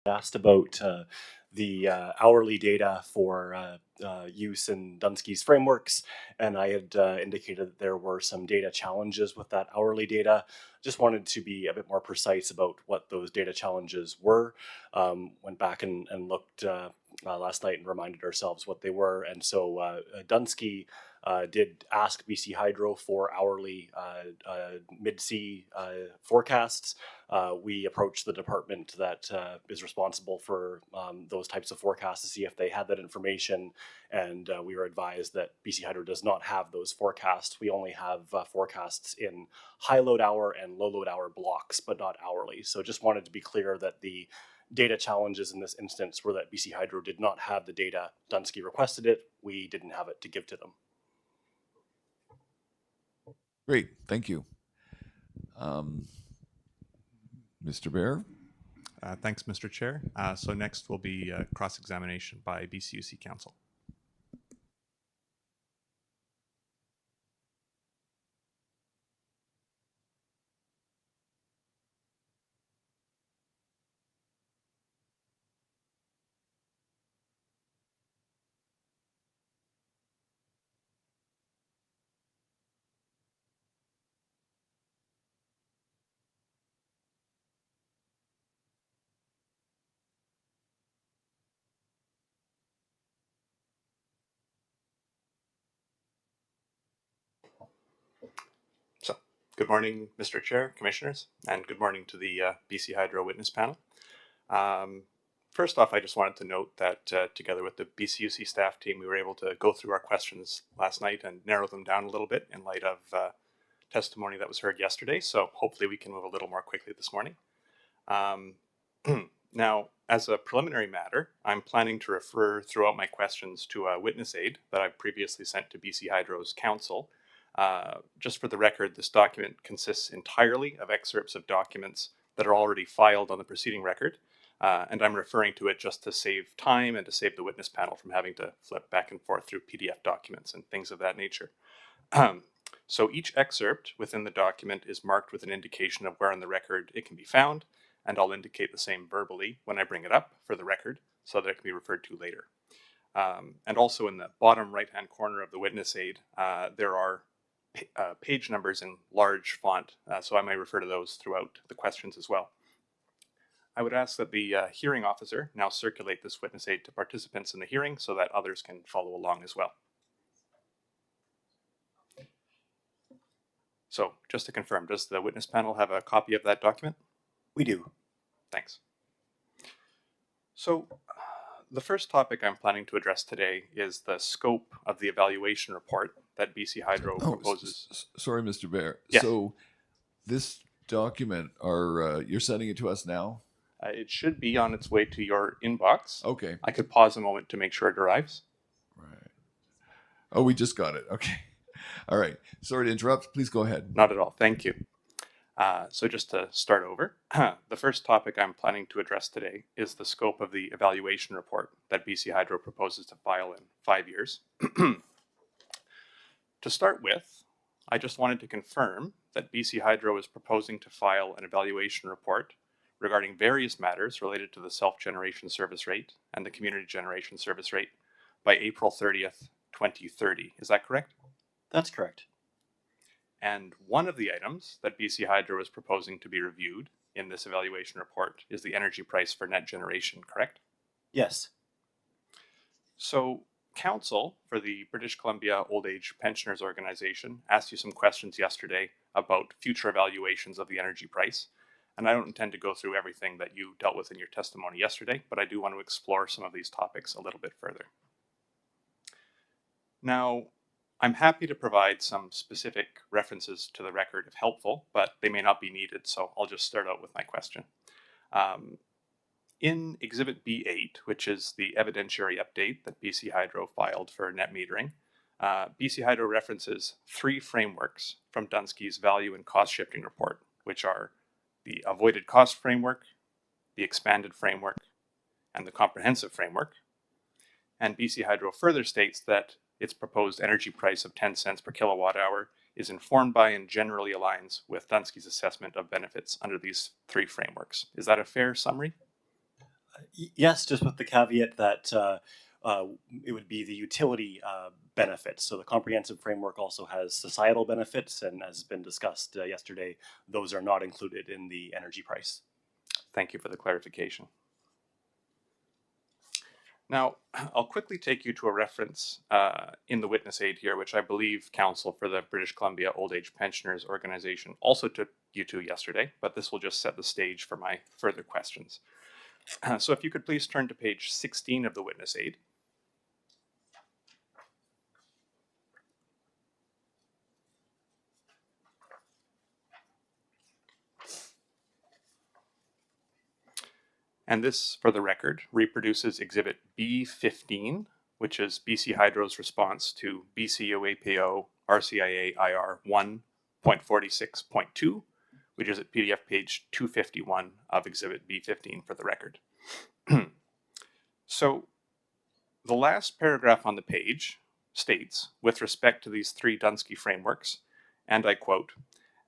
asked about the hourly data for use in Dunsky's frameworks, and I had indicated that there were some data challenges with that hourly data. Just wanted to be a bit more precise about what those data challenges were. Went back and looked last night and reminded ourselves what they were, and so Dunsky did ask BC Hydro for hourly mid-sea forecasts. We approached the department that is responsible for those types of forecasts to see if they had that information, and we were advised that BC Hydro does not have those forecasts. We only have forecasts in high load hour and low load hour blocks, but not hourly. So just wanted to be clear that the data challenges in this instance were that BC Hydro did not have the data. Dunsky requested it. We didn't have it to give to them. Great, thank you. Mr. Bear? Thanks, Mr. Chair. So next will be cross-examination by BCUC Council. Good morning, Mr. Chair, Commissioners, and good morning to the BC Hydro Witness Panel. First off, I just wanted to note that together with the BCUC staff team, we were able to go through our questions last night and narrow them down a little bit in light of testimony that was heard yesterday. So hopefully we can move a little more quickly this morning. Now, as a preliminary matter, I'm planning to refer throughout my questions to a witness aid that I've previously sent to BC Hydro's council. Just for the record, this document consists entirely of excerpts of documents that are already filed on the proceeding record, and I'm referring to it just to save time and to save the witness panel from having to flip back and forth through PDF documents and things of that nature. So each excerpt within the document is marked with an indication of where in the record it can be found, and I'll indicate the same verbally when I bring it up for the record so that it can be referred to later. And also in the bottom right-hand corner of the witness aid, there are page numbers in large font, so I may refer to those throughout the questions as well. I would ask that the hearing officer now circulate this witness aid to participants in the hearing so that others can follow along as well. So just to confirm, does the witness panel have a copy of that document? We do. Thanks. So the first topic I'm planning to address today is the scope of the evaluation report that BC Hydro proposes. Sorry, Mr. Bear. Yes. So this document, you're sending it to us now? It should be on its way to your inbox. Okay. I could pause a moment to make sure it arrives. Right. Oh, we just got it. Okay. All right. Sorry to interrupt. Please go ahead. Not at all. Thank you. So just to start over, the first topic I'm planning to address today is the scope of the evaluation report that BC Hydro proposes to file in 5 years. To start with, I just wanted to confirm that BC Hydro is proposing to file an evaluation report regarding various matters related to the self-generation service rate and the community generation service rate by April 30th, 2030. Is that correct? That's correct. And one of the items that BC Hydro is proposing to be reviewed in this evaluation report is the energy price for net generation, correct? Yes. So Council for the British Columbia Old Age Pensioners Organization asked you some questions yesterday about future evaluations of the energy price. And I don't intend to go through everything that you dealt with in your testimony yesterday, but I do want to explore some of these topics a little bit further. Now, I'm happy to provide some specific references to the record if helpful, but they may not be needed, so I'll just start out with my question. In Exhibit B8, which is the evidentiary update that BC Hydro filed for net metering, BC Hydro references 3 frameworks from Dunsky's value and cost shifting report, which are the avoided cost framework, the expanded framework, and the comprehensive framework. And BC Hydro further states that its proposed energy price of 10 cents per kilowatt hour is informed by and generally aligns with Dunsky's assessment of benefits under these 3 frameworks. Is that a fair summary? Yes, just with the caveat that it would be the utility benefits. So the comprehensive framework also has societal benefits, and as has been discussed yesterday, those are not included in the energy price. Thank you for the clarification. Now, I'll quickly take you to a reference in the witness aid here, which I believe counsel for the British Columbia Old Age Pensioners Organization also took you to yesterday, but this will just set the stage for my further questions. So if you could please turn to page 16 of the witness aid. And this, for the record, reproduces Exhibit B15, which is BC Hydro's response to BCUAPO RCIA IR 1.46.2, which is at PDF page 251 of Exhibit B15 for the record. So the last paragraph on the page states, with respect to these three Dunsky frameworks, and I quote,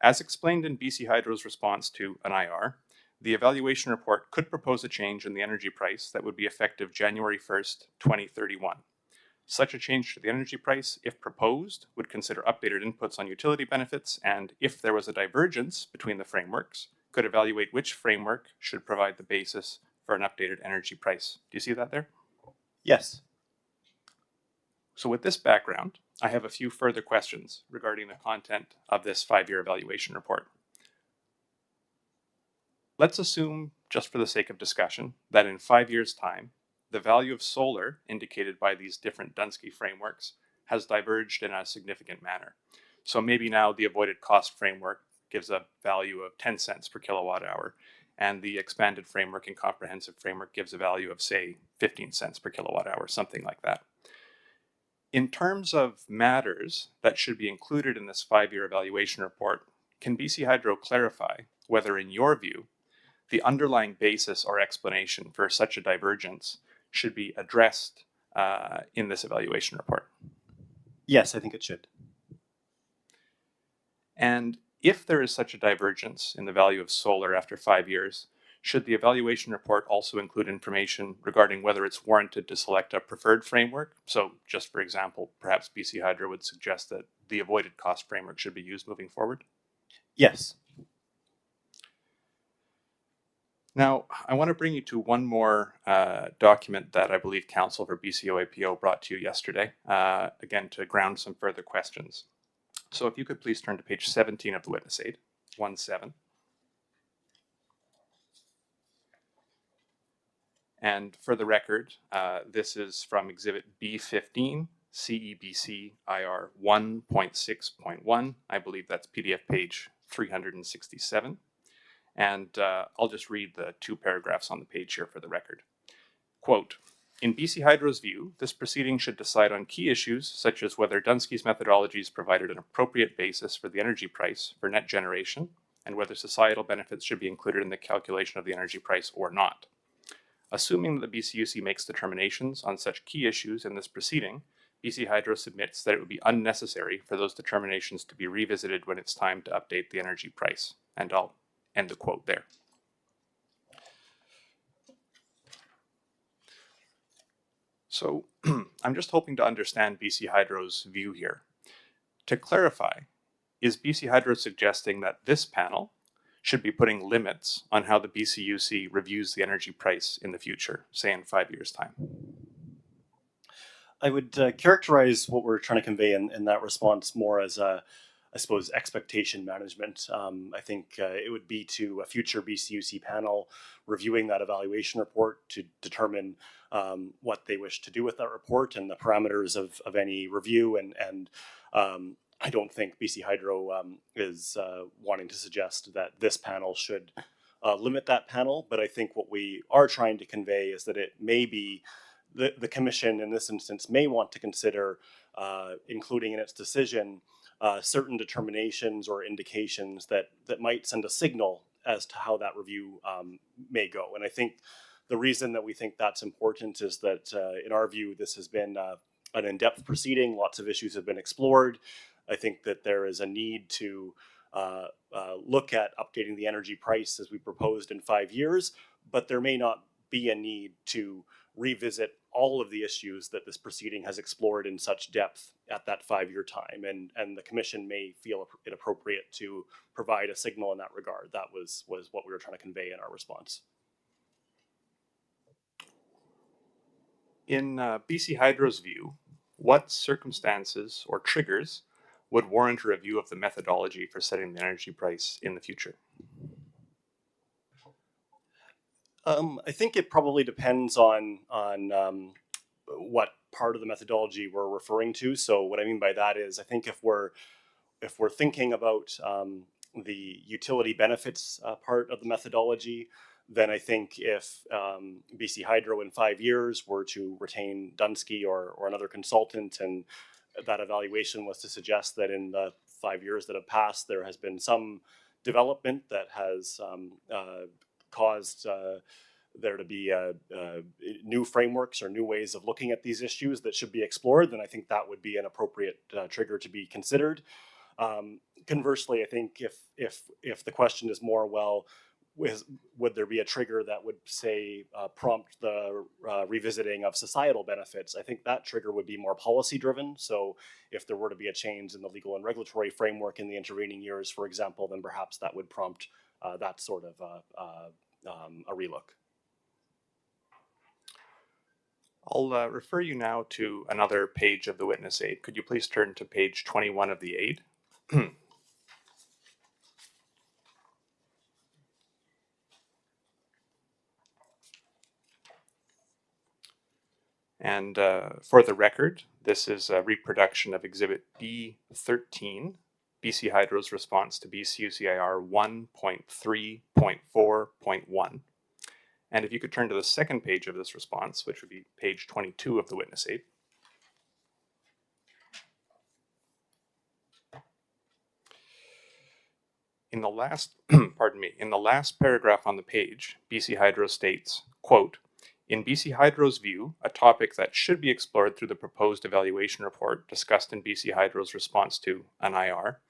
"As explained in BC Hydro's response to an IR, the evaluation report could propose a change in the energy price that would be effective January 1st, 2031. Such a change to the energy price, if proposed, would consider updated inputs on utility benefits, and if there was a divergence between the frameworks, could evaluate which framework should provide the basis for an updated energy price." Do you see that there? Yes. So with this background, I have a few further questions regarding the content of this 5-year evaluation report. Let's assume, just for the sake of discussion, that in 5 years' time, the value of solar indicated by these different Dunsky frameworks has diverged in a significant manner. So maybe now the avoided cost framework gives a value of 10 cents per kilowatt hour, and the expanded framework and comprehensive framework gives a value of, say, 15 cents per kilowatt hour, something like that. In terms of matters that should be included in this 5-year evaluation report, can BC Hydro clarify whether, in your view, the underlying basis or explanation for such a divergence should be addressed in this evaluation report? Yes, I think it should. And if there is such a divergence in the value of solar after 5 years, should the evaluation report also include information regarding whether it's warranted to select a preferred framework? So just for example, perhaps BC Hydro would suggest that the avoided cost framework should be used moving forward? Yes. Now, I want to bring you to one more document that I believe counsel for BCOAPO brought to you yesterday, again, to ground some further questions. So if you could please turn to page 17 of the witness aid, 1-7. And for the record, this is from Exhibit B15, CEBC IR 1.6.1. I believe that's PDF page 367. And I'll just read the 2 paragraphs on the page here for the record. Quote, "In BC Hydro's view, this proceeding should decide on key issues such as whether Dunsky's methodologies provided an appropriate basis for the energy price for net generation and whether societal benefits should be included in the calculation of the energy price or not. Assuming that the BCUC makes determinations on such key issues in this proceeding, BC Hydro submits that it would be unnecessary for those determinations to be revisited when it's time to update the energy price." And I'll end the quote there. So I'm just hoping to understand BC Hydro's view here. To clarify, is BC Hydro suggesting that this panel should be putting limits on how the BCUC reviews the energy price in the future, say in 5 years' time? I would characterize what we're trying to convey in that response more as I suppose, expectation management. I think it would be to a future BCUC panel reviewing that evaluation report to determine what they wish to do with that report and the parameters of any review. And I don't think BC Hydro is wanting to suggest that this panel should limit that panel. But I think what we are trying to convey is that it may be the Commission in this instance may want to consider including in its decision certain determinations or indications that might send a signal as to how that review may go. And I think the reason that we think that's important is that in our view, this has been an in-depth proceeding. Lots of issues have been explored. I think that there is a need to look at updating the energy price as we proposed in 5 years, but there may not be a need to revisit all of the issues that this proceeding has explored in such depth at that 5-year time. And the commission may feel it appropriate to provide a signal in that regard. That was what we were trying to convey in our response. In BC Hydro's view, what circumstances or triggers would warrant a review of the methodology for setting the energy price in the future? I think it probably depends on what part of the methodology we're referring to. So what I mean by that is, I think if we're thinking about the utility benefits part of the methodology, then I think if BC Hydro in 5 years were to retain Dunsky or another consultant, and that evaluation was to suggest that in the 5 years that have passed, there has been some development that has caused there to be new frameworks or new ways of looking at these issues that should be explored, then I think that would be an appropriate trigger to be considered. Conversely, I think if the question is more, well, would there be a trigger that would say prompt the revisiting of societal benefits? I think that trigger would be more policy driven. So if there were to be a change in the legal and regulatory framework in the intervening years, for example, then perhaps that would prompt that sort of a relook. I'll refer you now to another page of the witness aid. Could you please turn to page 21 of the aid? And for the record, this is a reproduction of Exhibit B13, BC Hydro's response to BCUCIR 1.3.4.1. And if you could turn to the second page of this response, which would be page 22 of the witness aid. In the last, in the last paragraph on the page, BC Hydro states, quote, "In BC Hydro's view, a topic that should be explored through the proposed evaluation report discussed in BC Hydro's response to an IR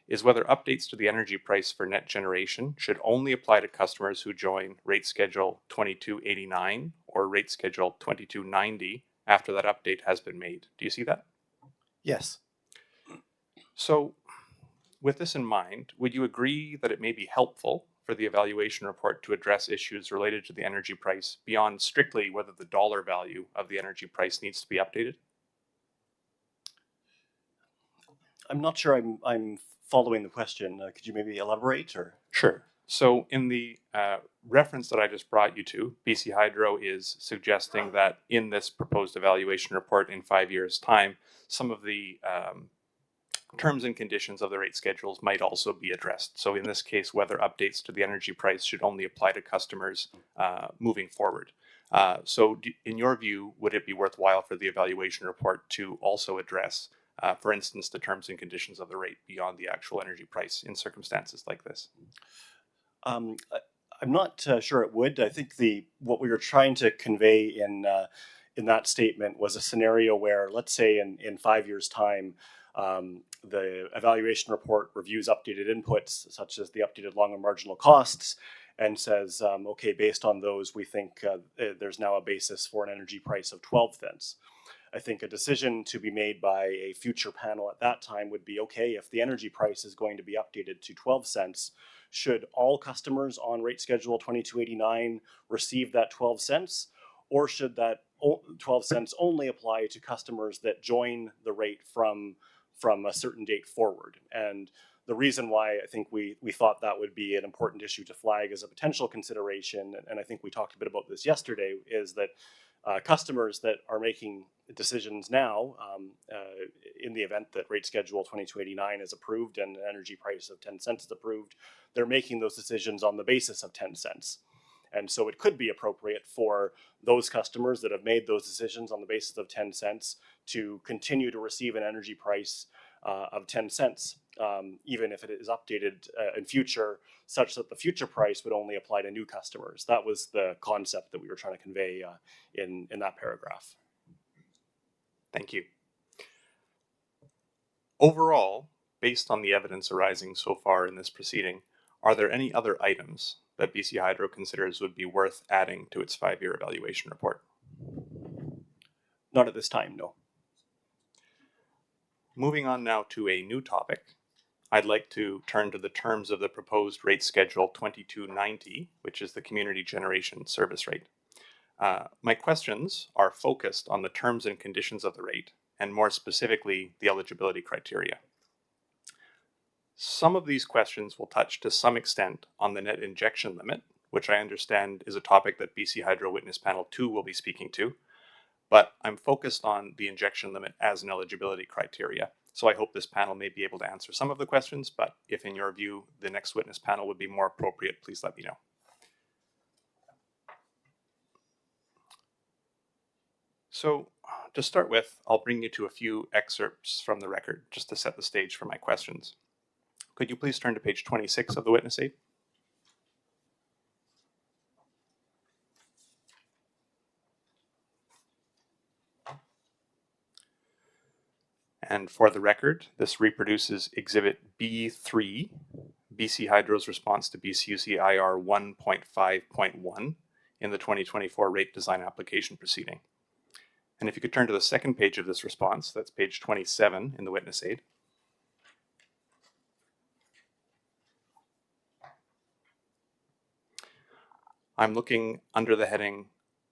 is whether updates to the energy price for net generation should only apply to customers who join rate schedule 2289 or rate schedule 2290 after that update has been made." Do you see that? Yes. So with this in mind, would you agree that it may be helpful for the evaluation report to address issues related to the energy price beyond strictly whether the dollar value of the energy price needs to be updated? I'm not sure I'm following the question. Could you maybe elaborate? Or Sure. So in the reference that I just brought you to, BC Hydro is suggesting that in this proposed evaluation report in 5 years' time, some of the terms and conditions of the rate schedules might also be addressed. So in this case, whether updates to the energy price should only apply to customers moving forward. So in your view, would it be worthwhile for the evaluation report to also address, for instance, the terms and conditions of the rate beyond the actual energy price in circumstances like this? I'm not sure it would. I think what we were trying to convey in that statement was a scenario where, let's say in 5 years' time, the evaluation report reviews updated inputs, such as the updated long and marginal costs, and says, okay, based on those, we think there's now a basis for an energy price of 12 cents. I think a decision to be made by a future panel at that time would be, okay, if the energy price is going to be updated to 12 cents, should all customers on rate schedule 2289 receive that 12 cents? Or should that 12 cents only apply to customers that join the rate from a certain date forward? And the reason why I think we thought that would be an important issue to flag as a potential consideration, and I think we talked a bit about this yesterday, is that customers that are making decisions now, in the event that rate schedule 2289 is approved and an energy price of 10 cents is approved, they're making those decisions on the basis of 10 cents. And so it could be appropriate for those customers that have made those decisions on the basis of 10 cents to continue to receive an energy price of 10 cents, even if it is updated in future, such that the future price would only apply to new customers. That was the concept that we were trying to convey in that paragraph. Thank you. Overall, based on the evidence arising so far in this proceeding, are there any other items that BC Hydro considers would be worth adding to its 5-year evaluation report? Not at this time, no. Moving on now to a new topic, I'd like to turn to the terms of the proposed rate schedule 2290, which is the community generation service rate. My questions are focused on the terms and conditions of the rate, and more specifically, the eligibility criteria. Some of these questions will touch to some extent on the net injection limit, which I understand is a topic that BC Hydro Witness Panel 2 will be speaking to, but I'm focused on the injection limit as an eligibility criteria. So I hope this panel may be able to answer some of the questions, but if in your view the next witness panel would be more appropriate, please let me know. So to start with, I'll bring you to a few excerpts from the record just to set the stage for my questions. Could you please turn to page 26 of the witness aid? And for the record, this reproduces Exhibit B3, BC Hydro's response to BCUC IR 1.5.1 in the 2024 rate design application proceeding. And if you could turn to the second page of this response, that's page 27 in the witness aid. I'm looking under the heading,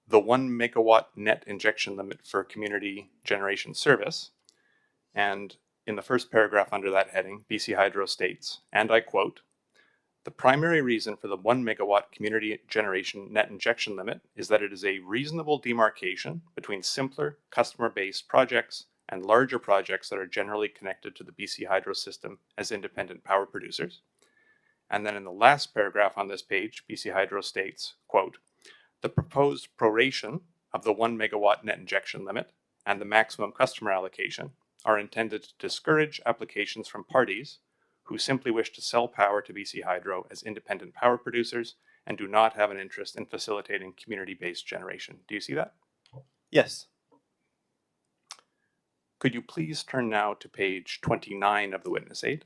the 1 megawatt net injection limit for community generation service. And in the first paragraph under that heading, BC Hydro states, and I quote, "The primary reason for the 1 megawatt community generation net injection limit is that it is a reasonable demarcation between simpler customer-based projects and larger projects that are generally connected to the BC Hydro system as independent power producers." And then in the last paragraph on this page, BC Hydro states, quote, "The proposed proration of the 1 megawatt net injection limit and the maximum customer allocation are intended to discourage applications from parties who simply wish to sell power to BC Hydro as independent power producers and do not have an interest in facilitating community-based generation." Do you see that? Yes. Could you please turn now to page 29 of the witness aid?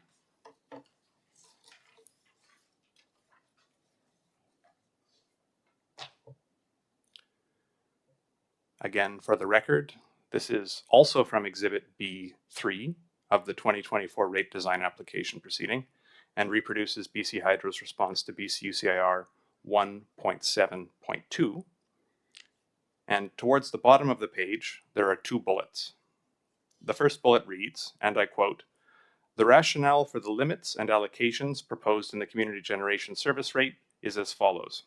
Again, for the record, this is also from Exhibit B3 of the 2024 rate design application proceeding and reproduces BC Hydro's response to BCUCIR 1.7.2. And towards the bottom of the page, there are 2 bullets. The first bullet reads, and I quote, "The rationale for the limits and allocations proposed in the community generation service rate is as follows.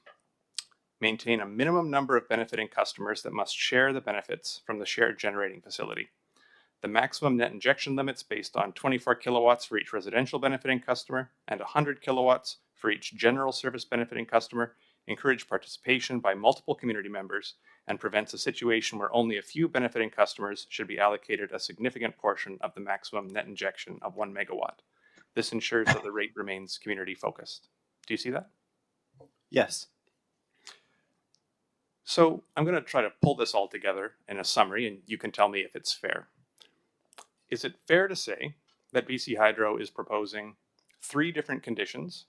Maintain a minimum number of benefiting customers that must share the benefits from the shared generating facility. The maximum net injection limits based on 24 kilowatts for each residential benefiting customer and 100 kilowatts for each general service benefiting customer encourage participation by multiple community members and prevents a situation where only a few benefiting customers should be allocated a significant portion of the maximum net injection of 1 megawatt. This ensures that the rate remains community focused." Do you see that? Yes. So I'm going to try to pull this all together in a summary, and you can tell me if it's fair. Is it fair to say that BC Hydro is proposing 3 different conditions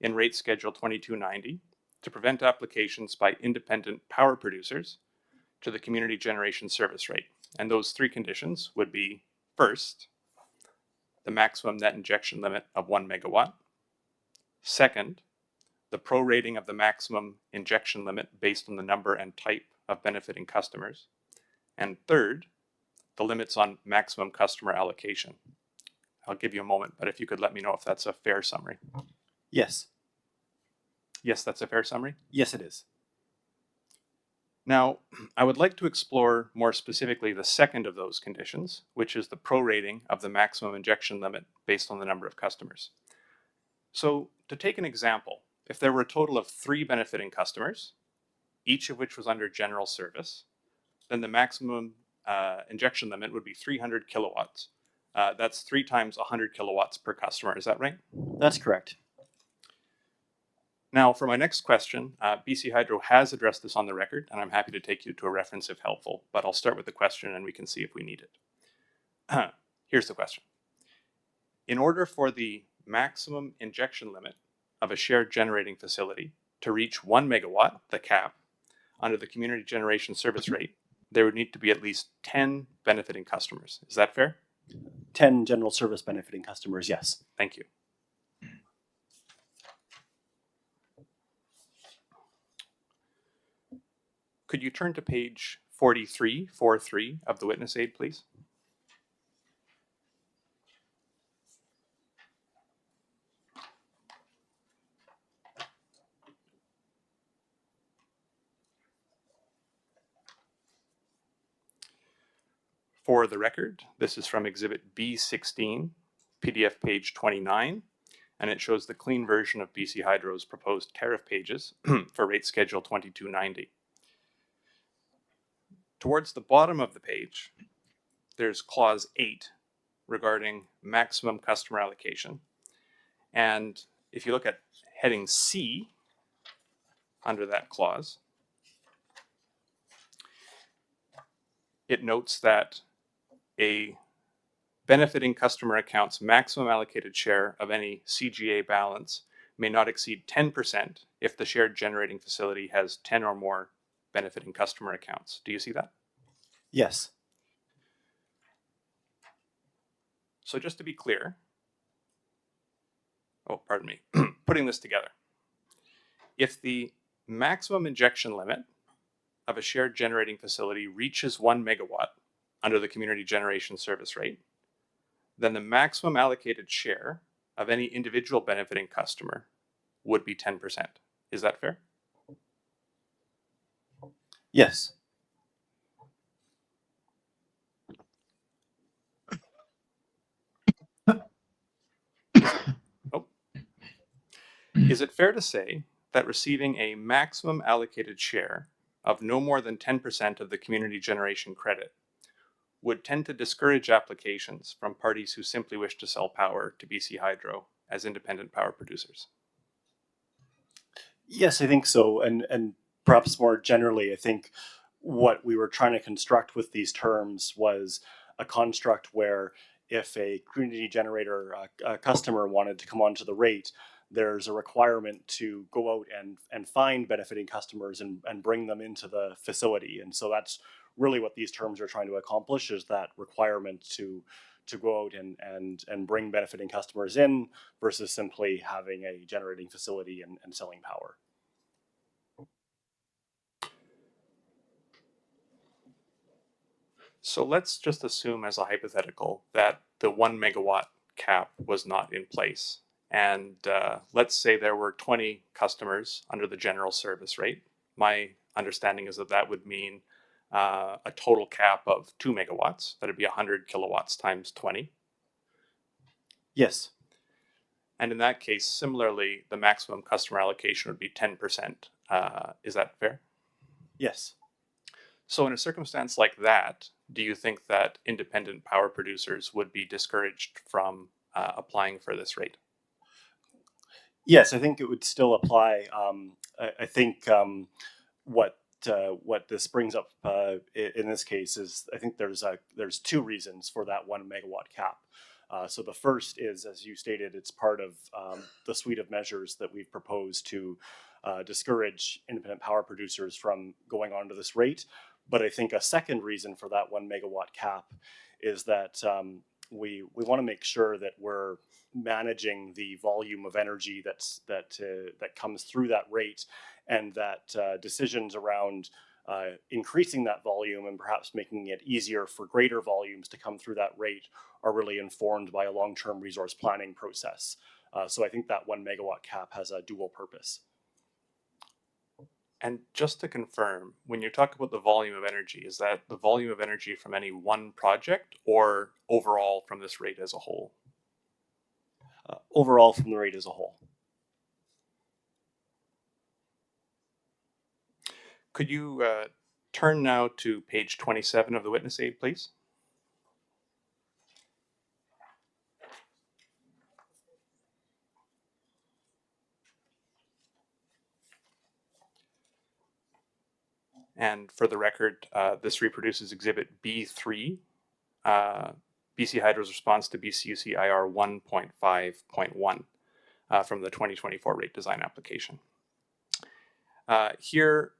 in rate schedule 2290 to prevent applications by independent power producers to the community generation service rate? And those 3 conditions would be, first, the maximum net injection limit of 1 megawatt. Second, the prorating of the maximum injection limit based on the number and type of benefiting customers. And third, the limits on maximum customer allocation. I'll give you a moment, but if you could let me know if that's a fair summary. Yes. Yes, that's a fair summary. Yes, it is. Now, I would like to explore more specifically the second of those conditions, which is the prorating of the maximum injection limit based on the number of customers. So, to take an example, if there were a total of 3 benefiting customers, each of which was under general service, then the maximum injection limit would be 300 kilowatts. That's 3 times 100 kilowatts per customer. Is that right? That's correct. Now, for my next question, BC Hydro has addressed this on the record, and I'm happy to take you to a reference if helpful, but I'll start with the question and we can see if we need it. Here's the question. In order for the maximum injection limit of a shared generating facility to reach 1 megawatt, the cap, under the community generation service rate, there would need to be at least 10 benefiting customers. Is that fair? 10 general service benefiting customers, yes. Thank you. Could you turn to page 4343 of the witness aid, please? For the record, this is from Exhibit B16, PDF page 29, and it shows the clean version of BC Hydro's proposed tariff pages for rate schedule 2290. Towards the bottom of the page, there's clause 8 regarding maximum customer allocation. And if you look at heading C under that clause, it notes that a benefiting customer account's maximum allocated share of any CGA balance may not exceed 10% if the shared generating facility has 10 or more benefiting customer accounts. Do you see that? Yes. So just to be clear, pardon me, putting this together, if the maximum injection limit of a shared generating facility reaches 1 megawatt under the community generation service rate, then the maximum allocated share of any individual benefiting customer would be 10%. Is that fair? Yes. Is it fair to say that receiving a maximum allocated share of no more than 10% of the community generation credit would tend to discourage applications from parties who simply wish to sell power to BC Hydro as independent power producers? Yes, I think so. And perhaps more generally, I think what we were trying to construct with these terms was a construct where if a community generator a customer wanted to come onto the rate, there's a requirement to go out and find benefiting customers and bring them into the facility. And so that's really what these terms are trying to accomplish, is that requirement to go out and bring benefiting customers in versus simply having a generating facility and selling power. So let's just assume as a hypothetical that the 1 megawatt cap was not in place. And let's say there were 20 customers under the general service rate. My understanding is that that would mean a total cap of 2 megawatts. That would be 100 kilowatts times 20. Yes. And in that case, similarly, the maximum customer allocation would be 10%. Is that fair? Yes. So in a circumstance like that, do you think that independent power producers would be discouraged from applying for this rate? Yes, I think it would still apply. I think what this brings up in this case is, I think there's two reasons for that 1 megawatt cap. So the first is, as you stated, it's part of the suite of measures that we've proposed to discourage independent power producers from going onto this rate. But I think a second reason for that 1 megawatt cap is that we want to make sure that we're managing the volume of energy that comes through that rate, and that decisions around increasing that volume and perhaps making it easier for greater volumes to come through that rate are really informed by a long-term resource planning process. So I think that 1 megawatt cap has a dual purpose. And just to confirm, when you talk about the volume of energy, is that the volume of energy from any one project or overall from this rate as a whole? Overall from the rate as a whole. Could you turn now to page 27 of the witness aid, please? And for the record, this reproduces Exhibit B3, BC Hydro's response to BCUC IR 1.5.1 from the 2024 rate design application. Here,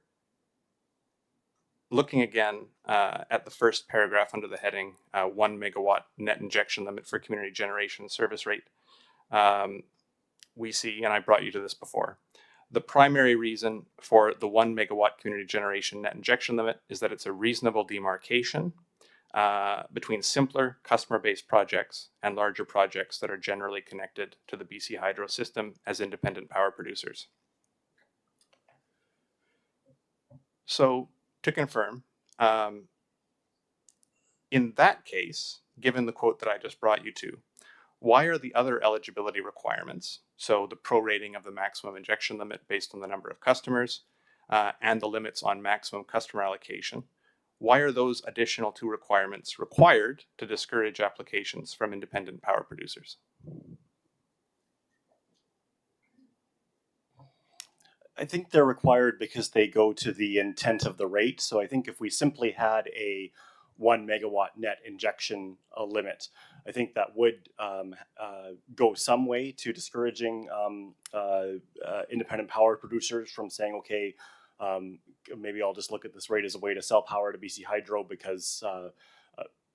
looking again at the first paragraph under the heading 1 megawatt net injection limit for community generation service rate, we see, and I brought you to this before, the primary reason for the 1 megawatt community generation net injection limit is that it's a reasonable demarcation between simpler customer-based projects and larger projects that are generally connected to the BC Hydro system as independent power producers. So, to confirm, in that case, given the quote that I just brought you to, why are the other eligibility requirements, so the prorating of the maximum injection limit based on the number of customers and the limits on maximum customer allocation, why are those additional two requirements required to discourage applications from independent power producers? I think they're required because they go to the intent of the rate. So I think if we simply had a 1 megawatt net injection limit, I think that would go some way to discouraging independent power producers from saying, okay, maybe I'll just look at this rate as a way to sell power to BC Hydro because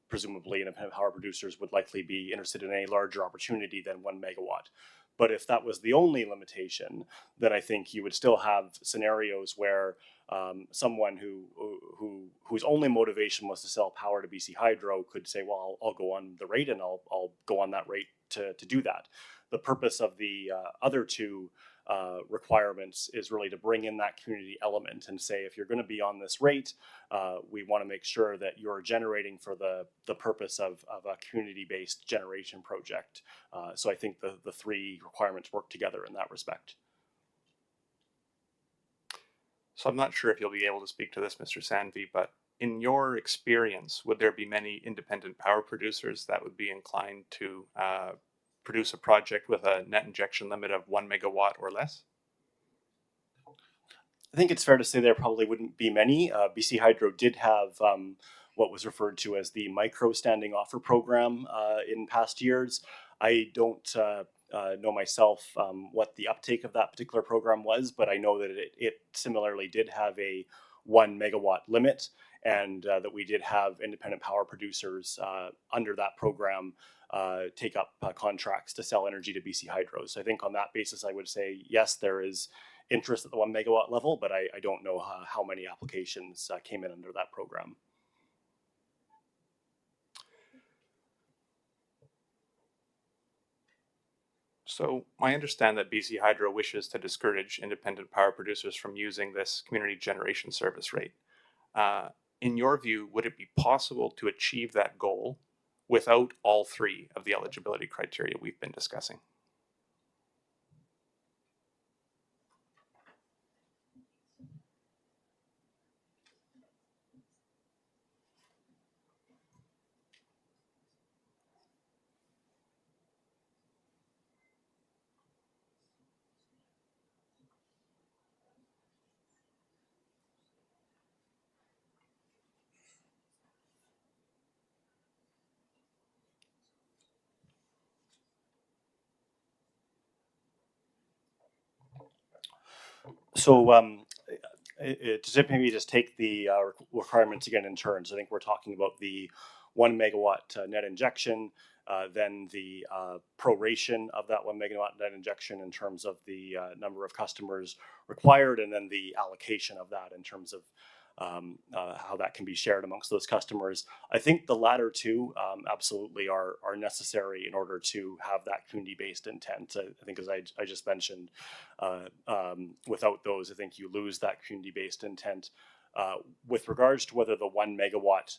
presumably independent power producers would likely be interested in a larger opportunity than 1 megawatt. But if that was the only limitation, then I think you would still have scenarios where someone whose only motivation was to sell power to BC Hydro could say, well, I'll go on the rate and I'll go on that rate to do that. The purpose of the other two requirements is really to bring in that community element and say, if you're going to be on this rate, we want to make sure that you're generating for the purpose of a community-based generation project. So I think the three requirements work together in that respect. So I'm not sure if you'll be able to speak to this, Mr. Sanvi, but in your experience, would there be many independent power producers that would be inclined to produce a project with a net injection limit of 1 megawatt or less? I think it's fair to say there probably wouldn't be many. BC Hydro did have what was referred to as the micro standing offer program in past years. I don't know myself what the uptake of that particular program was, but I know that it similarly did have a 1 megawatt limit, and that we did have independent power producers under that program take up contracts to sell energy to BC Hydro. So I think on that basis, I would say, yes, there is interest at the 1 megawatt level, but I don't know how many applications came in under that program. So I understand that BC Hydro wishes to discourage independent power producers from using this community generation service rate. In your view, would it be possible to achieve that goal without all three of the eligibility criteria we've been discussing? So to maybe just take the requirements again in turns. I think we're talking about the 1 megawatt net injection, then the proration of that 1 megawatt net injection in terms of the number of customers required, and then the allocation of that in terms of how that can be shared amongst those customers. I think the latter two absolutely are necessary in order to have that community-based intent. I think, as I just mentioned, without those, I think you lose that community-based intent. With regards to whether the 1 megawatt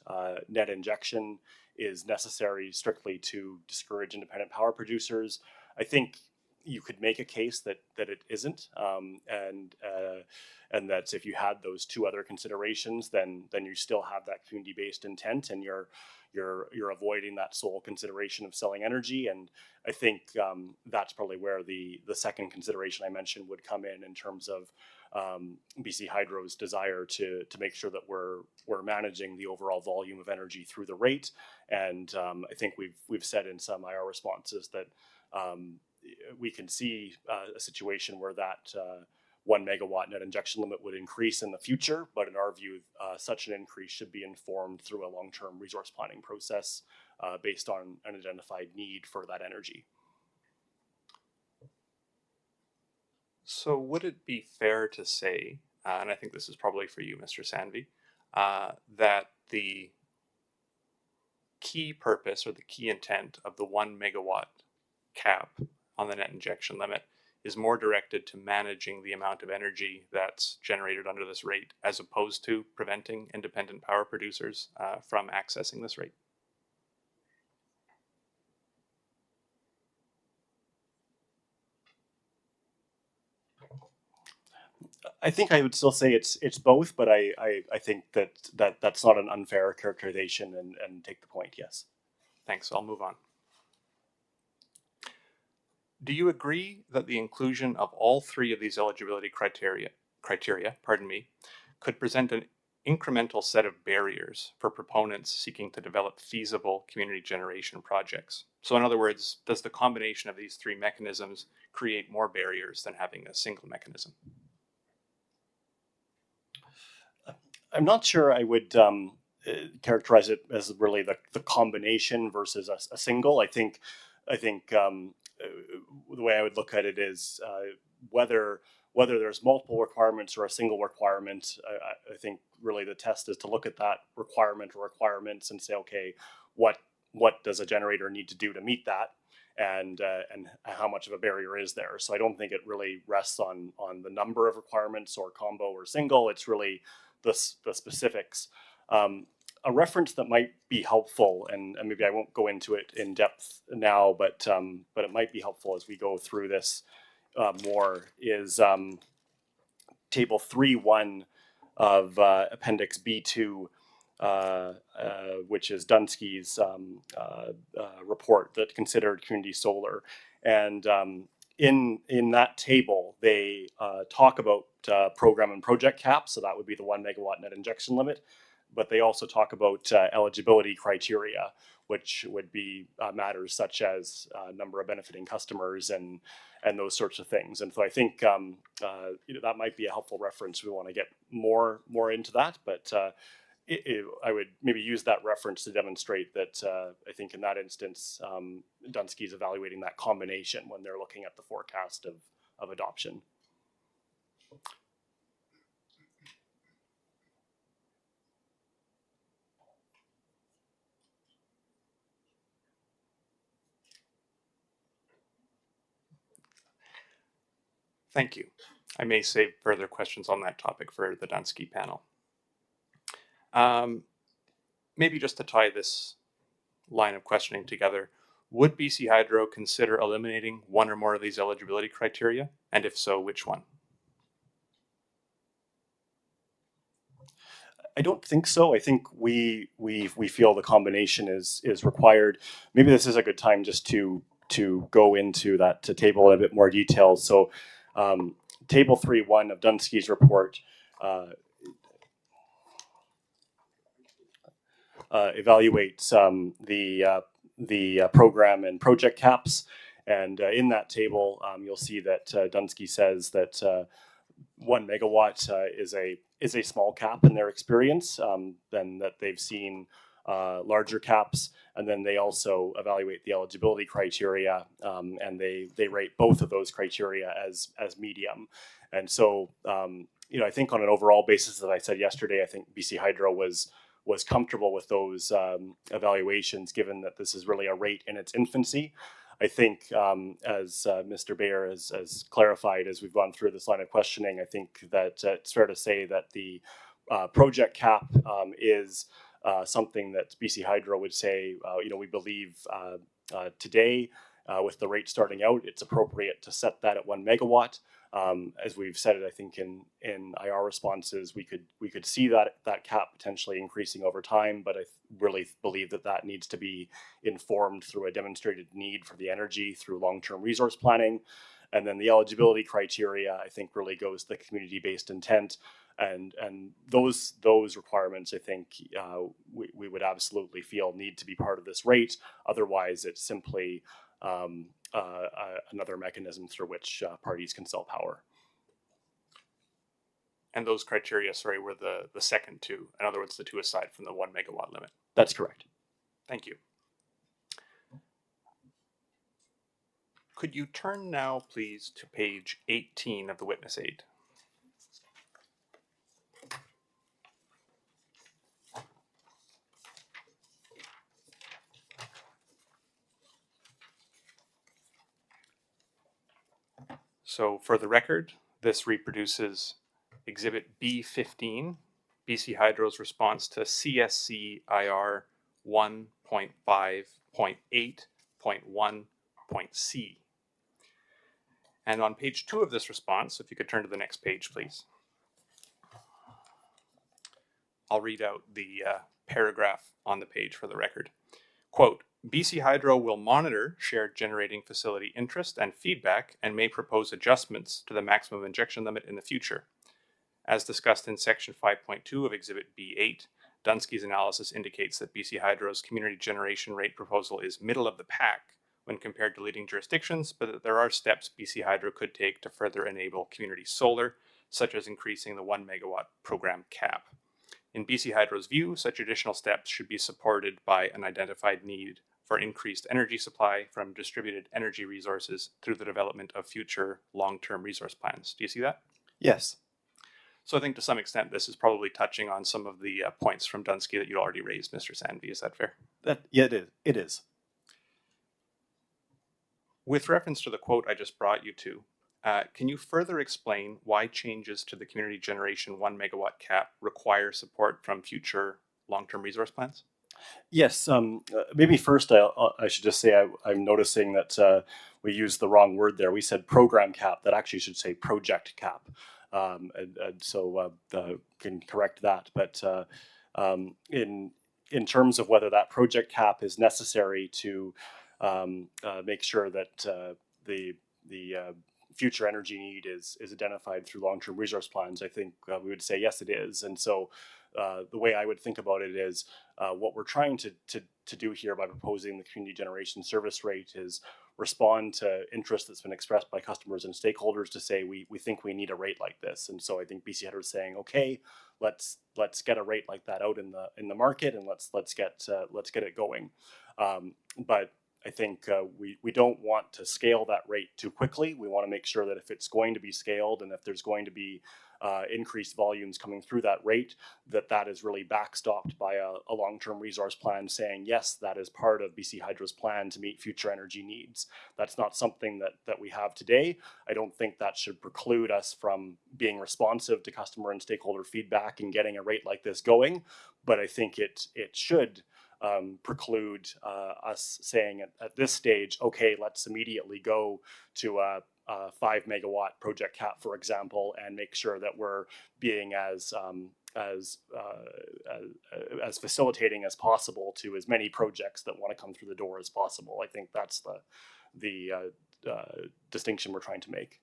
net injection is necessary strictly to discourage independent power producers, I think you could make a case that it isn't, and that if you had those two other considerations, then you still have that community-based intent, and you're avoiding that sole consideration of selling energy. And I think that's probably where the second consideration I mentioned would come in terms of BC Hydro's desire to make sure that we're managing the overall volume of energy through the rate. And I think we've said in some IR responses that we can see a situation where that 1 megawatt net injection limit would increase in the future, but in our view, such an increase should be informed through a long-term resource planning process based on an identified need for that energy. So would it be fair to say, and I think this is probably for you, Mr. Sanvi, that the key purpose or the key intent of the 1 megawatt cap on the net injection limit is more directed to managing the amount of energy that's generated under this rate, as opposed to preventing independent power producers from accessing this rate? I think I would still say it's both, but I think that's not an unfair characterization and take the point, yes. Thanks, I'll move on. Do you agree that the inclusion of all three of these eligibility criteria, could present an incremental set of barriers for proponents seeking to develop feasible community generation projects? So in other words, does the combination of these three mechanisms create more barriers than having a single mechanism? I'm not sure I would characterize it as really the combination versus a single. I think the way I would look at it is whether there's multiple requirements or a single requirement. I think really the test is to look at that requirement or requirements and say, okay, what does a generator need to do to meet that, and how much of a barrier is there? So I don't think it really rests on the number of requirements or combo or single. It's really the specifics. A reference that might be helpful, and maybe I won't go into it in depth now, but it might be helpful as we go through this more, is table 3.1 of Appendix B2, which is Dunsky's report that considered community solar. And in that table, they talk about program and project caps, so that would be the 1 megawatt net injection limit. But they also talk about eligibility criteria, which would be matters such as number of benefiting customers and those sorts of things. And so I think that might be a helpful reference. We want to get more into that, but I would maybe use that reference to demonstrate that I think in that instance, Dunsky's evaluating that combination when they're looking at the forecast of adoption. Thank you. I may save further questions on that topic for the Dunsky panel. Maybe just to tie this line of questioning together, would BC Hydro consider eliminating one or more of these eligibility criteria? And if so, which one? I don't think so. I think we feel the combination is required. Maybe this is a good time just to go into that table in a bit more detail. So table 3.1 of Dunsky's report evaluates the program and project caps, and in that table you'll see that Dunsky says that 1 megawatt is a small cap in their experience, then that they've seen larger caps, and then they also evaluate the eligibility criteria, and they rate both of those criteria as medium. And so I think on an overall basis, as I said yesterday, I think BC Hydro was comfortable with those evaluations, given that this is really a rate in its infancy. I think as Mr. Bayer has clarified as we've gone through this line of questioning, I think that it's fair to say that the project cap is something that BC Hydro would say, we believe today with the rate starting out, it's appropriate to set that at 1 megawatt. As we've said it, I think in IR responses, we could see that cap potentially increasing over time, but I really believe that needs to be informed through a demonstrated need for the energy through long-term resource planning. And then the eligibility criteria, I think, really goes to the community-based intent. And those requirements, I think, we would absolutely feel need to be part of this rate. Otherwise, it's simply another mechanism through which parties can sell power. And those criteria, sorry, were the second two. In other words, the two aside from the 1 megawatt limit. That's correct. Thank you. Could you turn now, please, to page 18 of the witness aid? So for the record, this reproduces Exhibit B15, BC Hydro's response to CSC IR 1.5.8.1.c. And on page 2 of this response, if you could turn to the next page, please. I'll read out the paragraph on the page for the record. Quote, BC Hydro will monitor shared generating facility interest and feedback and may propose adjustments to the maximum injection limit in the future. As discussed in section 5.2 of Exhibit B8, Dunsky's analysis indicates that BC Hydro's community generation rate proposal is middle of the pack when compared to leading jurisdictions, but that there are steps BC Hydro could take to further enable community solar, such as increasing the 1 megawatt program cap. In BC Hydro's view, such additional steps should be supported by an identified need for increased energy supply from distributed energy resources through the development of future long-term resource plans. Do you see that? Yes. So I think to some extent this is probably touching on some of the points from Dunsky that you already raised, Mr. Sandby. Is that fair? Yeah, it is. It is. With reference to the quote I just brought you to, can you further explain why changes to the community generation 1 megawatt cap require support from future long-term resource plans? Yes. Maybe first I should just say I'm noticing that we used the wrong word there. We said program cap. That actually should say project cap. So can correct that. But in terms of whether that project cap is necessary to make sure that the future energy need is identified through long-term resource plans, I think we would say yes, it is. And so the way I would think about it is what we're trying to do here by proposing the community generation service rate is respond to interest that's been expressed by customers and stakeholders to say we think we need a rate like this. And so I think BC Hydro is saying, okay, let's get a rate like that out in the market, and let's get it going. But I think we don't want to scale that rate too quickly. We want to make sure that if it's going to be scaled and if there's going to be increased volumes coming through that rate, that is really backstopped by a long-term resource plan saying, yes, that is part of BC Hydro's plan to meet future energy needs. That's not something that we have today. I don't think that should preclude us from being responsive to customer and stakeholder feedback and getting a rate like this going. But I think it should preclude us saying at this stage, okay, let's immediately go to a 5 megawatt project cap, for example, and make sure that we're being as facilitating as possible to as many projects that want to come through the door as possible. I think that's the distinction we're trying to make.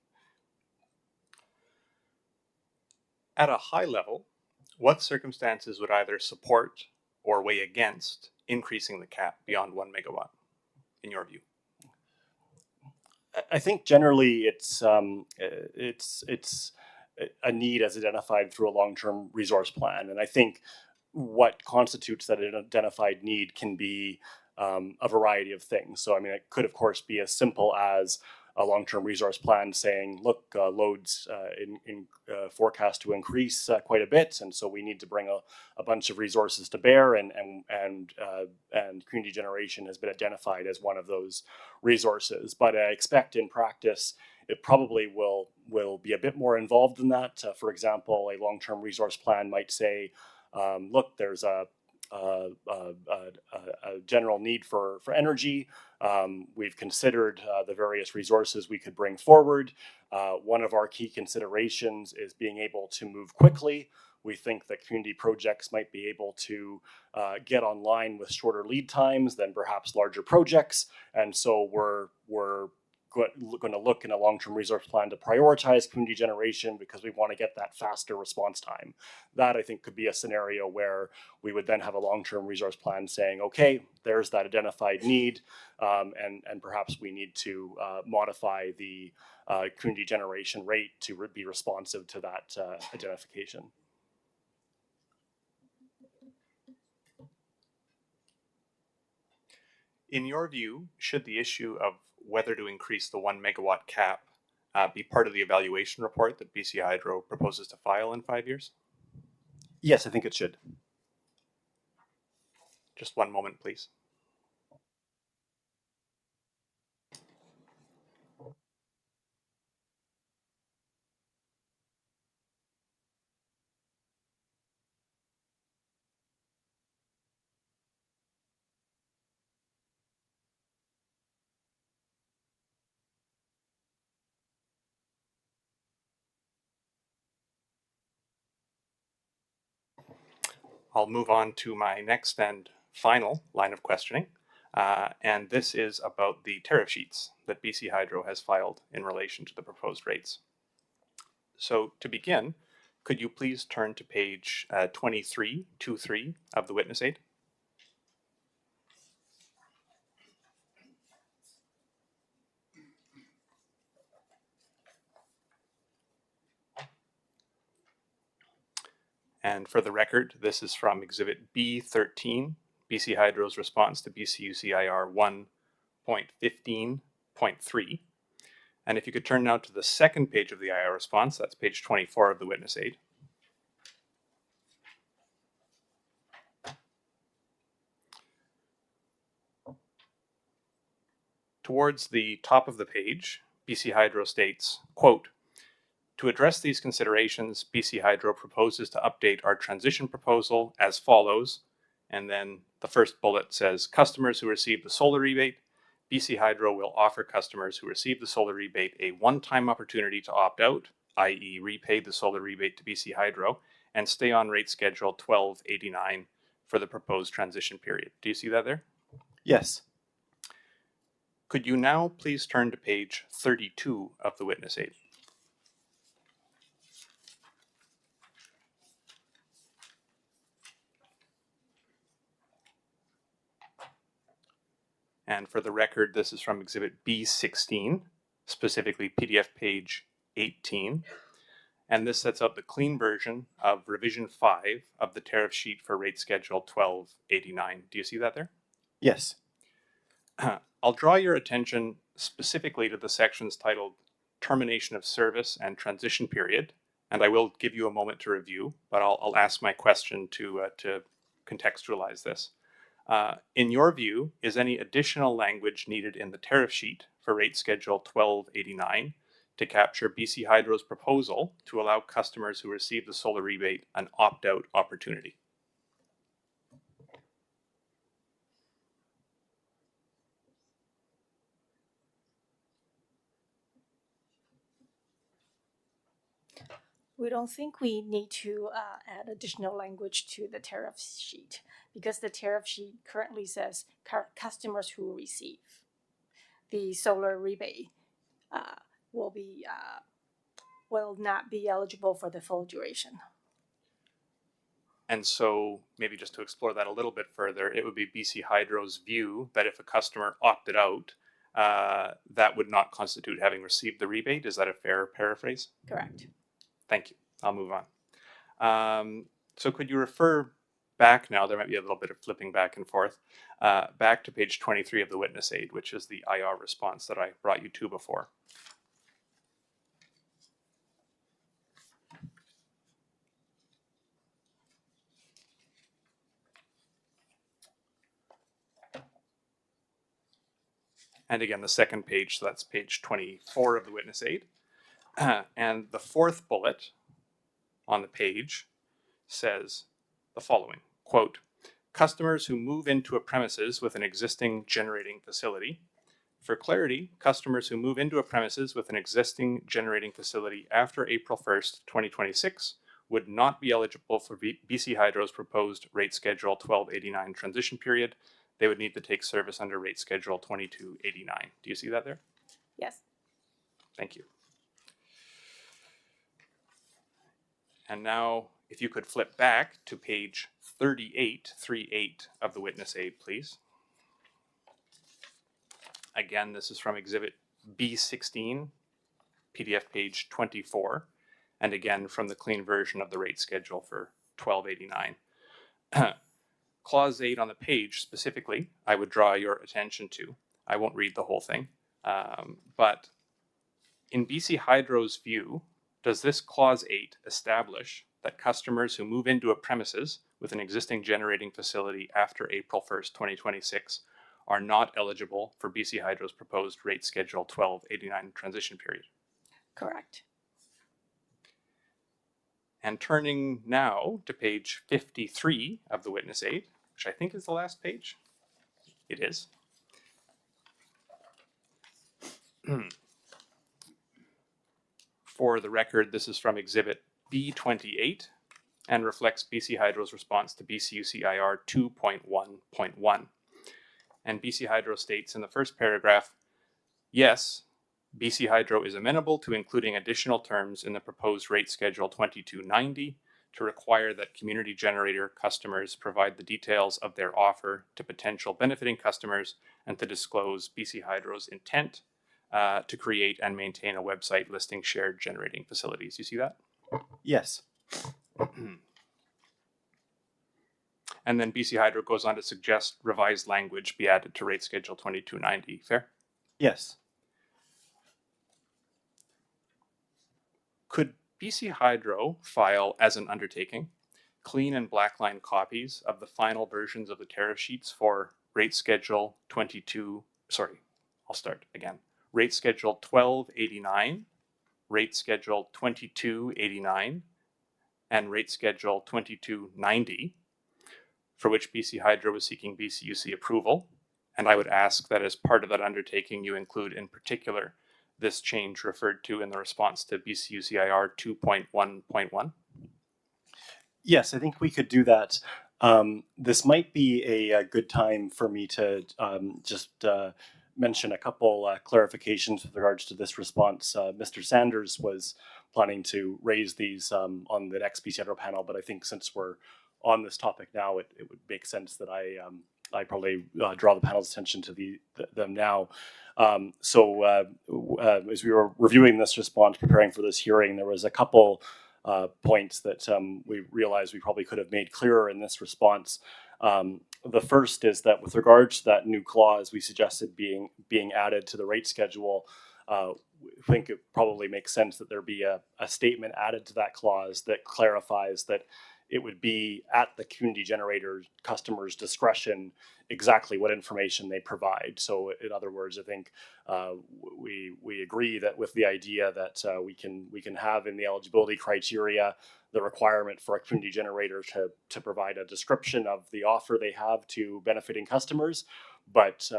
At a high level, what circumstances would either support or weigh against increasing the cap beyond 1 megawatt, in your view? I think generally it's a need as identified through a long-term resource plan, and I think what constitutes that identified need can be a variety of things. So I mean, it could of course be as simple as a long-term resource plan saying, look, loads in forecast to increase quite a bit, and so we need to bring a bunch of resources to bear, and community generation has been identified as one of those resources. But I expect in practice it probably will be a bit more involved than that. For example, a long-term resource plan might say, look, there's a general need for energy. We've considered the various resources we could bring forward. One of our key considerations is being able to move quickly. We think that community projects might be able to get online with shorter lead times than perhaps larger projects, and so we're going to look in a long-term resource plan to prioritize community generation because we want to get that faster response time. That, I think, could be a scenario where we would then have a long-term resource plan saying, okay, there's that identified need, and perhaps we need to modify the community generation rate to be responsive to that identification. In your view, should the issue of whether to increase the 1 megawatt cap be part of the evaluation report that BC Hydro proposes to file in 5 years? Yes, I think it should. Just one moment, please. I'll move on to my next and final line of questioning, and this is about the tariff sheets that BC Hydro has filed in relation to the proposed rates. So to begin, could you please turn to page 2323 of the witness aid? And for the record, this is from Exhibit B13, BC Hydro's response to BCUC IR 1.15.3. And if you could turn now to the second page of the IR response, that's page 24 of the witness aid. Towards the top of the page, BC Hydro states, quote, "To address these considerations, BC Hydro proposes to update our transition proposal as follows," and then the first bullet says, "Customers who receive the solar rebate, BC Hydro will offer customers who receive the solar rebate a one-time opportunity to opt out, i.e. repay the solar rebate to BC Hydro, and stay on rate schedule 1289 for the proposed transition period." Do you see that there? Yes. Could you now please turn to page 32 of the witness aid? And for the record, this is from Exhibit B16, specifically PDF page 18. And this sets out the clean version of revision 5 of the tariff sheet for rate schedule 1289. Do you see that there? Yes. I'll draw your attention specifically to the sections titled Termination of Service and Transition Period, and I will give you a moment to review, but I'll ask my question to contextualize this. In your view, is any additional language needed in the tariff sheet for rate schedule 1289 to capture BC Hydro's proposal to allow customers who receive the solar rebate an opt-out opportunity? We don't think we need to add additional language to the tariff sheet because the tariff sheet currently says customers who receive the solar rebate will not be eligible for the full duration. And so maybe just to explore that a little bit further, it would be BC Hydro's view that if a customer opted out, that would not constitute having received the rebate. Is that a fair paraphrase? Correct. Thank you. I'll move on. So could you refer back now, there might be a little bit of flipping back and forth, back to page 23 of the witness aid, which is the IR response that I brought you to before. And again, the second page, so that's page 24 of the witness aid. And the fourth bullet on the page says the following, quote, "Customers who move into a premises with an existing generating facility. For clarity, customers who move into a premises with an existing generating facility after April 1st, 2026 would not be eligible for BC Hydro's proposed rate schedule 1289 transition period. They would need to take service under rate schedule 2289. Do you see that there? Yes. Thank you. And now, if you could flip back to page 38 of the witness aid, please. Again, this is from exhibit B16, PDF page 24, and again from the clean version of the rate schedule for 1289. Clause 8 on the page specifically, I would draw your attention to. I won't read the whole thing, but in BC Hydro's view, does this clause 8 establish that customers who move into a premises with an existing generating facility after April 1st, 2026 are not eligible for BC Hydro's proposed rate schedule 1289 transition period? Correct. And turning now to page 53 of the witness aid, which I think is the last page. It is. For the record, this is from exhibit B28 and reflects BC Hydro's response to BCUC IR 2.1.1. And BC Hydro states in the first paragraph, yes, BC Hydro is amenable to including additional terms in the proposed rate schedule 2290 to require that community generator customers provide the details of their offer to potential benefiting customers and to disclose BC Hydro's intent to create and maintain a website listing shared generating facilities. You see that? Yes. And then BC Hydro goes on to suggest revised language be added to rate schedule 2290. Fair? Yes. Could BC Hydro file as an undertaking clean and blackline copies of the final versions of the tariff sheets for rate schedule rate schedule 1289, rate schedule 2289, and rate schedule 2290, for which BC Hydro is seeking BCUC approval. And I would ask that as part of that undertaking, you include in particular this change referred to in the response to BCUC IR 2.1.1. Yes, I think we could do that. This might be a good time for me to just mention a couple clarifications with regards to this response. Mr. Sanders was planning to raise these on the next BC Hydro panel, but I think since we're on this topic now, it would make sense that I probably draw the panel's attention to them now. As we were reviewing this response, preparing for this hearing, there was a couple points that we realized we probably could have made clearer in this response. The first is that with regards to that new clause we suggested being added to the rate schedule, I think it probably makes sense that there be a statement added to that clause that clarifies that it would be at the community generator customer's discretion exactly what information they provide. So in other words, I think we agree that with the idea that we can have in the eligibility criteria the requirement for a community generator to provide a description of the offer they have to benefiting customers. But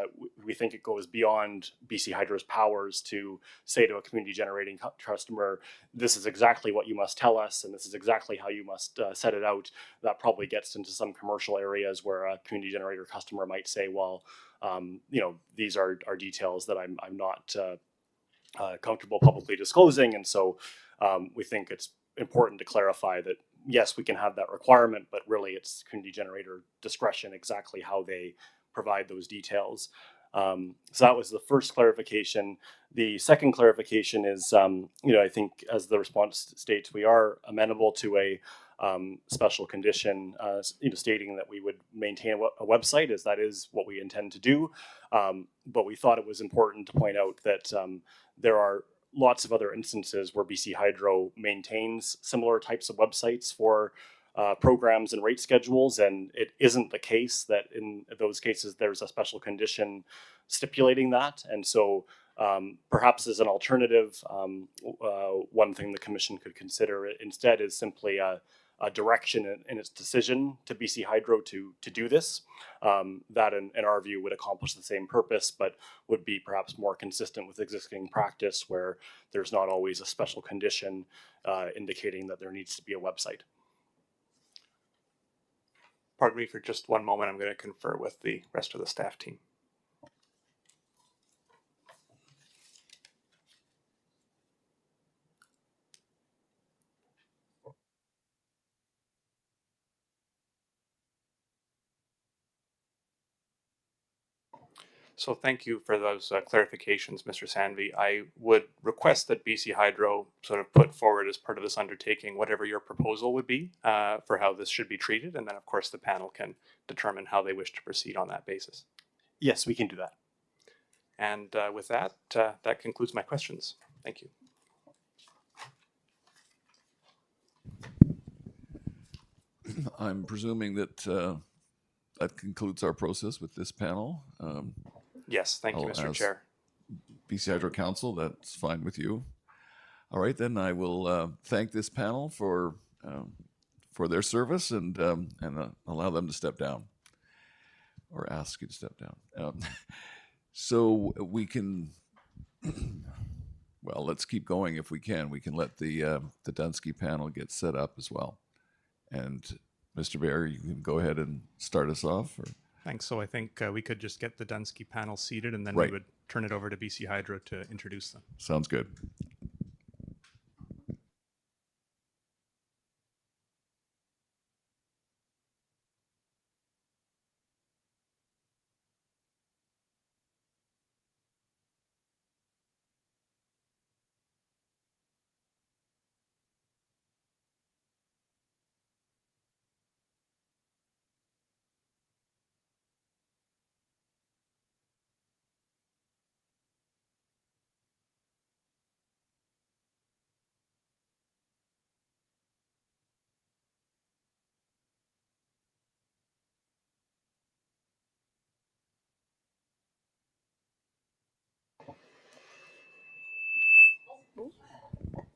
we think it goes beyond BC Hydro's powers to say to a community generating customer, this is exactly what you must tell us, and this is exactly how you must set it out. That probably gets into some commercial areas where a community generator customer might say, well, these are details that I'm not comfortable publicly disclosing. And so we think it's important to clarify that, yes, we can have that requirement, but really it's community generator discretion exactly how they provide those details. So that was the first clarification. The second clarification is, I think as the response states, we are amenable to a special condition, stating that we would maintain a website, as that is what we intend to do. But we thought it was important to point out that there are lots of other instances where BC Hydro maintains similar types of websites for programs and rate schedules, and it isn't the case that in those cases there's a special condition stipulating that. And so perhaps as an alternative, one thing the Commission could consider instead is simply a direction in its decision to BC Hydro to do this. That in our view would accomplish the same purpose, but would be perhaps more consistent with existing practice where there's not always a special condition indicating that there needs to be a website. Pardon me for just one moment. I'm going to confer with the rest of the staff team. So thank you for those clarifications, Mr. Sanvey. I would request that BC Hydro sort of put forward as part of this undertaking whatever your proposal would be for how this should be treated, and then of course the panel can determine how they wish to proceed on that basis. Yes, we can do that. And with that, that concludes my questions. Thank you. I'm presuming that that concludes our process with this panel. Yes, thank you, I'll Mr. ask Chair. BC Hydro Council, that's fine with you. All right, then I will thank this panel for their service and allow them to step down, or ask you to step down. So we can, well, let's keep going if we can. We can let the Dunsky panel get set up as well. And Mr. Bear, you can go ahead and start us off. Or? Thanks. So I think we could just get the Dunsky panel seated, and then Right. we would turn it over to BC Hydro to introduce them. Sounds good.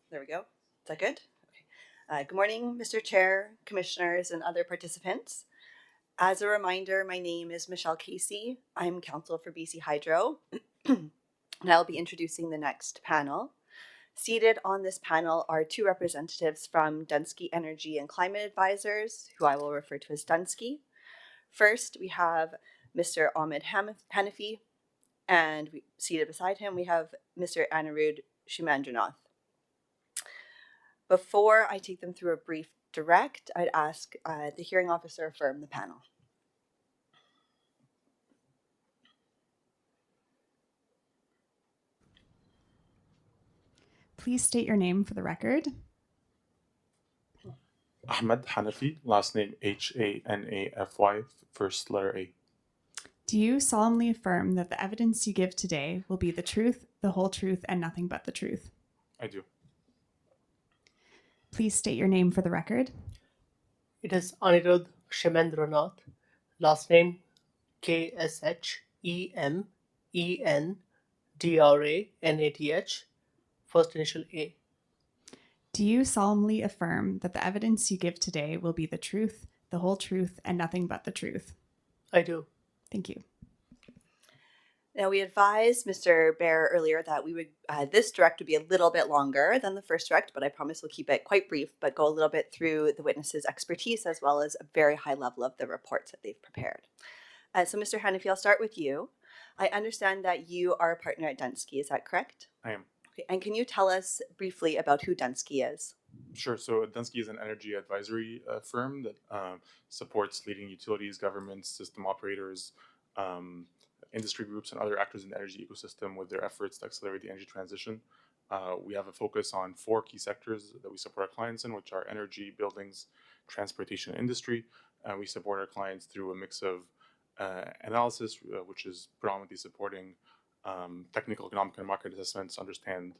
There we go. Is that good? Okay. Good morning, Mr. Chair, commissioners, and other participants. As a reminder, my name is Michelle Casey. I'm counsel for BC Hydro, and I'll be introducing the next panel. Seated on this panel are two representatives from Dunsky Energy and Climate Advisors, who I will refer to as Dunsky. First, we have Mr. Ahmed Hanafi, and seated beside him, we have Mr. Anirudh Shimandranath. Before I take them through a brief direct, I'd ask the hearing officer affirm the panel. Please state your name for the record. Ahmed Hanafi, last name Hanafy, first letter A. Do you solemnly affirm that the evidence you give today will be the truth, the whole truth, and nothing but the truth? I do. Please state your name for the record. It is Anirudh Shimandranath, last name Kshemendrananath, first initial A. Do you solemnly affirm that the evidence you give today will be the truth, the whole truth, and nothing but the truth? I do. Thank you. Now, we advised Mr. Bear earlier that we would this direct would be a little bit longer than the first direct, but I promise we'll keep it quite brief, but go a little bit through the witnesses' expertise as well as a very high level of the reports that they've prepared. So, Mr. Hanafi, I'll start with you. I understand that you are a partner at Dunsky, is that correct? I am. Okay. And can you tell us briefly about who Dunsky is? Sure. So Dunsky is an energy advisory firm that supports leading utilities, governments, system operators, industry groups, and other actors in the energy ecosystem with their efforts to accelerate the energy transition. We have a focus on 4 key sectors that we support our clients in, which are energy, buildings, transportation, and industry. We support our clients through a mix of analysis, which is predominantly supporting technical, economic, and market assessments to understand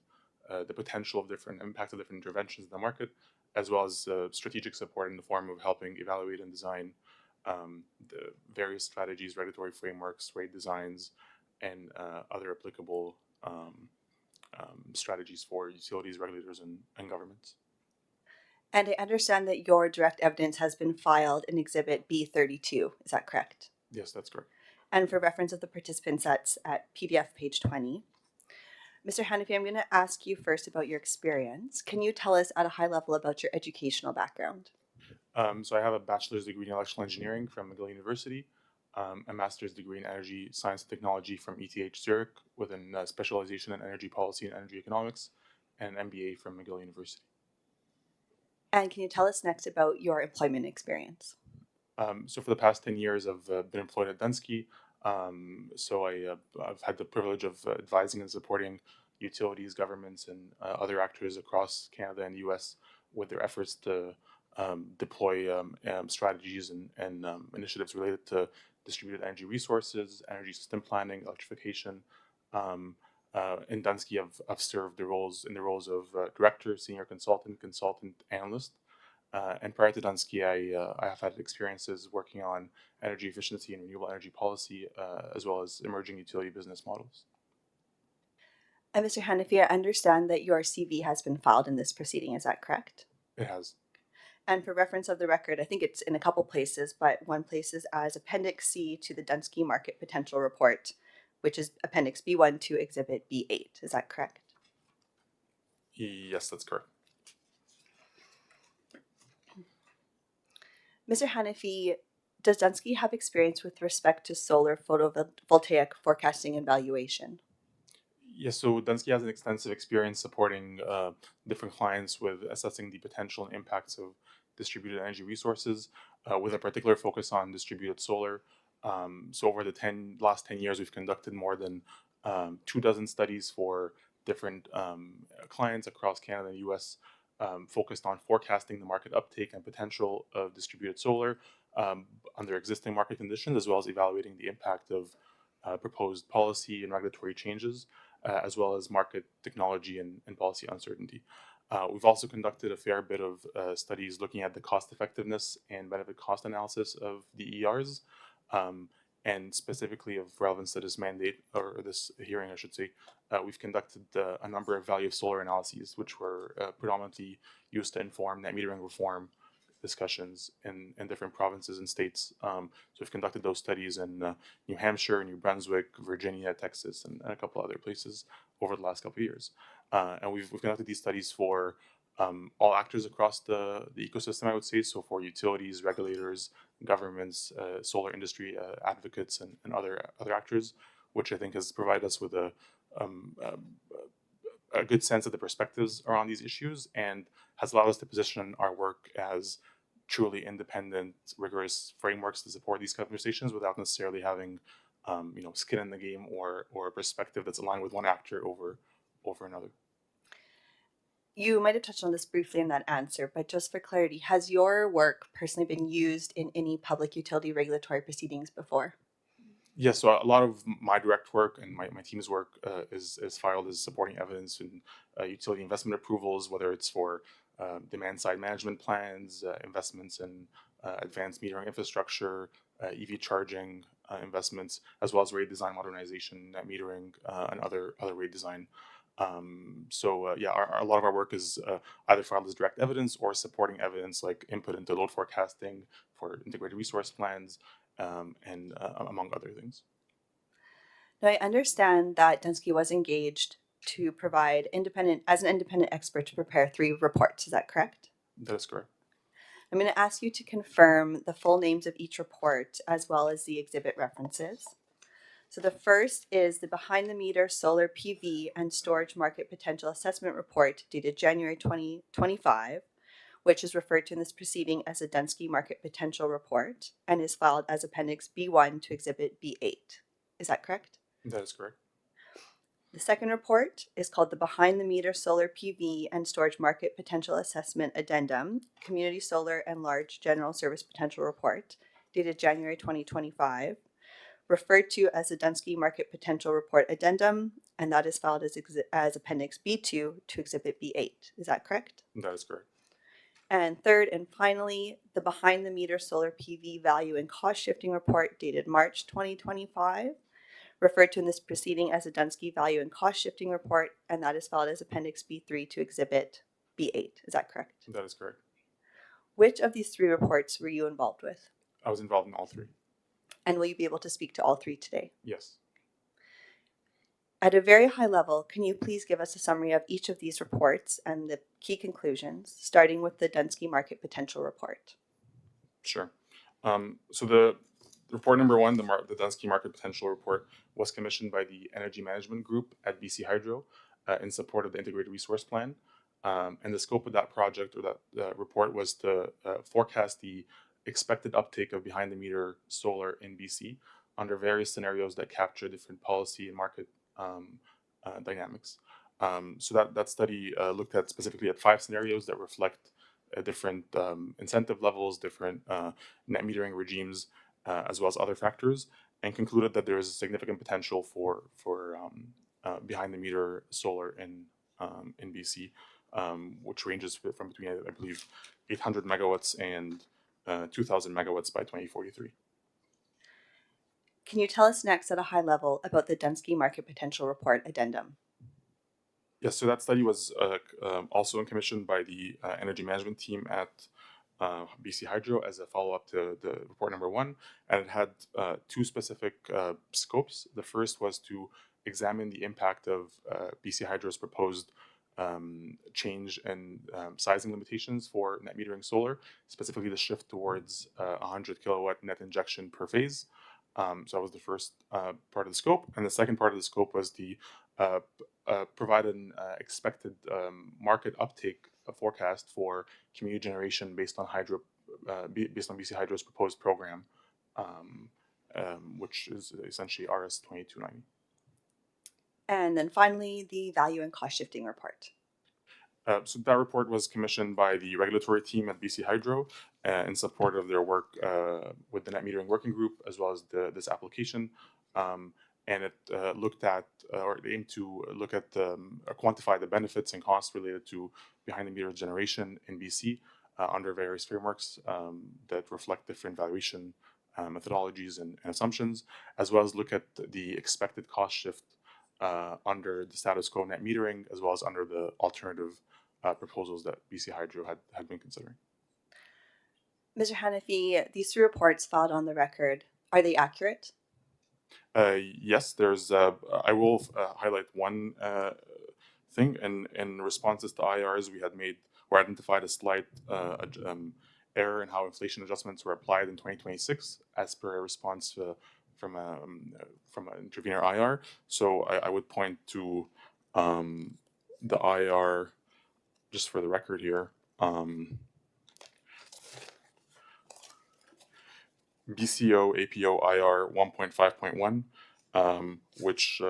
the potential of different impact of different interventions in the market, as well as strategic support in the form of helping evaluate and design the various strategies, regulatory frameworks, rate designs, and other applicable strategies for utilities, regulators, and governments. And I understand that your direct evidence has been filed in Exhibit B32. Is that correct? Yes, that's correct. And for reference of the participants, that's at PDF page 20. Mr. Hanafi, I'm going to ask you first about your experience. Can you tell us at a high level about your educational background? So I have a bachelor's degree in electrical engineering from McGill University, a master's degree in energy science and technology from ETH Zurich with a specialization in energy policy and energy economics, and an MBA from McGill University. And can you tell us next about your employment experience? So for the past 10 years, I've been employed at Dunsky. I've had the privilege of advising and supporting utilities, governments, and other actors across Canada and the U.S. with their efforts to deploy strategies and initiatives related to distributed energy resources, energy system planning, electrification. In Dunsky, I've served the roles of director, senior consultant, analyst. And prior to Dunsky, I have had experiences working on energy efficiency and renewable energy policy, as well as emerging utility business models. And Mr. Hanafi, I understand that your CV has been filed in this proceeding. Is that correct? It has. And for reference of the record, I think it's in a couple places, but one place is as Appendix C to the Dunsky Market Potential Report, which is Appendix B1 to Exhibit B8. Is that correct? Yes, that's correct. Mr. Hanafi, does Dunsky have experience with respect to solar photovoltaic forecasting and valuation? Yes, so Dunsky has an extensive experience supporting different clients with assessing the potential and impacts of distributed energy resources, with a particular focus on distributed solar. So over the last 10 years, we've conducted more than 24 studies for different clients across Canada and the US, focused on forecasting the market uptake and potential of distributed solar under existing market conditions, as well as evaluating the impact of proposed policy and regulatory changes, as well as market technology and policy uncertainty. We've also conducted a fair bit of studies looking at the cost effectiveness and benefit cost analysis of the ERs, and specifically of relevance to this mandate, or this hearing, I should say. We've conducted a number of value of solar analyses, which were predominantly used to inform net metering reform discussions in different provinces and states. So we've conducted those studies in New Hampshire, New Brunswick, Virginia, Texas, and a couple other places over the last couple of years. And we've conducted these studies for all actors across the ecosystem, I would say. So for utilities, regulators, governments, solar industry advocates, and other actors, which I think has provided us with a good sense of the perspectives around these issues, and has allowed us to position our work as truly independent, rigorous frameworks to support these conversations without necessarily having skin in the game or a perspective that's aligned with one actor over another. You might have touched on this briefly in that answer, but just for clarity, has your work personally been used in any public utility regulatory proceedings before? Yes, so a lot of my direct work and my team's work is filed as supporting evidence in utility investment approvals, whether it's for demand side management plans, investments in advanced metering infrastructure, EV charging investments, as well as rate design modernization, net metering, and other rate design. A lot of our work is either filed as direct evidence or supporting evidence like input into load forecasting for integrated resource plans, and among other things. Now, I understand that Dunsky was engaged to provide as an independent expert to prepare 3 reports. Is that correct? That is correct. I'm going to ask you to confirm the full names of each report as well as the exhibit references. So the first is the Behind the Meter Solar PV and Storage Market Potential Assessment Report dated January 2025, which is referred to in this proceeding as a Dunsky Market Potential Report and is filed as Appendix B1 to Exhibit B8. Is that correct? That is correct. The second report is called the Behind the Meter Solar PV and Storage Market Potential Assessment Addendum, Community Solar and Large General Service Potential Report, dated January 2025, referred to as the Dunsky Market Potential Report Addendum, and that is filed as Appendix B2 to Exhibit B8. Is that correct? That is correct. And third and finally, the Behind the Meter Solar PV Value and Cost Shifting Report dated March 2025, referred to in this proceeding as a Dunsky Value and Cost Shifting Report, and that is filed as Appendix B3 to Exhibit B8. Is that correct? That is correct. Which of these 3 reports were you involved with? I was involved in all 3. And will you be able to speak to all 3 today? Yes. At a very high level, can you please give us a summary of each of these reports and the key conclusions, starting with the Dunsky Market Potential Report? Sure. So the report number 1, the Dunsky Market Potential Report, was commissioned by the Energy Management Group at BC Hydro in support of the Integrated Resource Plan. And the scope of that project, or that report, was to forecast the expected uptake of behind-the-meter solar in BC under various scenarios that capture different policy and market dynamics. So that study looked at specifically at 5 scenarios that reflect different incentive levels, different net metering regimes, as well as other factors, and concluded that there is a significant potential for behind the meter solar in BC, which ranges from between, I believe, 800 megawatts and 2,000 megawatts by 2043. Can you tell us next at a high level about the Dunsky Market Potential Report Addendum? Yes, so that study was also commissioned by the energy management team at BC Hydro as a follow-up to the report number 1, and it had 2 specific scopes. The first was to examine the impact of BC Hydro's proposed change in sizing limitations for net metering solar, specifically the shift towards 100 kilowatt net injection per phase. So that was the first part of the scope, and the second part of the scope was the provide an expected market uptake forecast for community generation based on BC Hydro's proposed program, which is essentially RS 2290. And then finally, the Value and Cost Shifting Report. So that report was commissioned by the regulatory team at BC Hydro in support of their work with the net metering working group, as well as this application. And it looked at, or it aimed to look at, quantify the benefits and costs related to behind the meter generation in BC under various frameworks that reflect different valuation methodologies and assumptions, as well as look at the expected cost shift under the status quo net metering, as well as under the alternative proposals that BC Hydro had been considering. Mr. Hanafi, these 3 reports filed on the record, are they accurate? Yes, there's. I will highlight one thing. In responses to IRs, we had made or identified a slight error in how inflation adjustments were applied in 2026, as per a response from an intervener IR. So I would point to the IR, just for the record here. BCO APO IR 1.5.1, which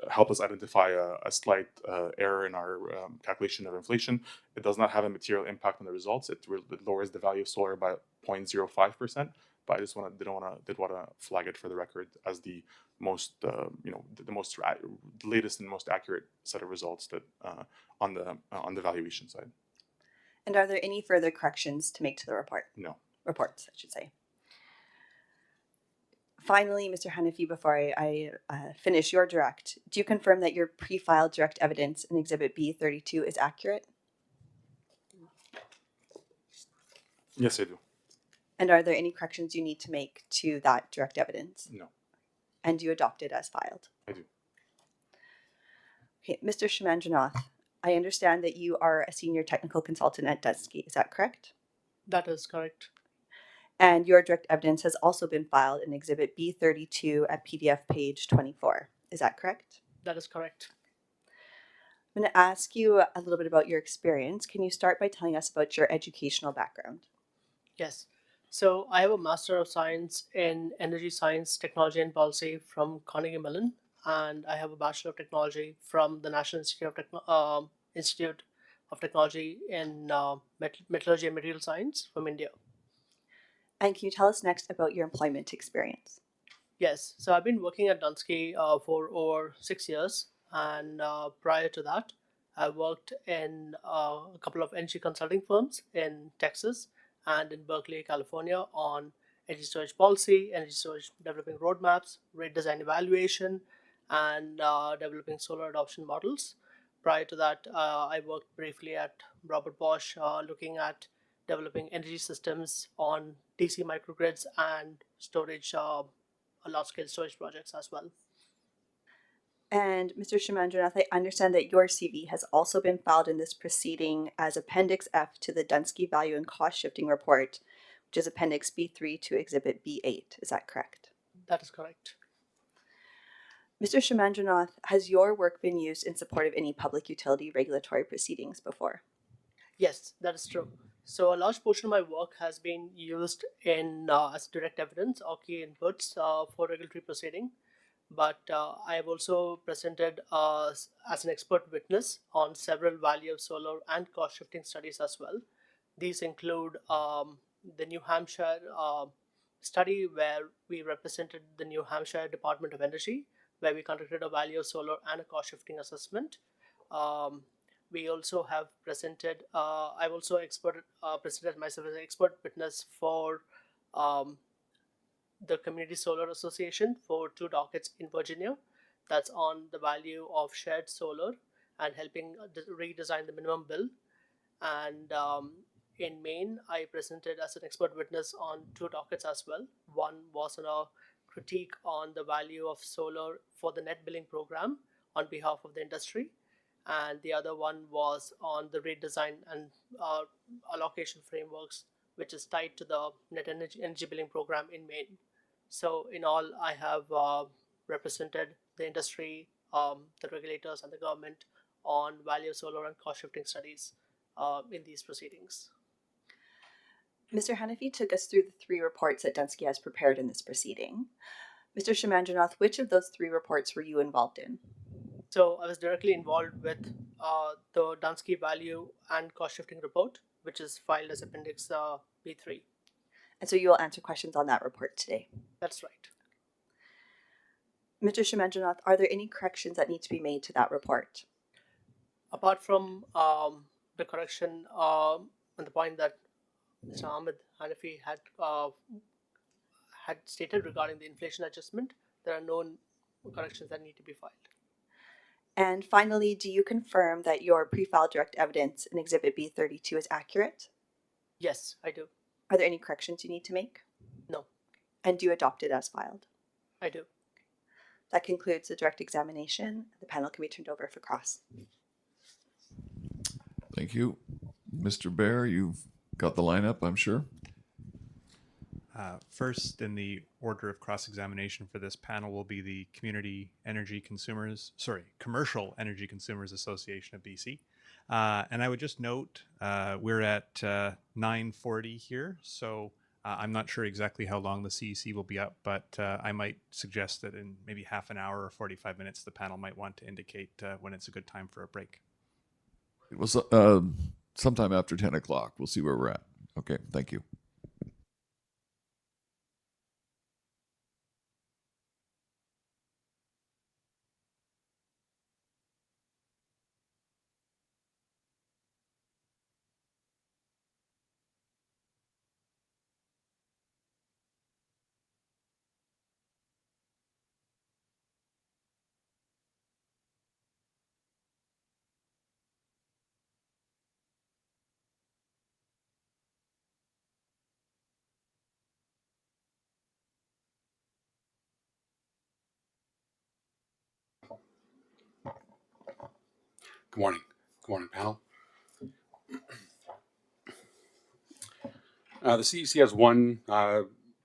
help us identify a slight error in our calculation of inflation. It does not have a material impact on the results. It lowers the value of solar by 0.05%. But I just did want to flag it for the record as the most the latest and most accurate set of results that on the valuation side. And are there any further corrections to make to the report? No. Reports, I should say. Finally, Mr. Hanafi, before I finish your direct, do you confirm that your pre-filed direct evidence in Exhibit B32 is accurate? Yes, I do. And are there any corrections you need to make to that direct evidence? No. And do you adopt it as filed? I do. Okay, Mr. Shimandranath, I understand that you are a senior technical consultant at Dunsky. Is that correct? That is correct. And your direct evidence has also been filed in Exhibit B32 at PDF page 24. Is that correct? That is correct. I'm going to ask you a little bit about your experience. Can you start by telling us about your educational background? Yes. So I have a Master of Science in Energy Science, Technology and Policy from Carnegie Mellon, and I have a Bachelor of Technology from the National Institute of Technology in Metallurgy and Material Science from India. And can you tell us next about your employment experience? Yes, so I've been working at Dunsky for over 6 years, and prior to that, I worked in a couple of energy consulting firms in Texas and in Berkeley, California on energy storage policy, energy storage developing roadmaps, rate design evaluation, and developing solar adoption models. Prior to that, I worked briefly at Robert Bosch looking at developing energy systems on DC microgrids and storage, large-scale storage projects as well. And Mr. Shimandranath, I understand that your CV has also been filed in this proceeding as Appendix F to the Dunsky Value and Cost Shifting Report, which is Appendix B3 to Exhibit B8. Is that correct? That is correct. Mr. Shimandranath, has your work been used in support of any public utility regulatory proceedings before? Yes, that is true. So a large portion of my work has been used in as direct evidence or key inputs for regulatory proceeding, but I have also presented as an expert witness on several value of solar and cost shifting studies as well. These include the New Hampshire study where we represented the New Hampshire Department of Energy, where we conducted a value of solar and a cost shifting assessment. We also have presented, I've also presented myself as an expert witness for the Community Solar Association for 2 dockets in Virginia. That's on the value of shared solar and helping redesign the minimum bill. And in Maine, I presented as an expert witness on 2 dockets as well. One was on a critique on the value of solar for the net billing program on behalf of the industry, and the other one was on the rate design and allocation frameworks, which is tied to the net energy billing program in Maine. So in all, I have represented the industry, the regulators, and the government on value of solar and cost shifting studies in these proceedings. Mr. Hanafi took us through the 3 reports that Dunsky has prepared in this proceeding. Mr. Shimandranath, which of those 3 reports were you involved in? So I was directly involved with the Dunsky value and cost shifting report, which is filed as Appendix B3. And so you will answer questions on that report today. That's right. Mr. Shimandranath, are there any corrections that need to be made to that report? Apart from the correction on the point that Mr. Ahmed Hanafi had stated regarding the inflation adjustment, there are no corrections that need to be filed. And finally, do you confirm that your pre-filed direct evidence in Exhibit B32 is accurate? Yes, I do. Are there any corrections you need to make? No. And do you adopt it as filed? I do. That concludes the direct examination. The panel can be turned over for cross. Thank you. Mr. Bear, you've got the lineup, I'm sure. First in the order of cross-examination for this panel will be the Commercial Energy Consumers Association of BC. And I would just note we're at 9:40 here, so I'm not sure exactly how long the CEC will be up, but I might suggest that in maybe half an hour or 45 minutes, the panel might want to indicate when it's a good time for a break. It was sometime after 10 o'clock. We'll see where we're at. Okay, thank you. Good morning. Good morning, panel. The CEC has one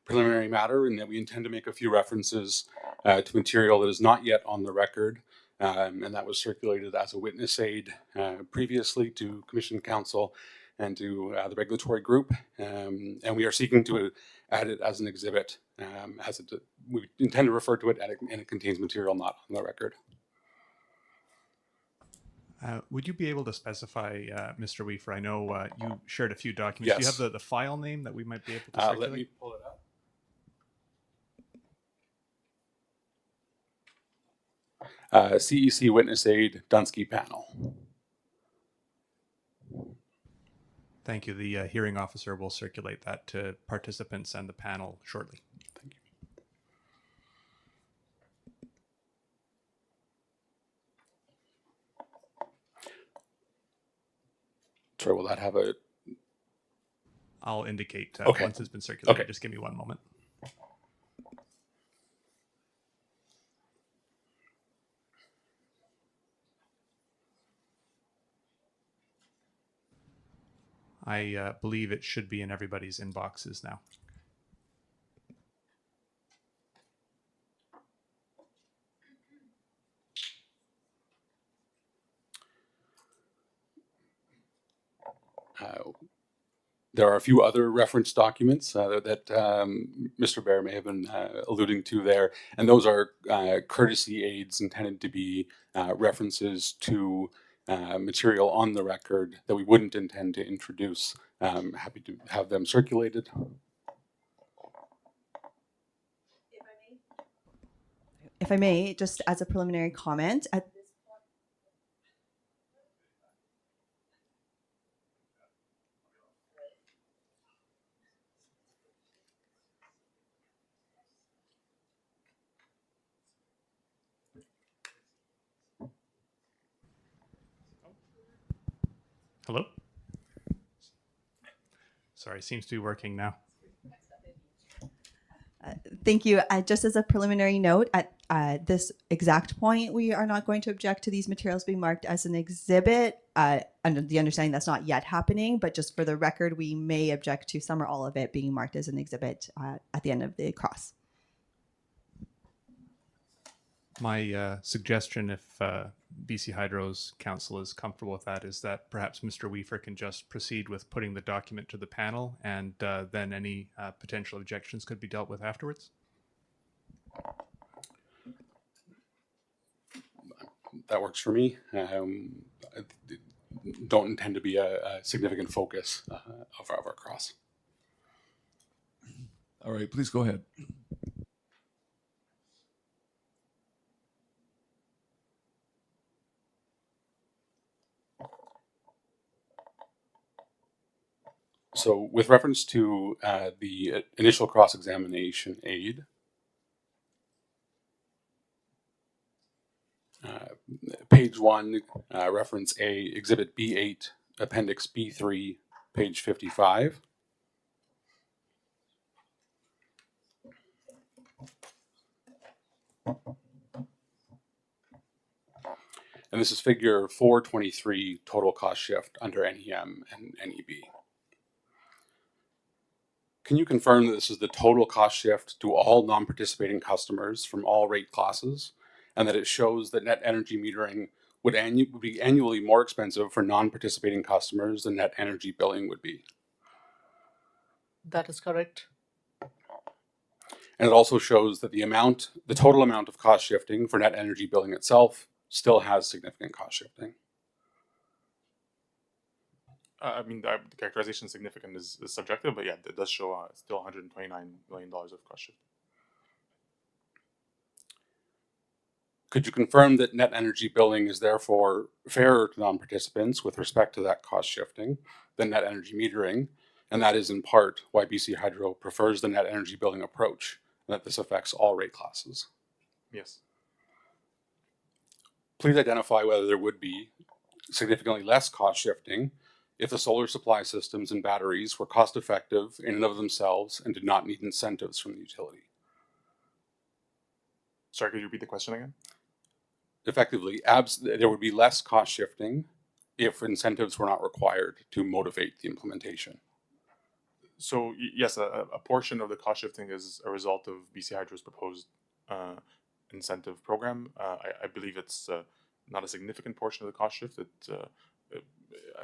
preliminary matter in that we intend to make a few references to material that is not yet on the record, and that was circulated as a witness aid previously to Commission Council and to the regulatory group, and we are seeking to add it as an exhibit. We intend to refer to it, and it contains material not on the record. Would you be able to specify, Mr. Weaver? I know you shared a few documents. Yes. Do you have the file name that we might be able to circulate? Let me pull it up. CEC Witness Aid Dunsky Panel. Thank you. The hearing officer will circulate that to participants and the panel shortly. Thank you. Sorry, will that have a... I'll indicate Okay. once it's been circulated. Okay. Just give me one moment. I believe it should be in everybody's inboxes now. There are a few other reference documents that Mr. Bear may have been alluding to there, and those are courtesy aids intended to be references to material on the record that we wouldn't intend to introduce. Happy to have them circulated. If I may, just as a preliminary comment, at this point. Hello? Sorry, seems to be working now. Thank you. Just as a preliminary note, at this exact point, we are not going to object to these materials being marked as an exhibit, under the understanding that's not yet happening, but just for the record, we may object to some or all of it being marked as an exhibit at the end of the cross. My suggestion, if BC Hydro's council is comfortable with that, is that perhaps Mr. Weaver can just proceed with putting the document to the panel, and then any potential objections could be dealt with afterwards. That works for me. Don't intend to be a significant focus of our cross. All right, please go ahead. So with reference to the initial cross-examination aid, page 1, reference A, Exhibit B8, Appendix B3, page 55. And this is figure 423, total cost shift under NEM and NEB. Can you confirm that this is the total cost shift to all non-participating customers from all rate classes, and that it shows that net energy metering would be annually more expensive for non-participating customers than net energy billing would be? That is correct. And it also shows that the total amount of cost shifting for net energy billing itself still has significant cost shifting. I mean, the characterization significant is subjective, but yeah, it does show still $129 million of cost shift. Could you confirm that net energy billing is therefore fairer to non-participants with respect to that cost shifting than net energy metering? And that is in part why BC Hydro prefers the net energy billing approach, and that this affects all rate classes. Yes. Please identify whether there would be significantly less cost shifting if the solar supply systems and batteries were cost effective in and of themselves and did not need incentives from the utility. Sorry, could you repeat the question again? Effectively, there would be less cost shifting if incentives were not required to motivate the implementation. So yes, a portion of the cost shifting is a result of BC Hydro's proposed incentive program. I believe it's not a significant portion of the cost shift.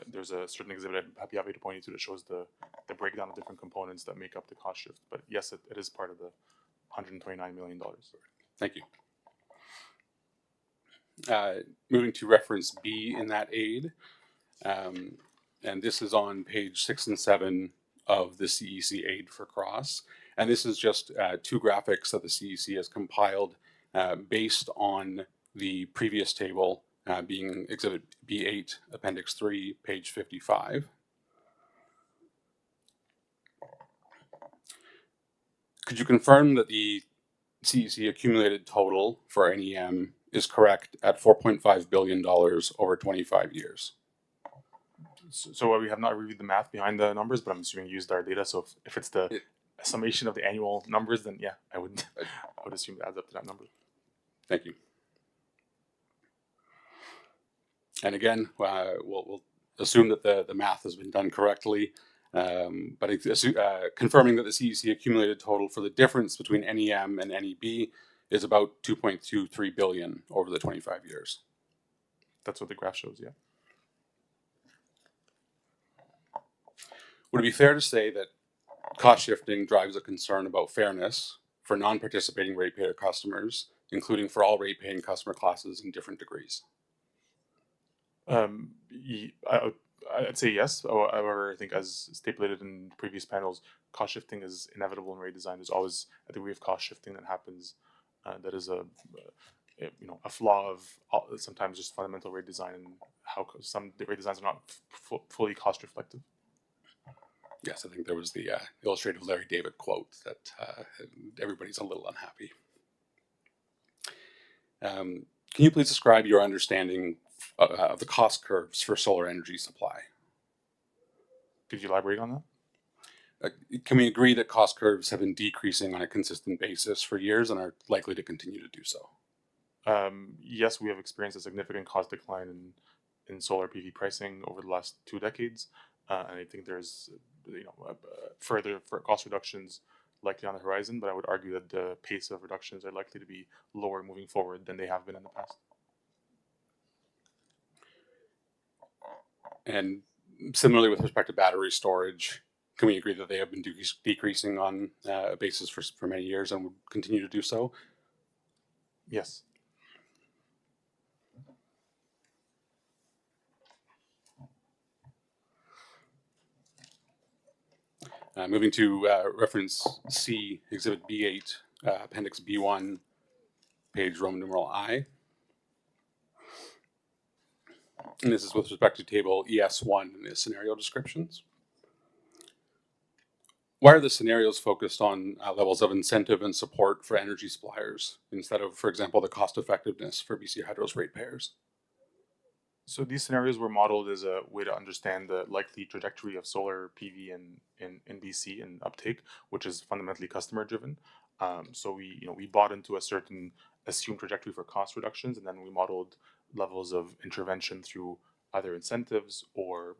There's a certain exhibit I'd be happy to point you to that shows the breakdown of different components that make up the cost shift. But yes, it is part of the $129 million. Thank you. Moving to reference B in that aid, and this is on page 6 and 7 of the CEC aid for cross. And this is just two graphics that the CEC has compiled based on the previous table being Exhibit B8, Appendix 3, page 55. Could you confirm that the CEC accumulated total for NEM is correct at $4.5 billion over 25 years? So we have not reviewed the math behind the numbers, but I'm assuming you used our data. So if it's the summation of the annual numbers, then yeah, I would assume it adds up to that number. Thank you. And again, we'll assume that the math has been done correctly, but confirming that the CEC accumulated total for the difference between NEM and NEB is about $2.23 billion over the 25 years. That's what the graph shows, yeah. Would it be fair to say that cost shifting drives a concern about fairness for non-participating ratepayer customers, including for all rate-paying customer classes in different degrees? I'd say yes. However, I think as stipulated in previous panels, cost shifting is inevitable in rate design. There's always a degree of cost shifting that happens. That is a flaw of sometimes just fundamental rate design and how some rate designs are not fully cost reflective. Yes, I think there was the illustrative Larry David quote that everybody's a little unhappy. Can you please describe your understanding of the cost curves for solar energy supply? Could you elaborate on that? Can we agree that cost curves have been decreasing on a consistent basis for years and are likely to continue to do so? Yes, we have experienced a significant cost decline in solar PV pricing over the last 2 decades, and I think there's further cost reductions likely on the horizon. But I would argue that the pace of reductions are likely to be lower moving forward than they have been in the past. And similarly, with respect to battery storage, can we agree that they have been decreasing on a basis for many years and will continue to do so? Yes. Moving to reference C, Exhibit B8, Appendix B1, page Roman numeral I. And this is with respect to table ES1 in the scenario descriptions. Why are the scenarios focused on levels of incentive and support for energy suppliers instead of, for example, the cost effectiveness for BC Hydro's ratepayers? So these scenarios were modeled as a way to understand the likely trajectory of solar PV in BC and uptake, which is fundamentally customer driven. So we bought into a certain assumed trajectory for cost reductions, and then we modeled levels of intervention through either incentives or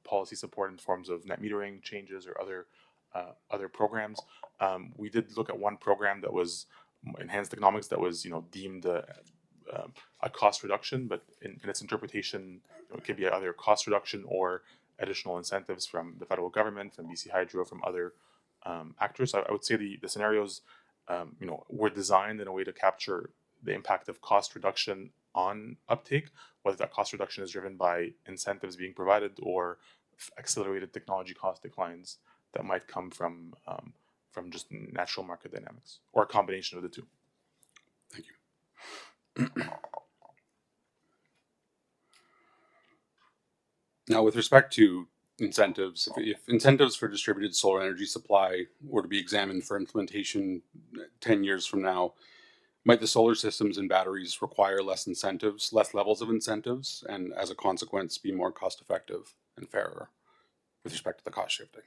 policy support in forms of net metering changes or other programs. We did look at one program that was enhanced economics that was deemed a cost reduction, but in its interpretation, it could be either cost reduction or additional incentives from the federal government, from BC Hydro, from other actors. I would say the scenarios, were designed in a way to capture the impact of cost reduction on uptake, whether that cost reduction is driven by incentives being provided or accelerated technology cost declines that might come from just natural market dynamics, or a combination of the two. Thank you. Now, with respect to incentives, if incentives for distributed solar energy supply were to be examined for implementation 10 years from now, might the solar systems and batteries require less incentives, less levels of incentives, and as a consequence be more cost effective and fairer with respect to the cost shifting?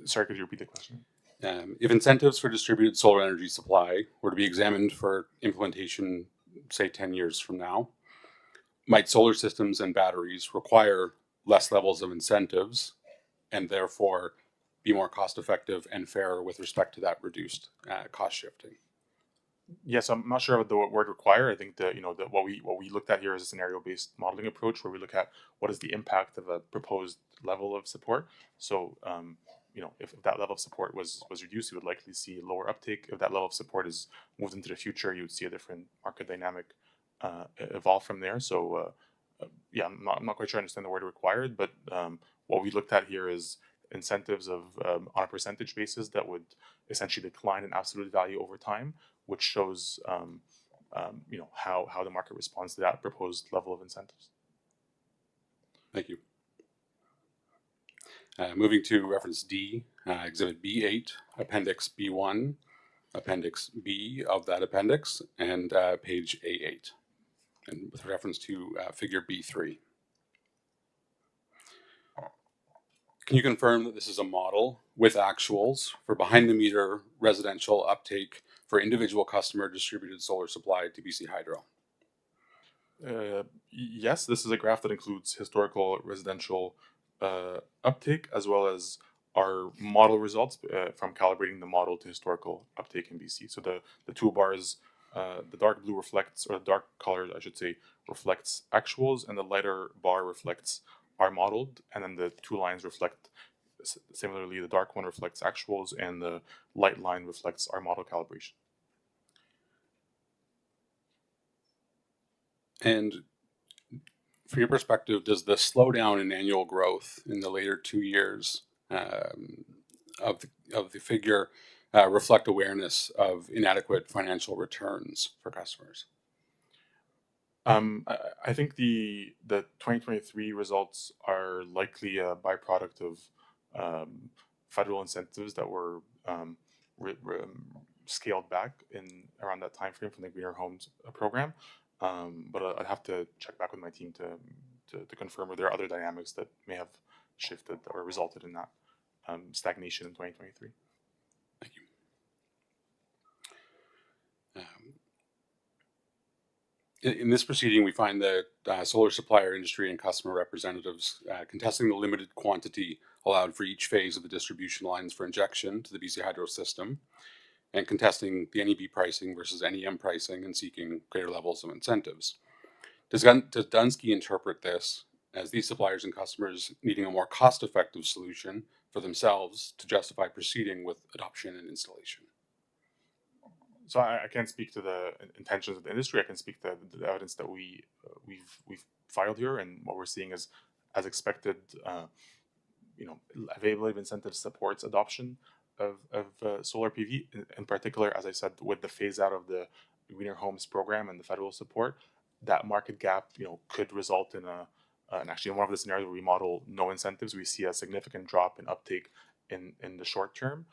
Sorry, could you repeat the question? If incentives for distributed solar energy supply were to be examined for implementation, say 10 years from now, might solar systems and batteries require less levels of incentives and therefore be more cost effective and fairer with respect to that reduced cost shifting? Yes, I'm not sure about the word require. I think that what we looked at here is a scenario-based modeling approach where we look at what is the impact of a proposed level of support. So if that level of support was reduced, you would likely see lower uptake. If that level of support is moved into the future, you would see a different market dynamic evolve from there. So I'm not quite sure I understand the word required, but what we looked at here is incentives of on a percentage basis that would essentially decline in absolute value over time, which shows how the market responds to that proposed level of incentives. Thank you. Moving to reference D, Exhibit B8, Appendix B1, Appendix B of that appendix, and page A8, and with reference to figure B3. Can you confirm that this is a model with actuals for behind-the-meter residential uptake for individual customer distributed solar supply to BC Hydro? Yes, this is a graph that includes historical residential uptake as well as our model results from calibrating the model to historical uptake in BC. So the two bars, the dark blue reflects, or the dark color, I should say, reflects actuals, and the lighter bar reflects are modeled, and then the two lines reflect, similarly, the dark one reflects actuals, and the light line reflects our model calibration. And from your perspective, does the slowdown in annual growth in the later 2 years of the figure reflect awareness of inadequate financial returns for customers? I think the 2023 results are likely a byproduct of federal incentives that were scaled back in around that time frame from the Greener Homes program. But I'd have to check back with my team to confirm, or there are other dynamics that may have shifted or resulted in that stagnation in 2023. Thank you. In this proceeding, we find that solar supplier industry and customer representatives contesting the limited quantity allowed for each phase of the distribution lines for injection to the BC Hydro system, and contesting the NEB pricing versus NEM pricing and seeking greater levels of incentives. Does Dunsky interpret this as these suppliers and customers needing a more cost-effective solution for themselves to justify proceeding with adoption and installation? So I can't speak to the intentions of the industry. I can speak to the evidence that we've filed here, and what we're seeing is, as expected, availability of incentives supports adoption of solar PV. In particular, as I said, with the phase out of the Greener Homes program and the federal support, that market gap, could result in and actually in one of the scenarios where we model no incentives, we see a significant drop in uptake in the short term.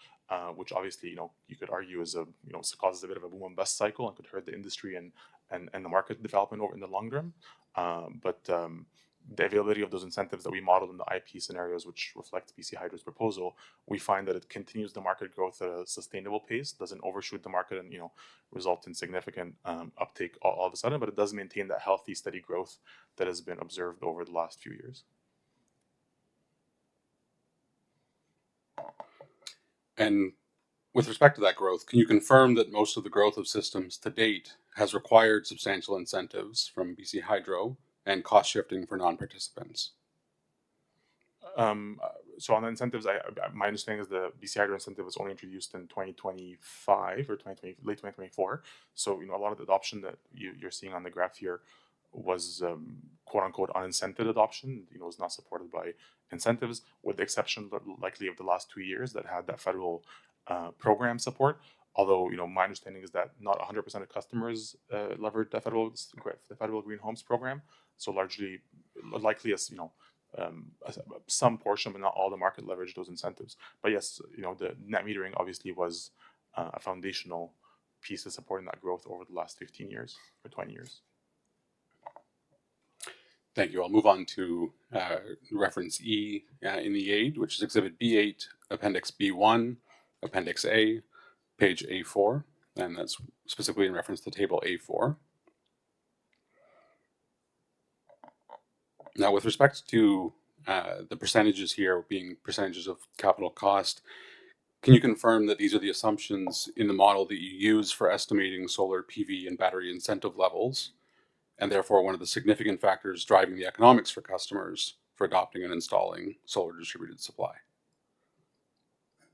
Which obviously, you could argue is causes a bit of a boom and bust cycle and could hurt the industry and the market development over in the long run. But the availability of those incentives that we modeled in the IP scenarios, which reflect BC Hydro's proposal, we find that it continues the market growth at a sustainable pace, doesn't overshoot the market and result in significant uptake all of a sudden, but it does maintain that healthy, steady growth that has been observed over the last few years. And with respect to that growth, can you confirm that most of the growth of systems to date has required substantial incentives from BC Hydro and cost shifting for non-participants? So on the incentives, my understanding is the BC Hydro incentive was only introduced in 2025 or late 2024. So a lot of the adoption that you're seeing on the graph here was quote unquote unincented adoption. Was not supported by incentives, with the exception likely of the last 2 years that had that federal program support. Although my understanding is that not 100% of customers leveraged the federal Green Homes program. So likely as some portion, but not all the market leveraged those incentives. But yes, the net metering obviously was a foundational piece of supporting that growth over the last 15 years or 20 years. Thank you. I'll move on to reference E in the aid, which is Exhibit B8, Appendix B1, Appendix A, page A4, and that's specifically in reference to Table A4. Now, with respect to the percentages here being percentages of capital cost, can you confirm that these are the assumptions in the model that you use for estimating solar PV and battery incentive levels, and therefore one of the significant factors driving the economics for customers for adopting and installing solar distributed supply?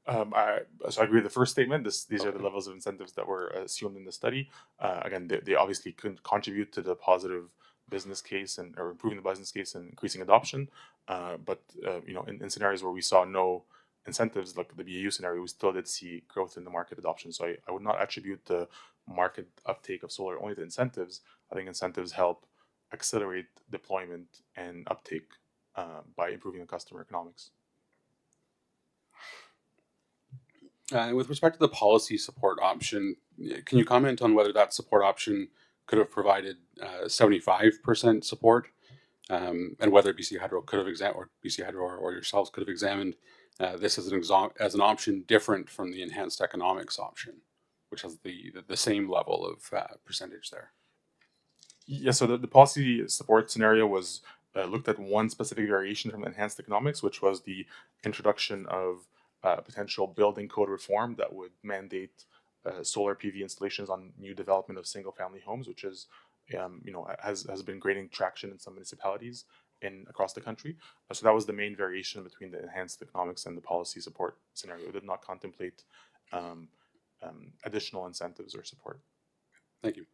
So I agree with the first statement. These are the levels of incentives that were assumed in the study. Again, they obviously couldn't contribute to the positive business case or improving the business case and increasing adoption. But in scenarios where we saw no incentives, like the BAU scenario, we still did see growth in the market adoption. So I would not attribute the market uptake of solar only to incentives. I think incentives help accelerate deployment and uptake by improving the customer economics. With respect to the policy support option, can you comment on whether that support option could have provided 75% support, and whether BC Hydro could have or BC Hydro or yourselves could have examined this as an option different from the enhanced economics option, which has the same level of percentage there? Yeah, so the policy support scenario was looked at one specific variation from enhanced economics, which was the introduction of potential building code reform that would mandate solar PV installations on new development of single-family homes, which is has been gaining traction in some municipalities across the country. So that was the main variation between the enhanced economics and the policy support scenario. It did not contemplate additional incentives or support. Thank you.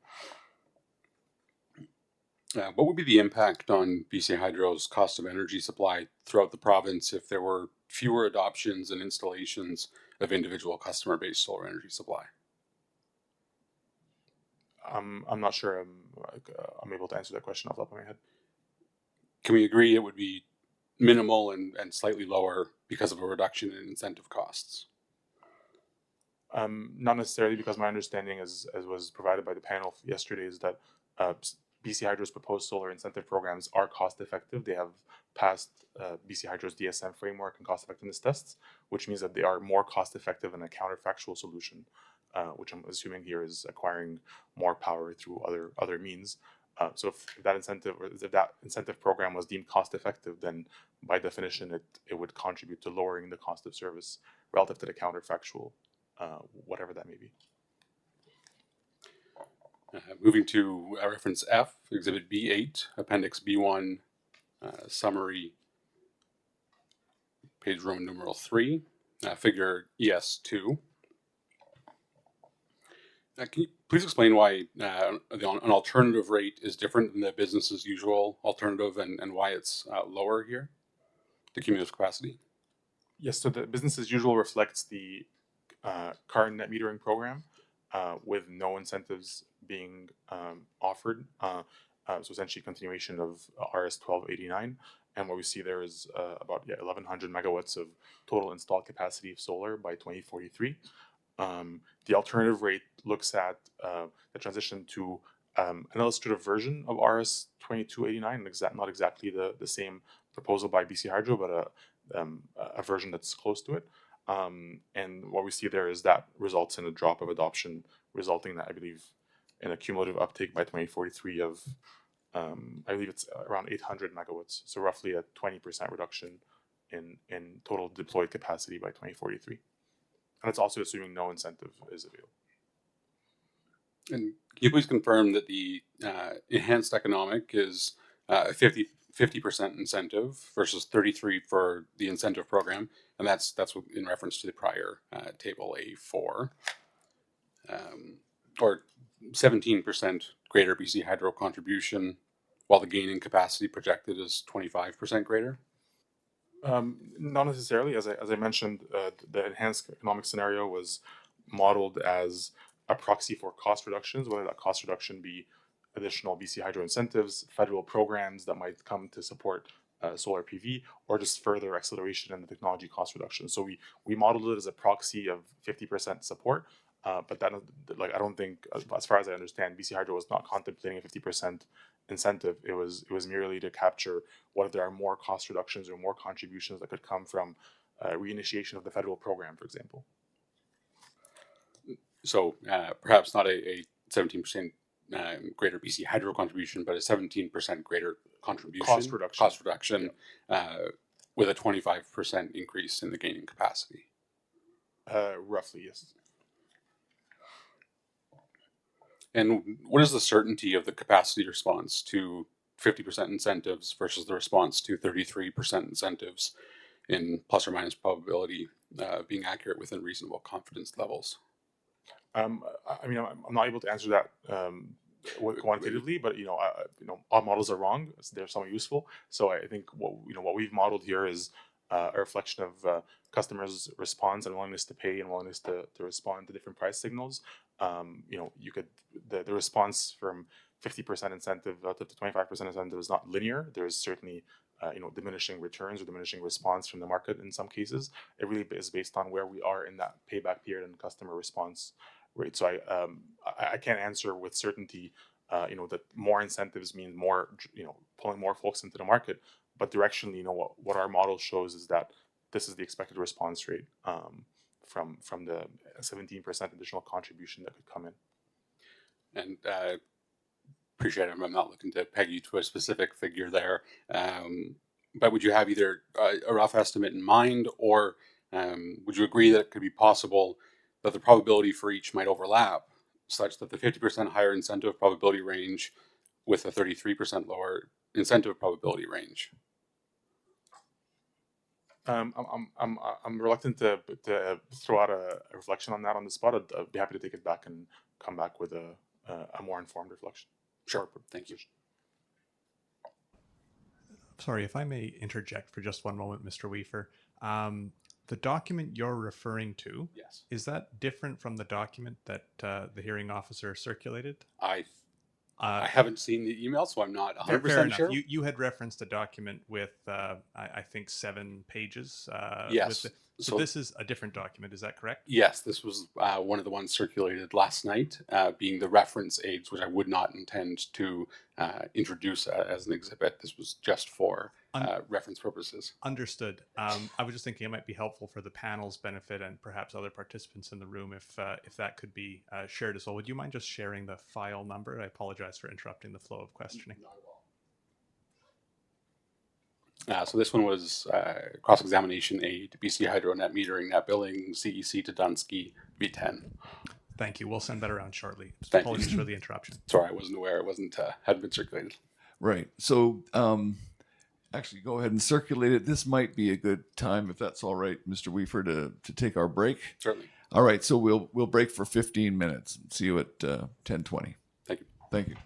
What would be the impact on BC Hydro's cost of energy supply throughout the province if there were fewer adoptions and installations of individual customer-based solar energy supply? I'm not sure I'm able to answer that question off the top of my head. Can we agree it would be minimal and slightly lower because of a reduction in incentive costs? Not necessarily, because my understanding, as was provided by the panel yesterday, is that BC Hydro's proposed solar incentive programs are cost effective. They have passed BC Hydro's DSM framework and cost effectiveness tests, which means that they are more cost effective than a counterfactual solution, which I'm assuming here is acquiring more power through other means. So if that incentive program was deemed cost effective, then by definition it would contribute to lowering the cost of service relative to the counterfactual, whatever that may be. Moving to reference F, Exhibit B8, Appendix B1, summary, page Roman numeral 3, figure ES2. Can you please explain why an alternative rate is different than the business as usual alternative and why it's lower here, the cumulative capacity? Yes, so the business as usual reflects the current net metering program with no incentives being offered. So essentially continuation of RS 1289. And what we see there is about 1,100 megawatts of total installed capacity of solar by 2043. The alternative rate looks at the transition to an illustrative version of RS 2289, not exactly the same proposal by BC Hydro, but a version that's close to it. And what we see there is that results in a drop of adoption, resulting in, I believe, in a cumulative uptake by 2043 of, I believe it's around 800 megawatts, so roughly a 20% reduction in total deployed capacity by 2043. And it's also assuming no incentive is available. And can you please confirm that the enhanced economic is 50% incentive versus 33% for the incentive program, and that's in reference to the prior table A4, or 17% greater BC Hydro contribution, while the gain in capacity projected is 25% greater? Not necessarily. As I mentioned, the enhanced economic scenario was modeled as a proxy for cost reductions, whether that cost reduction be additional BC Hydro incentives, federal programs that might come to support solar PV, or just further acceleration in the technology cost reduction. So we modeled it as a proxy of 50% support, but that, like, I don't think, as far as I understand, BC Hydro was not contemplating a 50% incentive. It was merely to capture whether there are more cost reductions or more contributions that could come from reinitiation of the federal program, for example. So perhaps not a 17% greater BC Hydro contribution, but a 17% greater contribution, cost reduction with a 25% increase in the gaining capacity. Roughly, yes. And what is the certainty of the capacity response to 50% incentives versus the response to 33% incentives in plus or minus probability being accurate within reasonable confidence levels? I mean, I'm not able to answer that quantitatively, but all models are wrong. They're somewhat useful. So I think what we've modeled here is a reflection of customers' response and willingness to pay and willingness to respond to different price signals. You could the response from 50% incentive relative to 25% incentive is not linear. There is certainly diminishing returns or diminishing response from the market in some cases. It really is based on where we are in that payback period and customer response rate. So I can't answer with certainty that more incentives mean more, pulling more folks into the market. But directionally, what our model shows is that this is the expected response rate from the 17% additional contribution that could come in. And appreciate it. I'm not looking to peg you to a specific figure there, but would you have either a rough estimate in mind, or would you agree that it could be possible that the probability for each might overlap, such that the 50% higher incentive probability range with a 33% lower incentive probability range. I'm reluctant to throw out a reflection on that on the spot. I'd be happy to take it back and come back with a more informed reflection. Sure, thank you. Sorry, if I may interject for just one moment, Mr. Weaver. The document you're referring to, Yes. is that different from the document that the hearing officer circulated? I haven't seen the email, so I'm not 100% fair enough. sure. You had referenced a document with, I think, 7 pages. Yes. So this is a different document, is that correct? Yes, this was one of the ones circulated last night, being the reference aids, which I would not intend to introduce as an exhibit. This was just for reference purposes. Understood. I was just thinking it might be helpful for the panel's benefit and perhaps other participants in the room if that could be shared as well. Would you mind just sharing the file number? I apologize for interrupting the flow of questioning. So this one was cross-examination aid, BC Hydro net metering, net billing, CEC to Dunsky, V10. Thank you. We'll send that around shortly. Thank you. Apologies for the interruption. Sorry, I wasn't aware. It wasn't hadn't been circulated. Right. So actually, go ahead and circulate it. This might be a good time, if that's all right, Mr. Weaver, to take our break. Certainly. All right. So we'll break for 15 minutes. See you at 10:20. Thank you. Thank you.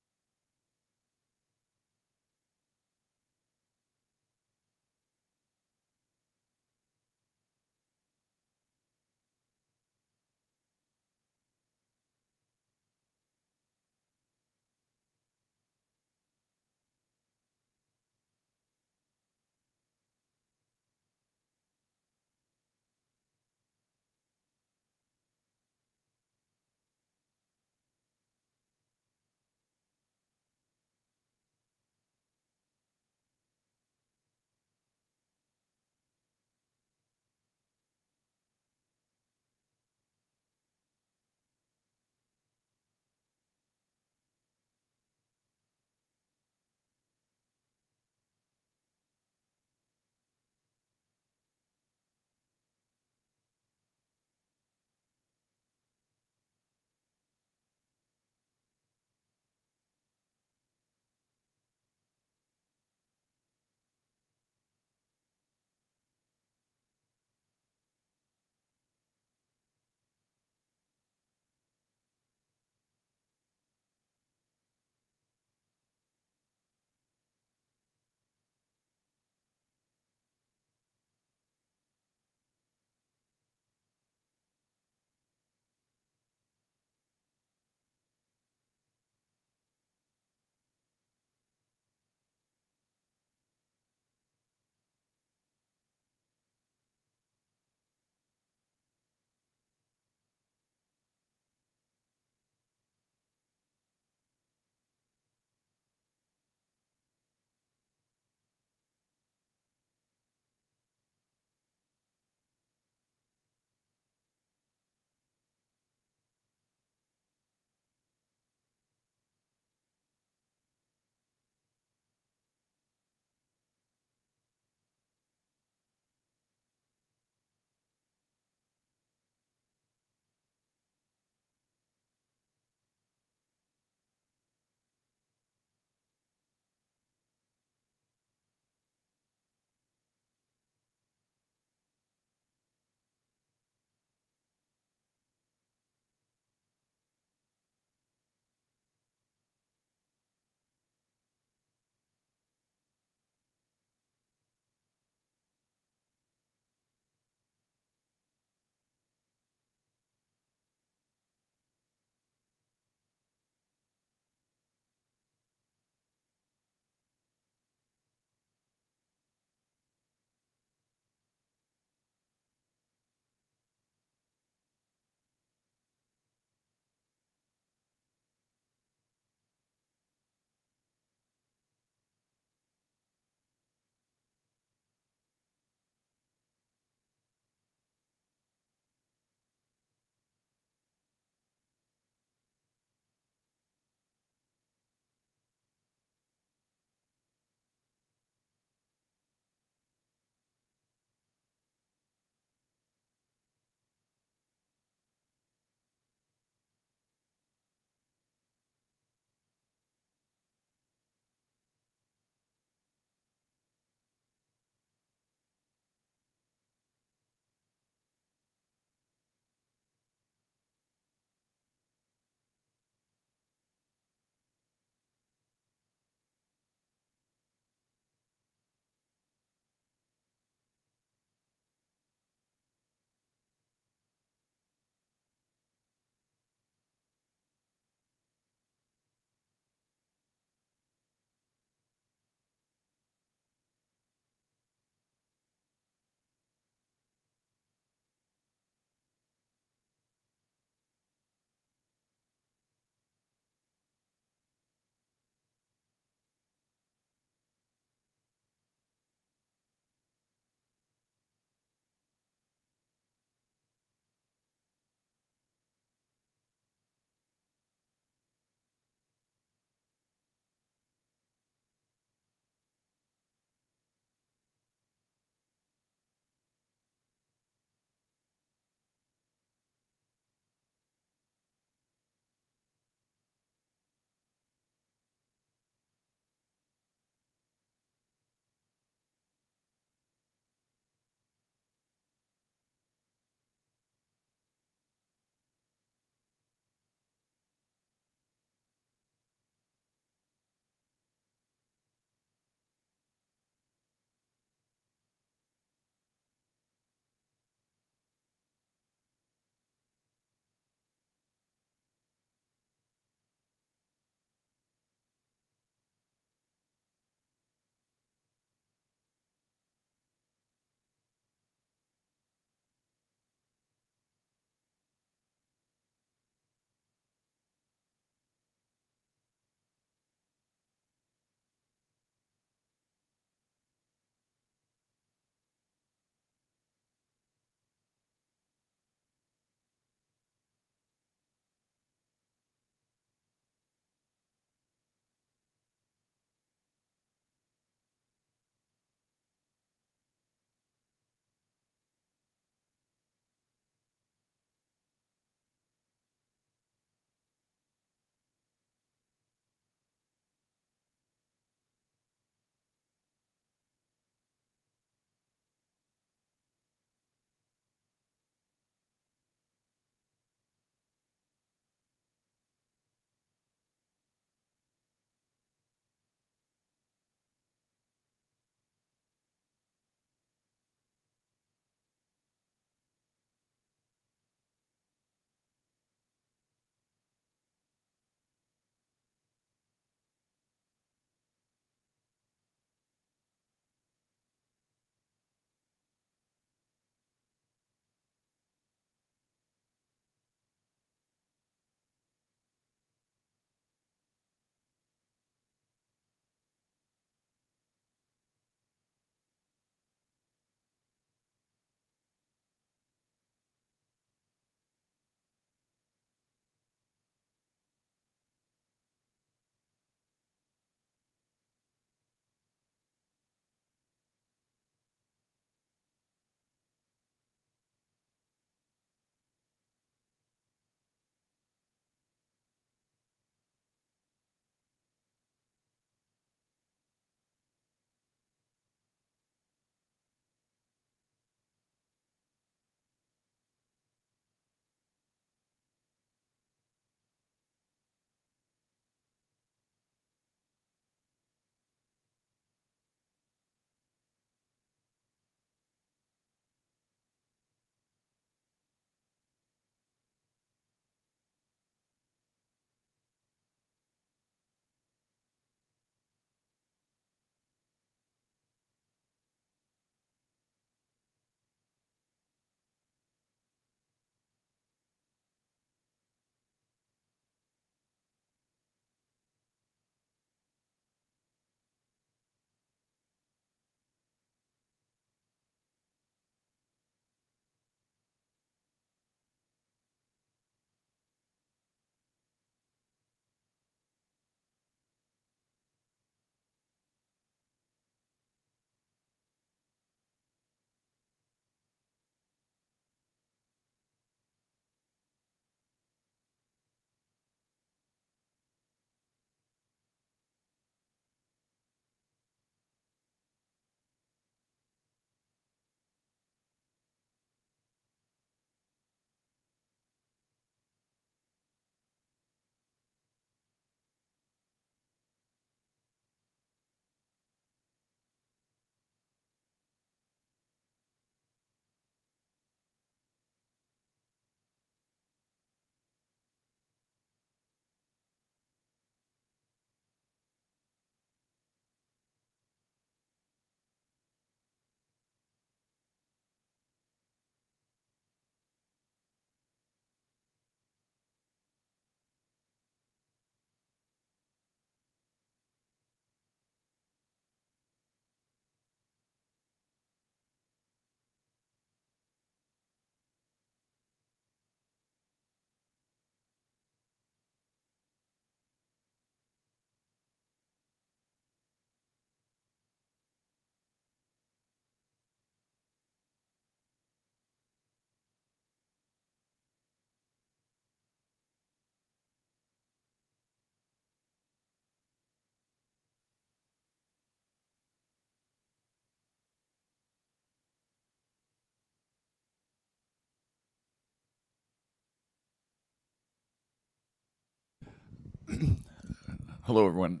Hello, everyone.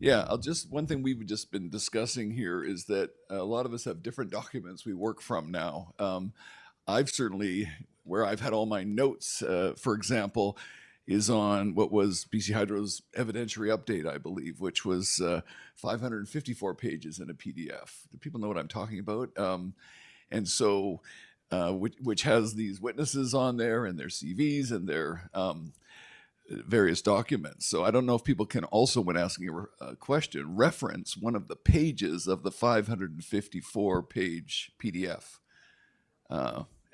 Yeah, one thing we've just been discussing here is that a lot of us have different documents we work from now. I've certainly, where I've had all my notes, for example, is on what was BC Hydro's evidentiary update, I believe, which was 554 pages in a PDF. Do people know what I'm talking about? And so, which has these witnesses on there and their CVs and their various documents. So I don't know if people can also, when asking a question, reference one of the pages of the 554 page PDF.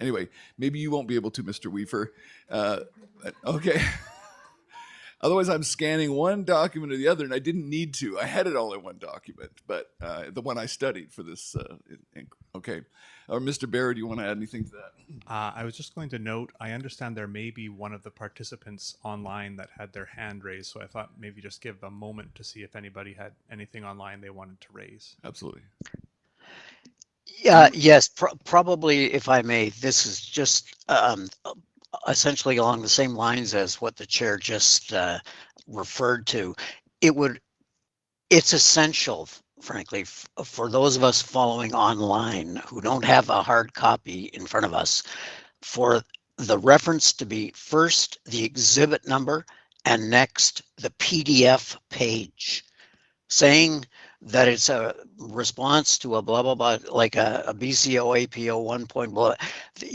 Anyway, maybe you won't be able to, Mr. Weaver. Okay. Otherwise, I'm scanning one document or the other, and I didn't need to. I had it all in one document, but the one I studied for this. Okay. Or Mr. Barrett, do you want to add anything to that? I was just going to note, I understand there may be one of the participants online that had their hand raised, so I thought maybe just give a moment to see if anybody had anything online they wanted to raise. Absolutely. Yes, probably, if I may, this is just essentially along the same lines as what the chair just referred to. It's essential, frankly, for those of us following online who don't have a hard copy in front of us, for the reference to be first the exhibit number and next the PDF page, saying that it's a response to a blah, blah, blah, like a BCO APO 1 point blah,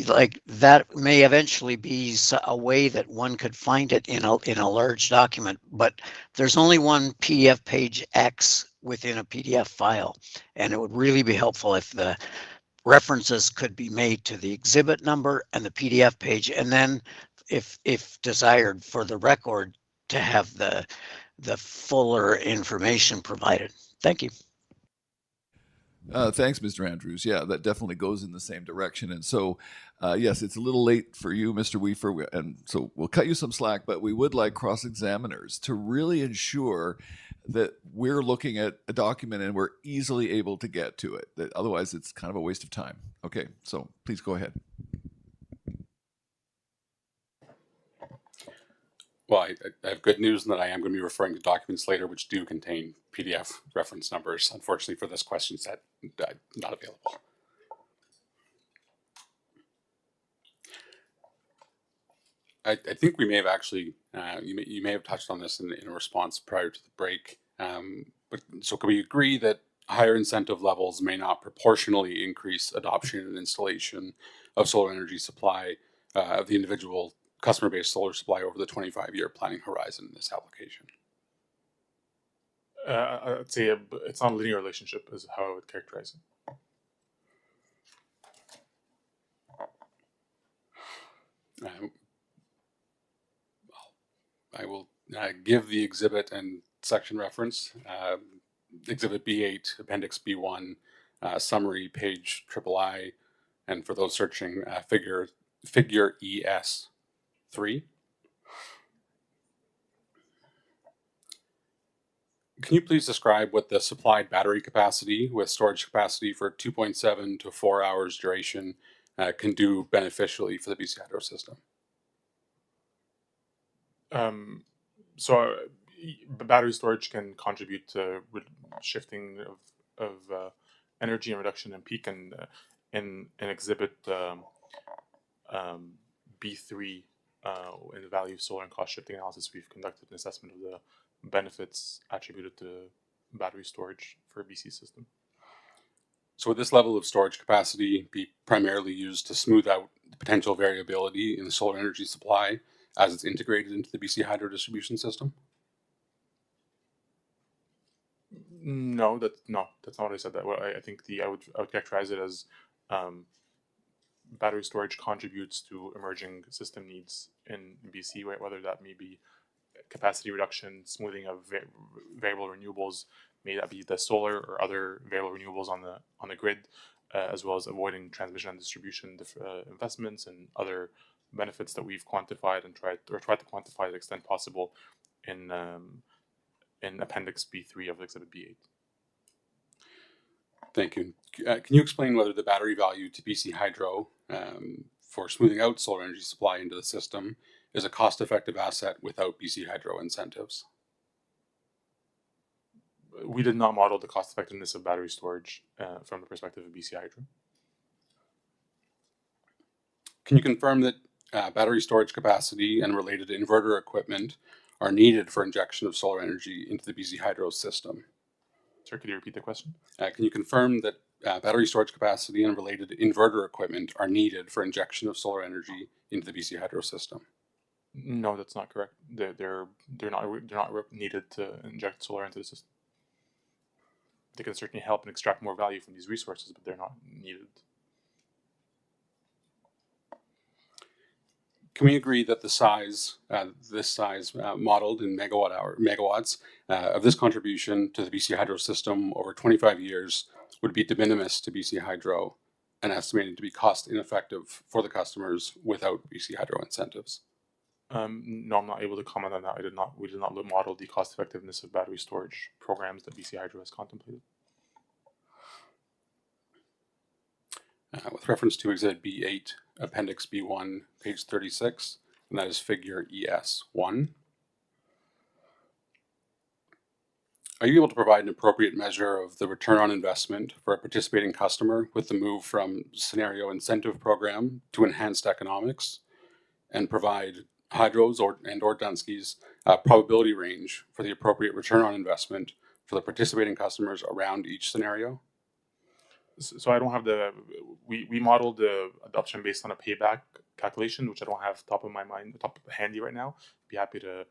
like that may eventually be a way that one could find it in a large document, but there's only one PDF page X within a PDF file. And it would really be helpful if the references could be made to the exhibit number and the PDF page. And then if desired for the record to have the fuller information provided. Thank you. Thanks, Mr. Andrews. Yeah, that definitely goes in the same direction. And so, yes, it's a little late for you, Mr. Weaver, and so we'll cut you some slack, but we would like cross-examiners to really ensure that we're looking at a document and we're easily able to get to it. That otherwise, it's kind of a waste of time. Okay, so please go ahead. Well, I have good news in that I am going to be referring to documents later which do contain PDF reference numbers. Unfortunately for this question set, not available. I think we may have actually, you may have touched on this in a response prior to the break. But so can we agree that higher incentive levels may not proportionally increase adoption and installation of solar energy supply of the individual customer-based solar supply over the 25-year planning horizon in this application? I'd say it's not a linear relationship is how I would characterize it. I will give the exhibit and section reference. Exhibit B8, Appendix B1, summary, page III, and for those searching, figure ES3. Can you please describe what the supplied battery capacity with storage capacity for 2.7 to 4 hours duration can do beneficially for the BC Hydro system? So battery storage can contribute to shifting of energy and reduction in peak, and in exhibit B3 in the value of solar and cost shifting analysis, we've conducted an assessment of the benefits attributed to battery storage for a BC system. So would this level of storage capacity be primarily used to smooth out the potential variability in the solar energy supply as it's integrated into the BC Hydro distribution system? No, that's not what I said. That I think I would characterize it as battery storage contributes to emerging system needs in BC, right? Whether that may be capacity reduction, smoothing of variable renewables, may that be the solar or other variable renewables on the grid, as well as avoiding transmission and distribution investments and other benefits that we've quantified and tried to quantify to the extent possible in Appendix B3 of Exhibit B8. Thank you. Can you explain whether the battery value to BC Hydro for smoothing out solar energy supply into the system is a cost-effective asset without BC Hydro incentives? We did not model the cost effectiveness of battery storage from the perspective of BC Hydro. Can you confirm that battery storage capacity and related inverter equipment are needed for injection of solar energy into the BC Hydro system? Sir, could you repeat the question? Can you confirm that battery storage capacity and related inverter equipment are needed for injection of solar energy into the BC Hydro system? No, that's not correct. They're not needed to inject solar into the system. They can certainly help and extract more value from these resources, but they're not needed. Can we agree that the size, this size modeled in megawatts of this contribution to the BC Hydro system over 25 years would be de minimis to BC Hydro and estimated to be cost ineffective for the customers without BC Hydro incentives? No, I'm not able to comment on that. We did not model the cost effectiveness of battery storage programs that BC Hydro has contemplated. With reference to Exhibit B8, Appendix B1, page 36, and that is figure ES1. Are you able to provide an appropriate measure of the return on investment for a participating customer with the move from scenario incentive program to enhanced economics, and provide Hydro's or Dunsky's probability range for the appropriate return on investment for the participating customers around each scenario? So I don't have we modeled the adoption based on a payback calculation, which I don't have top of handy right now. Be happy to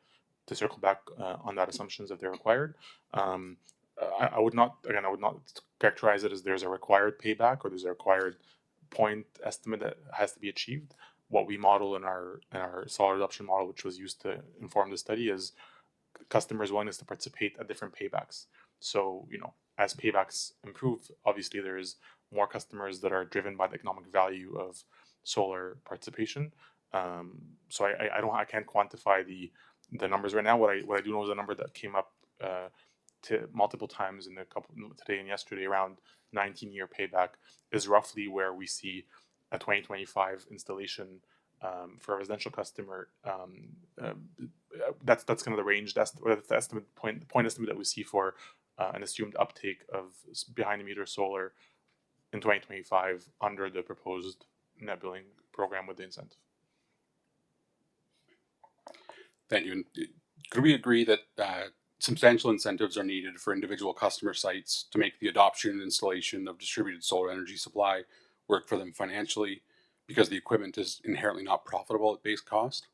circle back on that assumptions if they're required. I would not characterize it as there's a required payback or there's a required point estimate that has to be achieved. What we model in our solar adoption model, which was used to inform the study, is customers' willingness to participate at different paybacks. So, as paybacks improve, obviously there is more customers that are driven by the economic value of solar participation. So I can't quantify the numbers right now. What I do know is a number that came up to multiple times in today and yesterday around 19-year payback is roughly where we see a 2025 installation for a residential customer. That's kind of the range. That's the point estimate that we see for an assumed uptake of behind the meter solar in 2025 under the proposed net billing program with the incentive. Thank you. And could we agree that substantial incentives are needed for individual customer sites to make the adoption and installation of distributed solar energy supply work for them financially, because the equipment is inherently not profitable at base cost?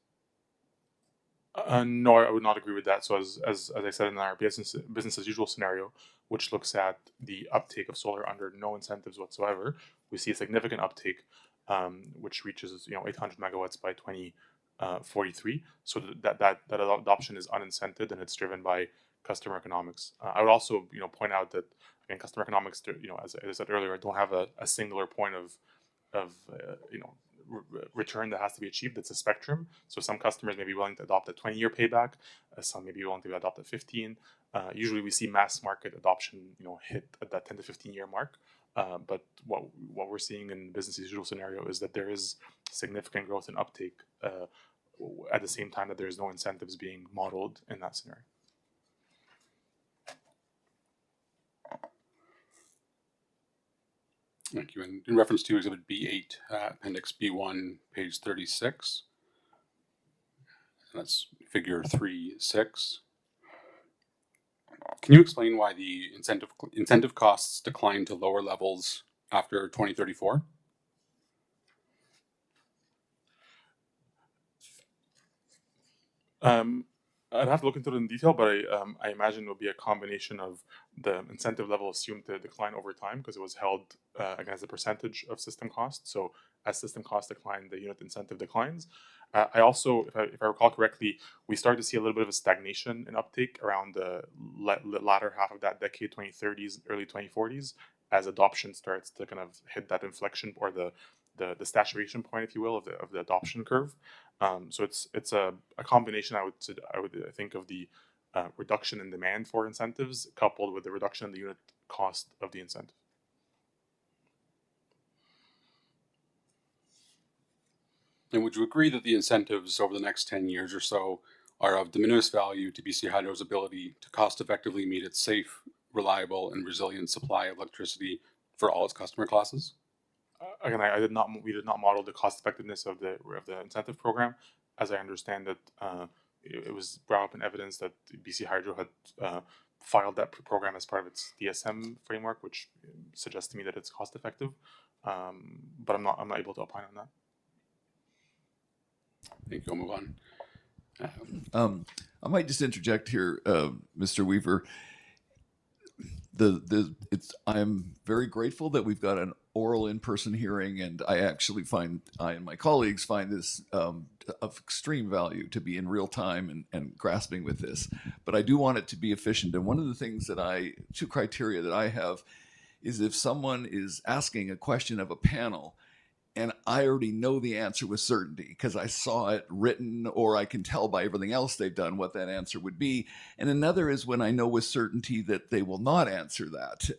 No, I would not agree with that. So as I said in our business as usual scenario, which looks at the uptake of solar under no incentives whatsoever, we see a significant uptake, which reaches 800 megawatts by 2043. So that adoption is unincented and it's driven by customer economics. I would also point out that again, customer economics, as I said earlier, don't have a singular point of return that has to be achieved. It's a spectrum. So some customers may be willing to adopt a 20-year payback. Some may be willing to adopt a 15. Usually we see mass market adoption, hit at that 10 to 15-year mark. But what we're seeing in business as usual scenario is that there is significant growth in uptake at the same time that there is no incentives being modeled in that scenario. Thank you. And in reference to Exhibit B8, Appendix B1, page 36, and that's figure 3.6. Can you explain why the incentive costs decline to lower levels after 2034? I'd have to look into it in detail, but I imagine it will be a combination of the incentive level assumed to decline over time because it was held against the percentage of system cost. So as system costs decline, the unit incentive declines. I also, if I recall correctly, we started to see a little bit of a stagnation in uptake around the latter half of that decade, 2030s, early 2040s, as adoption starts to kind of hit that inflection or the saturation point, if you will, of the adoption curve. So it's a combination. I would think of the reduction in demand for incentives coupled with the reduction in the unit cost of the incentive. And would you agree that the incentives over the next 10 years or so are of de minimis value to BC Hydro's ability to cost effectively meet its safe, reliable, and resilient supply of electricity for all its customer classes? Again, we did not model the cost effectiveness of the incentive program. As I understand it, it was brought up in evidence that BC Hydro had filed that program as part of its DSM framework, which suggests to me that it's cost effective. But I'm not able to opine on that. Thank you. I'll move on. I might just interject here, Mr. Weaver. I am very grateful that we've got an oral in-person hearing, and I and my colleagues find this of extreme value to be in real time and grasping with this. But I do want it to be efficient. And one of the things two criteria that I have is if someone is asking a question of a panel and I already know the answer with certainty because I saw it written or I can tell by everything else they've done what that answer would be. And another is when I know with certainty that they will not answer that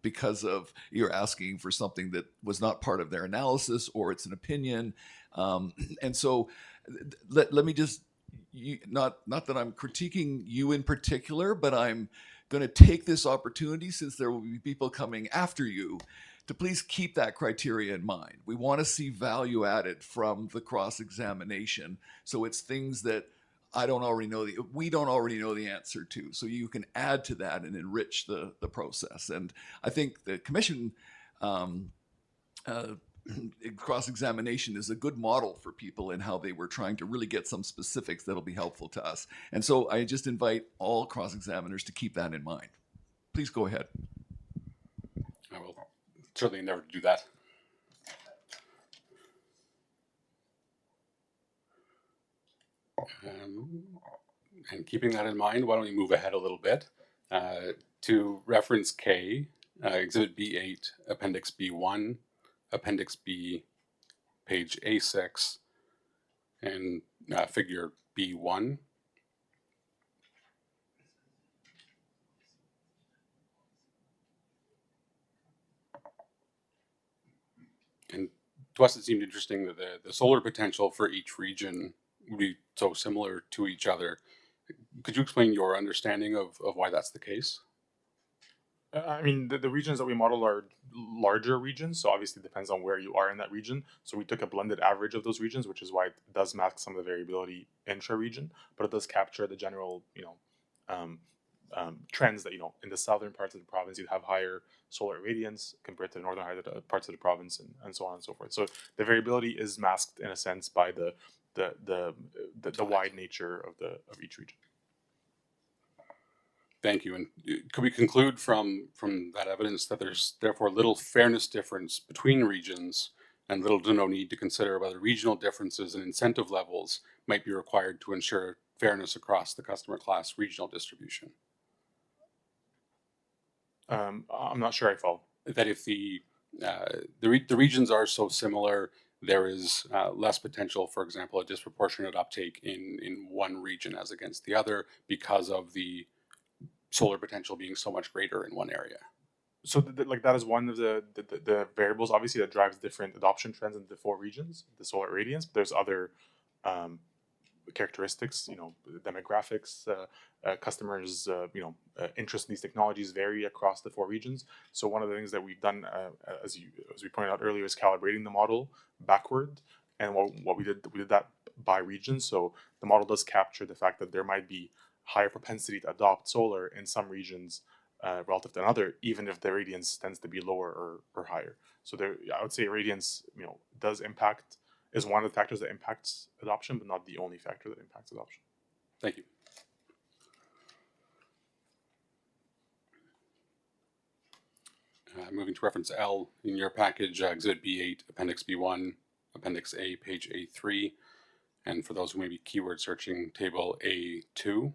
because of you're asking for something that was not part of their analysis or it's an opinion. And so let me just, not that I'm critiquing you in particular, but I'm going to take this opportunity since there will be people coming after you to please keep that criteria in mind. We want to see value added from the cross-examination. So it's things that we don't already know the answer to. So you can add to that and enrich the process. And I think the commission cross-examination is a good model for people in how they were trying to really get some specifics that'll be helpful to us. And so I just invite all cross-examiners to keep that in mind. Please go ahead. I will certainly endeavor to do that. And keeping that in mind, why don't we move ahead a little bit to reference K, Exhibit B8, Appendix B1, Appendix B, page A6, and Figure B1. And to us, it seemed interesting that the solar potential for each region would be so similar to each other. Could you explain your understanding of why that's the case? I mean, the regions that we model are larger regions, so obviously it depends on where you are in that region. So we took a blended average of those regions, which is why it does mask some of the variability intra-region, but it does capture the general, trends that, in the southern parts of the province, you have higher solar irradiance compared to the northern parts of the province, and so on and so forth. So the variability is masked in a sense by the wide nature of each region. Thank you. And could we conclude from that evidence that there's therefore little fairness difference between regions and little to no need to consider whether regional differences in incentive levels might be required to ensure fairness across the customer class regional distribution? I'm not sure I follow. That if the regions are so similar, there is less potential, for example, a disproportionate uptake in one region as against the other because of the solar potential being so much greater in one area. So that is one of the variables, obviously, that drives different adoption trends in the four regions, the solar irradiance. But there's other characteristics, demographics, customers, interest in these technologies vary across the four regions. So one of the things that we've done, as we pointed out earlier, is calibrating the model backward. And what we did that by region. So the model does capture the fact that there might be higher propensity to adopt solar in some regions relative to another, even if the irradiance tends to be lower or higher. So I would say irradiance, is one of the factors that impacts adoption, but not the only factor that impacts adoption. Thank you. Moving to reference L in your package, Exhibit B8, Appendix B1, Appendix A, page A3, and for those who may be keyword searching, Table A2.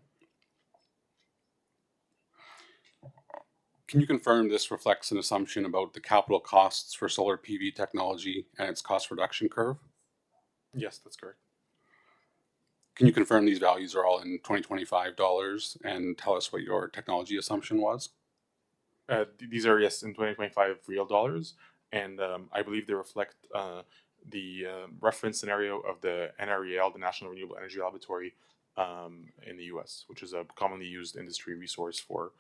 Can you confirm this reflects an assumption about the capital costs for solar PV technology and its cost reduction curve? Yes, that's correct. Can you confirm these values are all in 2025 dollars and tell us what your technology assumption was? These are, yes, in 2025 real dollars, and I believe they reflect the reference scenario of the NREL, the National Renewable Energy Laboratory, in the US, which is a commonly used industry resource for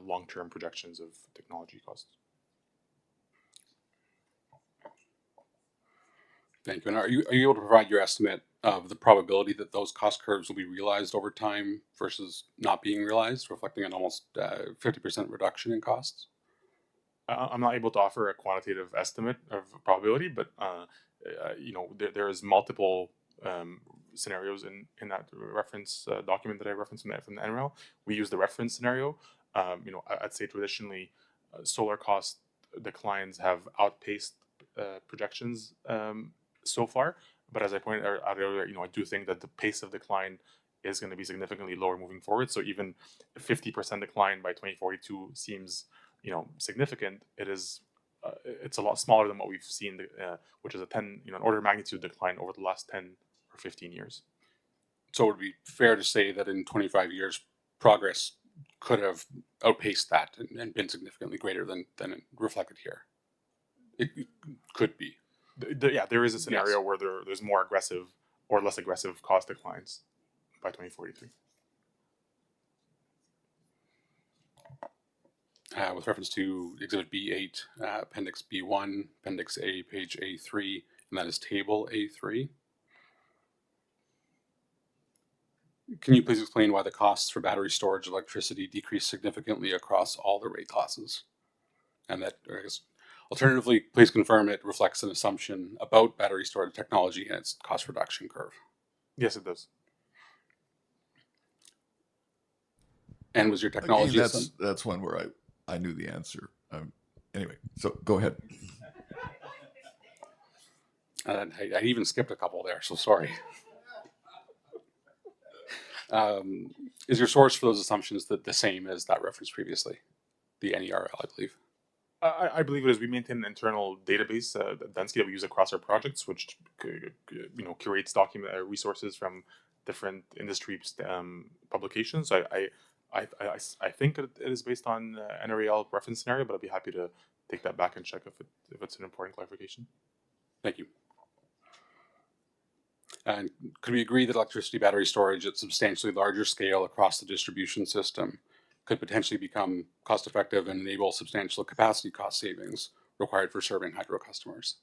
long-term projections of technology costs. Thank you. And are you able to provide your estimate of the probability that those cost curves will be realized over time versus not being realized, reflecting an almost 50% reduction in costs? I'm not able to offer a quantitative estimate of probability, but there is multiple scenarios in that reference document that I referenced from the NREL. We use the reference scenario. I'd say traditionally, solar cost declines have outpaced projections so far. But as I pointed out earlier, I do think that the pace of decline is going to be significantly lower moving forward. So even a 50% decline by 2042 seems significant. It's a lot smaller than what we've seen, which is an order of magnitude decline over the last 10 or 15 years. So it would be fair to say that in 25 years, progress could have outpaced that and been significantly greater than reflected here. It could be. There is a scenario where there's more aggressive or less aggressive cost declines by 2043. With reference to Exhibit B8, Appendix B1, Appendix A, page A3, and that is Table A3. Can you please explain why the costs for battery storage electricity decreased significantly across all the rate classes? And that, or I guess, alternatively, please confirm it reflects an assumption about battery storage technology and its cost reduction curve. Yes, it does. And was your technology... Again, that's one where I knew the answer. Anyway, so go ahead. I even skipped a couple there, so sorry. Is your source for those assumptions the same as that reference previously? The NERL, I believe. I believe it is. We maintain an internal database, Dunsky, that we use across our projects, which curates document resources from different industry publications. I think it is based on NREL reference scenario, but I'd be happy to take that back and check if it's an important clarification. Thank you. And could we agree that electricity battery storage at substantially larger scale across the distribution system could potentially become cost-effective and enable substantial capacity cost savings required for serving hydro customers?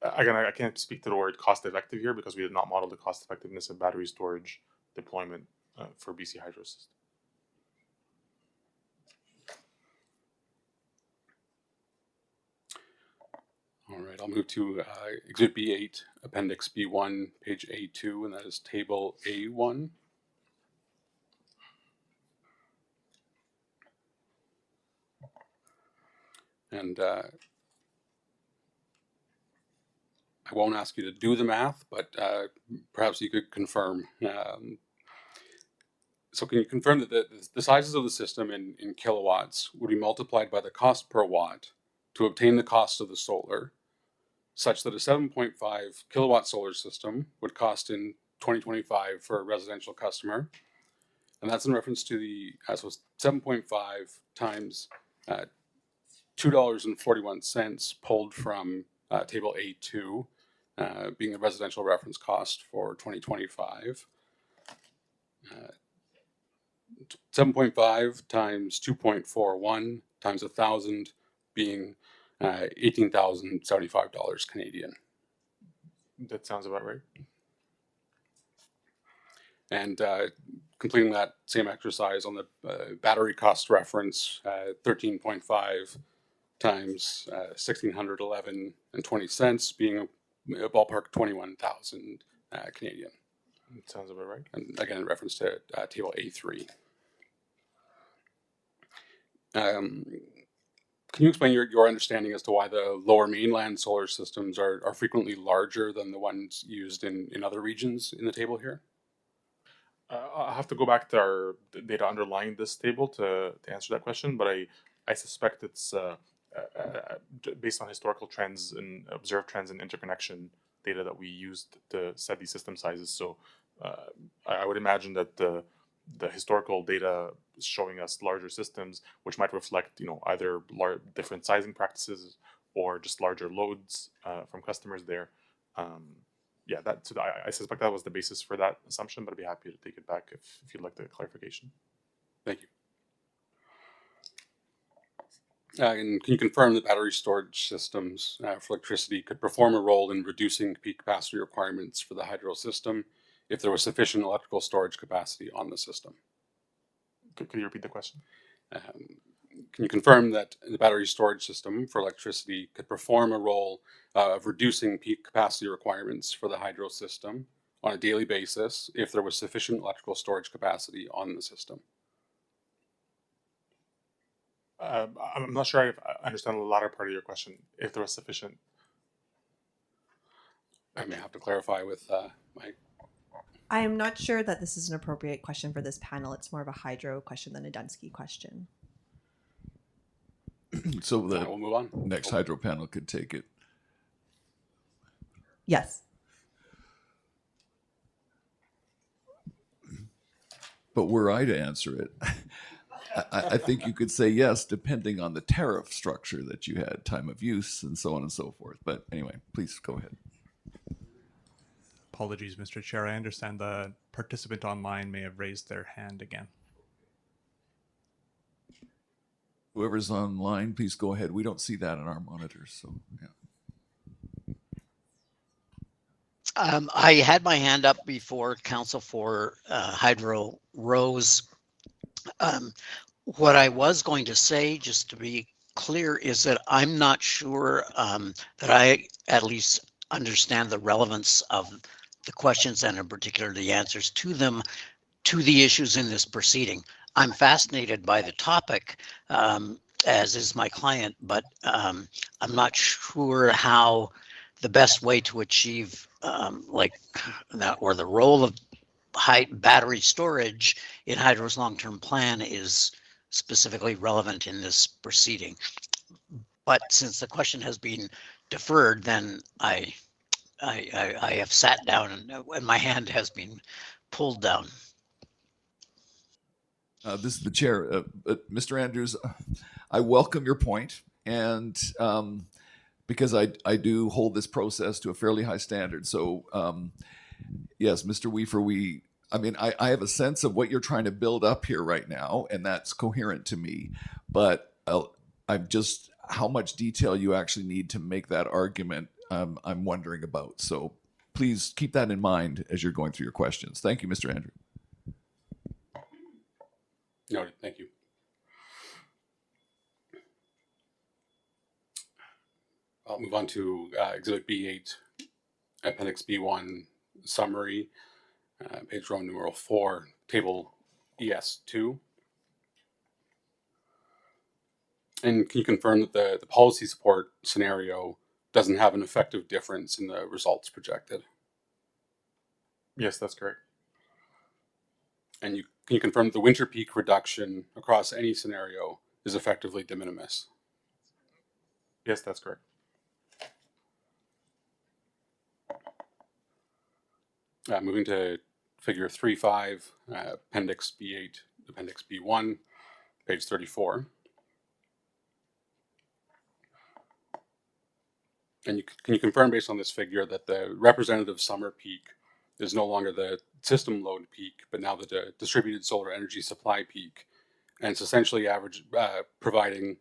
Again, I can't speak to the word cost-effective here because we did not model the cost-effectiveness of battery storage deployment for BC Hydro system. All right, I'll move to Exhibit B8, Appendix B1, page A2, and that is Table A1. And I won't ask you to do the math, but perhaps you could confirm. So can you confirm that the sizes of the system in kilowatts would be multiplied by the cost per watt to obtain the cost of the solar, such that a 7.5 kilowatt solar system would cost in 2025 for a residential customer? And that's in reference to the, so 7.5 times $2.41 pulled from Table A2, being the residential reference cost for 2025. 7.5 times 2.41 times 1,000 being $18,075 Canadian. That sounds about right. And completing that same exercise on the battery cost reference, 13.5 times 1,611 and 20 cents being a ballpark 21,000 Canadian. That sounds about right. And again, in reference to Table A3. Can you explain your understanding as to why the lower mainland solar systems are frequently larger than the ones used in other regions in the table here? I'll have to go back to our data underlying this table to answer that question, but I suspect it's based on historical trends and observed trends in interconnection data that we used to set these system sizes. So I would imagine that the historical data is showing us larger systems, which might reflect, either different sizing practices or just larger loads from customers there. Yeah, I suspect that was the basis for that assumption, but I'd be happy to take it back if you'd like the clarification. Thank you. And can you confirm that battery storage systems for electricity could perform a role in reducing peak capacity requirements for the hydro system if there was sufficient electrical storage capacity on the system? Could you repeat the question? Can you confirm that the battery storage system for electricity could perform a role of reducing peak capacity requirements for the hydro system on a daily basis if there was sufficient electrical storage capacity on the system? I'm not sure I understand the latter part of your question. If there was sufficient, I may have to clarify with my. I am not sure that this is an appropriate question for this panel. It's more of a hydro question than a Dunsky question. So the we'll move on. next hydro panel could take it. Yes. But were I to answer it, I think you could say yes, depending on the tariff structure that you had, time of use, and so on and so forth. But anyway, please go ahead. Apologies, Mr. Chair. I understand the participant online may have raised their hand again. Whoever's online, please go ahead. We don't see that on our monitors, so yeah. I had my hand up before Council for Hydro rose. What I was going to say, just to be clear, is that I'm not sure that I at least understand the relevance of the questions and in particular the answers to them to the issues in this proceeding. I'm fascinated by the topic, as is my client, but I'm not sure how the best way to achieve like that, or the role of high battery storage in Hydro's long-term plan is specifically relevant in this proceeding. But since the question has been deferred, then I have sat down and my hand has been pulled down. This is the chair. Mr. Andrews, I welcome your point, and because I do hold this process to a fairly high standard. So yes, Mr. Weaver, I have a sense of what you're trying to build up here right now, and that's coherent to me. But I'm just how much detail you actually need to make that argument. I'm wondering about. So please keep that in mind as you're going through your questions. Thank you, Mr. Andrew. Noted. Thank you. I'll move on to Exhibit B8, Appendix B1 summary, page row numeral 4, table ES2. And can you confirm that the policy support scenario doesn't have an effective difference in the results projected? Yes, that's correct. And can you confirm that the winter peak reduction across any scenario is effectively de minimis? Yes, that's correct. Moving to figure 3.5, Appendix B8, Appendix B1, page 34. And can you confirm based on this figure that the representative summer peak is no longer the system load peak, but now the distributed solar energy supply peak, and it's essentially providing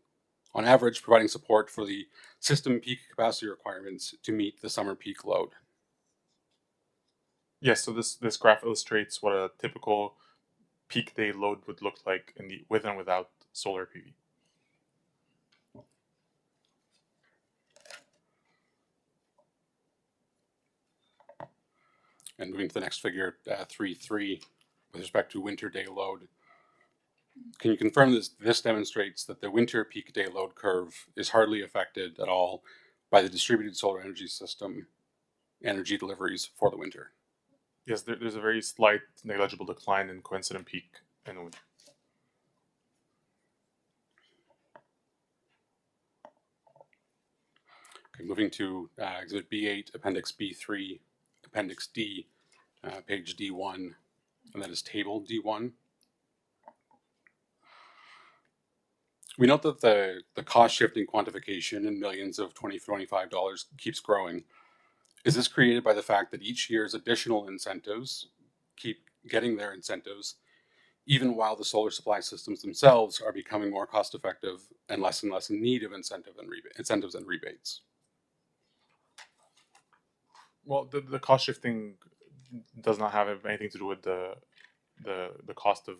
support for the system peak capacity requirements to meet the summer peak load? Yes, so this graph illustrates what a typical peak day load would look like in the with and without solar PV. And moving to the next figure, 3.3, with respect to winter day load. Can you confirm this demonstrates that the winter peak day load curve is hardly affected at all by the distributed solar energy system energy deliveries for the winter? Yes, there's a very slight negligible decline in coincident peak in the winter. Okay, moving to Exhibit B8, Appendix B3, Appendix D, page D1, and that is table D1. We note that the cost shifting quantification in millions of $20-$25 keeps growing. Is this created by the fact that each year's additional incentives keep getting their incentives, even while the solar supply systems themselves are becoming more cost effective and less in need of incentives and rebates? Well, the cost shifting does not have anything to do with the cost of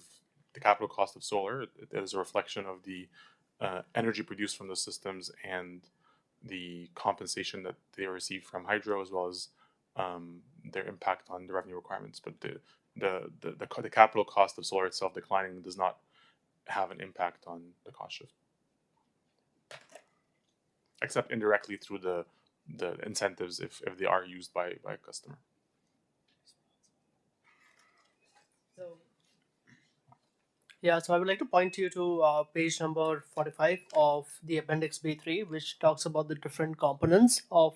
the capital cost of solar. It is a reflection of the energy produced from the systems and the compensation that they receive from hydro, as well as their impact on the revenue requirements. But the capital cost of solar itself declining does not have an impact on the cost shift, except indirectly through the incentives if they are used by a customer. Yeah, so I would like to point you to page number 45 of the Appendix B3, which talks about the different components of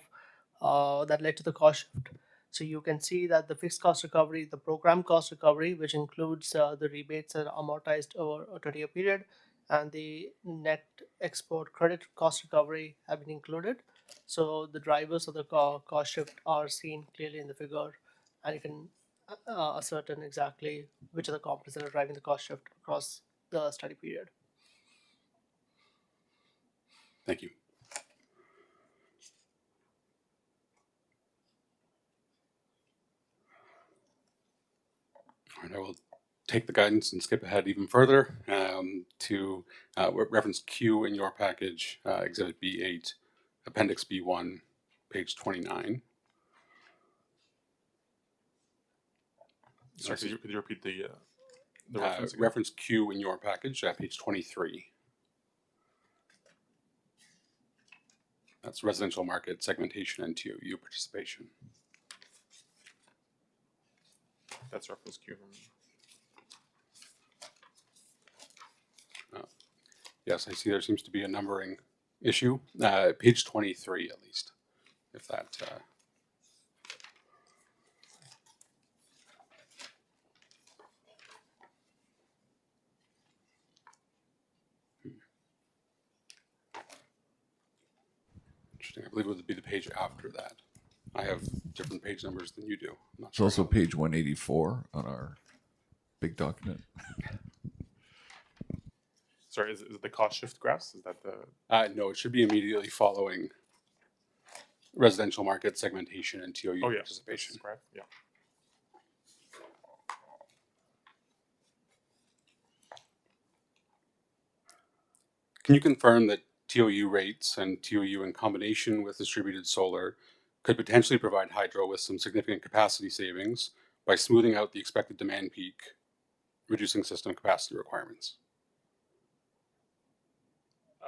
that led to the cost shift. So you can see that the fixed cost recovery, the program cost recovery, which includes the rebates that are amortized over a 20-year period, and the net export credit cost recovery have been included. So the drivers of the cost shift are seen clearly in the figure, and you can ascertain exactly which are the components that are driving the cost shift across the study period. Thank you. All right, I will take the guidance and skip ahead even further to reference Q in your package, Exhibit B8, Appendix B1, page 29. Sorry, could you repeat the reference again? Reference Q in your package, page 23. That's residential market segmentation and TOU participation. That's reference Q. Yes, I see there seems to be a numbering issue. Page 23 at least, if that... Interesting. I believe it would be the page after that. I have different page numbers than you do. It's also page 184 on our big document. Sorry, is it the cost shift graphs? Is that the... No, it should be immediately following residential market segmentation and TOU participation. Graph? Yeah. Can you confirm that TOU rates and TOU in combination with distributed solar could potentially provide hydro with some significant capacity savings by smoothing out the expected demand peak, reducing system capacity requirements?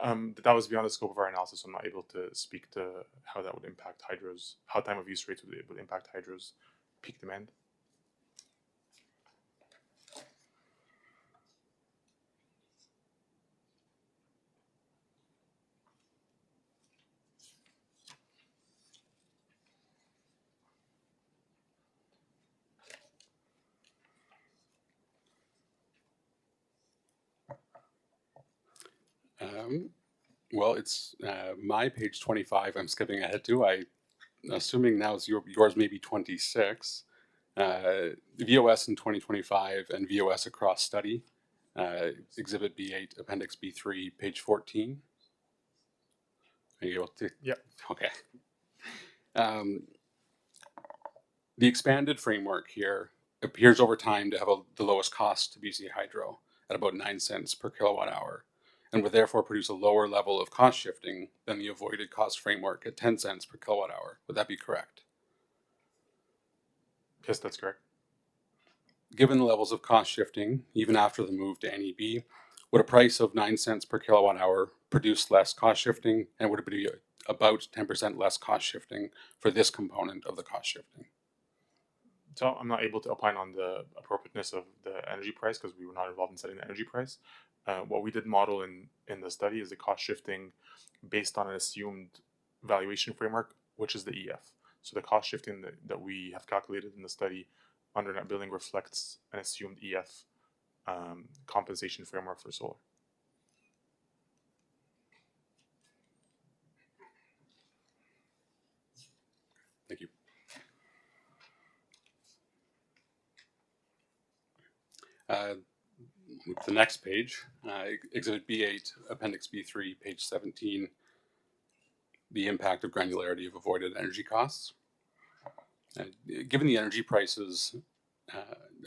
That was beyond the scope of our analysis, so I'm not able to speak to how that would impact hydro's, how time of use rates would impact hydro's peak demand. Well, it's my page 25 I'm skipping ahead to. Assuming now is yours maybe 26. VOS in 2025 and VOS across study. Exhibit B8, Appendix B3, page 14. Are you able to? Yep. Okay. The expanded framework here appears over time to have the lowest cost to BC Hydro at about 9 cents per kilowatt hour, and would therefore produce a lower level of cost shifting than the avoided cost framework at 10 cents per kilowatt hour. Would that be correct? Yes, that's correct. Given the levels of cost shifting, even after the move to NEB, would a price of 9 cents per kilowatt hour produce less cost shifting, and would it be about 10% less cost shifting for this component of the cost shifting? So I'm not able to opine on the appropriateness of the energy price because we were not involved in setting the energy price. What we did model in the study is the cost shifting based on an assumed valuation framework, which is the EF. So the cost shifting that we have calculated in the study under net billing reflects an assumed EF compensation framework for solar. Move to the next page, Exhibit B8, Appendix B3, page 17, the impact of granularity of avoided energy costs. Given the energy prices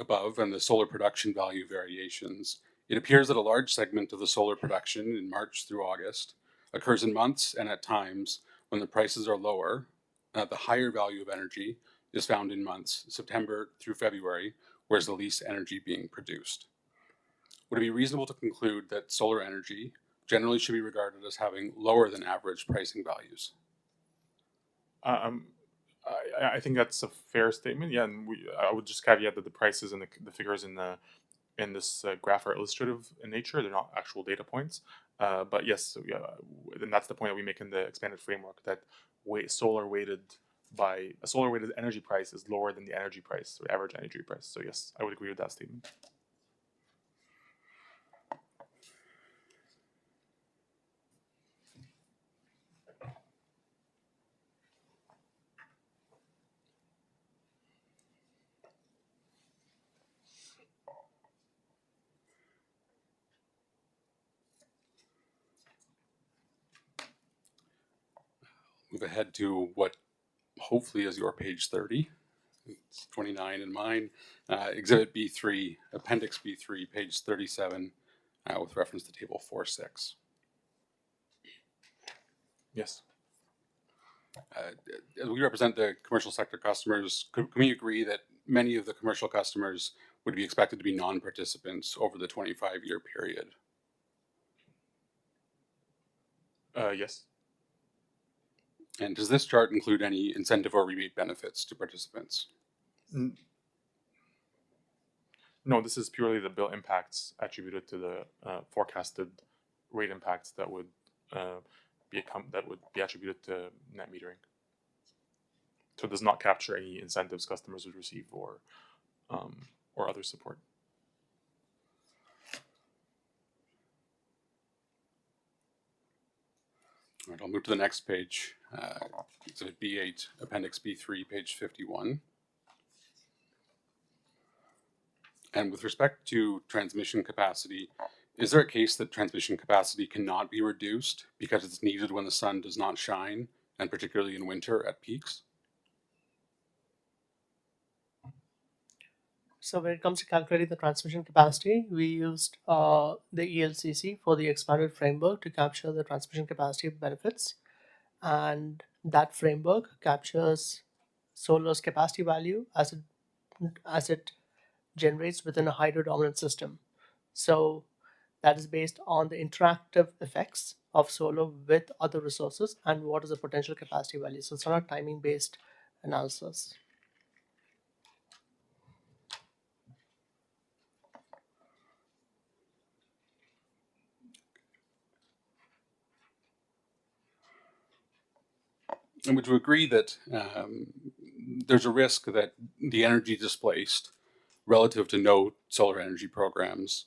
above and the solar production value variations, it appears that a large segment of the solar production in March through August occurs in months and at times when the prices are lower. The higher value of energy is found in months September through February, where is the least energy being produced. Would it be reasonable to conclude that solar energy generally should be regarded as having lower than average pricing values? I think that's a fair statement. Yeah, and I would just caveat that the prices and the figures in this graph are illustrative in nature. They're not actual data points. But yes, so yeah, and that's the point that we make in the expanded framework, that solar weighted energy price is lower than the energy price, or average energy price. So yes, I would agree with that statement. Move ahead to what hopefully is your page 30. It's 29 in mine. Exhibit B3, Appendix B3, page 37, with reference to Table 4.6. Yes. As we represent the commercial sector customers, can we agree that many of the commercial customers would be expected to be non-participants over the 25-year period? Yes. And does this chart include any incentive or rebate benefits to participants? No, this is purely the bill impacts attributed to the forecasted rate impacts that would be attributed to net metering. So it does not capture any incentives customers would receive or other support. All right, I'll move to the next page. Exhibit B8, Appendix B3, page 51. And with respect to transmission capacity, is there a case that transmission capacity cannot be reduced because it's needed when the sun does not shine, and particularly in winter at peaks? So when it comes to calculating the transmission capacity, we used the ELCC for the expanded framework to capture the transmission capacity benefits. And that framework captures solar's capacity value as it generates within a hydro-dominant system. So that is based on the interactive effects of solar with other resources and what is the potential capacity value. So it's not a timing-based analysis. And would you agree that there's a risk that the energy displaced relative to no solar energy programs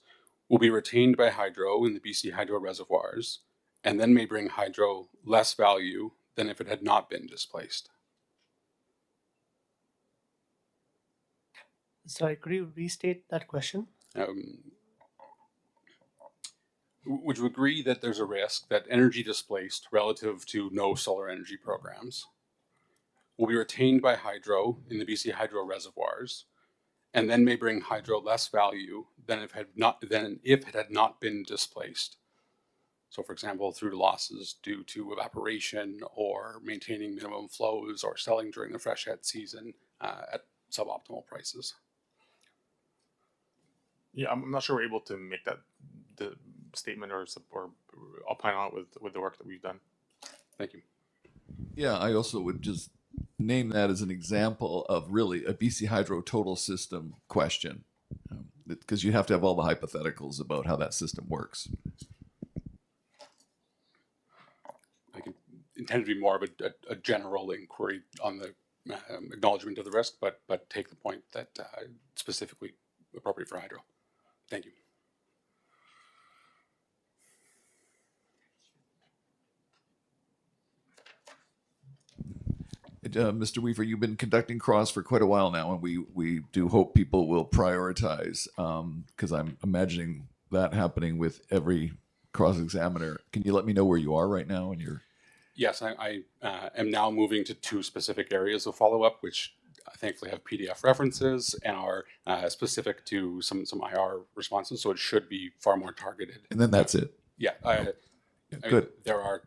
will be retained by hydro in the BC hydro reservoirs and then may bring hydro less value than if it had not been displaced? Sorry, could you restate that question? Would you agree that there's a risk that energy displaced relative to no solar energy programs will be retained by hydro in the BC hydro reservoirs and then may bring hydro less value than if it had not been displaced? So for example, through losses due to evaporation or maintaining minimum flows or selling during the freshet season at suboptimal prices. Yeah, I'm not sure we're able to make the statement or opine on it with the work that we've done. Thank you. Yeah, I also would just name that as an example of really a BC Hydro total system question, because you have to have all the hypotheticals about how that system works. I can intend to be more of a general inquiry on the acknowledgement of the risk, but take the point that specifically appropriate for hydro. Thank you. Mr. Weaver, you've been conducting CROSS for quite a while now, and we do hope people will prioritize, because I'm imagining that happening with every cross-examiner. Can you let me know where you are right now in your... Yes, I am now moving to 2 specific areas of follow-up, which thankfully have PDF references and are specific to some IR responses, so it should be far more targeted. And then that's it. Yeah, Yeah, I good. mean, there are,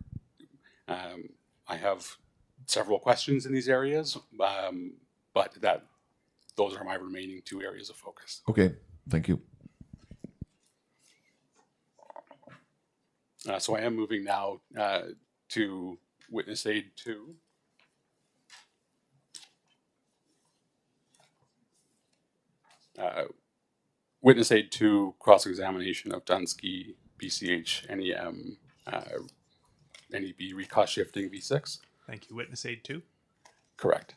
I have several questions in these areas, but those are my remaining 2 areas of focus. Okay, thank you. So I am moving now to Witness Aid 2. Witness Aid 2, cross-examination of Dunsky, BCH, NEM, NEB, cost shifting V6. Thank you. Witness aid 2. Correct.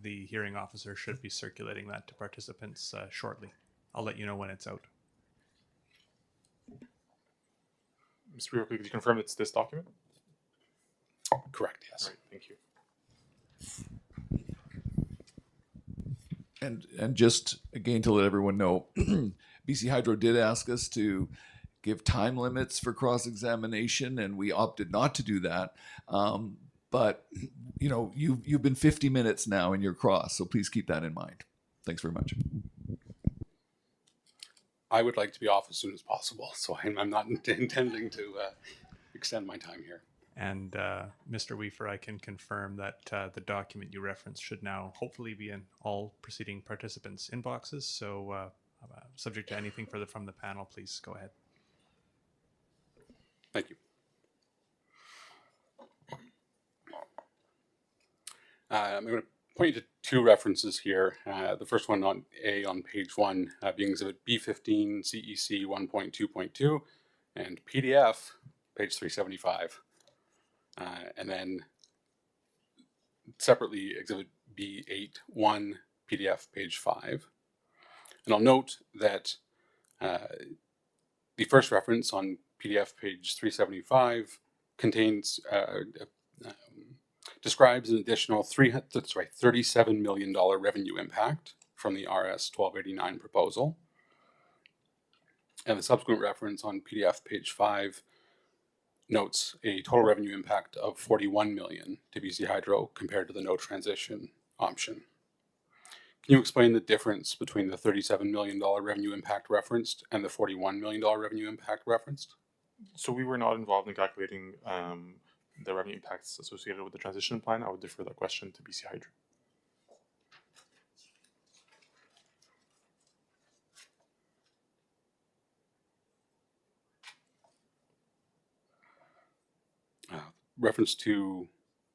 The hearing officer should be circulating that to participants shortly. I'll let you know when it's out. Mr. Weaver, could you confirm it's this document? Correct, yes. All right, thank you. And just again to let everyone know, BC Hydro did ask us to give time limits for cross-examination, and we opted not to do that. But you know, you've been 50 minutes now in your cross, so please keep that in mind. Thanks very much. I would like to be off as soon as possible, so I'm not intending to extend my time here. And Mr. Weaver, I can confirm that the document you referenced should now hopefully be in all proceeding participants' inboxes. So subject to anything further from the panel, please go ahead. Thank you. I'm going to point you to 2 references here. The first one on page 1 being exhibit B15 CEC 1.2.2 and PDF page 375. And then separately exhibit B81 PDF page 5. And I'll note that the first reference on PDF page 375 contains describes an additional $37 million revenue impact from the RS 1289 proposal. And the subsequent reference on PDF page 5 notes a total revenue impact of $41 million to BC Hydro compared to the no transition option. Can you explain the difference between the $37 million revenue impact referenced and the $41 million revenue impact referenced? So we were not involved in calculating the revenue impacts associated with the transition plan. I would defer that question to BC Hydro. Reference to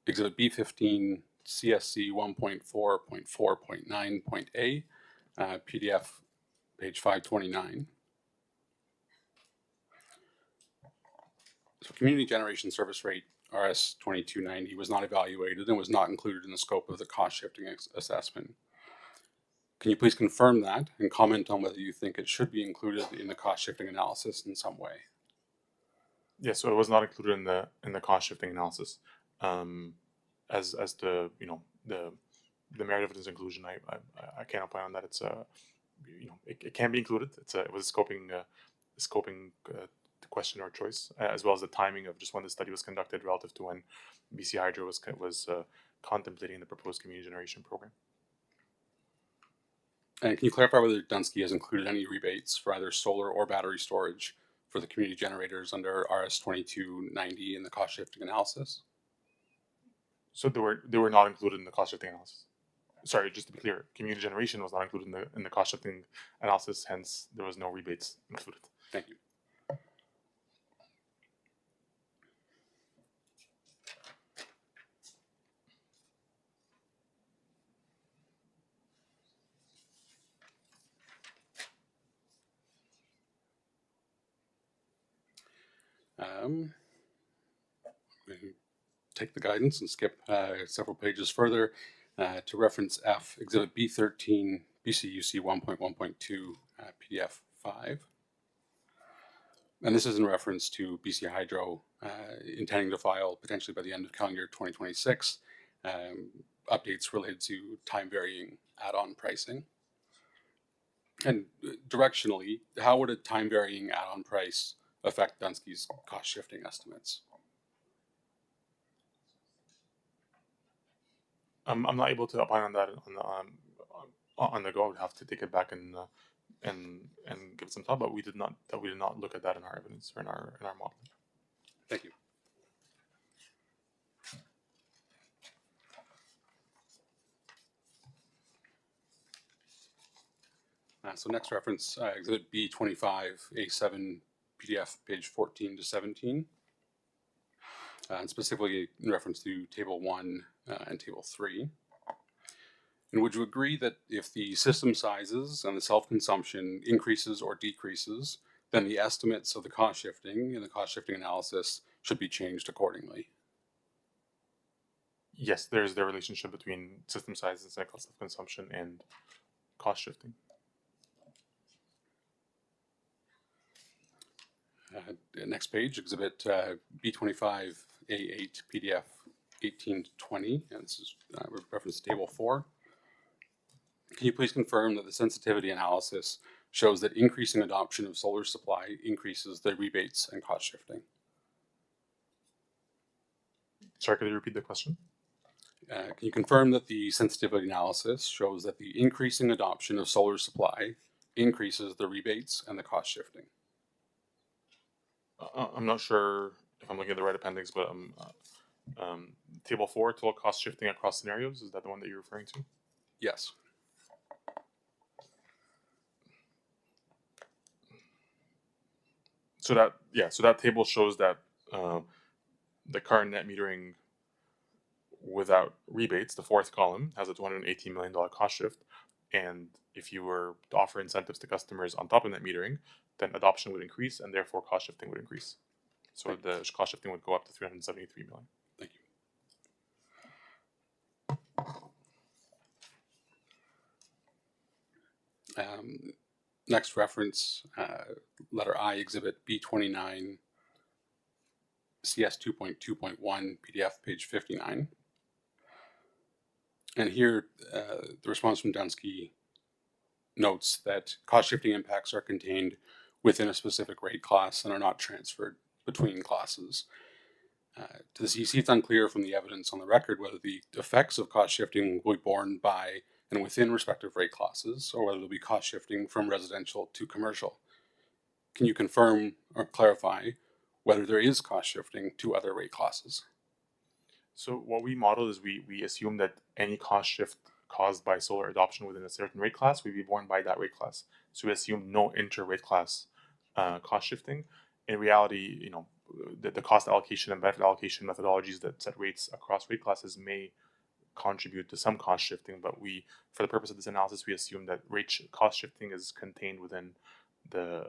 exhibit B15 CSC 1.4.4.9.A, PDF page 529. So community generation service rate RS 2290 was not evaluated and was not included in the scope of the cost shifting assessment. Can you please confirm that and comment on whether you think it should be included in the cost shifting analysis in some way? Yeah, so it was not included in the cost shifting analysis. As the the merit evidence inclusion, I can't opine on that. It's it can be included. It was a scoping question or choice, as well as the timing of just when the study was conducted relative to when BC Hydro was contemplating the proposed community generation program. And can you clarify whether Dunsky has included any rebates for either solar or battery storage for the community generators under RS 2290 in the cost shifting analysis? So they were not included in the cost shifting analysis. Sorry, just to be clear, community generation was not included in the cost shifting analysis. Hence, there was no rebates included. Thank you. We can take the guidance and skip several pages further to reference F, Exhibit B13, BCUC 1.1.2, PDF 5. And this is in reference to BC Hydro intending to file potentially by the end of calendar year 2026 updates related to time varying add-on pricing. And directionally, how would a time varying add-on price affect Dunsky's cost shifting estimates? I'm not able to opine on that on the go. I would have to take it back and give it some thought. But we did not look at that in our evidence or in our modeling. Thank you. So next reference, Exhibit B25, A7 PDF, page 14 to 17, and specifically in reference to Table 1 and Table 3. And would you agree that if the system sizes and the self-consumption increases or decreases, then the estimates of the cost shifting in the cost shifting analysis should be changed accordingly? Yes, there's the relationship between system size and cycle self-consumption and cost shifting. Next page, Exhibit B25, A8, PDF 18 to 20, and this is reference to Table 4. Can you please confirm that the sensitivity analysis shows that increasing adoption of solar supply increases the rebates and cost shifting? Sorry, could you repeat the question? Can you confirm that the sensitivity analysis shows that the increasing adoption of solar supply increases the rebates and the cost shifting? I'm not sure if I'm looking at the right appendix, but Table 4, total cost shifting across scenarios, is that the one that you're referring to? Yes. So that table shows that the current net metering without rebates, the fourth column, has a $218 million cost shift, and if you were to offer incentives to customers on top of net metering, then adoption would increase and therefore cost shifting would increase. So the cost shifting would go up to $373 million. Thank you. Next reference, letter I, Exhibit B29, CS 2.2.1, PDF, page 59. And here, the response from Dunsky notes that cost shifting impacts are contained within a specific rate class and are not transferred between classes. To the CEC, it's unclear from the evidence on the record whether the effects of cost shifting will be borne by and within respective rate classes, or whether there'll be cost shifting from residential to commercial. Can you confirm or clarify whether there is cost shifting to other rate classes? So what we model is we assume that any cost shift caused by solar adoption within a certain rate class will be borne by that rate class. So we assume no inter-rate class cost shifting. In reality, the cost allocation and benefit allocation methodologies that set rates across rate classes may contribute to some cost shifting, but for the purpose of this analysis, we assume that cost shifting is contained within the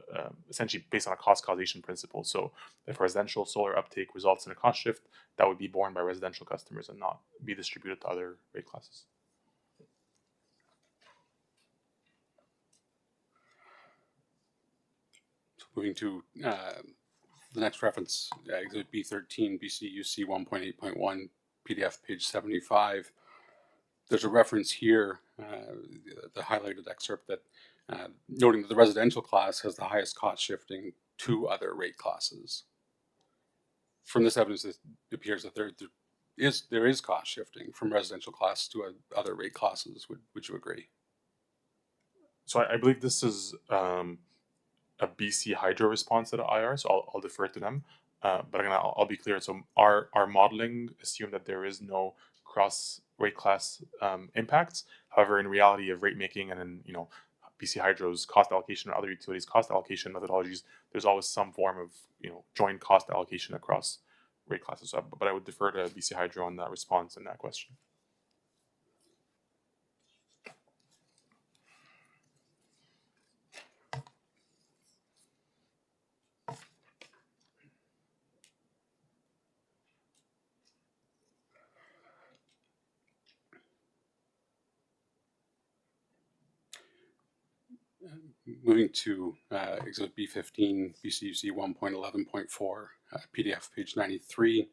essentially based on a cost causation principle. So if residential solar uptake results in a cost shift, that would be borne by residential customers and not be distributed to other rate classes. So moving to the next reference, Exhibit B13, BCUC 1.8.1, PDF, page 75. There's a reference here, the highlighted excerpt, that noting that the residential class has the highest cost shifting to other rate classes. From this evidence, it appears that there is cost shifting from residential class to other rate classes. Would you agree? So I believe this is a BC Hydro response to the IR, so I'll defer to them. But again, I'll be clear. So our modeling assumed that there is no cross rate class impacts. However, in reality of rate making and in BC Hydro's cost allocation or other utilities cost allocation methodologies, there's always some form of joint cost allocation across rate classes. So, but I would defer to BC Hydro on that response and that question. Moving to Exhibit B15, BCUC 1.11.4, PDF, page 93.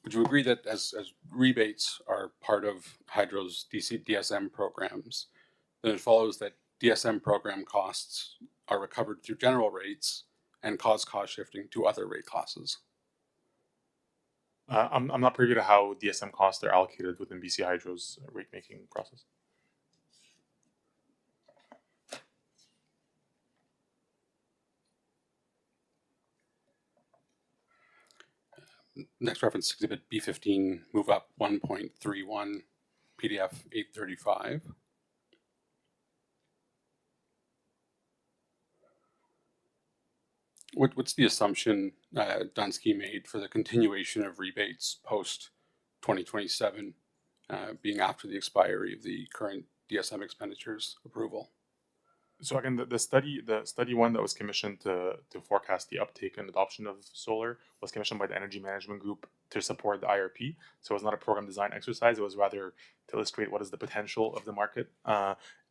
Would you agree that as rebates are part of Hydro's DSM programs, then it follows that DSM program costs are recovered through general rates and cause cost shifting to other rate classes. I'm not privy to how DSM costs are allocated within BC Hydro's rate making process. Next reference, Exhibit B15, move up 1.31, PDF 835. What's the assumption Dunsky made for the continuation of rebates post 2027, being after the expiry of the current DSM expenditures approval? So again, the study one that was commissioned to forecast the uptake and adoption of solar was commissioned by the Energy Management Group to support the IRP. So it was not a program design exercise. It was rather to illustrate what is the potential of the market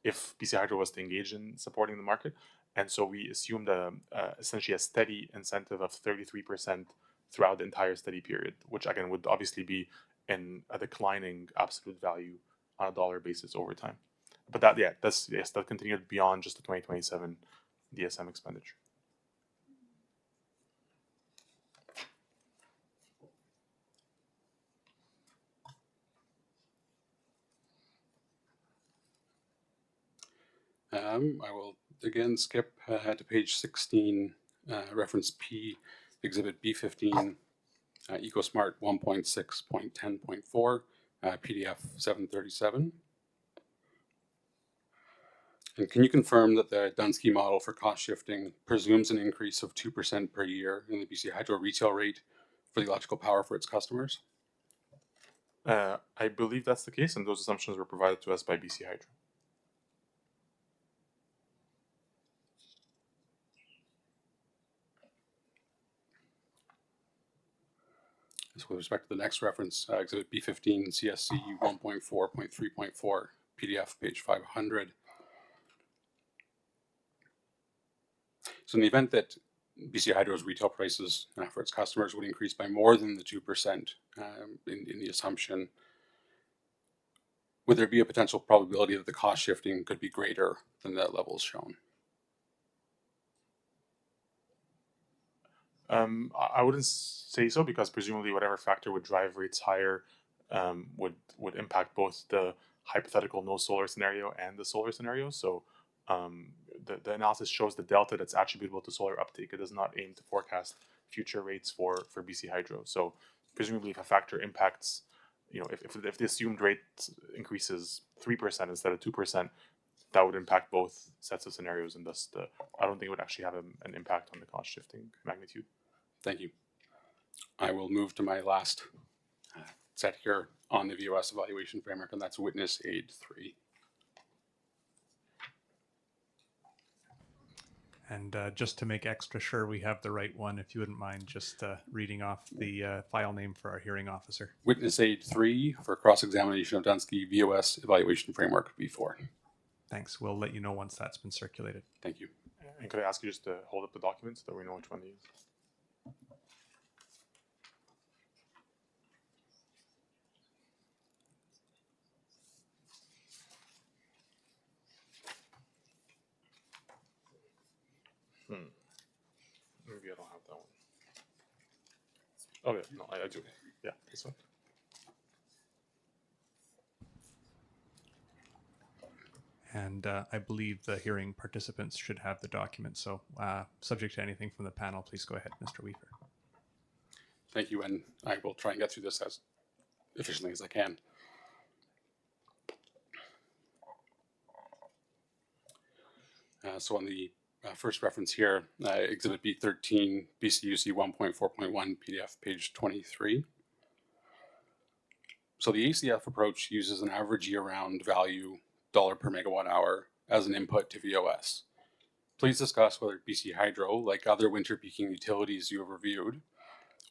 if BC Hydro was to engage in supporting the market. And so we assumed essentially a steady incentive of 33% throughout the entire study period, which again would obviously be in a declining absolute value on a dollar basis over time. But that continued beyond just the 2027 DSM expenditure. I will again skip to page 16, reference P, Exhibit B15, EcoSmart 1.6.10.4, PDF 737. And can you confirm that the Dunsky model for cost shifting presumes an increase of 2% per year in the BC Hydro retail rate for the electrical power for its customers? I believe that's the case, and those assumptions were provided to us by BC Hydro. So with respect to the next reference, Exhibit B15, CSC 1.4.3.4, PDF page 500. So in the event that BC Hydro's retail prices for its customers would increase by more than the 2% in the assumption, would there be a potential probability that the cost shifting could be greater than the levels shown? I wouldn't say so, because presumably whatever factor would drive rates higher would impact both the hypothetical no solar scenario and the solar scenario. So the analysis shows the delta that's attributable to solar uptake. It does not aim to forecast future rates for BC Hydro. So presumably if a factor impacts, if the assumed rate increases 3% instead of 2%, that would impact both sets of scenarios, and thus I don't think it would actually have an impact on the cost shifting magnitude. Thank you. I will move to my last set here on the VOS evaluation framework, and that's Witness Aid 3. And just to make extra sure we have the right one, if you wouldn't mind just reading off the file name for our hearing officer. Witness Aid 3 for cross-examination of Dunsky VOS evaluation framework V4. Thanks. We'll let you know once that's been circulated. Thank you. And could I ask you just to hold up the documents so that we know which one to use? Maybe I don't have that one. Oh yeah, no, I do. Yeah, this one. And I believe the hearing participants should have the document. So subject to anything from the panel, please go ahead, Mr. Weaver. Thank you, and I will try and get through this as efficiently as I can. So on the first reference here, Exhibit B13, BCUC 1.4.1, PDF page 23. So the ACF approach uses an average year-round value dollar per megawatt hour as an input to VOS. Please discuss whether BC Hydro, like other winter peaking utilities you have reviewed,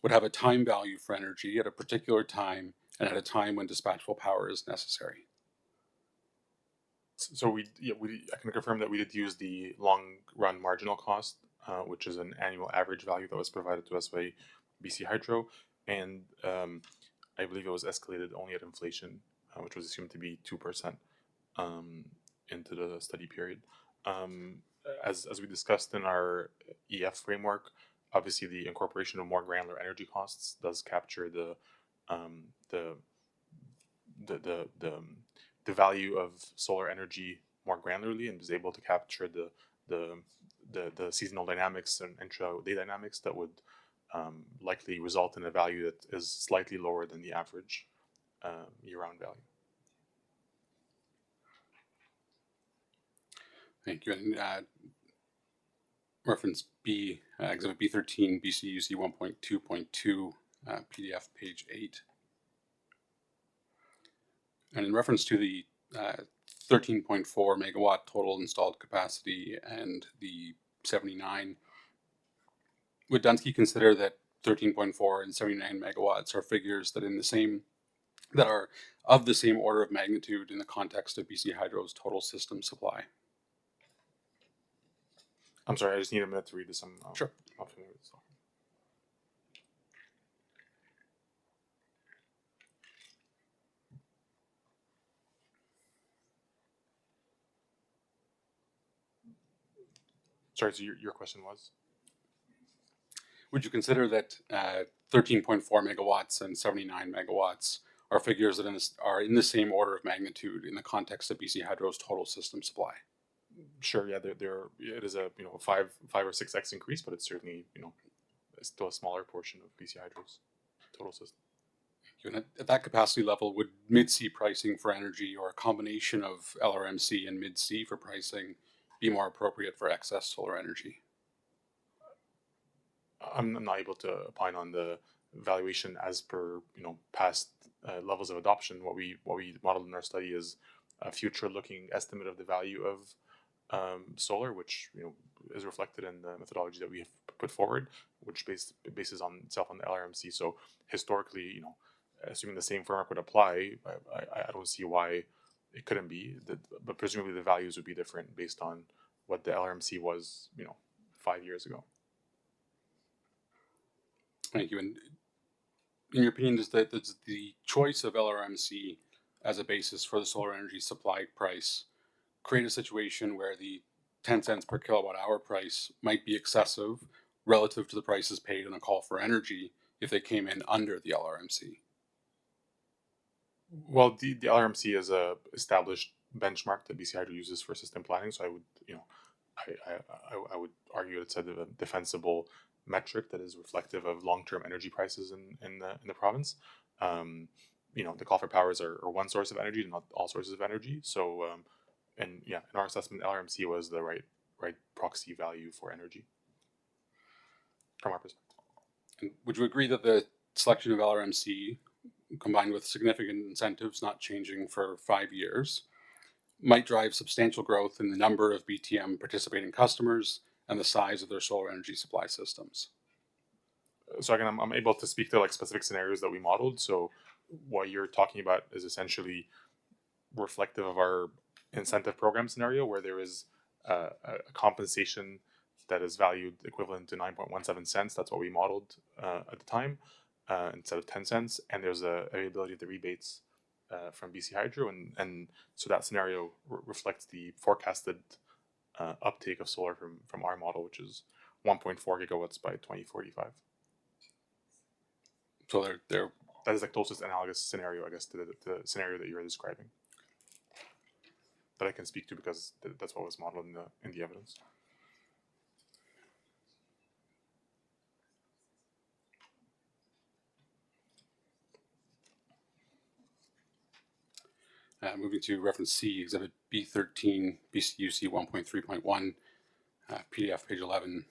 would have a time value for energy at a particular time and at a time when dispatchable power is necessary. So I can confirm that we did use the long-run marginal cost, which is an annual average value that was provided to us by BC Hydro, and I believe it was escalated only at inflation, which was assumed to be 2%. into the study period. As we discussed in our EF framework, obviously the incorporation of more granular energy costs does capture the value of solar energy more granularly, and is able to capture the seasonal dynamics and intra-day dynamics that would likely result in a value that is slightly lower than the average year-round value. Thank you. And reference B, Exhibit B13, BCUC 1.2.2, PDF page 8. And in reference to the 13.4 megawatt total installed capacity and the 79, would Dunsky consider that 13.4 and 79 megawatts are figures that are of the same order of magnitude in the context of BC Hydro's total system supply? I'm sorry, I just need a minute to read this. Sure. Not familiar with this. Sorry, so your question was? Would you consider that 13.4 megawatts and 79 megawatts are figures that are in the same order of magnitude in the context of BC Hydro's total system supply? Sure, yeah, it is a 5 or 6x increase, but it's certainly still a smaller portion of BC Hydro's total system. And at that capacity level, would mid-C pricing for energy, or a combination of LRMC and mid-C for pricing, be more appropriate for excess solar energy? I'm not able to opine on the valuation as per past levels of adoption. What we modeled in our study is a future-looking estimate of the value of solar, which is reflected in the methodology that we have put forward, which bases on itself on the LRMC. So historically, assuming the same framework would apply, I don't see why it couldn't be. But presumably the values would be different based on what the LRMC was, 5 years ago. Thank you. And in your opinion, does the choice of LRMC as a basis for the solar energy supply price create a situation where the 10 cents per kilowatt hour price might be excessive relative to the prices paid in a call for energy if they came in under the LRMC? Well, the LRMC is a established benchmark that BC Hydro uses for system planning. So I would, I would argue it's a defensible metric that is reflective of long-term energy prices in the province. The call for powers are one source of energy, not all sources of energy. So, in our assessment, LRMC was the right proxy value for energy from our perspective. And would you agree that the selection of LRMC, combined with significant incentives not changing for 5 years, might drive substantial growth in the number of BTM participating customers and the size of their solar energy supply systems? So again, I'm able to speak to specific scenarios that we modeled. So what you're talking about is essentially reflective of our incentive program scenario, where there is a compensation that is valued equivalent to 9.17 cents. That's what we modeled at the time, instead of 10 cents. And there's a availability of the rebates from BC Hydro, and so that scenario reflects the forecasted uptake of solar from our model, which is 1.4 gigawatts by 2045. So that is the closest analogous scenario, I guess, to the scenario that you're describing, that I can speak to because that's what was modeled in the evidence. Moving to reference C, Exhibit B13, BCUC 1.3.1, PDF page 11,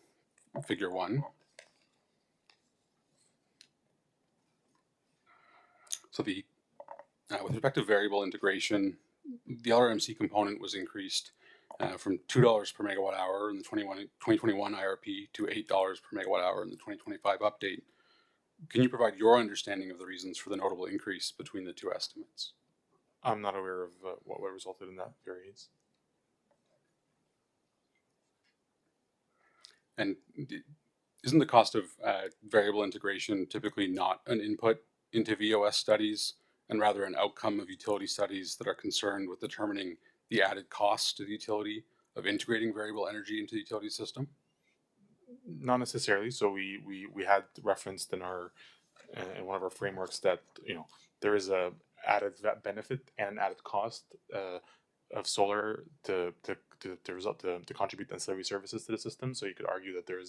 Figure 1. So with respect to variable integration, the LRMC component was increased from $2 per megawatt hour in the 2021 IRP to $8 per megawatt hour in the 2025 update. Can you provide your understanding of the reasons for the notable increase between the two estimates? I'm not aware of what resulted in that variance. And isn't the cost of variable integration typically not an input into VOS studies, and rather an outcome of utility studies that are concerned with determining the added cost to the utility of integrating variable energy into the utility system? Not necessarily. So we had referenced in our in one of our frameworks that there is a added benefit and added cost of solar to contribute ancillary services to the system. So you could argue that there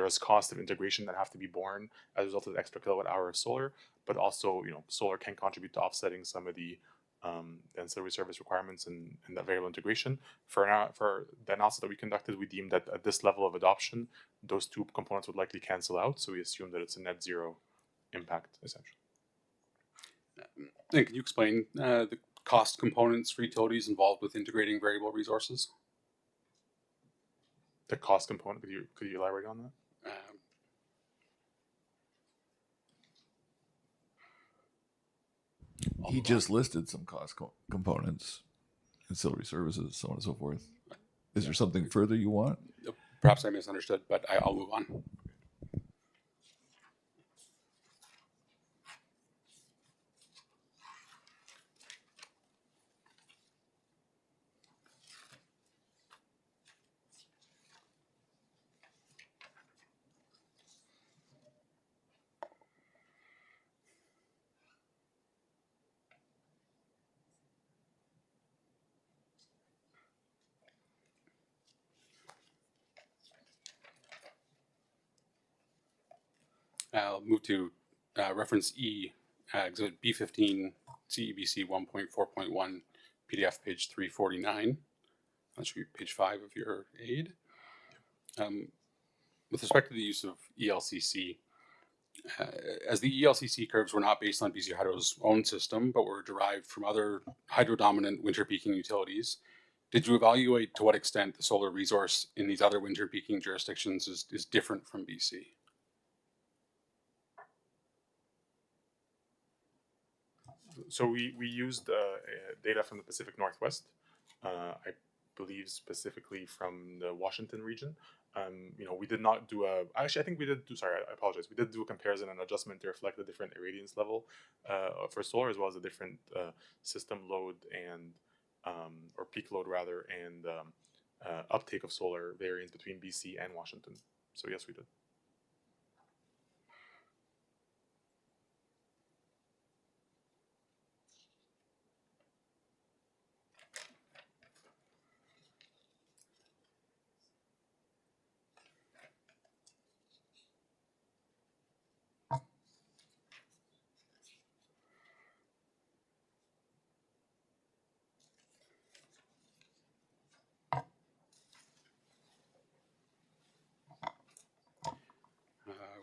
is cost of integration that have to be borne as a result of the extra kilowatt hour of solar, but also solar can contribute to offsetting some of the ancillary service requirements and that variable integration. For the analysis that we conducted, we deemed that at this level of adoption, those two components would likely cancel out. So we assume that it's a net zero impact, essentially. And can you explain the cost components for utilities involved with integrating variable resources? The cost component, could you elaborate on that? He just listed some cost components, ancillary services, so on and so forth. Is there something further you want? Perhaps I misunderstood, but I'll move on. I'll move to reference E, exhibit B15, CEBC 1.4.1, PDF page 349. That should be page 5 of your aid. With respect to the use of ELCC, as the ELCC curves were not based on BC Hydro's own system, but were derived from other hydro-dominant winter peaking utilities, did you evaluate to what extent the solar resource in these other winter peaking jurisdictions is different from BC? So we used data from the Pacific Northwest, I believe specifically from the Washington region. We did not do actually I think we did do, sorry, I apologize. We did do a comparison and adjustment to reflect the different irradiance level for solar, as well as the different system load and, or peak load rather, and uptake of solar variance between BC and Washington. So yes, we did.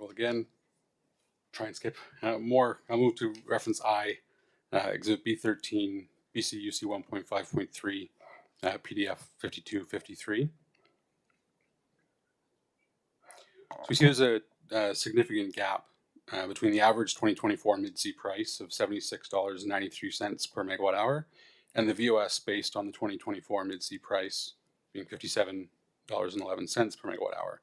Well, again, try and skip more. I'll move to reference I, exhibit B13, BCUC 1.5.3, PDF 5253. So we see there's a significant gap between the average 2024 mid-C price of $76.93 per megawatt hour and the VOS based on the 2024 mid-C price being $57.11 per megawatt hour.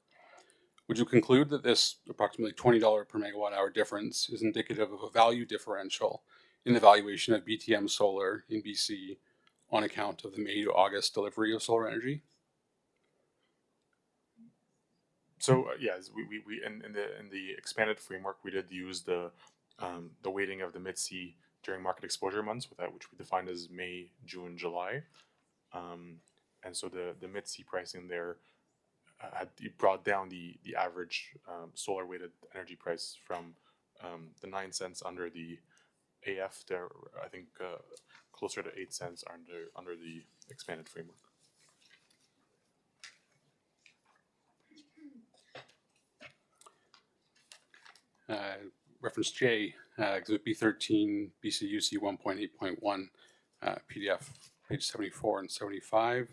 Would you conclude that this approximately $20 per megawatt hour difference is indicative of a value differential in the valuation of BTM solar in BC on account of the May to August delivery of solar energy? So yes, we in the expanded framework, we did use the weighting of the mid-C during market exposure months, which we defined as May, June, July, and so the mid-C pricing there had brought down the average solar weighted energy price from the 9 cents under the AF to I think closer to 8 cents under the expanded framework. Reference J, exhibit B13, BCUC 1.8.1, PDF page 74 and 75,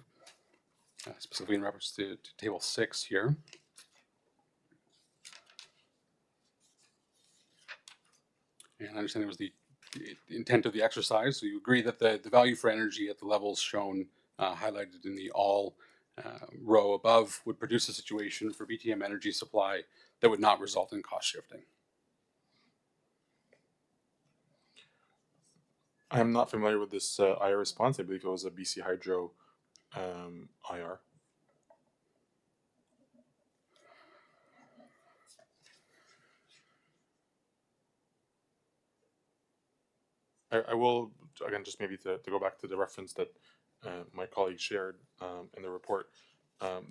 specifically in reference to table 6 here. And I understand it was the intent of the exercise. So you agree that the value for energy at the levels shown highlighted in the all row above would produce a situation for BTM energy supply that would not result in cost shifting. I'm not familiar with this IR response. I believe it was a BC Hydro IR. I will, again, just maybe to go back to the reference that my colleague shared in the report.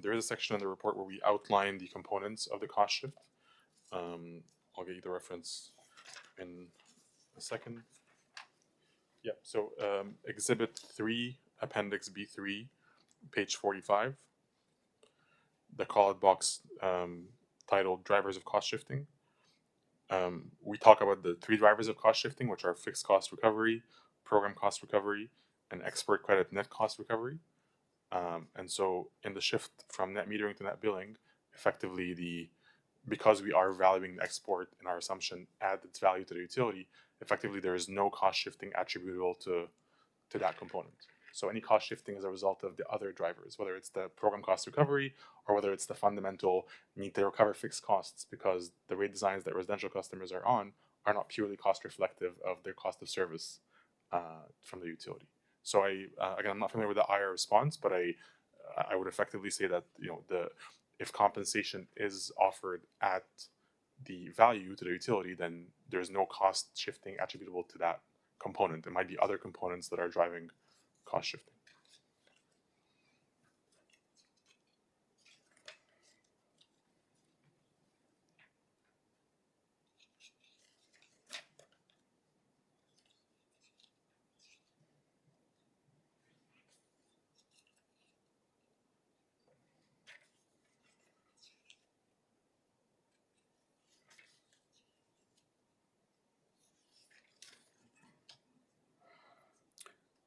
There is a section in the report where we outline the components of the cost shift. I'll get you the reference in a second. Yeah, so Exhibit 3, Appendix B3, page 45. The call-out box titled Drivers of Cost Shifting. We talk about the 3 drivers of cost shifting, which are fixed cost recovery, program cost recovery, and export credit net cost recovery. And so in the shift from net metering to net billing, effectively because we are valuing the export in our assumption add its value to the utility, effectively there is no cost shifting attributable to that component. So any cost shifting is a result of the other drivers, whether it's the program cost recovery or whether it's the fundamental need to recover fixed costs, because the rate designs that residential customers are on are not purely cost reflective of their cost of service from the utility. So again, I'm not familiar with the IR response, but I would effectively say that if compensation is offered at the value to the utility, then there's no cost shifting attributable to that component. It might be other components that are driving cost shifting.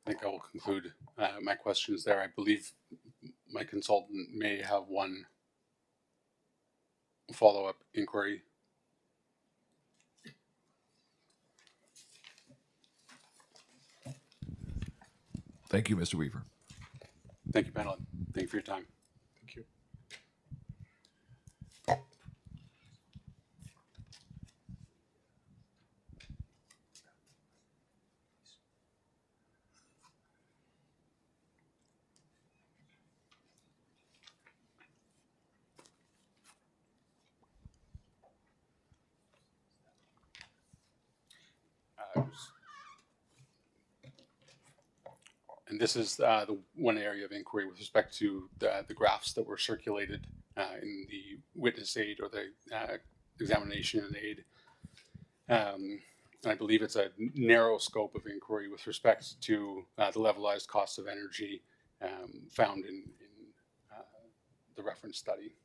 I think I will conclude my questions there. I believe my consultant may have one follow-up inquiry. Thank you, Mr. Weaver. Thank you, panel. Thank you for your time. Thank you. And this is the one area of inquiry with respect to the graphs that were circulated in the witness aid or the examination aid. And I believe it's a narrow scope of inquiry with respect to the levelized cost of energy found in the reference study.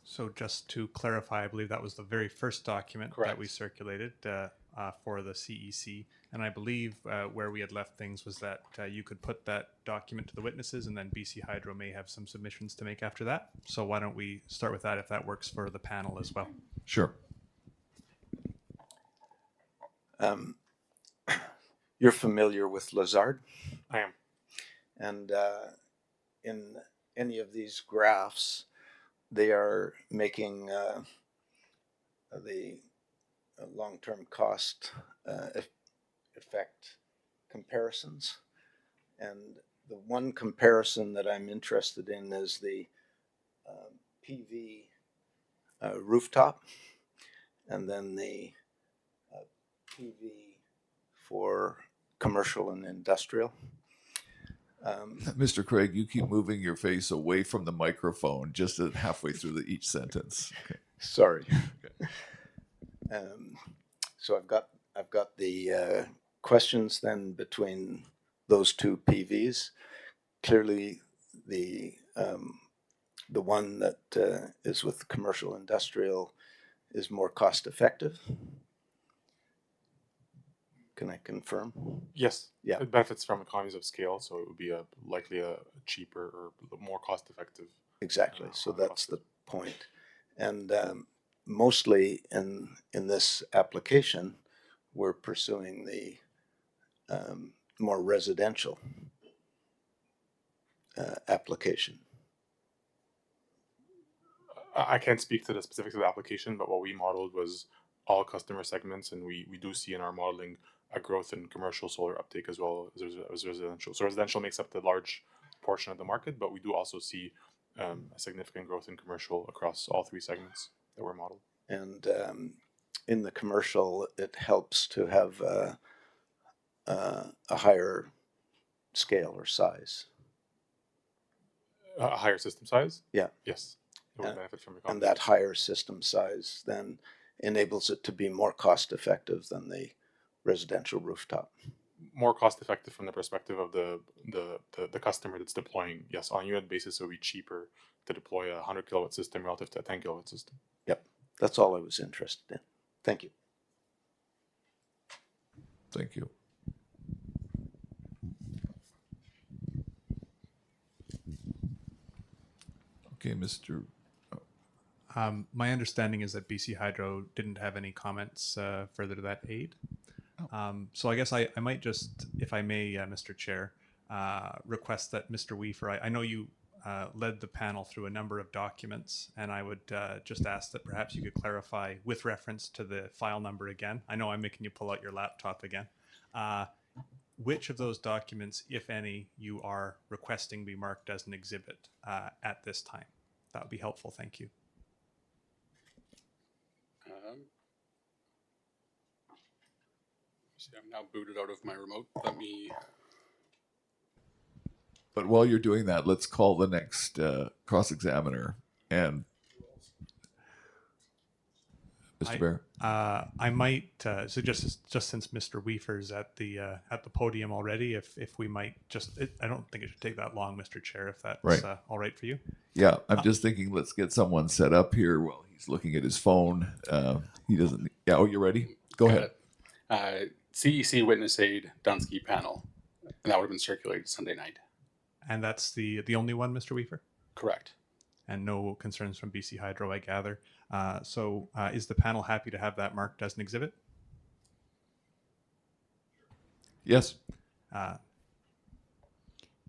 So just to clarify, I believe that was the very first document Correct. that we circulated for the CEC. And I believe where we had left things was that you could put that document to the witnesses, and then BC Hydro may have some submissions to make after that. So why don't we start with that if that works for the panel as well? Sure. You're familiar with Lazard? I am. And in any of these graphs, they are making the long-term cost effect comparisons. And the one comparison that I'm interested in is the PV rooftop, and then the PV for commercial and industrial. Mr. Craig, you keep moving your face away from the microphone just at halfway through each sentence. Okay. Sorry. So I've got the questions then between those two PVs. Clearly, the one that is with commercial industrial is more cost effective. Can I confirm? Yes. Yeah. It benefits from economies of scale, so it would be likely a cheaper or more cost effective. Exactly. So that's the point. And mostly in this application, we're pursuing the more residential application. I can't speak to the specifics of the application, but what we modeled was all customer segments, and we do see in our modeling a growth in commercial solar uptake as well as residential. So residential makes up the large portion of the market, but we do also see a significant growth in commercial across all three segments that were modeled. And in the commercial, it helps to have a higher scale or size. A higher system size? Yeah. Yes. It would benefit from and that higher system size then enables it to be more cost effective than the residential rooftop. More cost effective from the perspective of the customer that's deploying. Yes, on a unit basis, it would be cheaper to deploy a 100 kilowatt system relative to a 10 kilowatt system. Yep, that's all I was interested in. Thank you. Thank you. Okay, Mr. My understanding is that BC Hydro didn't have any comments further to that aid. So I guess I might just, if I may, Mr. Chair, request that Mr. Weaver, I know you led the panel through a number of documents, and I would just ask that perhaps you could clarify with reference to the file number again. I know I'm making you pull out your laptop again. Which of those documents, if any, you are requesting be marked as an exhibit at this time? That would be helpful. Thank you. See, I'm now booted out of my remote. Let me. But while you're doing that, let's call the next cross-examiner. And Mr. Bear? I might suggest, just since Mr. Weaver's at the podium already, if we might just, I don't think it should take that long, Mr. Chair, if that's right. All right for you. Yeah, I'm just thinking, let's get someone set up here while he's looking at his phone. He doesn't. Yeah. Oh, you ready? Go ahead. CEC Witness Aid Dunsky panel, and that would have been circulated Sunday night. And that's the only one, Mr. Weaver? Correct. And no concerns from BC Hydro, I gather. So is the panel happy to have that marked as an exhibit? Yes.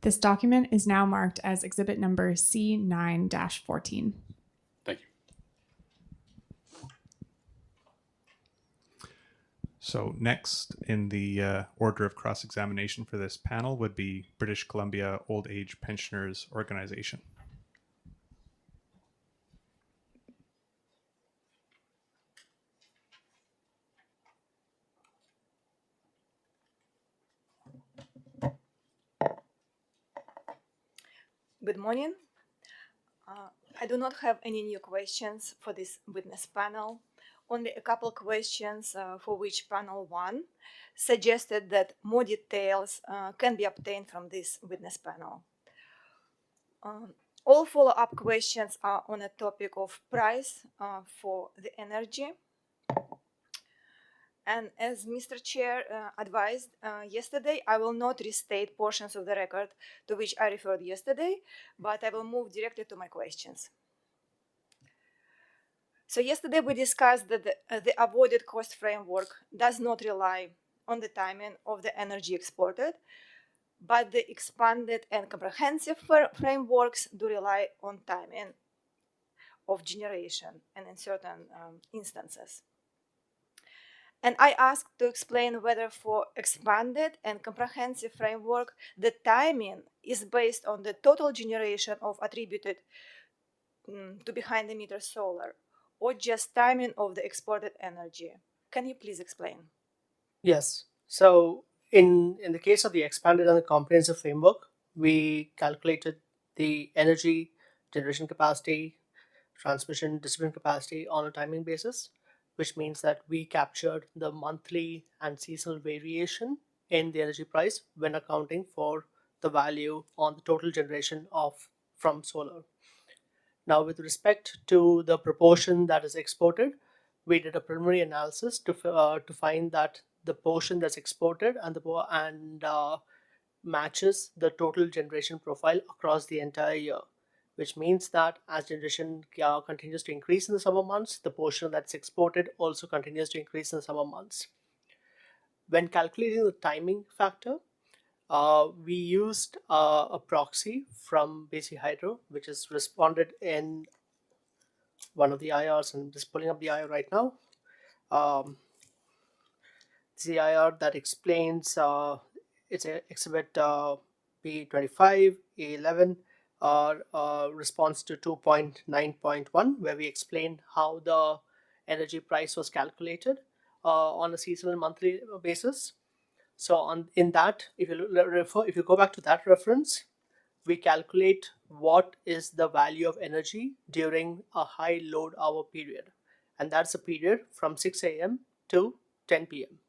This document is now marked as exhibit number C9-14. Thank you. So next in the order of cross-examination for this panel would be British Columbia Old Age Pensioners Organization. Good morning. I do not have any new questions for this witness panel. Only a couple questions for which panel 1 suggested that more details can be obtained from this witness panel. All follow-up questions are on a topic of price for the energy. And as Mr. Chair advised yesterday, I will not restate portions of the record to which I referred yesterday, but I will move directly to my questions. So yesterday we discussed that the avoided cost framework does not rely on the timing of the energy exported, but the expanded and comprehensive frameworks do rely on timing of generation and in certain instances. And I asked to explain whether for expanded and comprehensive framework, the timing is based on the total generation of attributed to behind-the-meter solar, or just timing of the exported energy. Can you please explain? Yes. So in the case of the expanded and the comprehensive framework, we calculated the energy generation capacity, transmission distribution capacity on a timing basis, which means that we captured the monthly and seasonal variation in the energy price when accounting for the value on the total generation from solar. Now, with respect to the proportion that is exported, we did a preliminary analysis to find that the portion that's exported and matches the total generation profile across the entire year, which means that as generation continues to increase in the summer months, the portion that's exported also continues to increase in the summer months. When calculating the timing factor, we used a proxy from BC Hydro, which is responded in one of the IRs, and I'm just pulling up the IR right now. CIR that explains it's a exhibit P25, A11, response to 2.9.1, where we explain how the energy price was calculated on a seasonal monthly basis. So in that, if you go back to that reference, we calculate what is the value of energy during a high load hour period, and that's a period from 6 a.m. to 10 p.m.,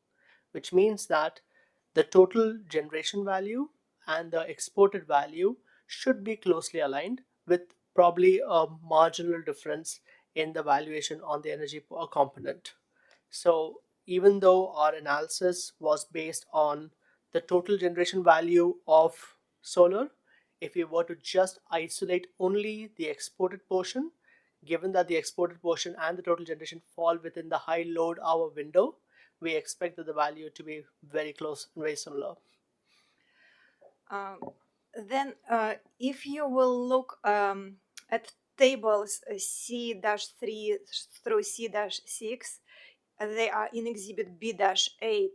which means that the total generation value and the exported value should be closely aligned, with probably a marginal difference in the valuation on the energy component. So even though our analysis was based on the total generation value of solar, if we were to just isolate only the exported portion, given that the exported portion and the total generation fall within the high load hour window, we expect that the value to be very close and very similar. Then if you will look at tables C-3 through C-6, they are in exhibit B-8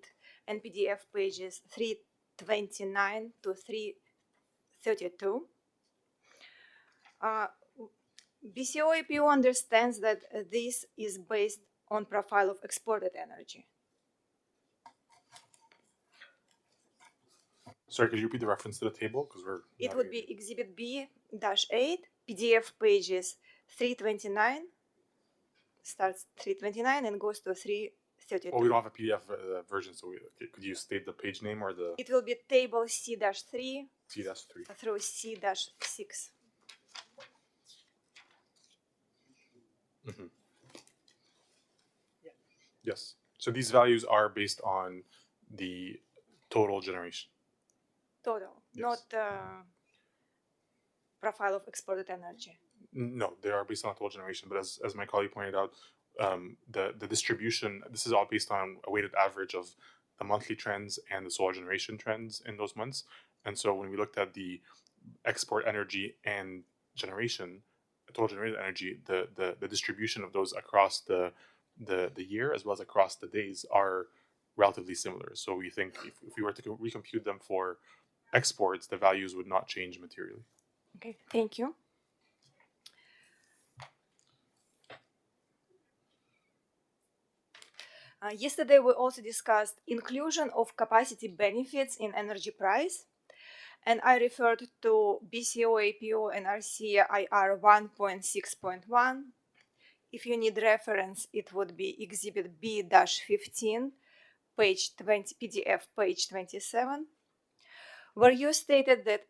and PDF pages 329 to 332. BCOAPO understands that this is based on profile of exported energy. Sorry, could you repeat the reference to the table? Because It would be exhibit B-8, PDF pages 329, starts 329 and goes to 332. Oh, we don't have a PDF version, so could you state the page name or the... It will be table C-3 C-3. through C-6. Mm-hmm. Yeah. Yes. So these values are based on the total generation. Total, yes. Not profile of exported energy. No, they are based on total generation. But as my colleague pointed out, the distribution, this is all based on a weighted average of the monthly trends and the solar generation trends in those months. And so when we looked at the export energy and generation, total generated energy, the distribution of those across the year as well as across the days are relatively similar. So we think if we were to recompute them for exports, the values would not change materially. Okay, thank you. Yesterday we also discussed inclusion of capacity benefits in energy price, and I referred to BCOAPO and RCIR 1.6.1. If you need reference, it would be exhibit B-15, page 20, PDF page 27, where you stated that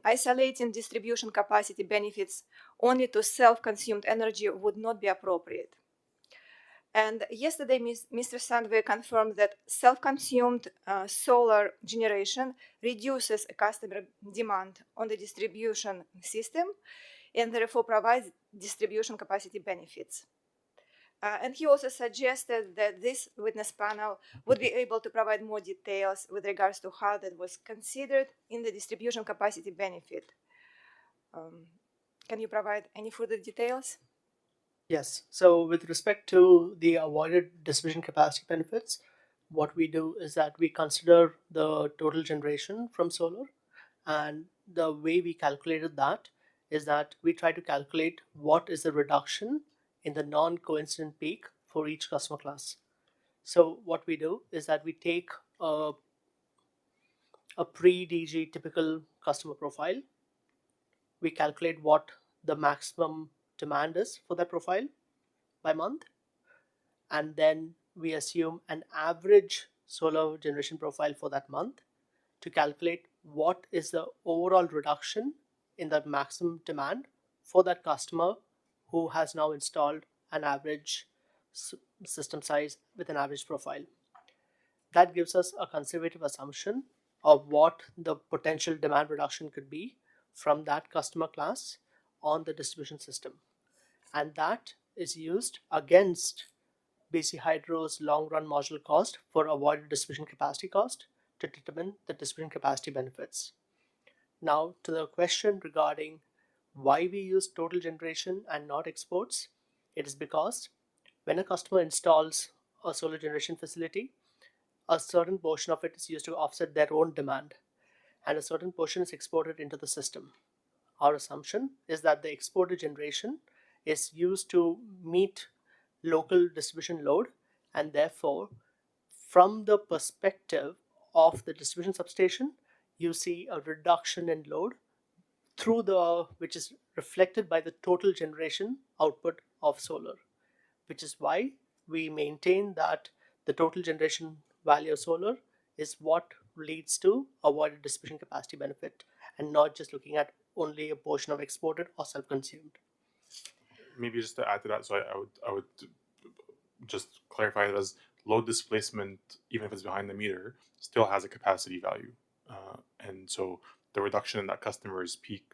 isolating distribution capacity benefits only to self-consumed energy would not be appropriate. And yesterday, Mr. Sandway confirmed that self-consumed solar generation reduces a customer demand on the distribution system and therefore provides distribution capacity benefits. And he also suggested that this witness panel would be able to provide more details with regards to how that was considered in the distribution capacity benefit. Can you provide any further details? Yes. So with respect to the avoided distribution capacity benefits, what we do is that we consider the total generation from solar, and the way we calculated that is that we try to calculate what is the reduction in the non-coincident peak for each customer class. So what we do is that we take a pre-DG typical customer profile, we calculate what the maximum demand is for that profile by month, and then we assume an average solar generation profile for that month to calculate what is the overall reduction in the maximum demand for that customer who has now installed an average system size with an average profile. That gives us a conservative assumption of what the potential demand reduction could be from that customer class on the distribution system. And that is used against BC Hydro's long-run module cost for avoided distribution capacity cost to determine the distribution capacity benefits. Now to the question regarding why we use total generation and not exports, it is because when a customer installs a solar generation facility, a certain portion of it is used to offset their own demand, and a certain portion is exported into the system. Our assumption is that the exported generation is used to meet local distribution load, and therefore, from the perspective of the distribution substation, you see a reduction in load which is reflected by the total generation output of solar, which is why we maintain that the total generation value of solar is what leads to avoided distribution capacity benefit, and not just looking at only a portion of exported or self-consumed. Maybe just to add to that, so I would just clarify it as load displacement, even if it's behind the meter, still has a capacity value, and so the reduction in that customer's peak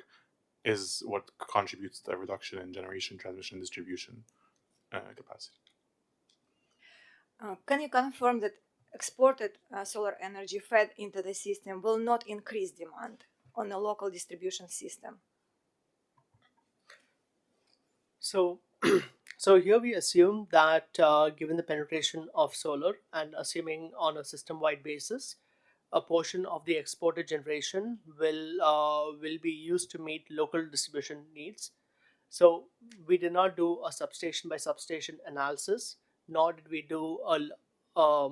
is what contributes to the reduction in generation, transmission, distribution capacity. Can you confirm that exported solar energy fed into the system will not increase demand on a local distribution system? So, so here we assume that given the penetration of solar and assuming on a system-wide basis, a portion of the exported generation will be used to meet local distribution needs. So we did not do a substation by substation analysis, nor did we do a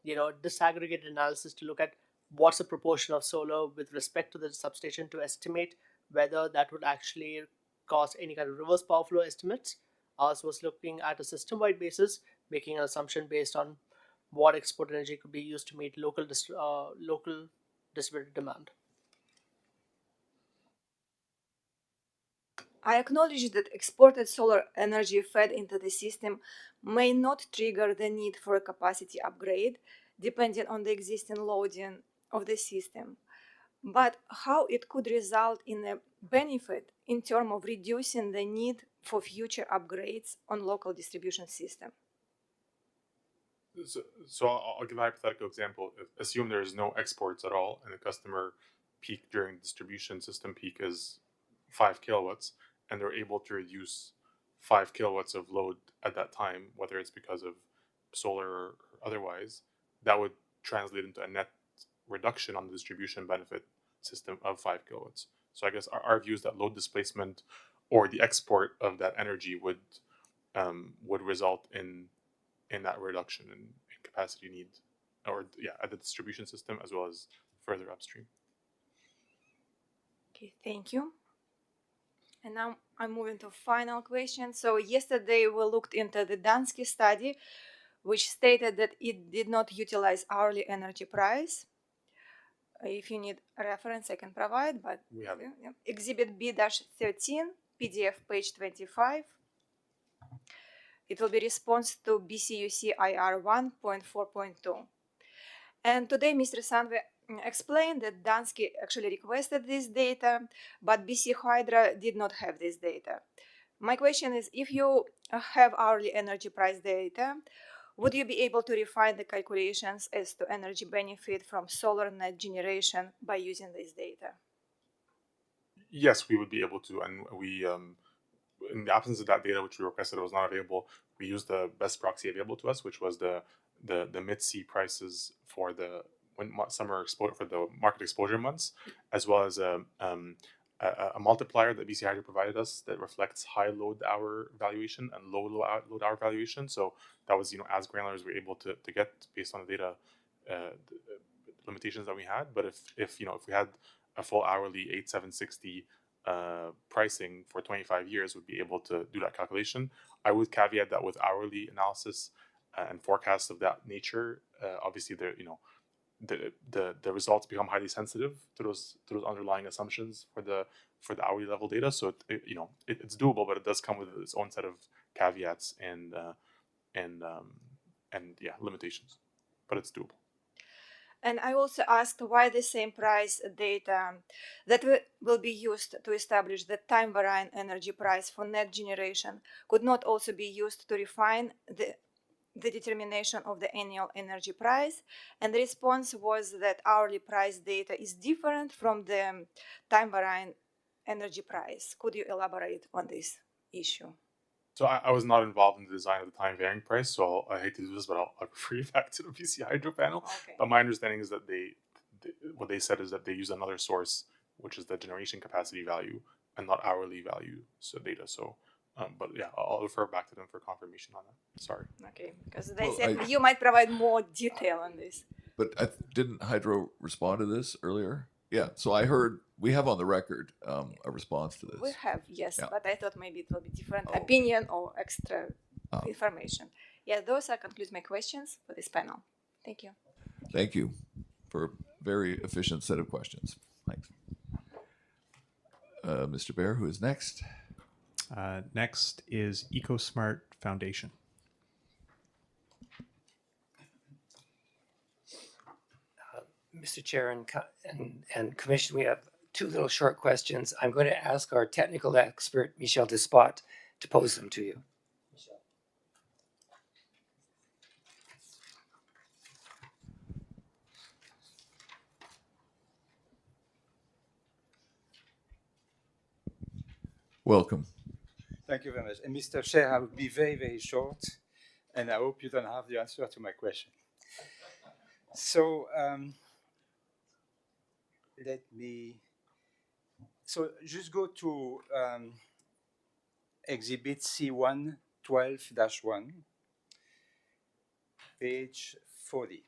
disaggregated analysis to look at what's the proportion of solar with respect to the substation to estimate whether that would actually cause any kind of reverse power flow estimates. Ours was looking at a system-wide basis, making an assumption based on what export energy could be used to meet local distributed demand. I acknowledge that exported solar energy fed into the system may not trigger the need for a capacity upgrade, depending on the existing loading of the system. But how it could result in a benefit in terms of reducing the need for future upgrades on local distribution system? So I'll give a hypothetical example. Assume there is no exports at all, and the customer peak during distribution system peak is 5 kilowatts, and they're able to reduce 5 kilowatts of load at that time, whether it's because of solar or otherwise. That would translate into a net reduction on the distribution benefit system of 5 kilowatts. So I guess our view is that load displacement or the export of that energy would result in that reduction in capacity need, at the distribution system as well as further upstream. Okay, thank you. And now I'm moving to final question. So yesterday we looked into the Danske study, which stated that it did not utilize hourly energy price. If you need a reference, I can provide, but we have it. Yeah. Exhibit B-13, PDF page 25. It will be response to BCUC IR 1.4.2. And today, Mr. Sandve explained that Danske actually requested this data, but BC Hydro did not have this data. My question is, if you have hourly energy price data, would you be able to refine the calculations as to energy benefit from solar net generation by using this data? Yes, we would be able to, and we, in the absence of that data, which we requested was not available, we used the best proxy available to us, which was the mid-C prices for the summer for the market exposure months, as well as a multiplier that BC Hydro provided us that reflects high load hour valuation and low load hour valuation. So that was, as granular as we were able to get based on the data the limitations that we had. But if we had a full hourly 8,760 pricing for 25 years, would be able to do that calculation. I would caveat that with hourly analysis and forecasts of that nature. Obviously, the results become highly sensitive to those underlying assumptions for the hourly level data. So it's doable, but it does come with its own set of caveats and limitations. But it's doable. And I also asked why the same price data that will be used to establish the time varying energy price for net generation could not also be used to refine the determination of the annual energy price. And the response was that hourly price data is different from the time varying energy price. Could you elaborate on this issue? So I was not involved in the design of the time varying price, so I hate to do this, but I'll refer you back to the BC Hydro panel. Okay. But my understanding is that what they said is that they use another source, which is the generation capacity value, and not hourly value data. So, but yeah, I'll refer back to them for confirmation on that. Sorry. Okay, because they Well, said you might provide more detail on this. But didn't Hydro respond to this earlier? Yeah. So I heard we have on the record a response to this. We have, yes, Yeah. but I thought maybe it will be different Oh. opinion or extra Oh. information. Yeah, those are conclude my questions for this panel. Thank you. Thank you for a very efficient set of questions. Thanks. Mr. Bear, who is next? Next is EcoSmart Foundation. Mr. Chair and Commission, we have two little short questions. I'm going to ask our technical expert, Michel Despot, to pose them to you. Welcome. Thank you very much. And Mr. Chair, I will be very, very short, and I hope you don't have the answer to my question. So just go to Exhibit C1 12-1, page 40.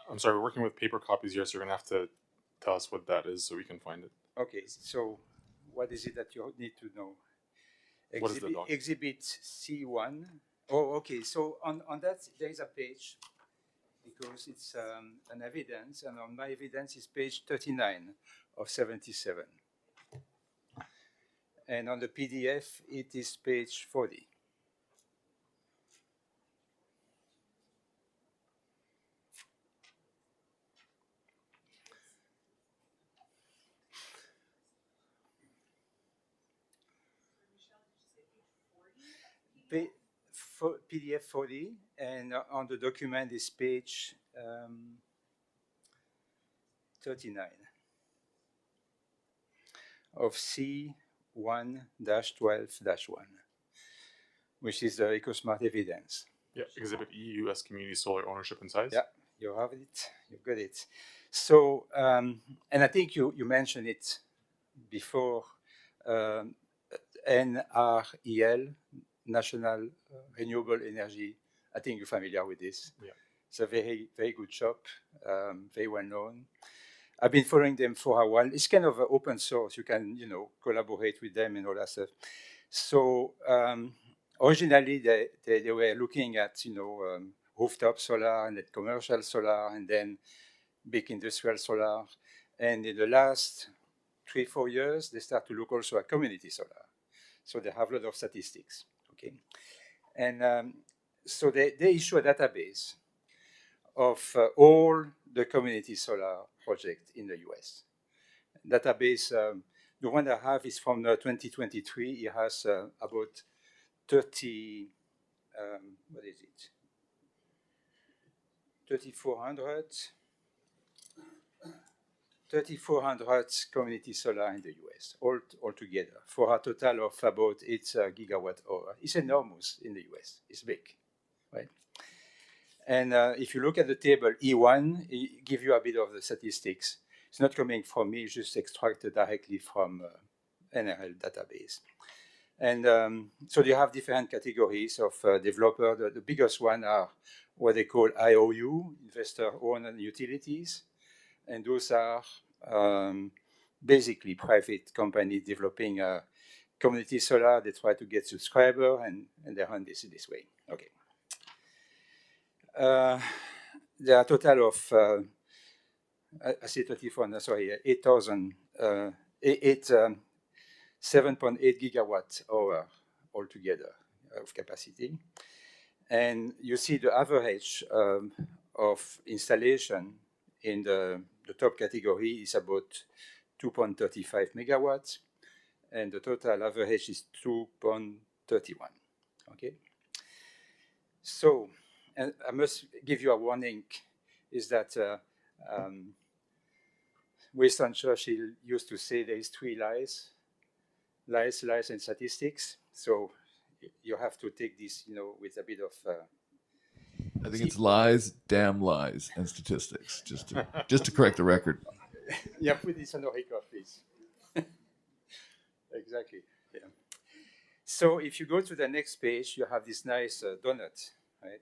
I'm sorry, we're working with paper copies here, so you're going to have to tell us what that is so we can find it. Okay, so what is it that you need to know? What is the document? Exhibit C1. Oh, okay. So on that, there is a page because it's an evidence, and on my evidence is page 39 of 77. And on the PDF, it is page 40. PDF 40, and on the document is page 39 of C1-12-1, which is the EcoSmart evidence. Yeah, Exhibit E, U.S. Community Solar Ownership and Size. Yeah, you have it. You've got it. So, and I think you mentioned it before, NREL, National Renewable Energy. I think you're familiar with this. Yeah. It's a very, very good shop, very well known. I've been following them for a while. It's kind of open source. You can, collaborate with them and all that stuff. So originally they were looking at, rooftop solar and then commercial solar and then big industrial solar. And in the last 3-4 years, they start to look also at community solar. So they have a lot of statistics. Okay, and so they issue a database of all the community solar projects in the US. Database, the one I have is from 2023. It has about 3,400 community solar in the US, all together, for a total of about 8 gigawatt hour. It's enormous in the US. It's big, right? And if you look at the table E1, it gives you a bit of the statistics. It's not coming from me, it's just extracted directly from NRL database. And so you have different categories of developer. The biggest one are what they call IOU, investor-owned utilities. And those are basically private companies developing community solar. They try to get subscribers, and they run this way. Okay. There are a total of, I say 34, sorry, 7.8 gigawatt hour altogether of capacity. And you see the average of installation in the top category is about 2.35 megawatts, and the total average is 2.31. Okay. So, and I must give you a warning, is that Winston Churchill used to say there is 3 lies, and statistics. So you have to take this, with a bit of. I think it's lies, damn lies, and statistics. Just to correct the record. Yeah, put this on the record, please. Exactly. Yeah. So if you go to the next page, you have this nice donut, right?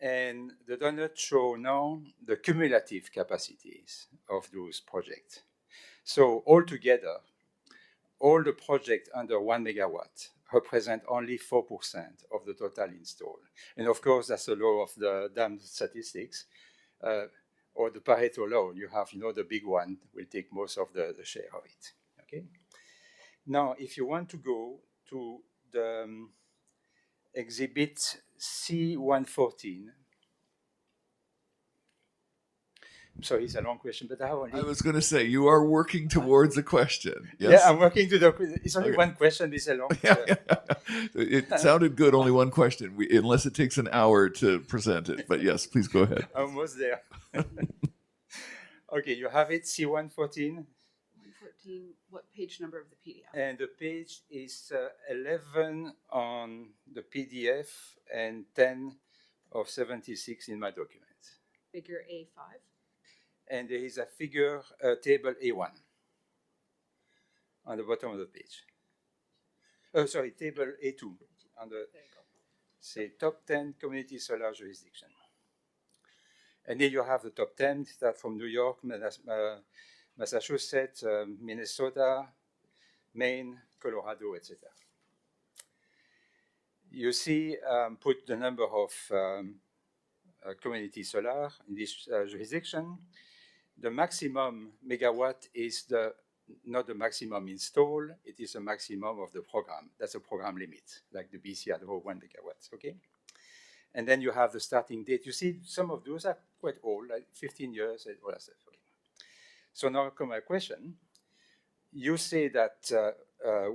And the donut show now the cumulative capacities of those projects. So altogether, all the projects under 1 megawatt represent only 4% of the total installed. And of course, that's the law of the damn statistics, or the Pareto law. You have, the big one will take most of the share of it. Okay. Now, if you want to go to the exhibit C114, sorry, it's a long question, but I have only. I was going to say, you are working towards a question. Yes? Yeah, I'm working to the. It's only one question. This is a long. It sounded good. Only one question, unless it takes an hour to present it. But yes, please go ahead. Almost there. Okay, you have it. C114. 114. What page number of the PDF? And the page is 11 on the PDF and 10 of 76 in my document. Figure A5. And there is a figure table A1 on the bottom of the page. Oh, sorry, table A2 on the say top 10 community solar jurisdiction. And then you have the top 10 that from New York, Massachusetts, Minnesota, Maine, Colorado, etc. You see, put the number of community solar in this jurisdiction. The maximum megawatt is not the maximum installed, it is the maximum of the program. That's a program limit, like the BC at 1 megawatts, okay? And then you have the starting date. You see, some of those are quite old, like 15 years and all that stuff. Okay. So now come my question. You say that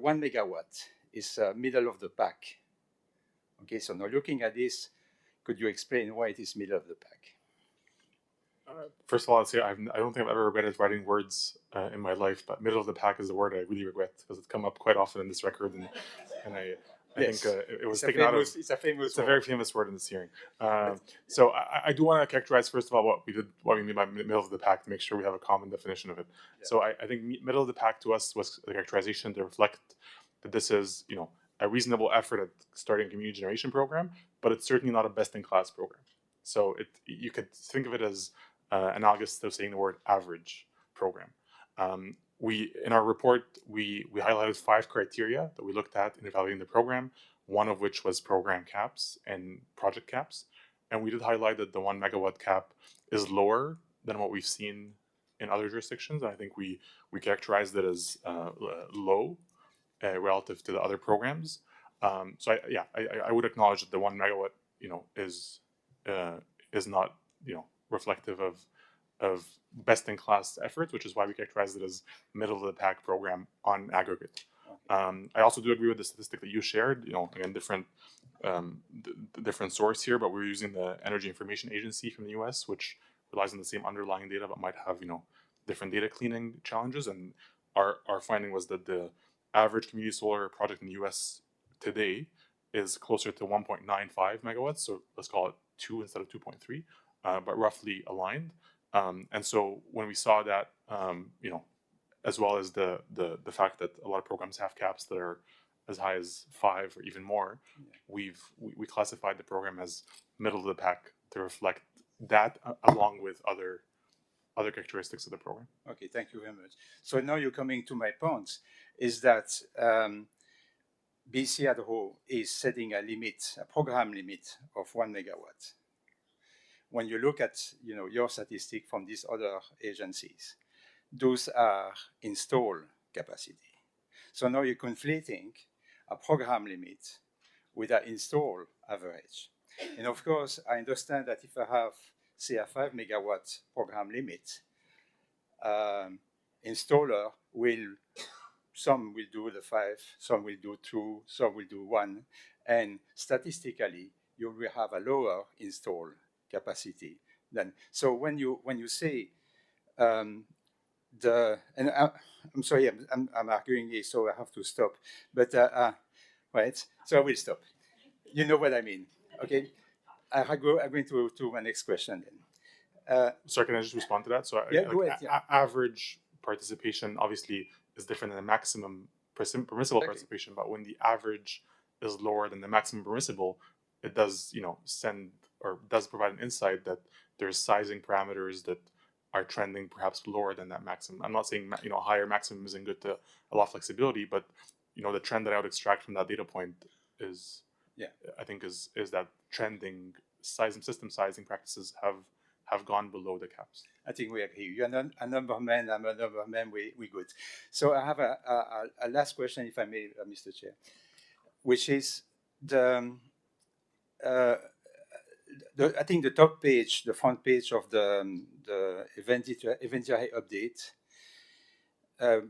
1 megawatt is middle of the pack. Okay, so now looking at this, could you explain why it is middle of the pack? First of all, I'd say I don't think I've ever regretted writing words in my life, but middle of the pack is the word I really regret because it's come up quite often in this record, and I Yes. think it was It's a taken out of. famous- it's a famous It's a word. very famous word in this hearing. So I do want to characterize first of all what we mean by middle of the pack to make sure we have a common definition of it. Yeah. So I think middle of the pack to us was the characterization to reflect that this is a reasonable effort at starting a community generation program, but it's certainly not a best in class program. So you could think of it as analogous to saying the word average program. In our report, we highlighted 5 criteria that we looked at in evaluating the program, one of which was program caps and project caps. And we did highlight that the 1 megawatt cap is lower than what we've seen in other jurisdictions. And I think we characterized it as low relative to the other programs. So I would acknowledge that the 1 megawatt, is not, reflective of best in class efforts, which is why we characterize it as middle of the pack program on aggregate. I also do agree with the statistic that you shared. Again, different source here, but we're using the Energy Information Agency from the U.S., which relies on the same underlying data, but might have different data cleaning challenges. And our finding was that the average community solar project in the U.S. today is closer to 1.95 megawatts. So let's call it 2 instead of 2.3, but roughly aligned. And so when we saw that, as well as the fact that a lot of programs have caps that are as high as 5 or even more, we classified the program as middle of the pack to reflect that, along with other characteristics of the program. Okay, thank you very much. So now you're coming to my point, is that BC at Howe is setting a program limit of 1 megawatt. When you look at your statistic from these other agencies, those are installed capacity. So now you're conflating a program limit with an installed average. And of course, I understand that if I have, say, a 5 megawatt program limit, installer some will do the 5, some will do 2, some will do 1, and statistically, you will have a lower installed capacity. So when you say I'm sorry, I'm arguing here, so I have to stop. But right? So I will stop. You know what I mean, okay? I'm going to my next question then. Sorry, can I just respond to that? So Yeah, go ahead. Yeah. Average participation obviously is different than the maximum permissible participation, but when the average is lower than the maximum permissible, it does, send or does provide an insight that there's sizing parameters that are trending perhaps lower than that maximum. I'm not saying a higher maximum isn't good to allow flexibility, but the trend that I would extract from that data point is, I think is that trending system sizing practices have gone below the caps. I think we agree. You're a number man, I'm a number man, we good. So I have a last question, if I may, Mr. Chair, which is I think the top page, the front page of the inventory update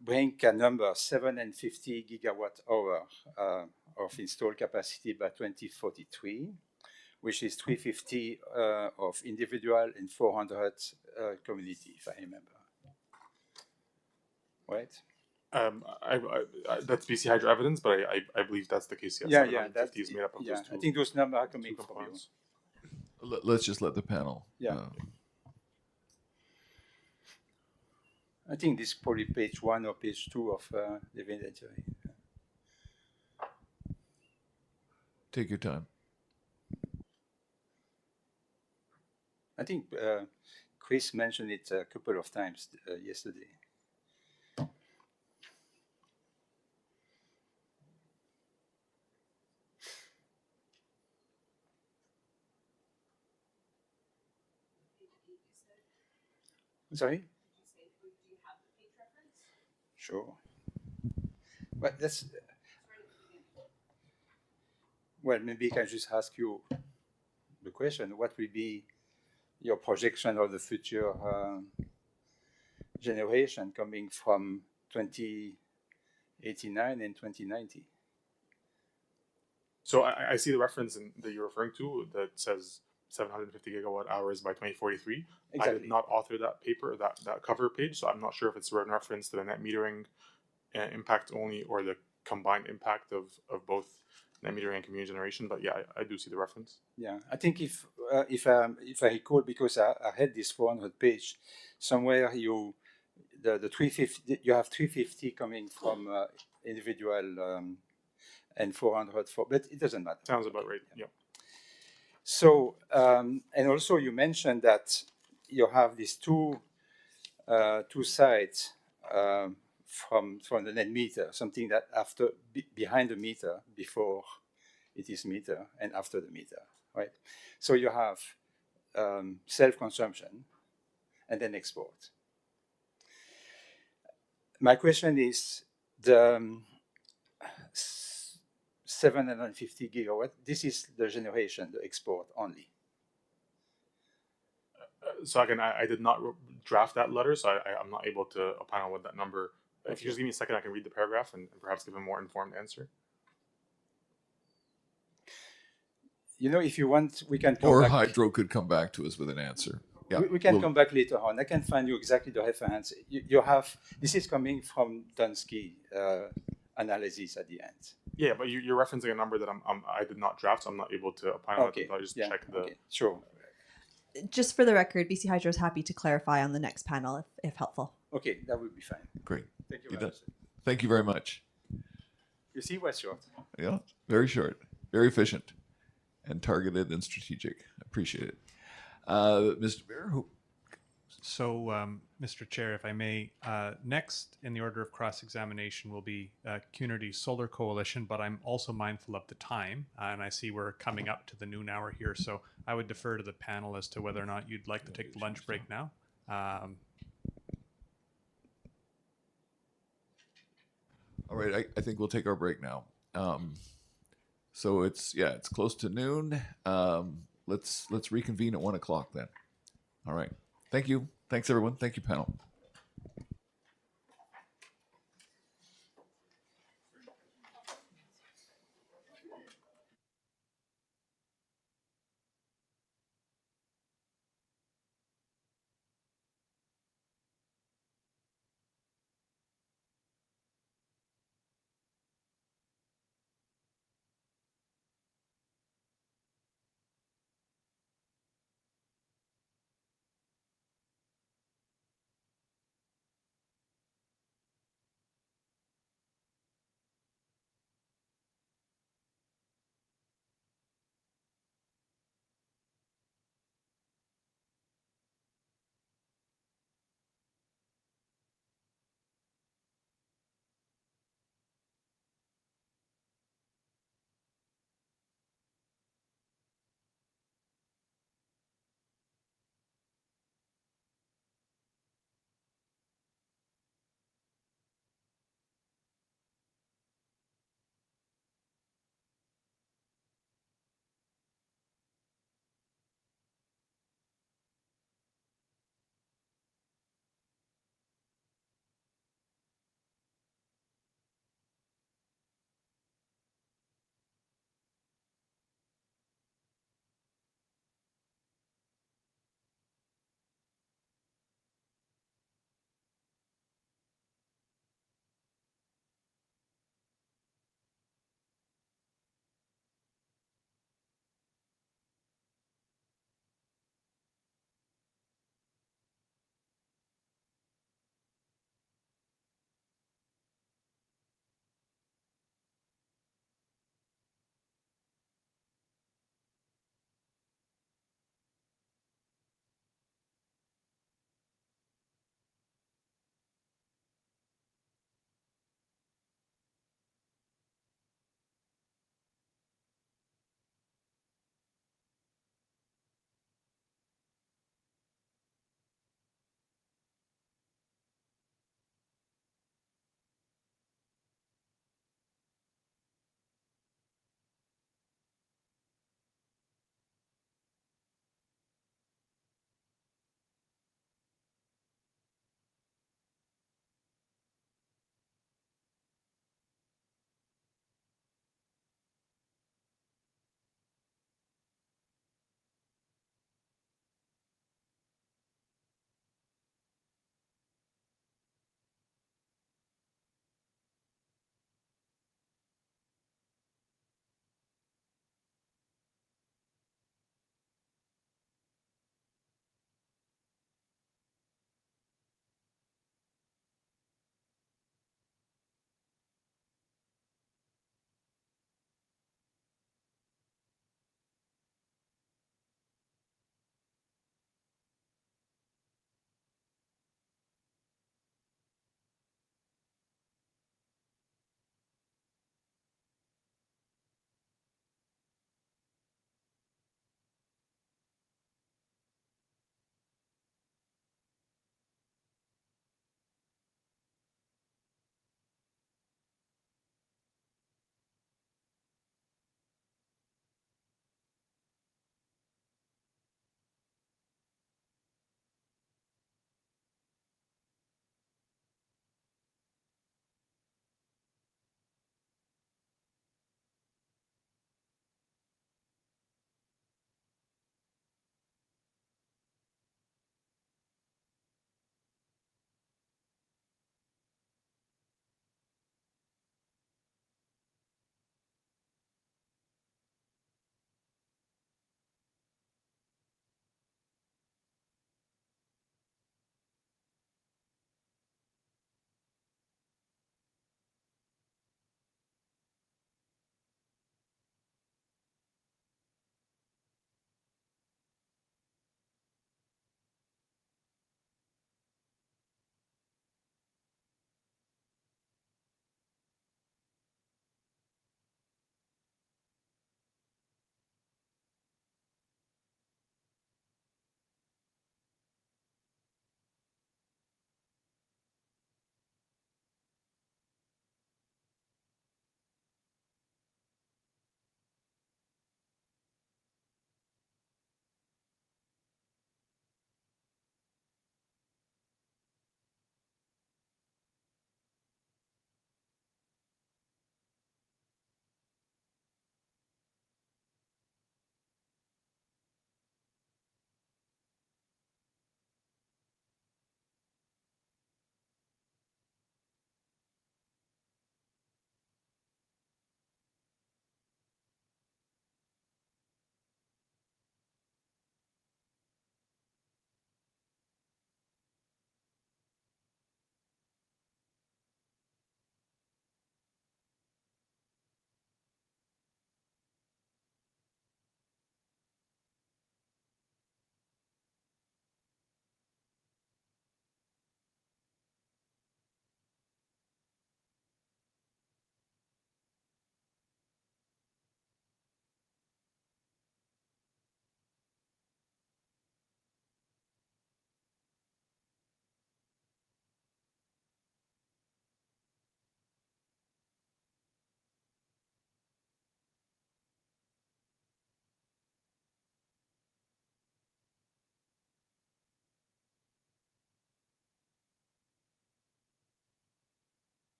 bring a number 750 gigawatt hour of installed capacity by 2043, which is 350 of individual and 400 community, if I remember. Right? That's BC Hydro evidence, but I believe that's the case. Yes. Yeah, that's is made up of those two. I think those numbers are coming from you. Let's just let the panel. Yeah. I think this is probably page 1 or page 2 of the inventory. Take your time. I think Chris mentioned it a couple of times yesterday. Sorry? Sure. But that's... Well, maybe I can just ask you the question, what will be your projection of the future generation coming from 2089 and 2090? So I see the reference that you're referring to that says 750 gigawatt hours by 2043. Exactly. I did not author that paper, that cover page, so I'm not sure if it's a reference to the net metering impact only or the combined impact of both net metering and community generation. But yeah, I do see the reference. Yeah, I think if I recall, because I had this 400 page somewhere, the 350 you have 350 coming from individual and 400 for, but it doesn't matter. Sounds about right. Yeah. So and also you mentioned that you have these two sides from the net meter, something that after behind the meter, before it is meter, and after the meter, right? So you have self-consumption and then export. My question is the 750 gigawatt. This is the generation, the export only. So again, I did not draft that letter, so I'm not able to opine on what that number. Okay. If you just give me a second, I can read the paragraph and perhaps give a more informed answer. If you want, we can come or back. Hydro could come back to us with an answer. Yeah, we can come back later on. I can find you exactly the reference. You have, this is coming from Dunsky analysis at the end. Yeah, but you're referencing a number that I did not draft, so I'm not able to opine on it. I'll just check the... Okay. Sure. Just for the record, BC Hydro is happy to clarify on the next panel if helpful. Okay, that would be fine. Great. Thank you very much. Thank you very much. You see what's short? Yeah, very short, very efficient, and targeted and strategic. Appreciate it. Mr. Bear, who? So, Mr. Chair, if I may, next in the order of cross-examination will be Community Solar Coalition, but I'm also mindful of the time, and I see we're coming up to the noon hour here, so I would defer to the panel as to whether or not you'd like to take the lunch break now. All right, I think we'll take our break now. So it's close to noon. Let's reconvene at 1 o'clock then. All right. Thank you. Thanks everyone. Thank you, panel.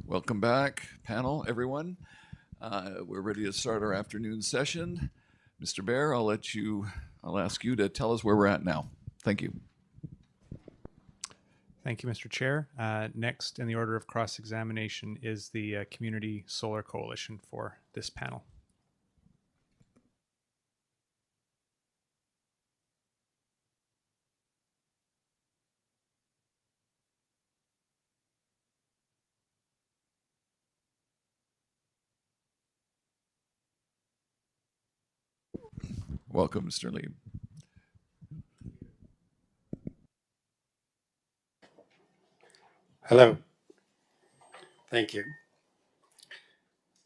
Welcome back, panel, everyone. We're ready to start our afternoon session. Mr. Bear, I'll ask you to tell us where we're at now. Thank you. Thank you, Mr. Chair. Next in the order of cross-examination is the Community Solar Coalition for this panel. Welcome, Mr. Lee. Hello. Thank you.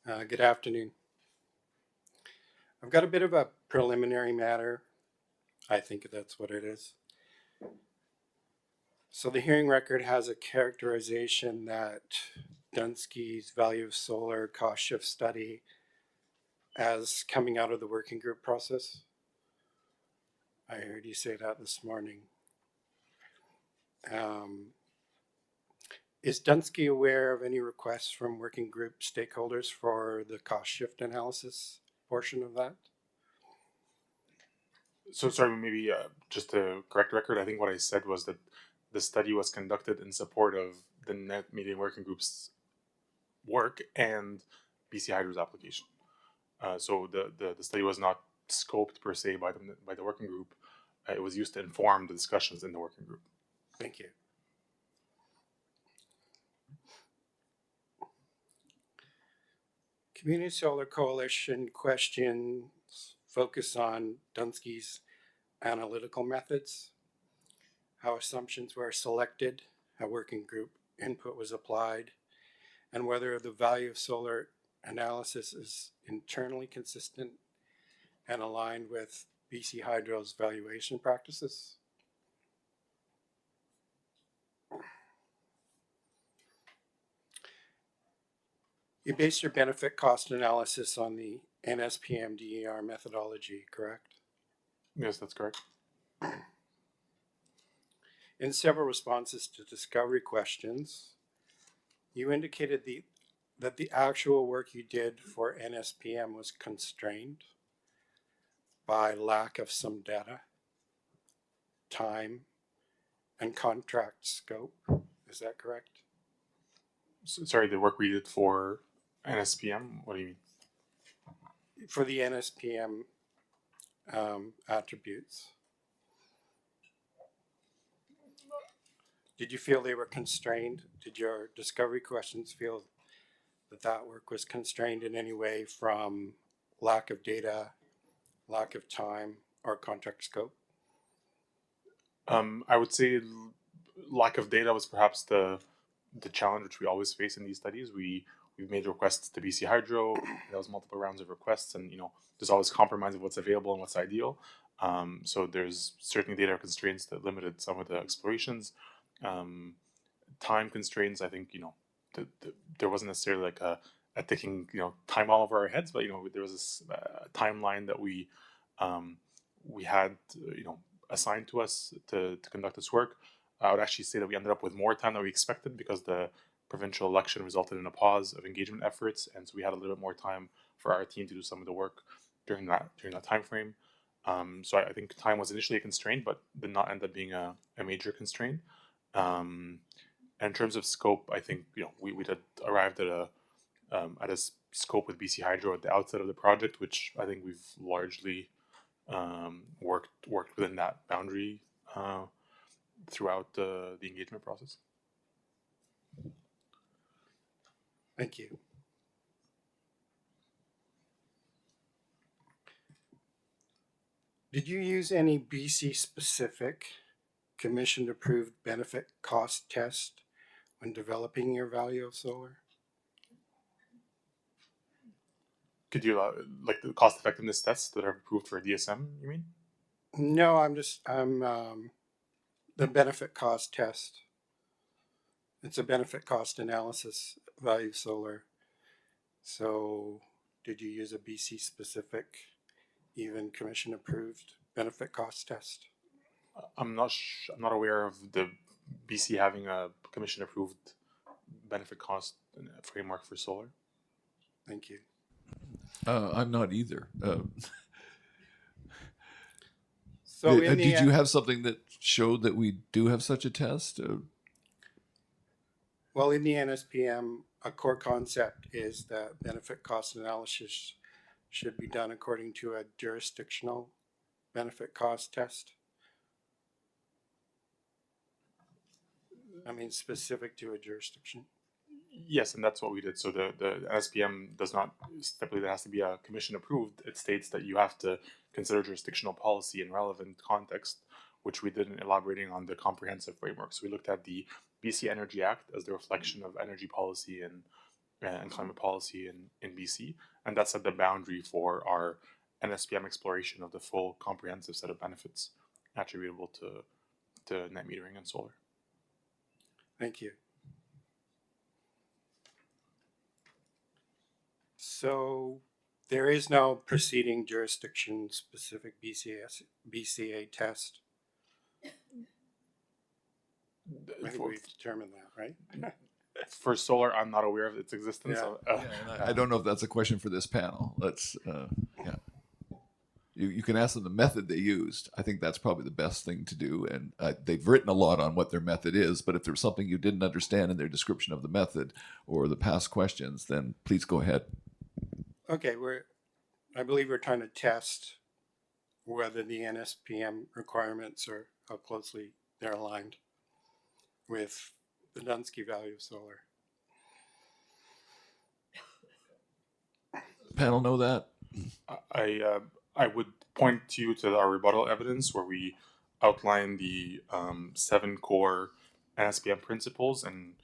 Good afternoon. I've got a bit of a preliminary matter. I think that's what it is. So the hearing record has a characterization that Dunsky's value of solar cost shift study as coming out of the working group process. I heard you say that this morning. Is Dunsky aware of any requests from working group stakeholders for the cost shift analysis portion of that? So sorry, maybe just to correct the record, I think what I said was that the study was conducted in support of the net metering working group's work and BC Hydro's application. So the study was not scoped per se by the working group. It was used to inform the discussions in the working group. Thank you. Community Solar Coalition questions focus on Dunsky's analytical methods, how assumptions were selected, how working group input was applied, and whether the value of solar analysis is internally consistent and aligned with BC Hydro's valuation practices. You based your benefit cost analysis on the NSPM DER methodology, correct? Yes, that's correct. In several responses to discovery questions, you indicated that the actual work you did for NSPM was constrained by lack of some data, time, and contract scope. Is that correct? So, sorry, the work we did for NSPM? What do you mean? For the NSPM attributes. Did you feel they were constrained? Did your discovery questions feel that work was constrained in any way from lack of data, lack of time, or contract scope? I would say lack of data was perhaps the challenge which we always face in these studies. We've made requests to BC Hydro. There was multiple rounds of requests, and there's always compromise of what's available and what's ideal. So there's certainly data constraints that limited some of the explorations. Time constraints, I think there wasn't necessarily like a ticking time bomb over our heads, but there was this timeline that we had assigned to us to conduct this work. I would actually say that we ended up with more time than we expected because the provincial election resulted in a pause of engagement efforts, and so we had a little bit more time for our team to do some of the work during that time frame. So I think time was initially a constraint, but did not end up being a major constraint. And in terms of scope, I think we had arrived at a scope with BC Hydro at the outset of the project, which I think we've largely worked within that boundary throughout the engagement process. Thank you. Did you use any BC specific commission approved benefit cost test when developing your value of solar? Could you like the cost effectiveness tests that are approved for DSM, you mean? No, I'm the benefit cost test. It's a benefit cost analysis value of solar. So did you use a BC specific, even commission approved benefit cost test? I'm not aware of the BC having a commission approved benefit cost framework for solar. Thank you. I'm not either. So in did you have something that showed that we do have such a test? Well, in the NSPM, a core concept is that benefit cost analysis should be done according to a jurisdictional benefit cost test. I mean, specific to a jurisdiction. Yes, and that's what we did. So the NSPM does not stipulate it has to be a commission approved. It states that you have to consider jurisdictional policy in relevant context, which we did in elaborating on the comprehensive framework. So we looked at the BC Energy Act as the reflection of energy policy and climate policy in BC, and that set the boundary for our NSPM exploration of the full comprehensive set of benefits attributable to net metering and solar. Thank you. So there is no preceding jurisdiction specific BCA test. I think we've determined that, right? For solar, I'm not aware of its existence. Yeah. I don't know if that's a question for this panel. Let's, yeah. You can ask them the method they used. I think that's probably the best thing to do. And they've written a lot on what their method is, but if there's something you didn't understand in their description of the method or the past questions, then please go ahead. Okay, I believe we're trying to test whether the NSPM requirements are how closely they're aligned with the Dunsky value of solar. Panel know that? I would point to you to our rebuttal evidence where we outline the 7 core NSPM principles and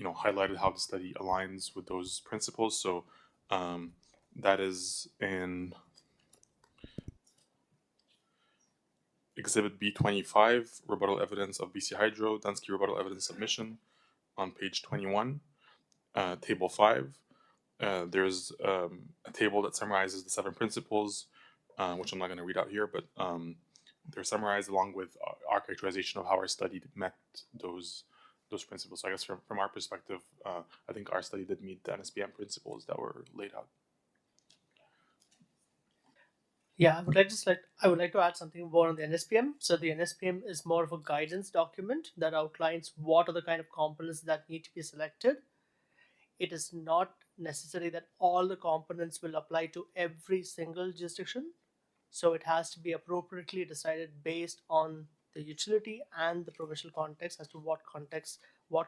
highlighted how the study aligns with those principles. So that is in Exhibit B25, rebuttal evidence of BC Hydro, Dunsky rebuttal evidence submission on page 21, table 5. There's a table that summarizes the 7 principles, which I'm not going to read out here, but they're summarized along with our characterization of how our study met those principles. So I guess from our perspective, I think our study did meet the NSPM principles that were laid out. Yeah, I would like to add something more on the NSPM. So the NSPM is more of a guidance document that outlines what are the kind of components that need to be selected. It is not necessary that all the components will apply to every single jurisdiction. So it has to be appropriately decided based on the utility and the provincial context as to what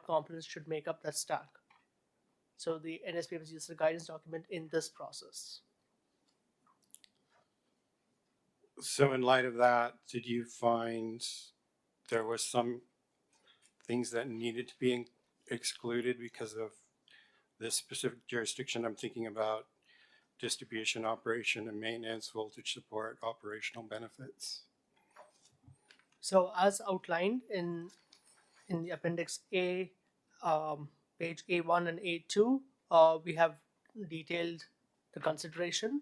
components should make up that stack. So the NSPM is just a guidance document in this process. So in light of that, did you find there was some things that needed to be excluded because of this specific jurisdiction? I'm thinking about distribution, operation, and maintenance, voltage support, operational benefits. So as outlined in the Appendix A, page A1 and A2, we have detailed the consideration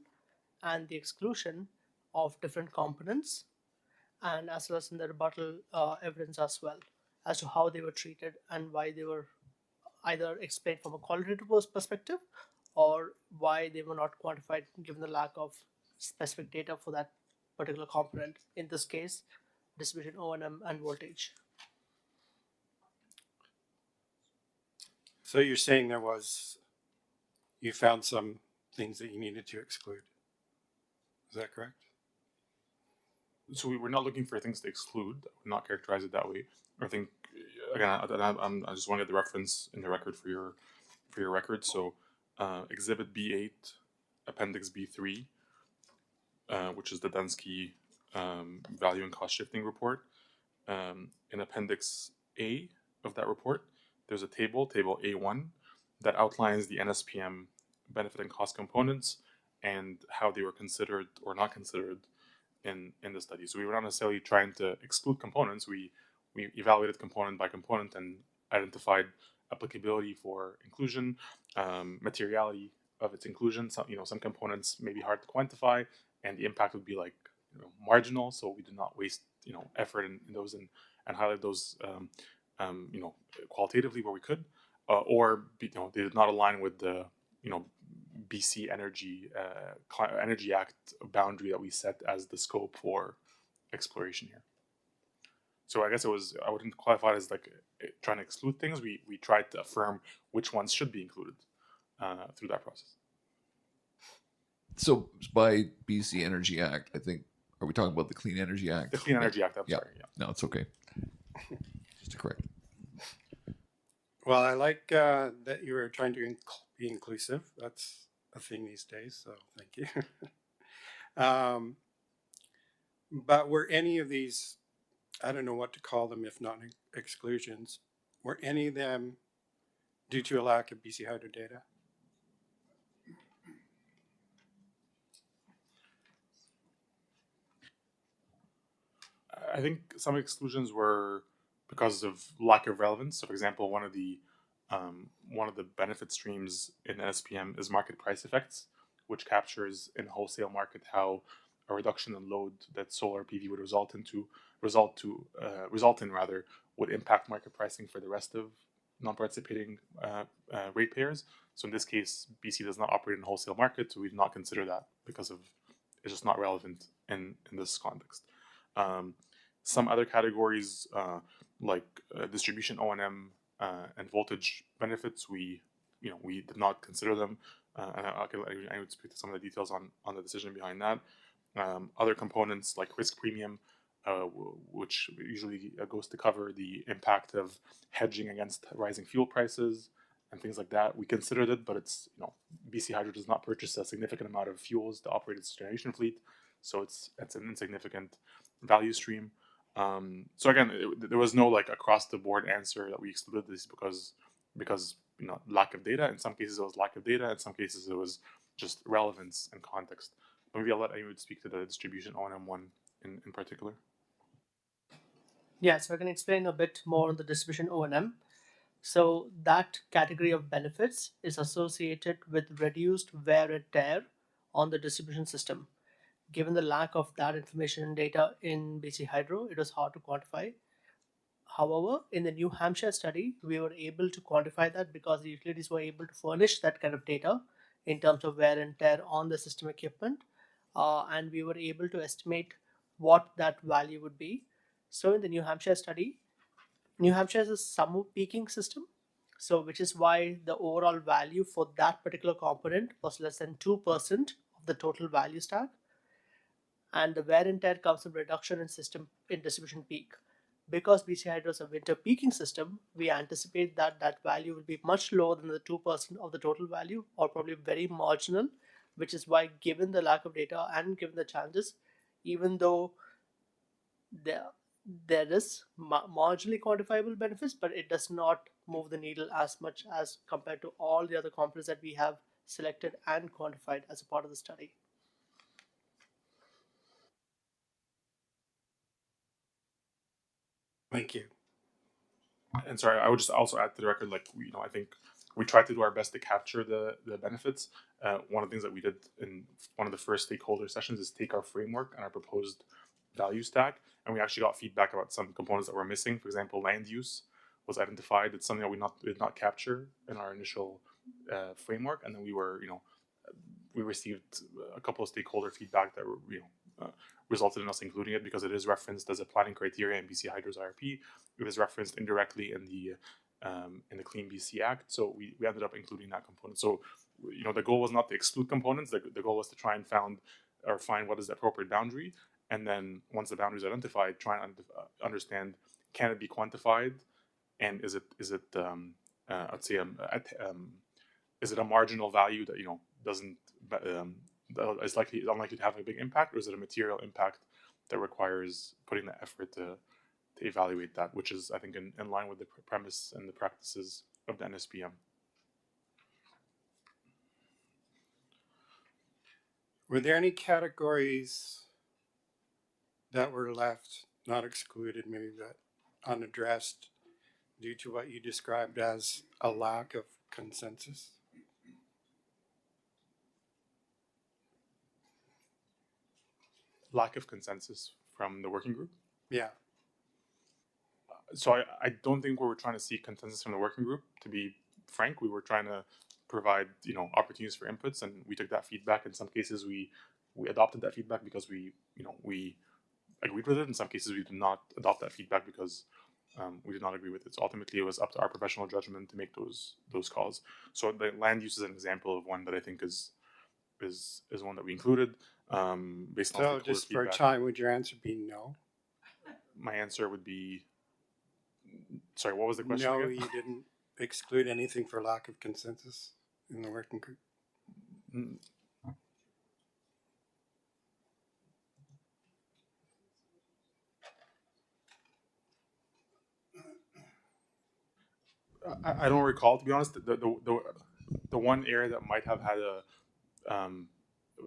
and the exclusion of different components, and as well as in the rebuttal evidence as well as to how they were treated and why they were either explained from a qualitative perspective or why they were not quantified given the lack of specific data for that particular component, in this case distribution, O&M, and voltage. So you're saying you found some things that you needed to exclude. Is that correct? So we were not looking for things to exclude. I would not characterize it that way. I think, again, I just want to get the reference in the record for your record. So Exhibit B8, Appendix B3, which is the Dunsky value and cost shifting report. In Appendix A of that report, there's a table A1, that outlines the NSPM benefit and cost components and how they were considered or not considered in the study. So we were not necessarily trying to exclude components. We evaluated component by component and identified applicability for inclusion, materiality of its inclusion. Some components may be hard to quantify, and the impact would be marginal. So we did not waste effort in those and highlight those qualitatively where we could. they did not align with the BC Energy Act boundary that we set as the scope for exploration here. So I guess I wouldn't qualify it as like trying to exclude things. We tried to affirm which ones should be included through that process. So by BC Energy Act, I think, are we talking about the Clean Energy Act? The Clean Energy Act, I'm yeah. sorry. Yeah. No, it's okay. Just to correct. Well, I like that you were trying to be inclusive. That's a thing these days, so thank you. But were any of these, I don't know what to call them if not exclusions, were any of them due to a lack of BC Hydro data? I think some exclusions were because of lack of relevance. So, for example, one of the benefit streams in NSPM is market price effects, which captures in wholesale market how a reduction in load that solar PV would result in would impact market pricing for the rest of non-participating ratepayers. So in this case, BC does not operate in wholesale market, so we do not consider that because of it's just not relevant in this context. Some other categories like distribution O&M and voltage benefits, we did not consider them, and I would speak to some of the details on the decision behind that. Other components like risk premium, which usually goes to cover the impact of hedging against rising fuel prices and things like that. We considered it, but it's BC Hydro does not purchase a significant amount of fuels to operate its generation fleet, so it's an insignificant value stream. So again, there was no like across the board answer that we excluded this because lack of data. In some cases it was lack of data. In some cases it was just relevance and context. But maybe I'll let Ayud speak to the distribution O&M one in particular. Yeah, so I can explain a bit more on the distribution O&M. So that category of benefits is associated with reduced wear and tear on the distribution system. Given the lack of that information and data in BC Hydro, it was hard to quantify. However, in the New Hampshire study, we were able to quantify that because the utilities were able to furnish that kind of data in terms of wear and tear on the system equipment, and we were able to estimate what that value would be. So in the New Hampshire study, New Hampshire is a summer peaking system, so which is why the overall value for that particular component was less than 2% of the total value stack. And the wear and tear comes from reduction in distribution peak. Because BC Hydro is a winter peaking system, we anticipate that that value will be much lower than the 2% of the total value, or probably very marginal, which is why, given the lack of data and given the challenges, even though there is marginally quantifiable benefits, but it does not move the needle as much as compared to all the other components that we have selected and quantified as a part of the study. Thank you. And sorry, I would just also add to the record, like I think we tried to do our best to capture the benefits. One of the things that we did in one of the first stakeholder sessions is take our framework and our proposed value stack, and we actually got feedback about some components that were missing. For example, land use was identified. It's something that we did not capture in our initial framework, and then we received a couple of stakeholder feedback that resulted in us including it because it is referenced as a planning criteria in BC Hydro's IRP. It was referenced indirectly in the Clean BC Act, so we ended up including that component. So the goal was not to exclude components. The goal was to try and find what is the appropriate boundary, and then once the boundary is identified, try and understand, can it be quantified, and is it I'd say is it a marginal value that doesn't is unlikely to have a big impact, or is it a material impact that requires putting the effort to evaluate that, which is, I think, in line with the premise and the practices of the NSPM. Were there any categories that were left, not excluded, maybe that unaddressed due to what you described as a lack of consensus? Lack of consensus from the working group? Yeah. So I don't think we were trying to seek consensus from the working group, to be frank. We were trying to provide opportunities for inputs, and we took that feedback. In some cases, we adopted that feedback because we agreed with it. In some cases, we did not adopt that feedback because we did not agree with it. So ultimately, it was up to our professional judgment to make those calls. So the land use is an example of one that I think is one that we included based on So just for a time, would your answer be no? My answer would be, sorry, what was the question No, again? you didn't exclude anything for lack of consensus in the working group? I don't recall, to be honest. The one area that might have had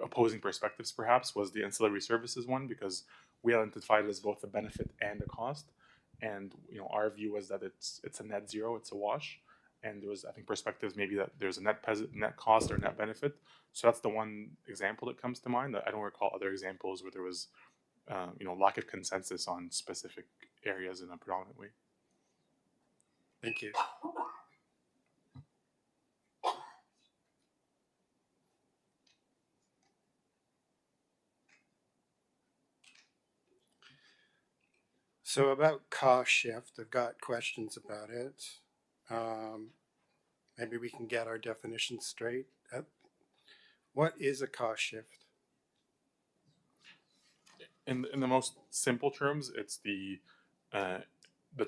opposing perspectives perhaps was the ancillary services one, because we identified it as both a benefit and a cost, and our view was that it's a net zero, it's a wash, and there was, I think, perspectives maybe that there's a net cost or net benefit. So that's the one example that comes to mind. I don't recall other examples where there was lack of consensus on specific areas in a predominant way. Thank you. So about cost shift, I've got questions about it. Maybe we can get our definition straight. What is a cost shift? In the most simple terms, it's the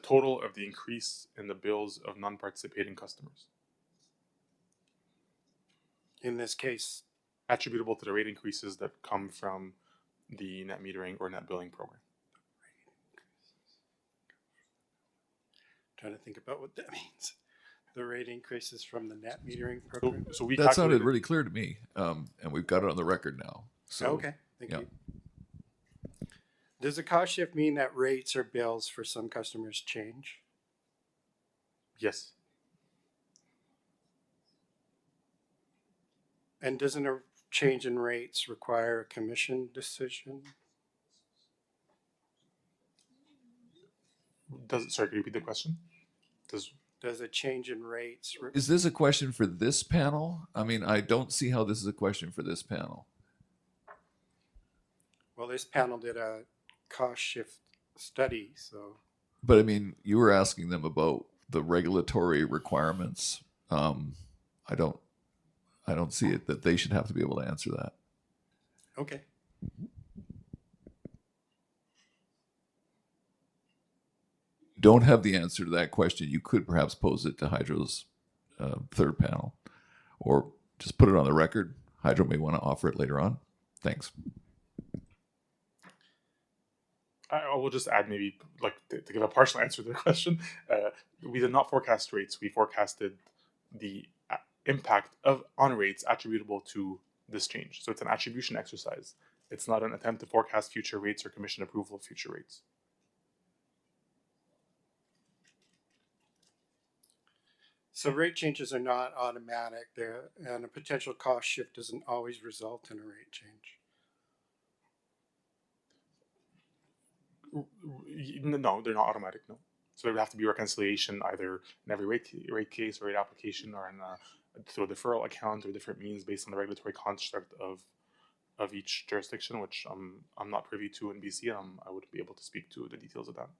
total of the increase in the bills of non-participating customers. In this case, attributable to the rate increases that come from the net metering or net billing program. Trying to think about what that means. The rate increases from the net metering program. So we that sounded really clear to me, and we've got it on the record now. So, okay, thank you. Does a cost shift mean that rates or bills for some customers change? Yes. And doesn't a change in rates require a commission decision? Sorry, can you repeat the question? Does a change in rates... Is this a question for this panel? I mean, I don't see how this is a question for this panel. Well, this panel did a cost shift study, so... But I mean, you were asking them about the regulatory requirements. I don't see it that they should have to be able to answer that. Okay. Don't have the answer to that question, you could perhaps pose it to Hydro's third panel, or just put it on the record. Hydro may want to offer it later on. Thanks. I will just add maybe to give a partial answer to the question. We did not forecast rates. We forecasted the impact on rates attributable to this change. So it's an attribution exercise. It's not an attempt to forecast future rates or commission approval of future rates. So rate changes are not automatic, and a potential cost shift doesn't always result in a rate change. No, they're not automatic, no. So there would have to be reconciliation either in every rate case or rate application, or through a deferral account or different means based on the regulatory construct of each jurisdiction, which I'm not privy to in BC, and I wouldn't be able to speak to the details of that.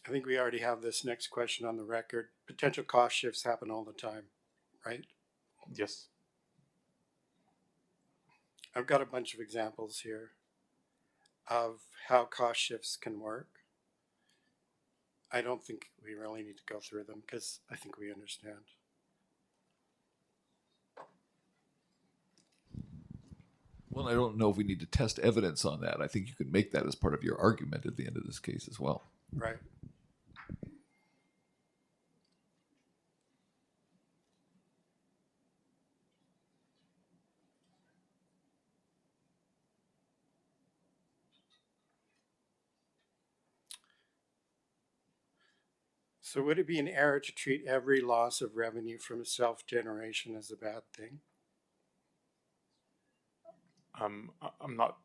I think we already have this next question on the record. Potential cost shifts happen all the time, right? Yes. I've got a bunch of examples here of how cost shifts can work. I don't think we really need to go through them because I think we understand. Well, I don't know if we need to test evidence on that. I think you can make that as part of your argument at the end of this case as well. Right. So would it be an error to treat every loss of revenue from self-generation as a bad thing? I'm not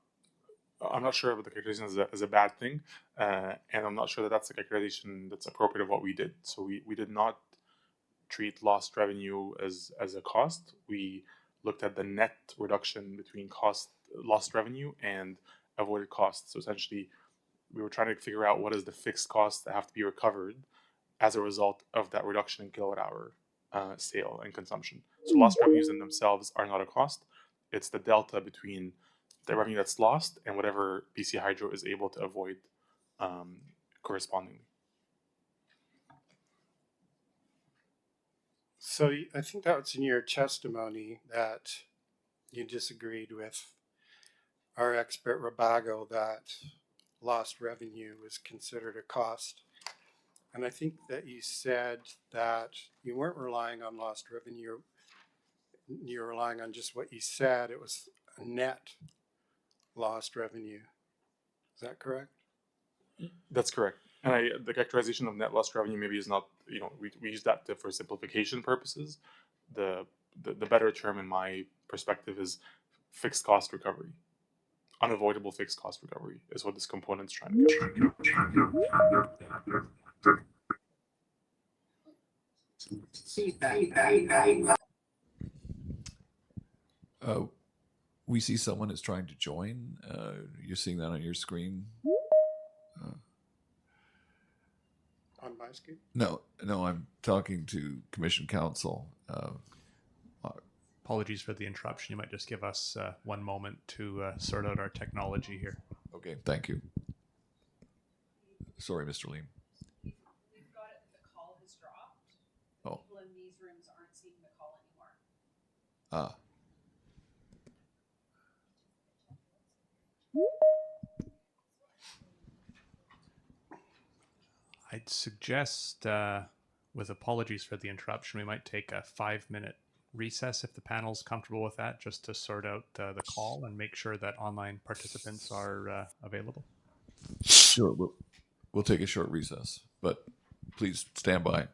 sure about the calculation as a bad thing, and I'm not sure that that's the calculation that's appropriate of what we did. So we did not treat lost revenue as a cost. We looked at the net reduction between lost revenue and avoided costs. So essentially, we were trying to figure out what is the fixed costs that have to be recovered as a result of that reduction in kilowatt hour sale and consumption. So lost revenues in themselves are not a cost. It's the delta between the revenue that's lost and whatever BC Hydro is able to avoid correspondingly. So I think that was in your testimony that you disagreed with our expert Rabago that lost revenue was considered a cost. And I think that you said that you weren't relying on lost revenue. You're relying on just what you said. It was a net lost revenue. Is that correct? That's correct. And the characterization of net lost revenue maybe is not, we use that for simplification purposes. The better term in my perspective is fixed cost recovery. Unavoidable fixed cost recovery is what this component's trying to get. We see someone is trying to join. You're seeing that on your screen. On my screen? No, I'm talking to Commission Counsel. Apologies for the interruption. You might just give us 1 moment to sort out our technology here. Okay, thank you. Sorry, Mr. Lee. We've got it that the call has dropped. Oh. People in these rooms aren't seeing the call anymore. Ah. I'd suggest, with apologies for the interruption, we might take a 5-minute recess if the panel's comfortable with that, just to sort out the call and make sure that online participants are available. Sure, we'll take a short recess, but please stand by.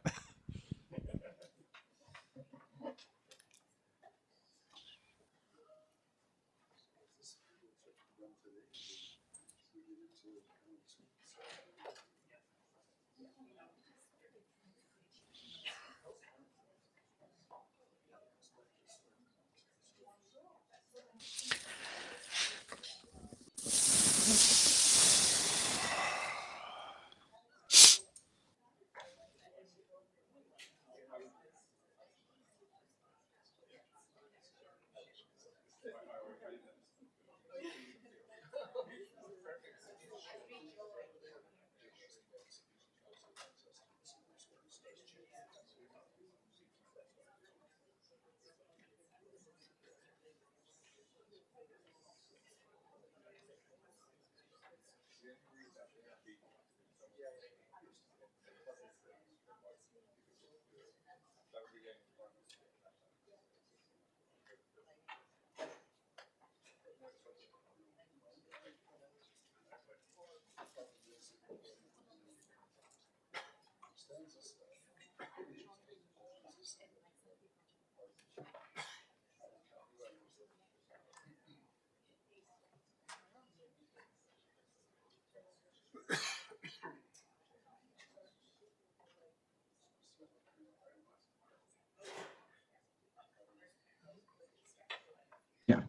Yeah,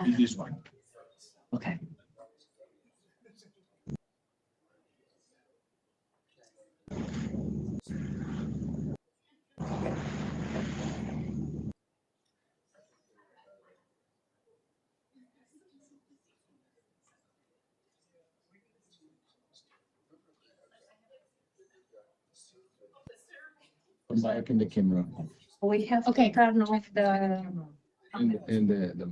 easiest one. Okay. Come back in the camera. We have to turn off the. And the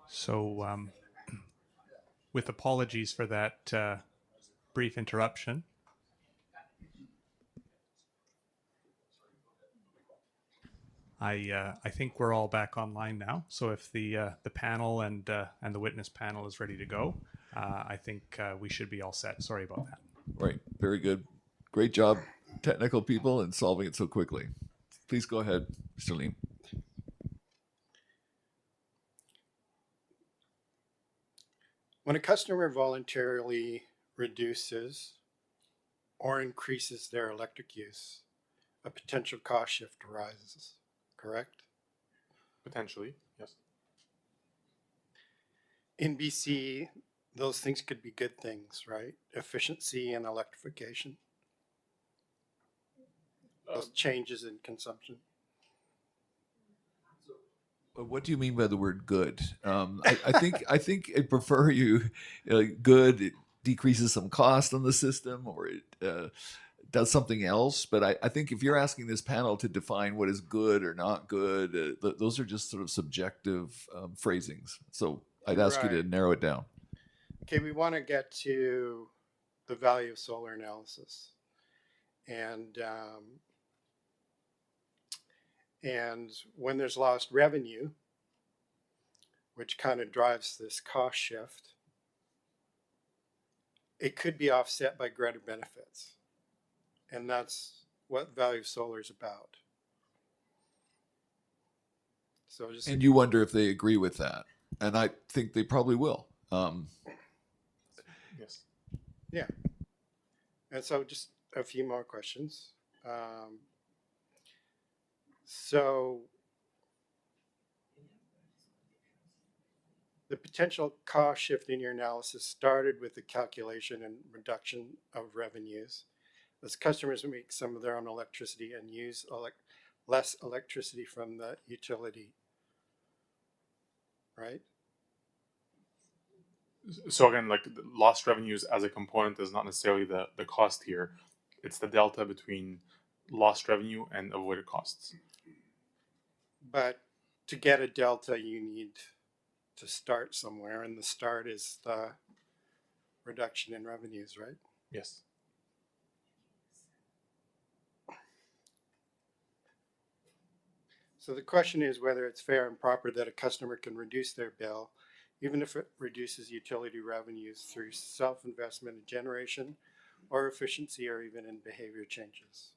So, with apologies for that brief interruption, I think we're all back online now. So if the panel and the witness panel is ready to go, I think we should be all set. Sorry about that. Right. Very good. Great job, technical people, in solving it so quickly. Please go ahead, Mr. Lim. When a customer voluntarily reduces or increases their electric use, a potential cost shift arises, correct? Potentially, yes. In BC, those things could be good things, right? Efficiency and electrification. Those changes in consumption. But what do you mean by the word good? I think I prefer good. It decreases some cost on the system, or it does something else. But I think if you're asking this panel to define what is good or not good, those are just sort of subjective phrasings. So I'd ask you to narrow it down. Okay, we want to get to the value of solar analysis, and when there's lost revenue, which kind of drives this cost shift, it could be offset by greater benefits. And that's what value of solar is about. So and you wonder if they agree with that. And I think they probably will. Yes. Yeah. And so just a few more questions. So the potential cost shift in your analysis started with the calculation and reduction of revenues as customers make some of their own electricity and use less electricity from the utility, right? So again, like lost revenues as a component is not necessarily the cost here. It's the delta between lost revenue and avoided costs. But to get a delta, you need to start somewhere, and the start is the reduction in revenues, right? Yes. So the question is whether it's fair and proper that a customer can reduce their bill, even if it reduces utility revenues through self-investment in generation or efficiency or even in behavior changes.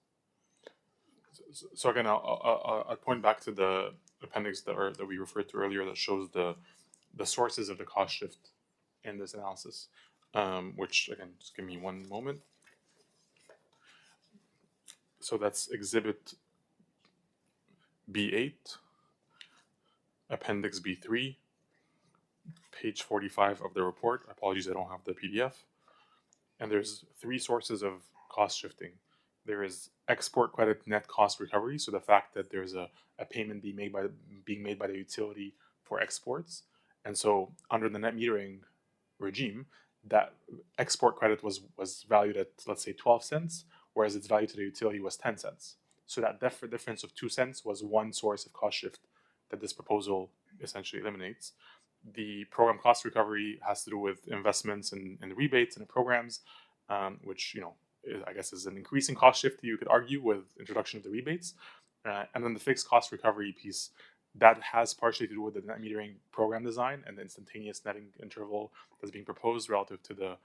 So again, I'll point back to the appendix that we referred to earlier that shows the sources of the cost shift in this analysis, which again, just give me one moment. So that's Exhibit B8, Appendix B3, page 45 of the report. Apologies, I don't have the PDF. And there's three sources of cost shifting. There is export credit net cost recovery, so the fact that there's a payment being made by the utility for exports. And so under the net metering regime, that export credit was valued at, let's say, 12 cents, whereas its value to the utility was 10 cents. So that difference of 2 cents was one source of cost shift that this proposal essentially eliminates. The program cost recovery has to do with investments and rebates and programs, which, I guess is an increasing cost shift, you could argue, with introduction of the rebates. And then the fixed cost recovery piece, that has partially to do with the net metering program design and the instantaneous netting interval that's being proposed relative to the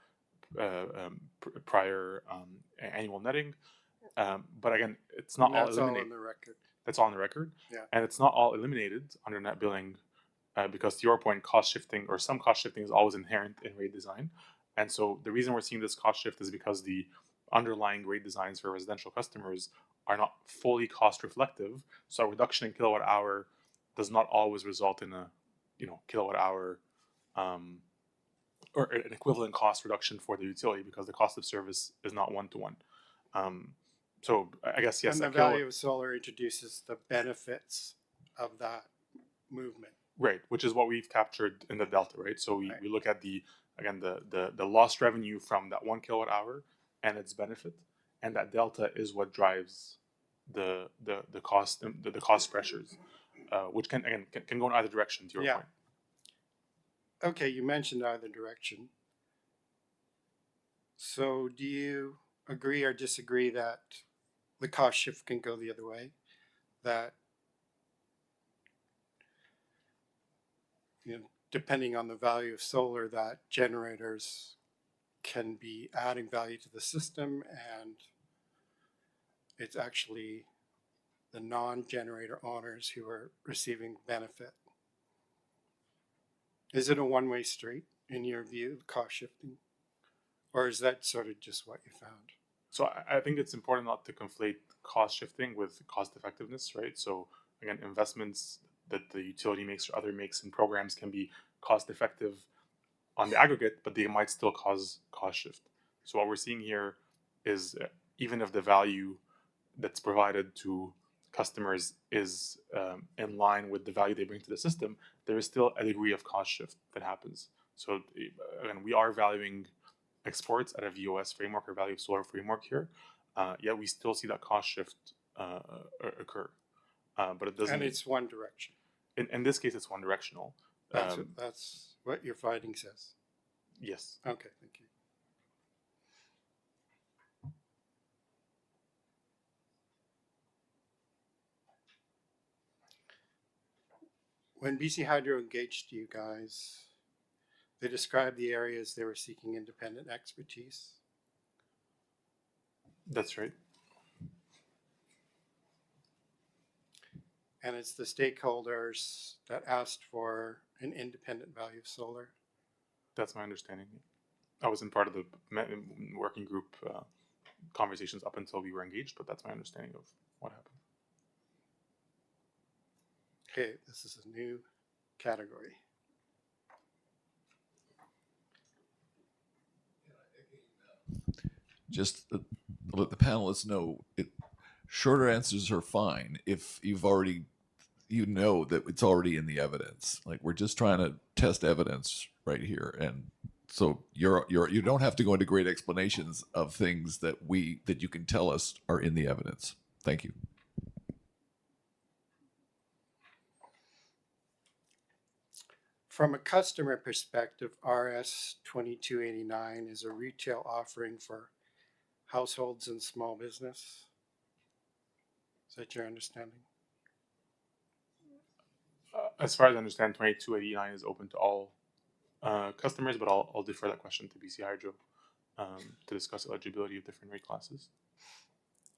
prior annual netting. But again, it's not all eliminated. All on the record. That's all on the record. Yeah. And it's not all eliminated under net billing because to your point, cost shifting or some cost shifting is always inherent in rate design. And so the reason we're seeing this cost shift is because the underlying rate designs for residential customers are not fully cost reflective. So a reduction in kilowatt hour does not always result in a kilowatt hour or an equivalent cost reduction for the utility because the cost of service is not one-to-one. So I guess, yes. And the value of solar introduces the benefits of that movement. Right, which is what we've captured in the delta, right? So we look at the lost revenue from that 1 kilowatt hour and its benefit. and that delta is what drives the cost the cost pressures, which can go in either direction. To your point. Okay, you mentioned either direction. So do you agree or disagree that the cost shift can go the other way? That, depending on the value of solar, that generators can be adding value to the system, and it's actually the non-generator owners who are receiving benefit. Is it a one-way street in your view, cost shifting? Or is that sort of just what you found? So I think it's important not to conflate cost shifting with cost effectiveness, right? So again, investments that the utility makes or other makes in programs can be cost effective on the aggregate, but they might still cause cost shift. So what we're seeing here is even if the value that's provided to customers is in line with the value they bring to the system, there is still a degree of cost shift that happens. So again, we are valuing exports at a VOS framework or value of solar framework here, yet we still see that cost shift occur. But it doesn't. And it's one direction. In this case, it's one directional. That's what your finding says. Yes. Okay, thank you. When BC Hydro engaged you guys, they described the areas they were seeking independent expertise. That's right. And it's the stakeholders that asked for an independent value of solar. That's my understanding. I wasn't part of the working group conversations up until we were engaged, but that's my understanding of what happened. Okay, this is a new category. Just let the panelists know, shorter answers are fine if you've already, that it's already in the evidence. Like, we're just trying to test evidence right here, and so you don't have to go into great explanations of things that you can tell us are in the evidence. Thank you. From a customer perspective, RS 2289 is a retail offering for households and small business. Is that your understanding? As far as I understand, 2289 is open to all customers, but I'll defer that question to BC Hydro to discuss eligibility of different rate classes.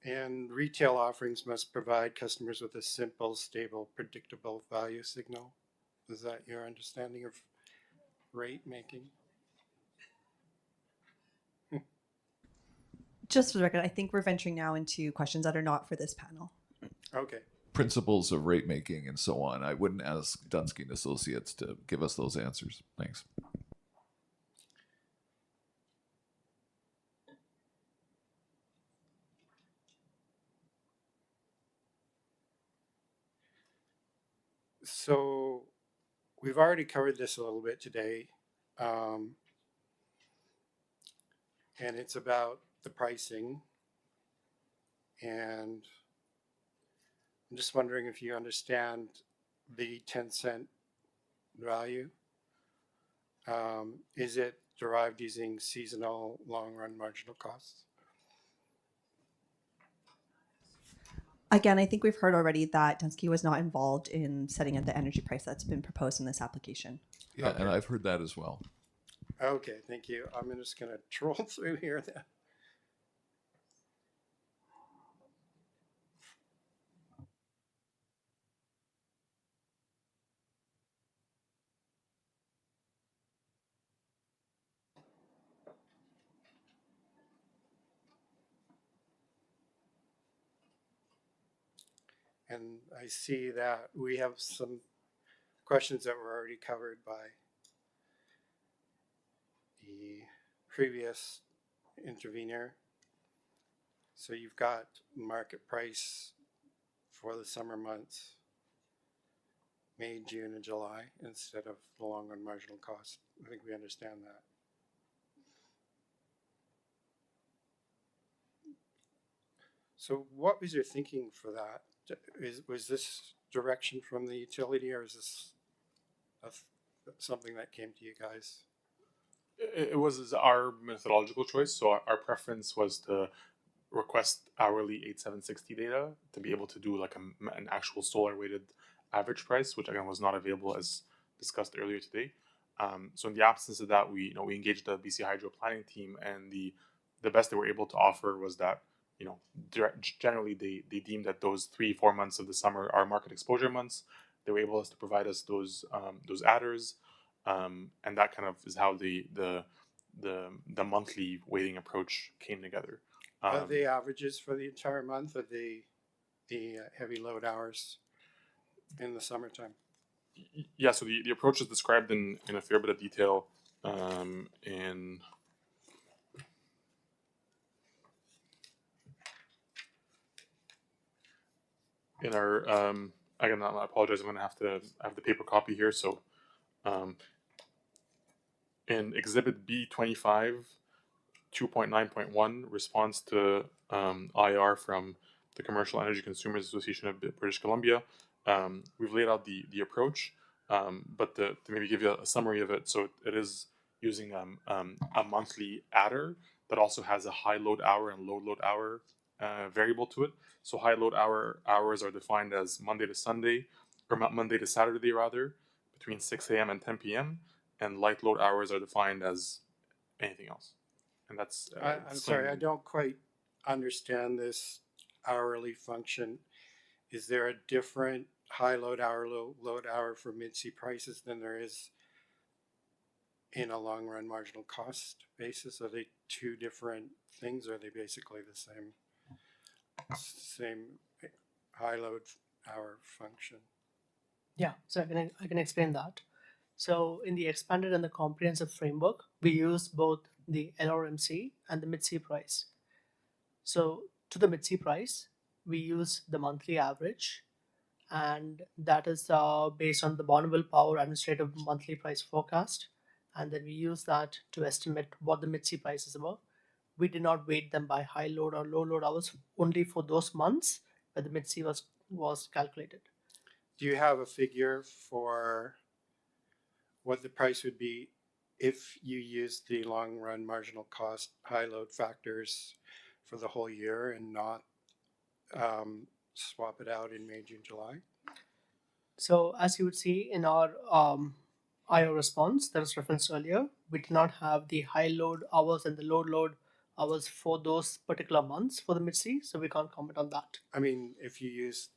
And retail offerings must provide customers with a simple, stable, predictable value signal. Is that your understanding of rate making? Just for the record, I think we're venturing now into questions that are not for this panel. Okay. Principles of rate making and so on. I wouldn't ask Dunsky and Associates to give us those answers. Thanks. So we've already covered this a little bit today, and it's about the pricing. And I'm just wondering if you understand the 10-cent value. Is it derived using seasonal long-run marginal costs? Again, I think we've heard already that Dunsky was not involved in setting up the energy price that's been proposed in this application. Yeah, okay. And I've heard that as well. Okay, thank you. I'm just going to troll through here then. And I see that we have some questions that were already covered by the previous intervener. So you've got market price for the summer months, May, June, and July, instead of the long run marginal cost. I think we understand So what was your thinking for that? Was this direction from the utility, or is this something that came to you guys? It was our methodological choice. So our preference was to request hourly 8760 data to be able to do like an actual solar weighted average price, which again was not available as discussed earlier today. So in the absence of that, we engaged the BC Hydro planning team, and the best they were able to offer was that generally they deemed that those 3-4 months of the summer are market exposure months. They were able to provide us those adders, and that kind of is how the monthly weighting approach came together. Are they averages for the entire month, or the heavy load hours in the summertime? Yeah, so the approach is described in a fair bit of detail in our again, I apologize, I'm going to have the paper copy here. So in Exhibit B25 2.9.1, response to IR from the Commercial Energy Consumers Association of British Columbia, we've laid out the approach, but to maybe give you a summary of it, so it is using a monthly adder that also has a high load hour and low load hour variable to it. So high load hours are defined as Monday to Sunday, or Monday to Saturday rather, between 6 a.m. and 10 p.m. And light load hours are defined as anything else. And that's. I'm sorry, I don't quite understand this hourly function. Is there a different high load hour, low load hour for mid-C prices than there is in a long run marginal cost basis? Are they two different things, or are they basically the same high load hour function? Yeah, so I can explain that. So in the expanded and the comprehensive framework, we use both the LRMC and the mid-C price. So to the mid-C price, we use the monthly average, and that is based on the Bonneville Power Administrative Monthly Price Forecast, and then we use that to estimate what the mid-C price is about. We did not weight them by high load or low load hours, only for those months where the mid-C was calculated. Do you have a figure for what the price would be if you use the long run marginal cost high load factors for the whole year and not swap it out in May, June, July? So as you would see in our IO response that was referenced earlier, we did not have the high load hours and the low load hours for those particular months for the mid-C, so we can't comment on that. I mean, if you use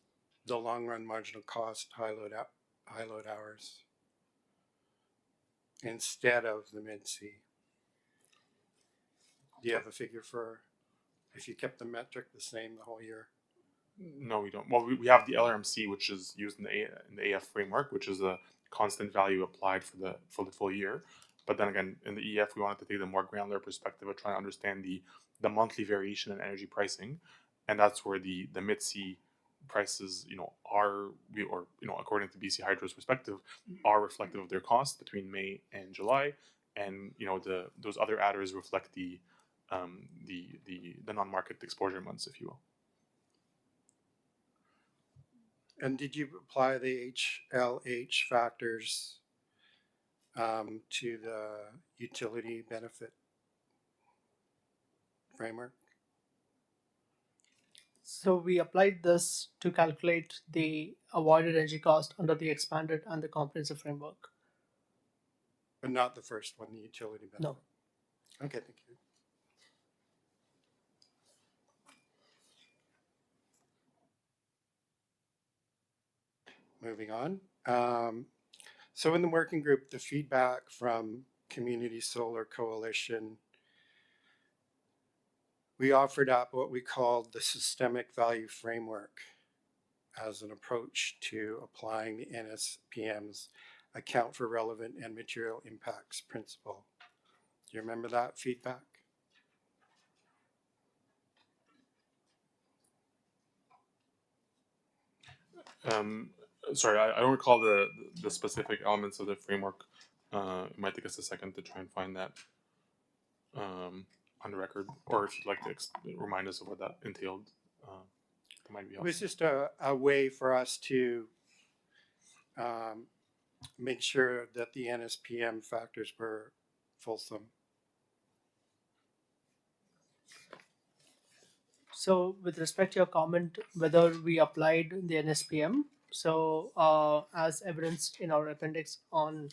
the long run marginal cost high load hours instead of the mid-C, do you have a figure for if you kept the metric the same the whole year? No, we don't. Well, we have the LRMC, which is used in the AF framework, which is a constant value applied for the full year. But then again, in the EF, we wanted to take the more granular perspective of trying to understand the monthly variation in energy pricing, and that's where the mid-C prices, according to BC Hydro's perspective, are reflective of their cost between May and July, and those other adders reflect the non-market exposure months, if you will. And did you apply the HLH factors to the utility benefit framework? So we applied this to calculate the avoided energy cost under the expanded and the comprehensive framework. But not the first one, the utility benefit? No. Okay, thank you. Moving on. So in the working group, the feedback from Community Solar Coalition, we offered up what we called the systemic value framework as an approach to applying the NSPM's account for relevant and material impacts principle. Do you remember that feedback? Sorry, I don't recall the specific elements of the framework. It might take us a second to try and find that on the record, or if you'd like to remind us of what that entailed. that might be It was helpful. just a way for us to make sure that the NSPM factors were fulsome. So with respect to your comment, whether we applied the NSPM, so as evidenced in our appendix on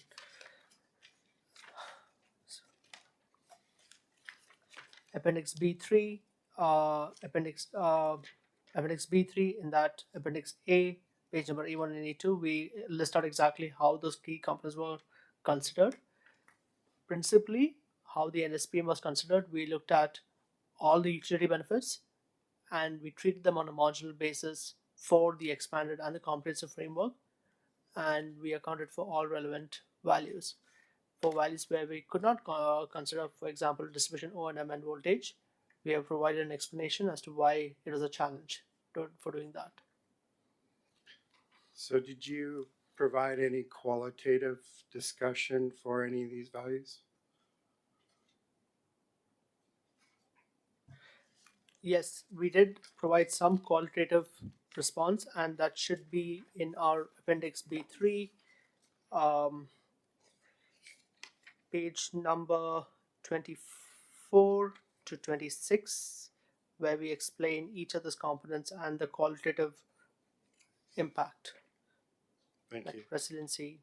appendix B3, appendix B3, in that appendix A, page number A1 and A2, we list out exactly how those key components were considered. Principally, how the NSPM was considered, we looked at all the utility benefits and we treated them on a marginal basis for the expanded and the comprehensive framework, and we accounted for all relevant values. For values where we could not consider, for example, distribution O&M and voltage, we have provided an explanation as to why it was a challenge for doing that. So did you provide any qualitative discussion for any of these values? Yes, we did provide some qualitative response, and that should be in our appendix B3, page number 24 to 26, where we explain each of those components and the qualitative impact. Thank like you. Resiliency,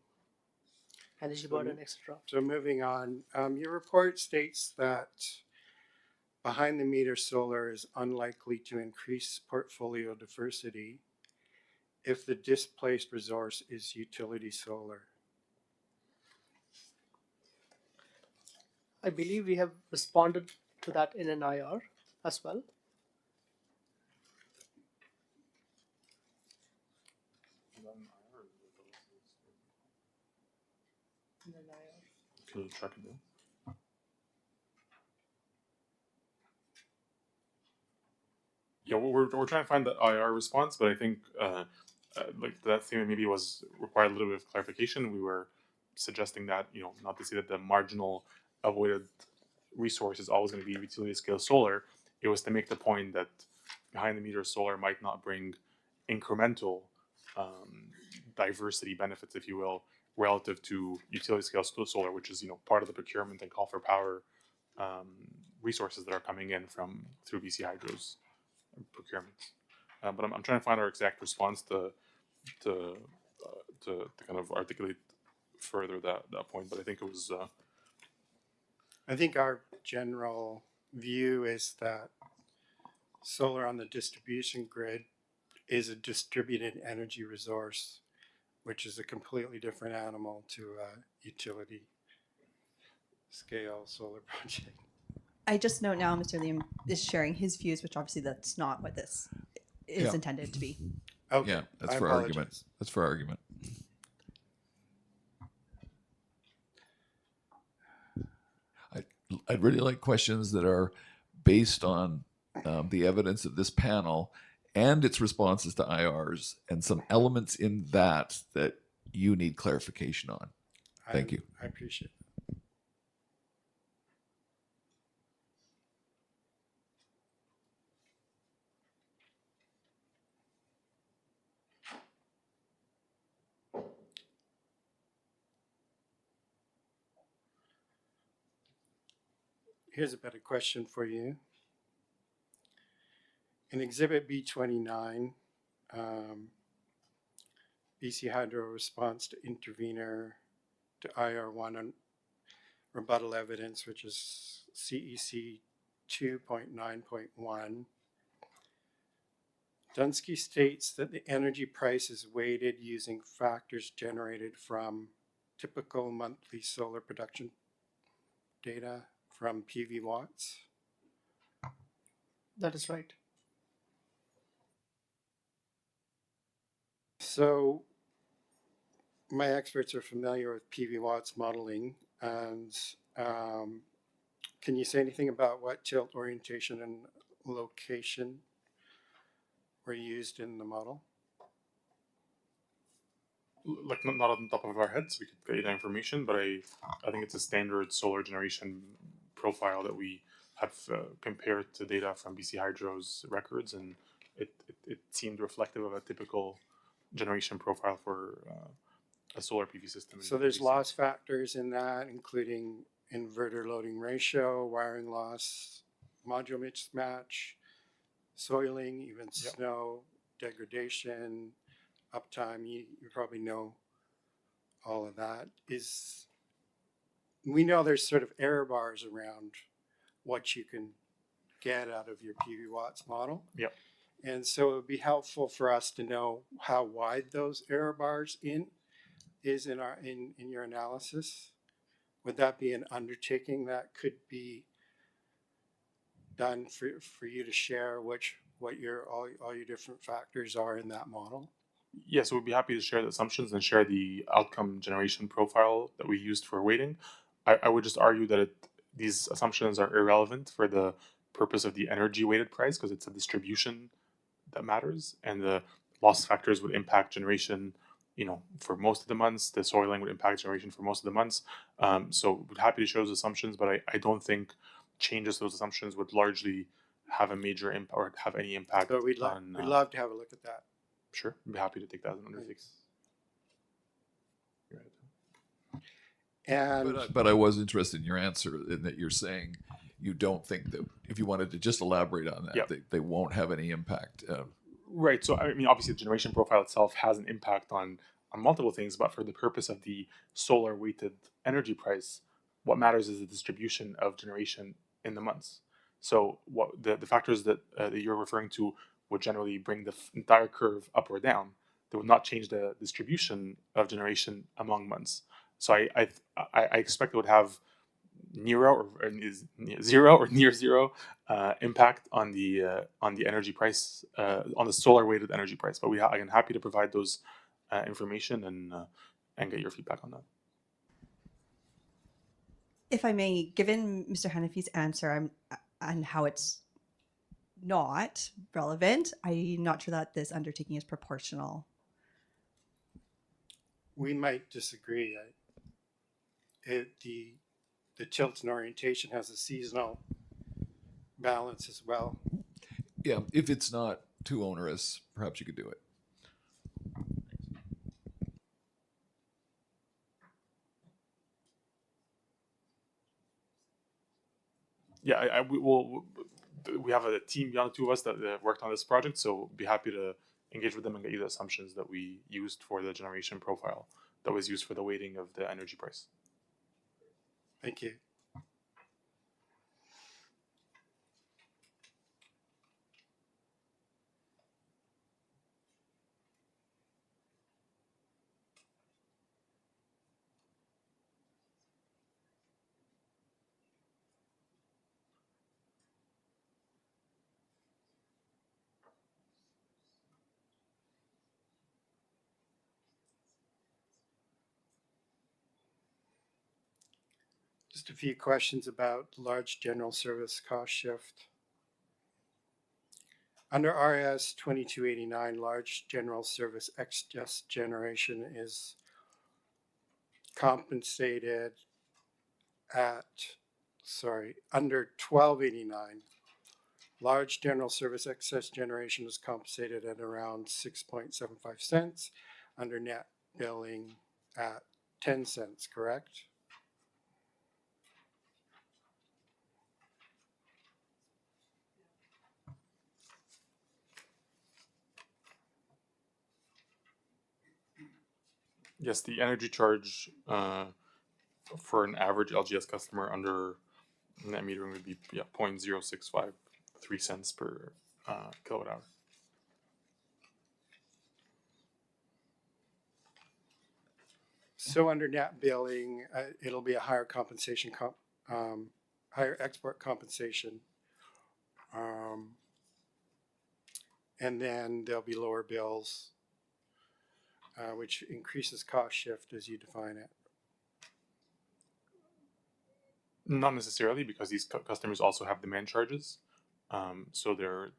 energy So- burden, etc. So moving on, your report states that behind the meter solar is unlikely to increase portfolio diversity if the displaced resource is utility solar. I believe we have responded to that in an IR as well. Can you track it down? Yeah, we're trying to find the IR response, but I think like that statement maybe was required a little bit of clarification. We were suggesting that, you know, not to say that the marginal avoided resource is always going to be utility scale solar. It was to make the point that behind the meter solar might not bring incremental diversity benefits, if you will, relative to utility scale solar, which is, you know, part of the procurement and call for power resources that are coming in through BC Hydro's procurements. But I'm trying to find our exact response to kind of articulate further that point. But I think it was. I think our general view is that solar on the distribution grid is a distributed energy resource, which is a completely different animal to a utility scale solar project. I just note now Mr. Liam is sharing his views, which obviously that's not what this is intended to be. Okay. Yeah, that's I for apologize. argument. That's for argument. I'd really like questions that are based on the evidence of this panel and its responses to IRs and some elements in that you need clarification on. Thank you. I appreciate it. Here's a better question for you. In Exhibit B29, BC Hydro response to intervener to IR1 on rebuttal evidence, which is CEC 2.9.1. Dunsky states that the energy price is weighted using factors generated from typical monthly solar production data from PV watts. That is right. So my experts are familiar with PV watts modeling, and can you say anything about what tilt orientation and location were used in the model? Like not on top of our heads, we could get you that information, but I think it's a standard solar generation profile that we have compared to data from BC Hydro's records, and it seemed reflective of a typical generation profile for a solar PV system. So there's loss factors in that, including inverter loading ratio, wiring loss, module mismatch, soiling, even snow, degradation, uptime. You probably know all of that. We know there's sort of error bars around what you can get out of your PV watts model. Yep. And so it would be helpful for us to know how wide those error bars is in your analysis. Would that be an undertaking that could be done for you to share what all your different factors are in that model? Yes, we'd be happy to share the assumptions and share the outcome generation profile that we used for weighting. I would just argue that these assumptions are irrelevant for the purpose of the energy weighted price, because it's a distribution that matters, and the loss factors would impact generation, for most of the months. The soiling would impact generation for most of the months. So we're happy to show those assumptions, but I don't think changes to those assumptions would largely have a major impact or have any impact. So we'd love to have a look at that. Sure, I'd be happy to take that as an undertaking. But I was interested in your answer, in that you're saying you don't think that, if you wanted to just elaborate on that, they won't have any impact. Right. So I mean, obviously, the generation profile itself has an impact on multiple things, but for the purpose of the solar weighted energy price, what matters is the distribution of generation in the months. So what the factors that you're referring to would generally bring the entire curve up or down. They would not change the distribution of generation among months. So I expect it would have zero or near zero impact on the energy price, on the solar weighted energy price. But I'm happy to provide those information and get your feedback on that. If I may, given Mr. Hanafi's answer on how it's not relevant, I'm not sure that this undertaking is proportional. We might disagree. The Chilton orientation has a seasonal balance as well. Yeah, if it's not too onerous, perhaps you could do it. Yeah, we have a team beyond the two of us that worked on this project, so we'll be happy to engage with them and get you the assumptions that we used for the generation profile that was used for the weighting of the energy price. Thank you. Just a few questions about large general service cost shift. Under RS 2289, large general service excess generation is compensated under 1289, large general service excess generation is compensated at around 6.75 cents, under net billing at 10 cents, correct? Yes, the energy charge for an average LGS customer under net metering would be 0.0653 cents per kilowatt hour. So under net billing, it'll be a higher compensation, higher export compensation, and then there'll be lower bills, which increases cost shift as you define it. Not necessarily, because these customers also have demand charges. So their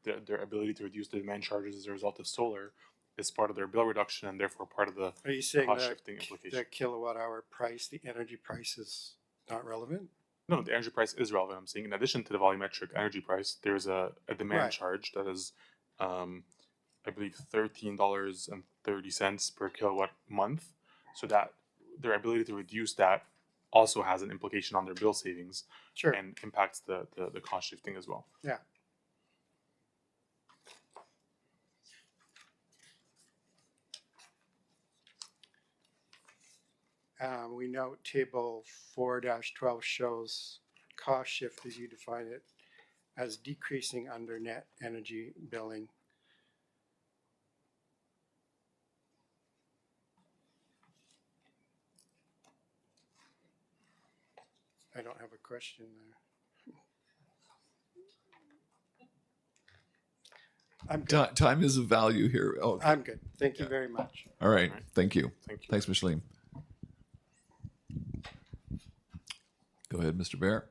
ability to reduce the demand charges as a result of solar is part of their bill reduction, and therefore part of the Are you saying cost that shifting implication. the kilowatt hour price, the energy price, is not relevant? No, the energy price is relevant. I'm saying in addition to the volumetric energy price, there's a demand charge that is I believe $13.30 per kilowatt month. So that their ability to reduce that also has an implication on their bill savings, Sure. and impacts the cost shifting as well. Yeah. We note table 4-12 shows cost shift as you define it as decreasing under net energy billing. I don't have a question there. I'm good. Time is of value here. Oh, I'm good. Thank you very much. All right. Thank you. Thank you. Thanks, Micheline. Go ahead, Mr. Bear.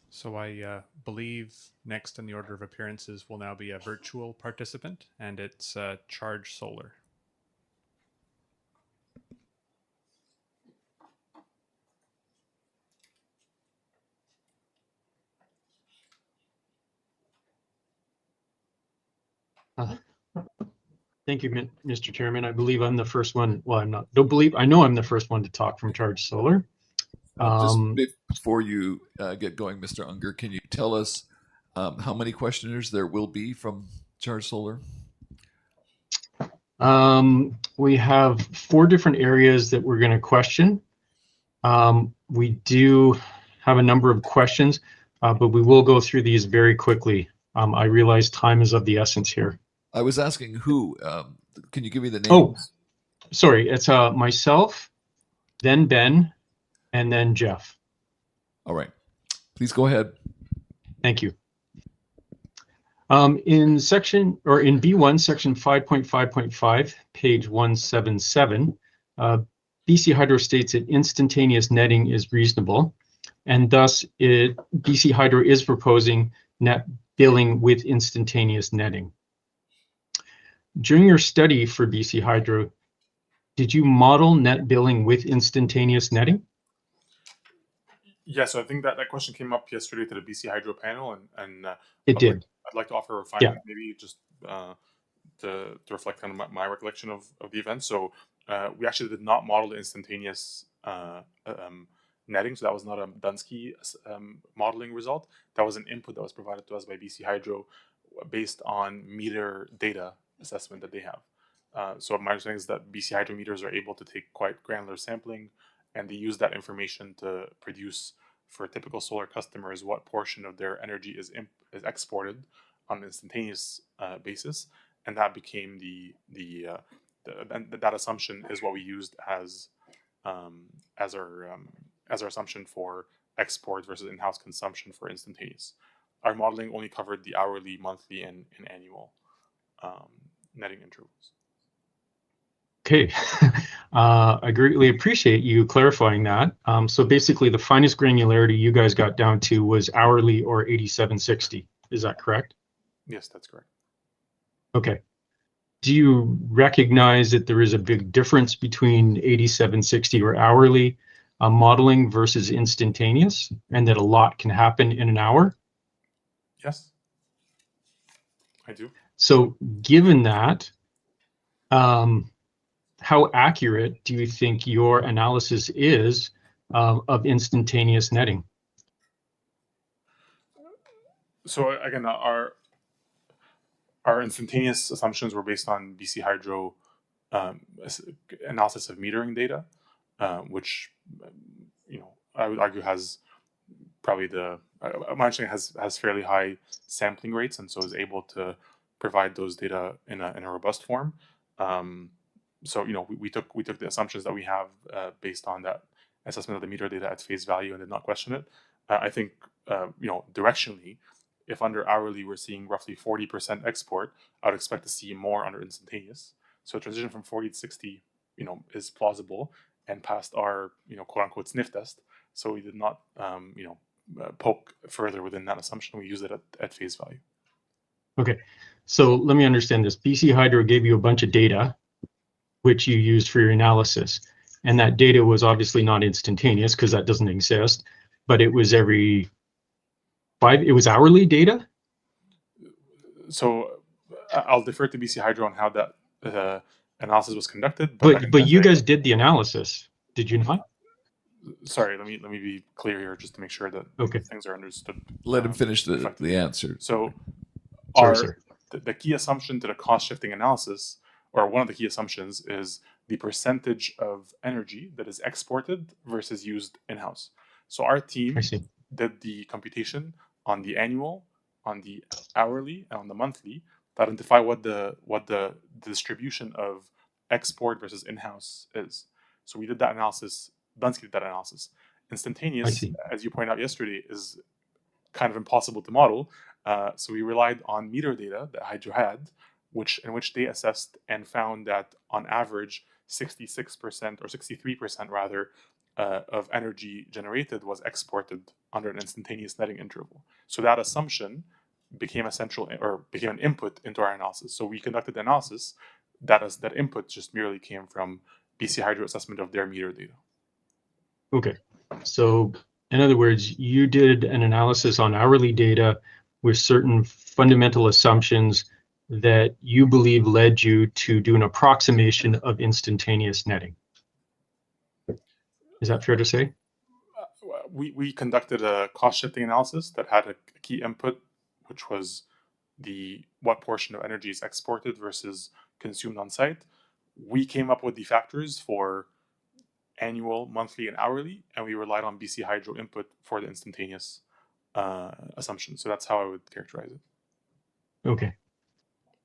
So I believe next in the order of appearances will now be a virtual participant, and it's Charge Solar. Thank you, Mr. Chairman. I believe I'm the first one. Well, I'm not. Don't believe. I know I'm the first one to talk from Charge Solar. Just before you get going, Mr. Unger, can you tell us how many questioners there will be from Charge Solar? We have 4 different areas that we're going to question. We do have a number of questions, but we will go through these very quickly. I realize time is of the essence here. I was asking who. Can you give me the names? Oh, sorry. It's myself, then Ben, and then Jeff. All right. Please go ahead. Thank you. In B1, section 5.5.5, page 177, BC Hydro states that instantaneous netting is reasonable, and thus BC Hydro is proposing net billing with instantaneous netting. During your study for BC Hydro, did you model net billing with instantaneous netting? Yeah, so I think that question came up yesterday to the BC Hydro panel, and it did. I'd like to offer a refinement, maybe just to reflect on my recollection of the event. So we actually did not model the instantaneous netting, so that was not a Dunsky modeling result. That was an input that was provided to us by BC Hydro based on meter data assessment that they have. So my understanding is that BC Hydro meters are able to take quite granular sampling, and they use that information to produce for typical solar customers what portion of their energy is exported on an instantaneous basis, and that became that assumption is what we used as our assumption for export versus in-house consumption for instantaneous. Our modeling only covered the hourly, monthly, and annual netting intervals. Okay, I greatly appreciate you clarifying that. So basically, the finest granularity you guys got down to was hourly or 8760. Is that correct? Yes, that's correct. Okay. Do you recognize that there is a big difference between 8760 or hourly modeling versus instantaneous, and that a lot can happen in an hour? Yes, I do. So given that, how accurate do you think your analysis is of instantaneous netting? So again, our instantaneous assumptions were based on BC Hydro analysis of metering data, which I would argue has probably my understanding has fairly high sampling rates, and so is able to provide those data in a robust form. So we took the assumptions that we have based on that assessment of the meter data at face value and did not question it. I think directionally, if under hourly we're seeing roughly 40% export, I would expect to see more under instantaneous. So transition from 40 to 60, is plausible and passed our quote unquote sniff test. So we did not poke further within that assumption. We used it at face value. Okay, so let me understand this. BC Hydro gave you a bunch of data, which you used for your analysis. And that data was obviously not instantaneous because that doesn't exist, but it was it was hourly data? So I'll defer to BC Hydro on how that analysis was conducted. But But you guys did the analysis, did you not? Sorry, let me be clear here, just to make sure that things are understood. Let him finish the answer. So, Sorry. the key assumption to the cost shifting analysis, or one of the key assumptions, is the percentage of energy that is exported versus used in house. So our team did the computation on the annual, on the hourly, and on the monthly to identify what the distribution of export versus in house is. So we did that analysis. Dunsky did that analysis. Instantaneous, as you pointed out yesterday, is kind of impossible to model. So we relied on meter data that Hydro had, in which they assessed and found that on average 66% or 63% rather of energy generated was exported under an instantaneous netting interval. So that assumption became became an input into our analysis. So we conducted the analysis. That input just merely came from BC Hydro assessment of their meter data. Okay, so in other words, you did an analysis on hourly data with certain fundamental assumptions that you believe led you to do an approximation of instantaneous netting. Is that fair to say? We conducted a cost shifting analysis that had a key input, which was what portion of energy is exported versus consumed on site. We came up with the factors for annual, monthly, and hourly, and we relied on BC Hydro input for the instantaneous assumption. So that's how I would characterize it. Okay.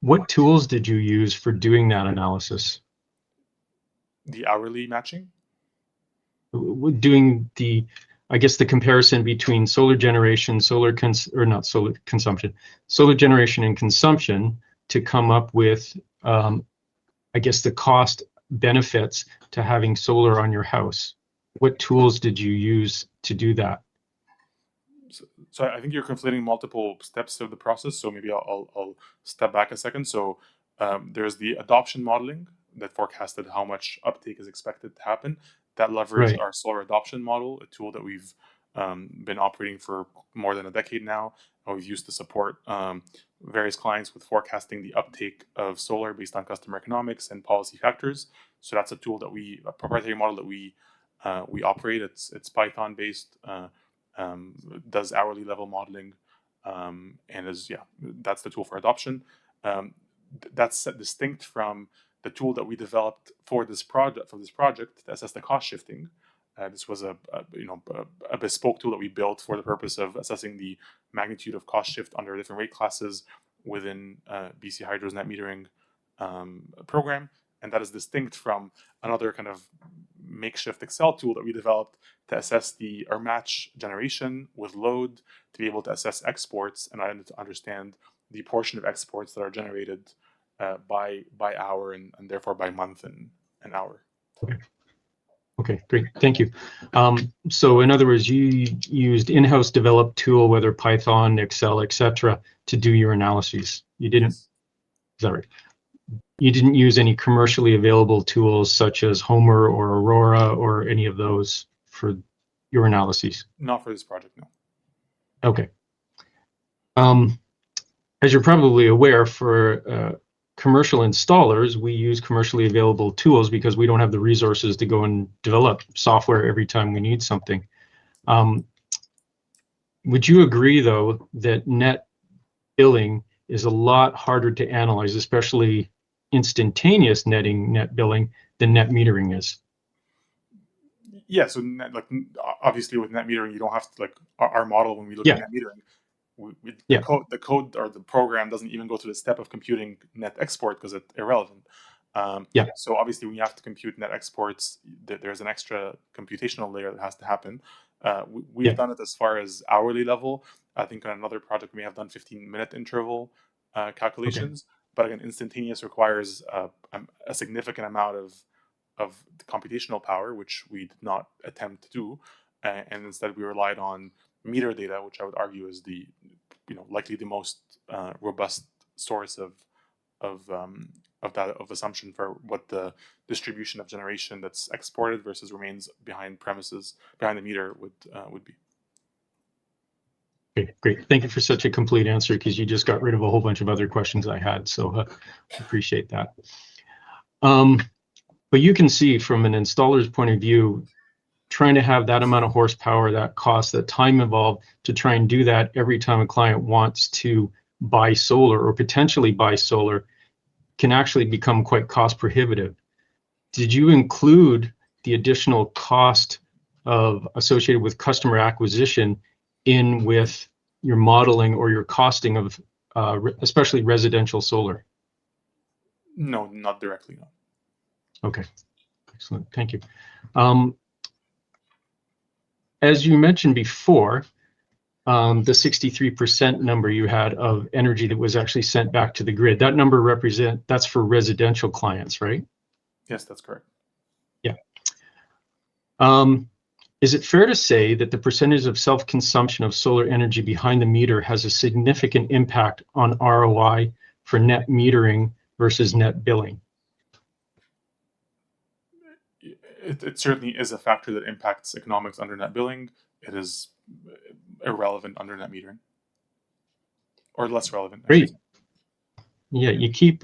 What tools did you use for doing that analysis? The hourly matching? Doing the comparison between solar generation, solar generation and consumption to come up with, the cost benefits to having solar on your house. What tools did you use to do that? So I think you're conflating multiple steps of the process. So maybe I'll step back a second. So there's the adoption modeling that forecasted how much uptake is expected to happen. That leveraged our solar adoption model, a tool that we've been operating for more than a decade now. And we've used to support various clients with forecasting the uptake of solar based on customer economics and policy factors. So that's a tool that a proprietary model that we operate. It's Python based, does hourly level modeling, and that's the tool for adoption. That's distinct from the tool that we developed for this project to assess the cost shifting. This was a bespoke tool that we built for the purpose of assessing the magnitude of cost shift under different rate classes within BC Hydro's net metering program, and that is distinct from another kind of makeshift Excel tool that we developed to assess or match generation with load to be able to assess exports and to understand the portion of exports that are generated by hour and therefore by month and hour. Okay, great, thank you. So in other words, you used in-house developed tool, whether Python, Excel, etc., to do your analyses. You didn't. Yes. Is that right? You didn't use any commercially available tools such as Homer or Aurora or any of those for your analyses? Not for this project, no. Okay. As you're probably aware, for commercial installers, we use commercially available tools because we don't have the resources to go and develop software every time we need something. Would you agree, though, that net billing is a lot harder to analyze, especially instantaneous net billing, than net metering is? Yeah, so obviously with net metering, you don't have to our model when we look at net metering. The code or the program doesn't even go through the step of computing net export because it's irrelevant. So obviously when you have to compute net exports, there's an extra computational layer that has to happen. We've done it as far as hourly level. I think on another project we may have done 15-minute interval calculations. But again, instantaneous requires a significant amount of computational power, which we did not attempt to do, and instead we relied on meter data, which I would argue is likely the most robust source of assumption for what the distribution of generation that's exported versus remains behind the meter would be. Okay, great. Thank you for such a complete answer, because you just got rid of a whole bunch of other questions I had. So appreciate that. But you can see from an installer's point of view, trying to have that amount of horsepower, that cost, that time involved to try and do that every time a client wants to buy solar or potentially buy solar can actually become quite cost prohibitive. Did you include the additional cost associated with customer acquisition in with your modeling or your costing of especially residential solar? No, not directly, no. Okay, excellent, thank you. As you mentioned before, the 63% number you had of energy that was actually sent back to the grid, that number that's for residential clients, right? Yes, that's correct. Yeah. Is it fair to say that the percentage of self-consumption of solar energy behind the meter has a significant impact on ROI for net metering versus net billing? It certainly is a factor that impacts economics under net billing. It is irrelevant under net metering, or less relevant. Great. Yeah, you keep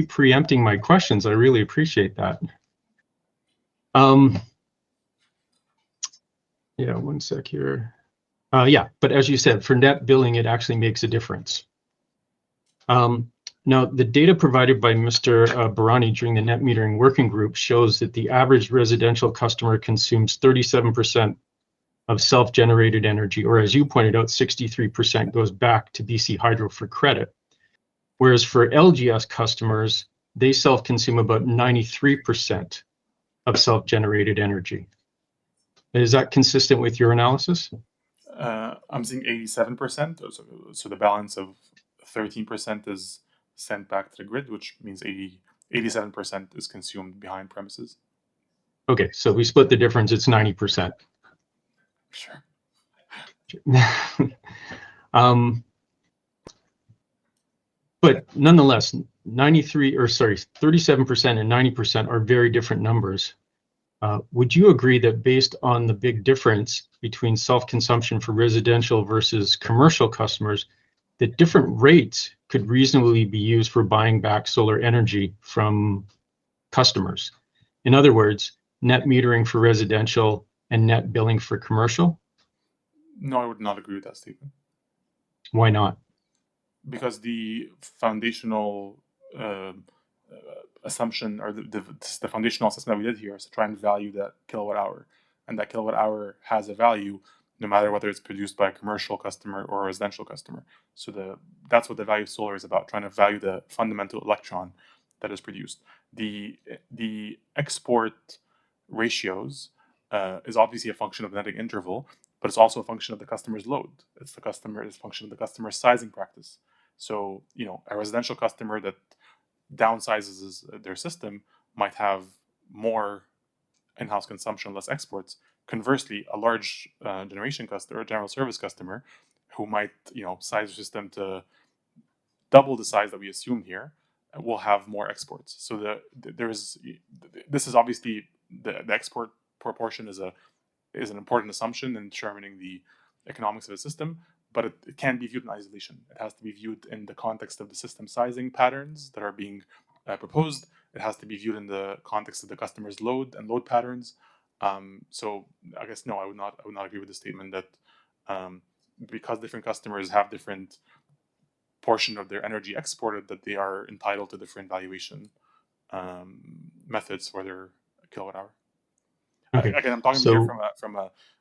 preempting my questions. I really appreciate that. Yeah, one sec here. Yeah, but as you said, for net billing, it actually makes a difference. Now, the data provided by Mr. Barani during the net metering working group shows that the average residential customer consumes 37% of self-generated energy, or as you pointed out, 63% goes back to BC Hydro for credit. Whereas for LGS customers, they self-consume about 93% of self-generated energy. Is that consistent with your analysis? I'm seeing 87%, so the balance of 13% is sent back to the grid, which means 87% is consumed behind premises. Okay, so we split the difference, it's 90%. Sure. But nonetheless, 37% and 90% are very different numbers. Would you agree that based on the big difference between self-consumption for residential versus commercial customers, that different rates could reasonably be used for buying back solar energy from customers? In other words, net metering for residential and net billing for commercial? No, I would not agree with that statement. Why not? Because the foundational assumption, or the foundational assessment we did here, is to try and value that kilowatt hour, and that kilowatt hour has a value no matter whether it's produced by a commercial customer or a residential customer. So that's what the value of solar is about, trying to value the fundamental electron that is produced. The export ratios is obviously a function of the netting interval, but it's also a function of the customer's load. It's a function of the customer's sizing practice. So, a residential customer that downsizes their system might have more in-house consumption, less exports. Conversely, a large generation customer, or general service customer, who might size their system to double the size that we assume here, will have more exports. So this is obviously the export proportion is an important assumption in determining the economics of the system, but it can't be viewed in isolation. It has to be viewed in the context of the system sizing patterns that are being proposed. It has to be viewed in the context of the customer's load and load patterns. So I guess no, I would not agree with the statement that because different customers have different portion of their energy exported, that they are entitled to different valuation methods for their kilowatt hour. Okay. Again, I'm talking here from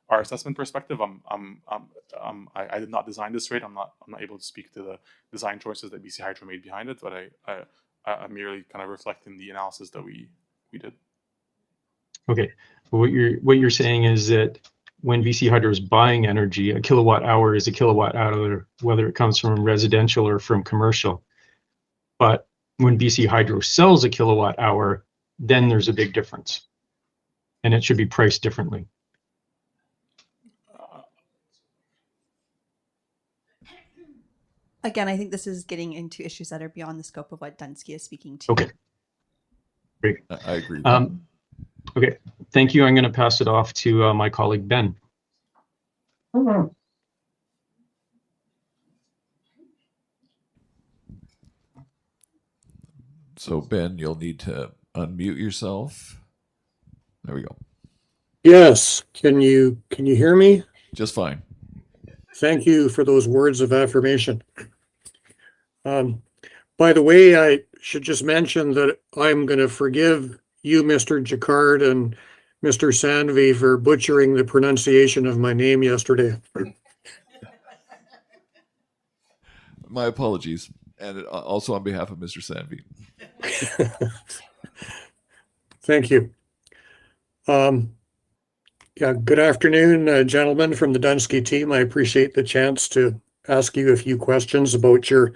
our assessment perspective. I did not design this rate. I'm not able to speak to the design choices that BC Hydro made behind it, but I'm merely kind of reflecting the analysis that we did. Okay. What you're saying is that when BC Hydro is buying energy, a kilowatt hour is a kilowatt hour, whether it comes from residential or from commercial. But when BC Hydro sells a kilowatt hour, then there's a big difference, and it should be priced differently. Again, I think this is getting into issues that are beyond the scope of what Dunsky is speaking to. Okay. Great. I agree. Okay. Thank you. I'm going to pass it off to my colleague, Ben. So Ben, you'll need to unmute yourself. There we go. Yes. Can you hear me? Just fine. Thank you for those words of affirmation. By the way, I should just mention that I'm going to forgive you, Mr. Jacquard, and Mr. Sanvi for butchering the pronunciation of my name yesterday. My apologies. And also on behalf of Mr. Sanvi. Thank you. Yeah, good afternoon, gentlemen from the Dunsky team. I appreciate the chance to ask you a few questions about your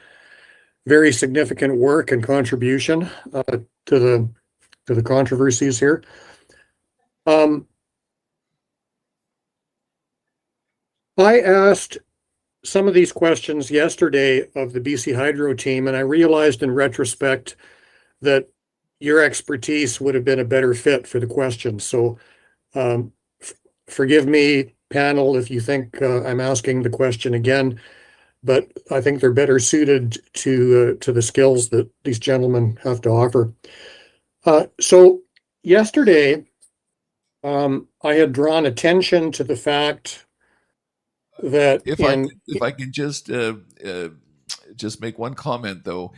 very significant work and contribution to the controversies here. I asked some of these questions yesterday of the BC Hydro team, and I realized in retrospect that your expertise would have been a better fit for the questions. So forgive me, panel, if you think I'm asking the question again, but I think they're better suited to the skills that these gentlemen have to offer. So yesterday, I had drawn attention to the fact that if I can just make one comment though,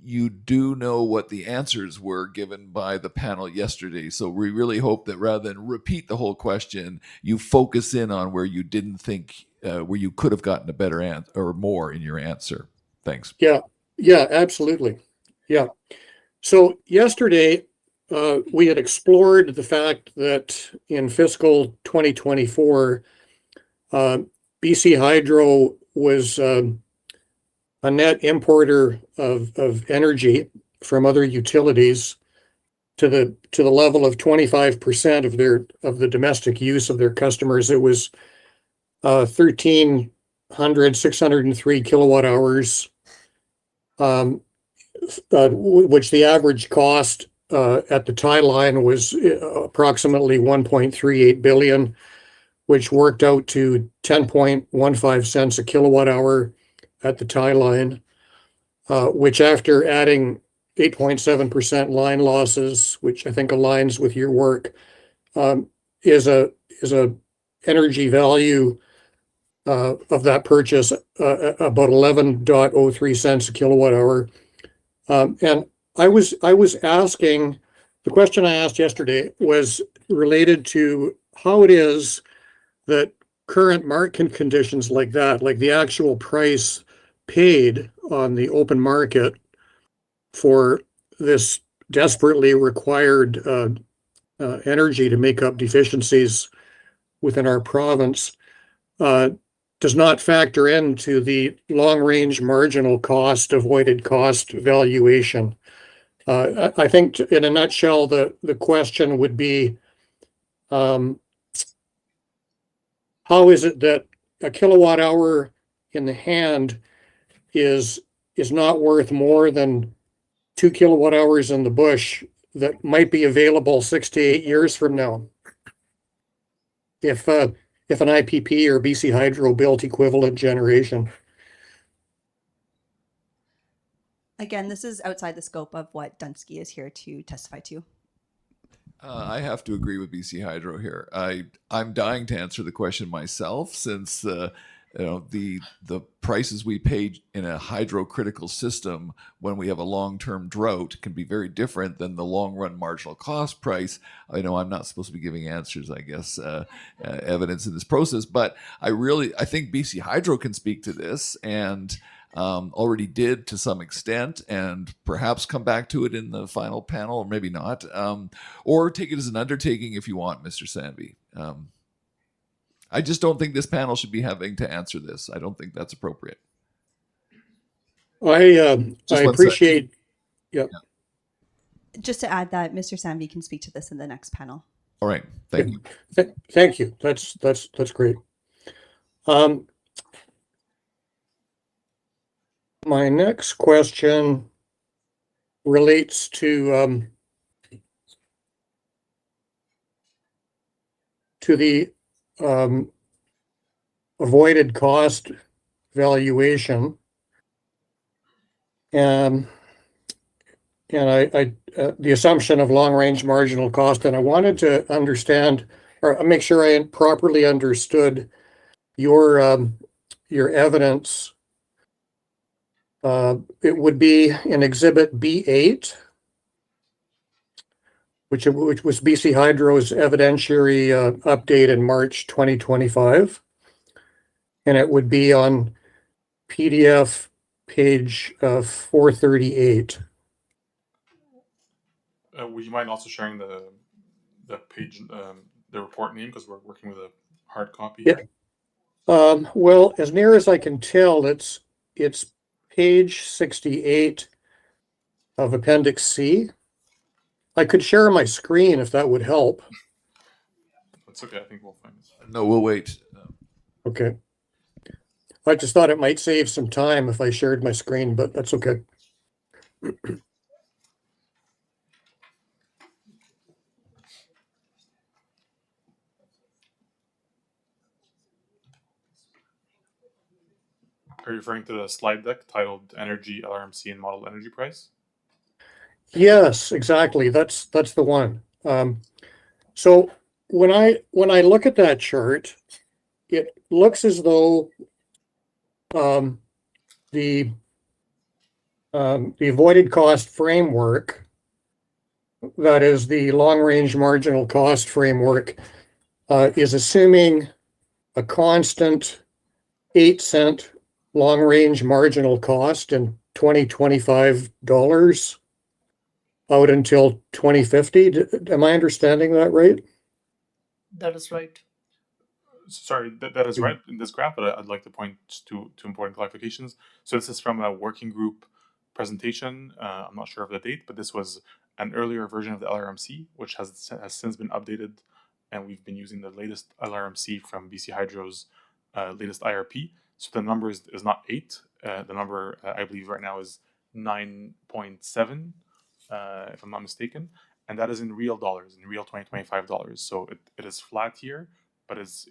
you do know what the answers were given by the panel yesterday, so we really hope that rather than repeat the whole question, you focus in on where you didn't think where you could have gotten a better answer or more in your answer. Thanks. Yeah, absolutely. Yeah. So yesterday, we had explored the fact that in fiscal 2024, BC Hydro was a net importer of energy from other utilities to the level of 25% of the domestic use of their customers. It was 1,603 kilowatt hours, which the average cost at the tie line was approximately 1.38 billion, which worked out to 10.15 cents a kilowatt hour at the tie line, which after adding 8.7% line losses, which I think aligns with your work, is a energy value of that purchase about 11.03 cents a kilowatt hour. And I was asking, the question I asked yesterday was related to how it is that current market conditions like that, like the actual price paid on the open market for this desperately required energy to make up deficiencies within our province, does not factor into the long-range marginal cost avoided cost valuation. I think in a nutshell, the question would be, how is it that a kilowatt hour in the hand is not worth more than 2 kilowatt hours in the bush that might be available 6 to 8 years from now? If an IPP or BC Hydro built equivalent generation. Again, this is outside the scope of what Dunsky is here to testify to. I have to agree with BC Hydro here. I'm dying to answer the question myself, since the prices we pay in a hydrocritical system when we have a long-term drought can be very different than the long-run marginal cost price. I know I'm not supposed to be giving answers, I guess, evidence in this process, but I think BC Hydro can speak to this, and already did to some extent, and perhaps come back to it in the final panel, or maybe not, or take it as an undertaking if you want, Mr. Sanvi. I just don't think this panel should be having to answer this. I don't think that's appropriate. I appreciate. Yeah. Just to add that Mr. Sanvi can speak to this in the next panel. All right. Thank you. Thank you. That's great. My next question relates to the avoided cost valuation. the assumption of long-range marginal cost, and I wanted to understand or make sure I properly understood your evidence. It would be in Exhibit B8, which was BC Hydro's evidentiary update in March 2025, and it would be on PDF page 438. Would you mind also sharing the page, the report name, because we're working with a hard copy here? Well, as near as I can tell, it's page 68 of Appendix C. I could share my screen if that would help. That's okay. I think we'll find it. No, we'll wait. Okay. I just thought it might save some time if I shared my screen, but that's okay. Are you referring to the slide deck titled Energy, LRMC, and Model Energy Price? Yes, exactly. That's the one. So when I look at that chart, it looks as though the avoided cost framework, that is the long-range marginal cost framework, is assuming a constant 8-cent long-range marginal cost in 2025 dollars out until 2050. Am I understanding that right? That is right. Sorry, that is right in this graph, but I'd like to point to important clarifications. So this is from a working group presentation. I'm not sure of the date, but this was an earlier version of the LRMC, which has since been updated, and we've been using the latest LRMC from BC Hydro's latest IRP. So the number is not 8. The number, I believe right now, is 9.7, if I'm not mistaken. And that is in real dollars, in real 2025 dollars. So it is flat here, but it is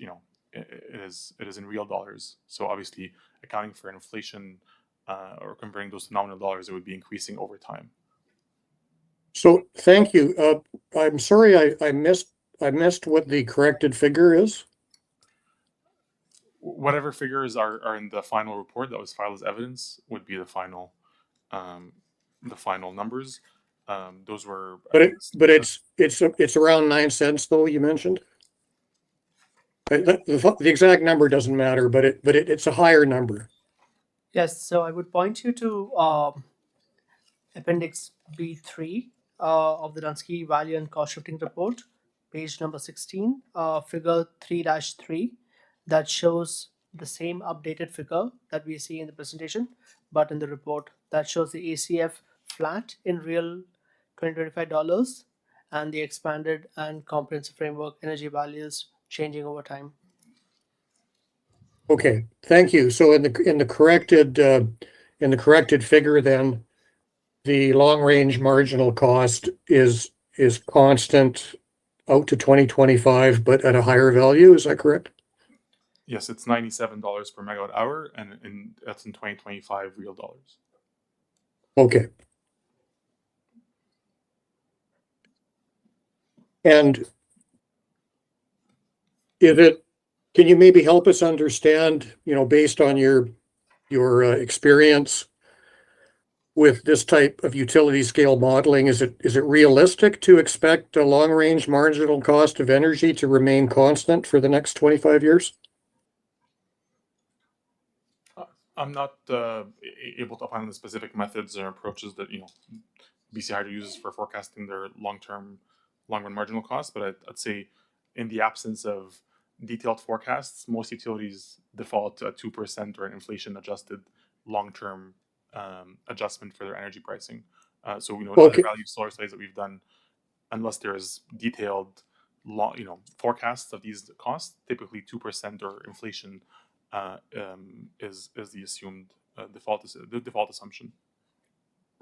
in real dollars. So obviously, accounting for inflation or converting those to nominal dollars, it would be increasing over time. So thank you. I'm sorry I missed what the corrected figure is. Whatever figures are in the final report that was filed as evidence would be the final numbers. Those were. But it's around 9 cents, though, you mentioned. The exact number doesn't matter, but it's a higher number. Yes, so I would point you to Appendix B3 of the Dunsky Value and Cost Shifting Report, page number 16, figure 3-3, that shows the same updated figure that we see in the presentation, but in the report that shows the ACF flat in real 2025 dollars and the expanded and comprehensive framework energy values changing over time. Okay, thank you. So in the corrected figure, then the long-range marginal cost is constant out to 2025, but at a higher value. Is that correct? Yes, it's $97 per megawatt hour, and that's in 2025 real dollars. Okay. And can you maybe help us understand, based on your experience with this type of utility scale modeling, is it realistic to expect a long-range marginal cost of energy to remain constant for the next 25 years? I'm not able to opine on the specific methods or approaches that BC Hydro uses for forecasting their long-run marginal costs, but I'd say in the absence of detailed forecasts, most utilities default to a 2% or an inflation-adjusted long-term adjustment for their energy pricing. So other value solar studies that we've done, unless there's detailed forecasts of these costs, typically 2% or inflation is the assumed default assumption.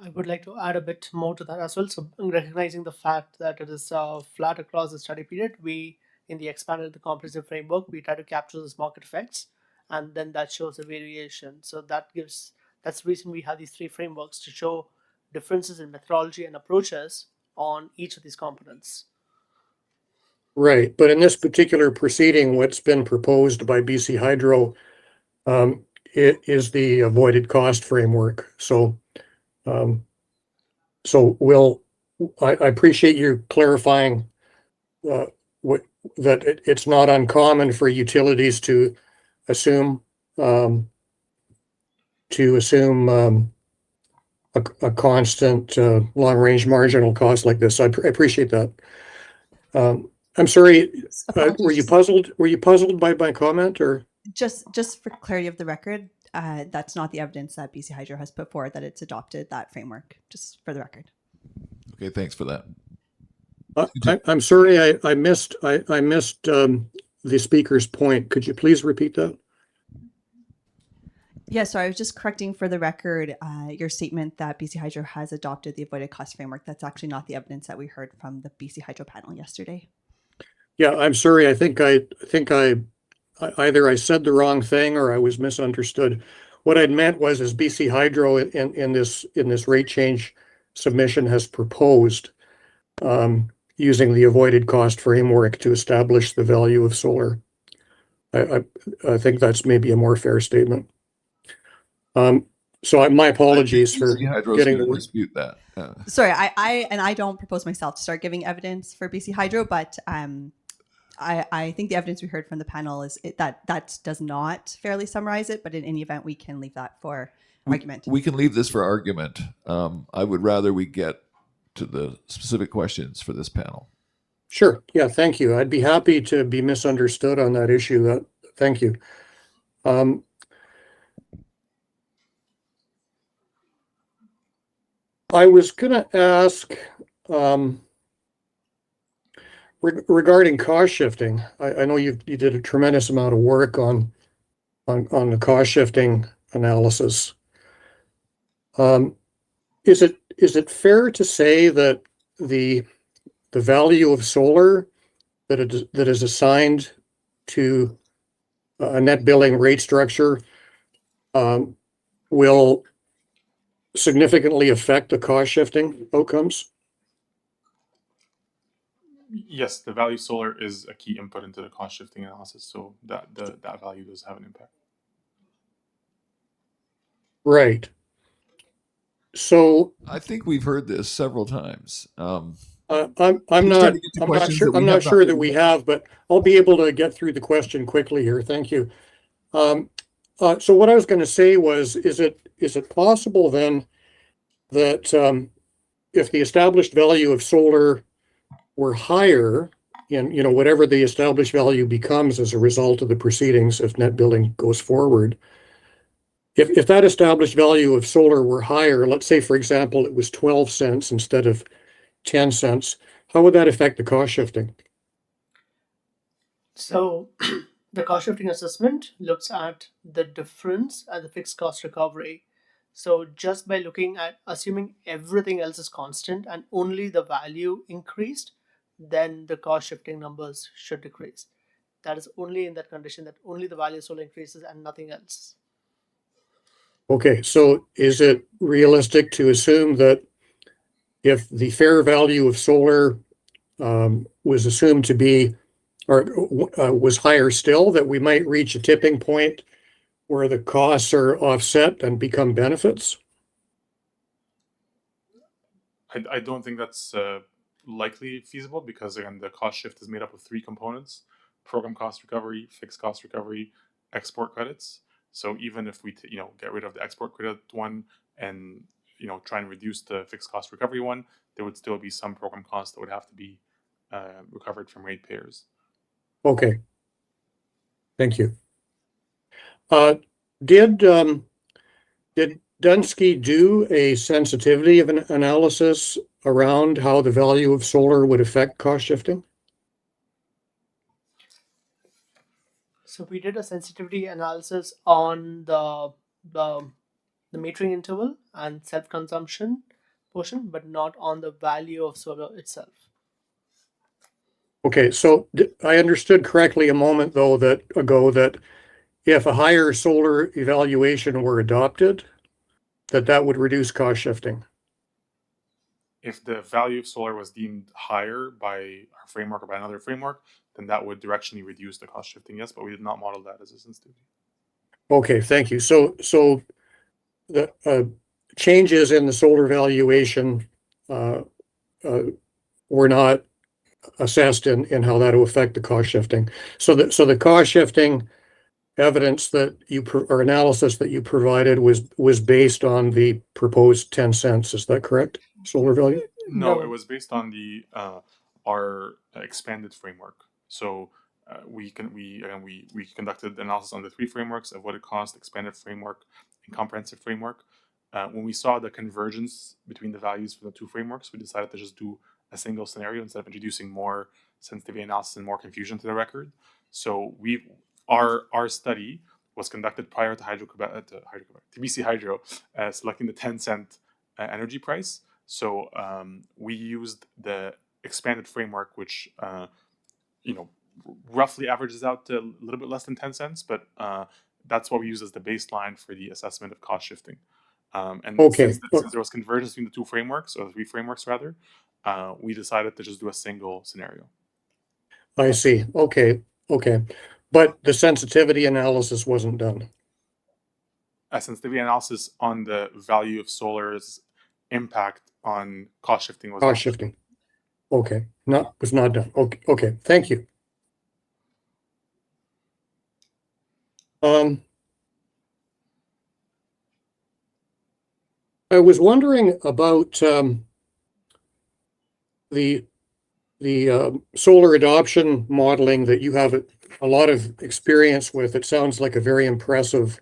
I would like to add a bit more to that as well. So recognizing the fact that it is flat across the study period, we, in the expanded comprehensive framework, we try to capture those market effects, and then that shows a variation. So that's the reason we have these 3 frameworks, to show differences in methodology and approaches on each of these components. Right, but in this particular proceeding, what's been proposed by BC Hydro, it is the avoided cost framework. So, I appreciate you clarifying that it's not uncommon for utilities to assume a constant long-range marginal cost like this. I appreciate that. I'm sorry, were you puzzled? Were you puzzled by my comment, or just for clarity of the record, that's not the evidence that BC Hydro has put forward that it's adopted that framework. Just for the record. Okay, thanks for that. I'm sorry, I missed the speaker's point. Could you please repeat that? Yeah, so I was just correcting for the record your statement that BC Hydro has adopted the avoided cost framework. That's actually not the evidence that we heard from the BC Hydro panel yesterday. Yeah, I'm sorry. I think I either I said the wrong thing or I was misunderstood. What I'd meant was, as BC Hydro in this rate change submission has proposed using the avoided cost framework to establish the value of solar. I think that's maybe a more fair statement. So my apologies for getting to dispute that. Sorry, I don't propose myself to start giving evidence for BC Hydro, but I think the evidence we heard from the panel is that does not fairly summarize it, but in any event, we can leave that for argument. We can leave this for argument. I would rather we get to the specific questions for this panel. Sure. Yeah, thank you. I'd be happy to be misunderstood on that issue. Thank you. I was going to ask regarding cost shifting. I know you did a tremendous amount of work on the cost shifting analysis. Is it fair to say that the value of solar that is assigned to a net billing rate structure will significantly affect the cost shifting outcomes? Yes, the value of solar is a key input into the cost shifting analysis, so that value does have an impact. Right. So I think we've heard this several times. I'm not sure that we have, but I'll be able to get through the question quickly here. Thank you. So what I was going to say was, is it possible then that if the established value of solar were higher in, whatever the established value becomes as a result of the proceedings, if net billing goes forward, if that established value of solar were higher, let's say, for example, it was 12 cents instead of 10 cents, how would that affect the cost shifting? So the cost shifting assessment looks at the difference at the fixed cost recovery. So just by looking at assuming everything else is constant and only the value increased, then the cost shifting numbers should decrease. That is only in that condition that only the value of solar increases and nothing else. Okay, so is it realistic to assume that if the fair value of solar was assumed to be, or was higher still, that we might reach a tipping point where the costs are offset and become benefits? I don't think that's likely feasible because, again, the cost shift is made up of three components: program cost recovery, fixed cost recovery, export credits. So even if we get rid of the export credit one and try and reduce the fixed cost recovery one, there would still be some program costs that would have to be recovered from ratepayers. Okay. Thank you. Did Dunsky do a sensitivity of an analysis around how the value of solar would affect cost shifting? So we did a sensitivity analysis on the metering interval and self-consumption portion, but not on the value of solar itself. Okay, so I understood correctly a moment ago that if a higher solar evaluation were adopted, that would reduce cost shifting. if the value of solar was deemed higher by our framework or by another framework, then that would directionally reduce the cost shifting, yes, but we did not model that as a sensitivity. Okay, thank you. So the changes in the solar valuation were not assessed in how that will affect the cost shifting. So the cost shifting evidence that or analysis that you provided was based on the proposed 10 cents. Is that correct? Solar value? No, it was based on the our expanded framework. So we conducted analysis on the 3 frameworks of what it cost, expanded framework, and comprehensive framework. When we saw the convergence between the values for the 2 frameworks, we decided to just do a single scenario instead of introducing more sensitivity analysis and more confusion to the record. So our study was conducted prior to BC Hydro selecting the 10 cent energy price. So we used the expanded framework, which roughly averages out to a little bit less than 10 cents, but that's what we use as the baseline for the assessment of cost shifting. And since there was convergence between the 2 frameworks, or the 3 frameworks rather, we decided to just do a single scenario. I see. Okay. But the sensitivity analysis wasn't done. A sensitivity analysis on the value of solar's impact on cost shifting was cost shifting. Okay, was not done. Okay. Thank you. I was wondering about the solar adoption modeling that you have a lot of experience with. It sounds like a very impressive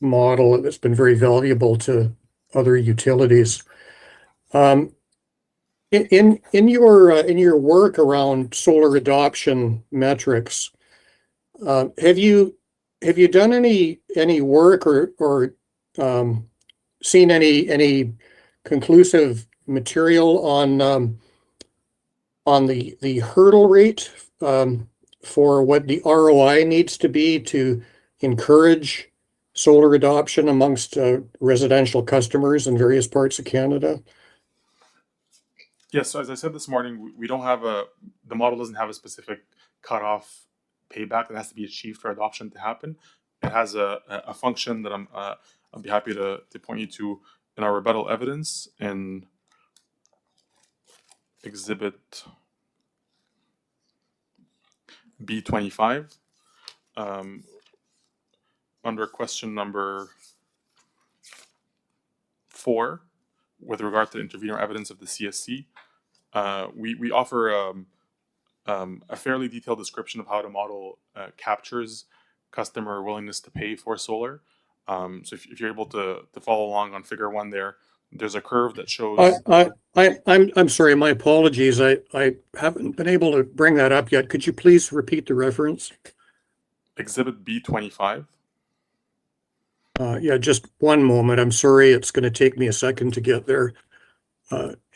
model that's been very valuable to other utilities. In your work around solar adoption metrics, have you done any work or seen any conclusive material on the hurdle rate for what the ROI needs to be to encourage solar adoption amongst residential customers in various parts of Canada? Yes, so as I said this morning, we don't have the model doesn't have a specific cutoff payback that has to be achieved for adoption to happen. It has a function that I'll be happy to point you to in our rebuttal evidence in exhibit B25 under question number 4 with regard to intervenor evidence of the CSC. We offer a fairly detailed description of how the model captures customer willingness to pay for solar. So if you're able to follow along on figure 1 there's a curve that shows... I'm sorry, my apologies. I haven't been able to bring that up yet. Could you please repeat the reference? Exhibit B25. Yeah, just one moment. I'm sorry, it's going to take me a second to get there.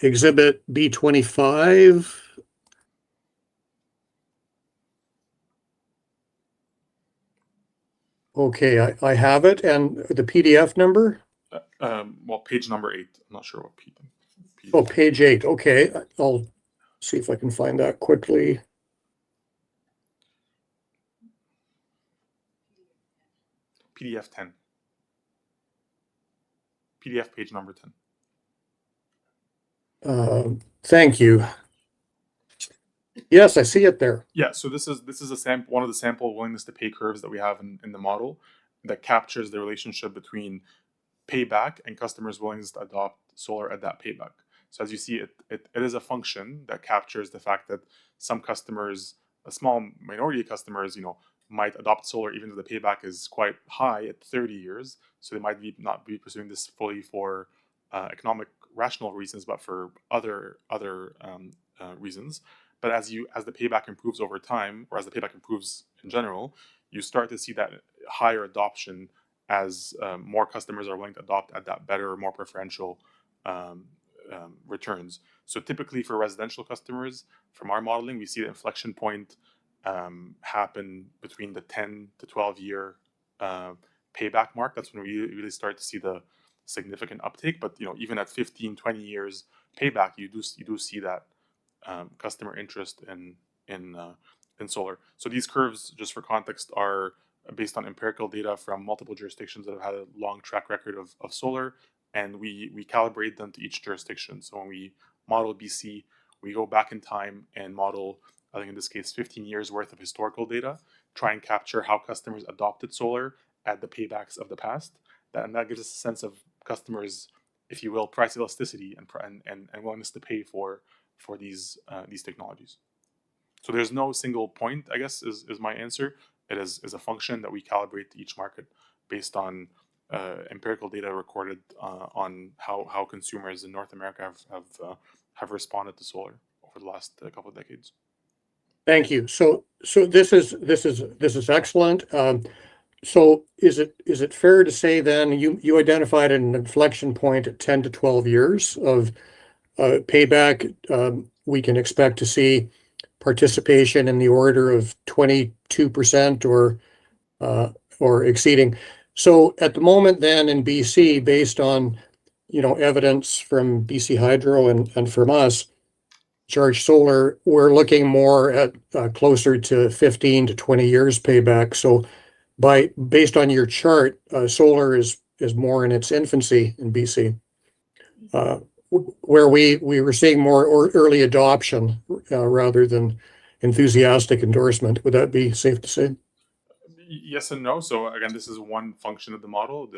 Exhibit B25. Okay, I have it. And the PDF number? Well, page number 8. I'm not sure what page. Oh, page 8. Okay, I'll see if I can find that quickly. PDF 10. PDF page number 10. Thank you. Yes, I see it there. Yeah, so this is one of the sample willingness to pay curves that we have in the model that captures the relationship between payback and customers' willingness to adopt solar at that payback. So as you see, it is a function that captures the fact that some customers, a small minority of customers, might adopt solar even though the payback is quite high at 30 years. So they might not be pursuing this fully for economic rational reasons, but for other reasons. But as the payback improves over time, or as the payback improves in general, you start to see that higher adoption as more customers are willing to adopt at that better, more preferential returns. So typically for residential customers, from our modeling, we see the inflection point happen between the 10 to 12 year payback mark. That's when we really start to see the significant uptake, but even at 15, 20 years payback, you do see that customer interest in solar. So these curves, just for context, are based on empirical data from multiple jurisdictions that have had a long track record of solar, and we calibrate them to each jurisdiction. So when we model BC, we go back in time and model, I think in this case, 15 years worth of historical data, try and capture how customers adopted solar at the paybacks of the past. And that gives us a sense of customers, if you will, price elasticity and willingness to pay for these technologies. So there's no single point, I guess, is my answer. It is a function that we calibrate to each market based on empirical data recorded on how consumers in North America have responded to solar over the last couple of decades. Thank you. So this is excellent. So is it fair to say then you identified an inflection point at 10 to 12 years of payback? We can expect to see participation in the order of 22% or exceeding. So at the moment then in BC, based on evidence from BC Hydro and from us, Charge Solar, we're looking more at closer to 15 to 20 years payback. So based on your chart, solar is more in its infancy in BC, where we were seeing more early adoption rather than enthusiastic endorsement. Would that be safe to say? Yes and no. So again, this is one function of the model.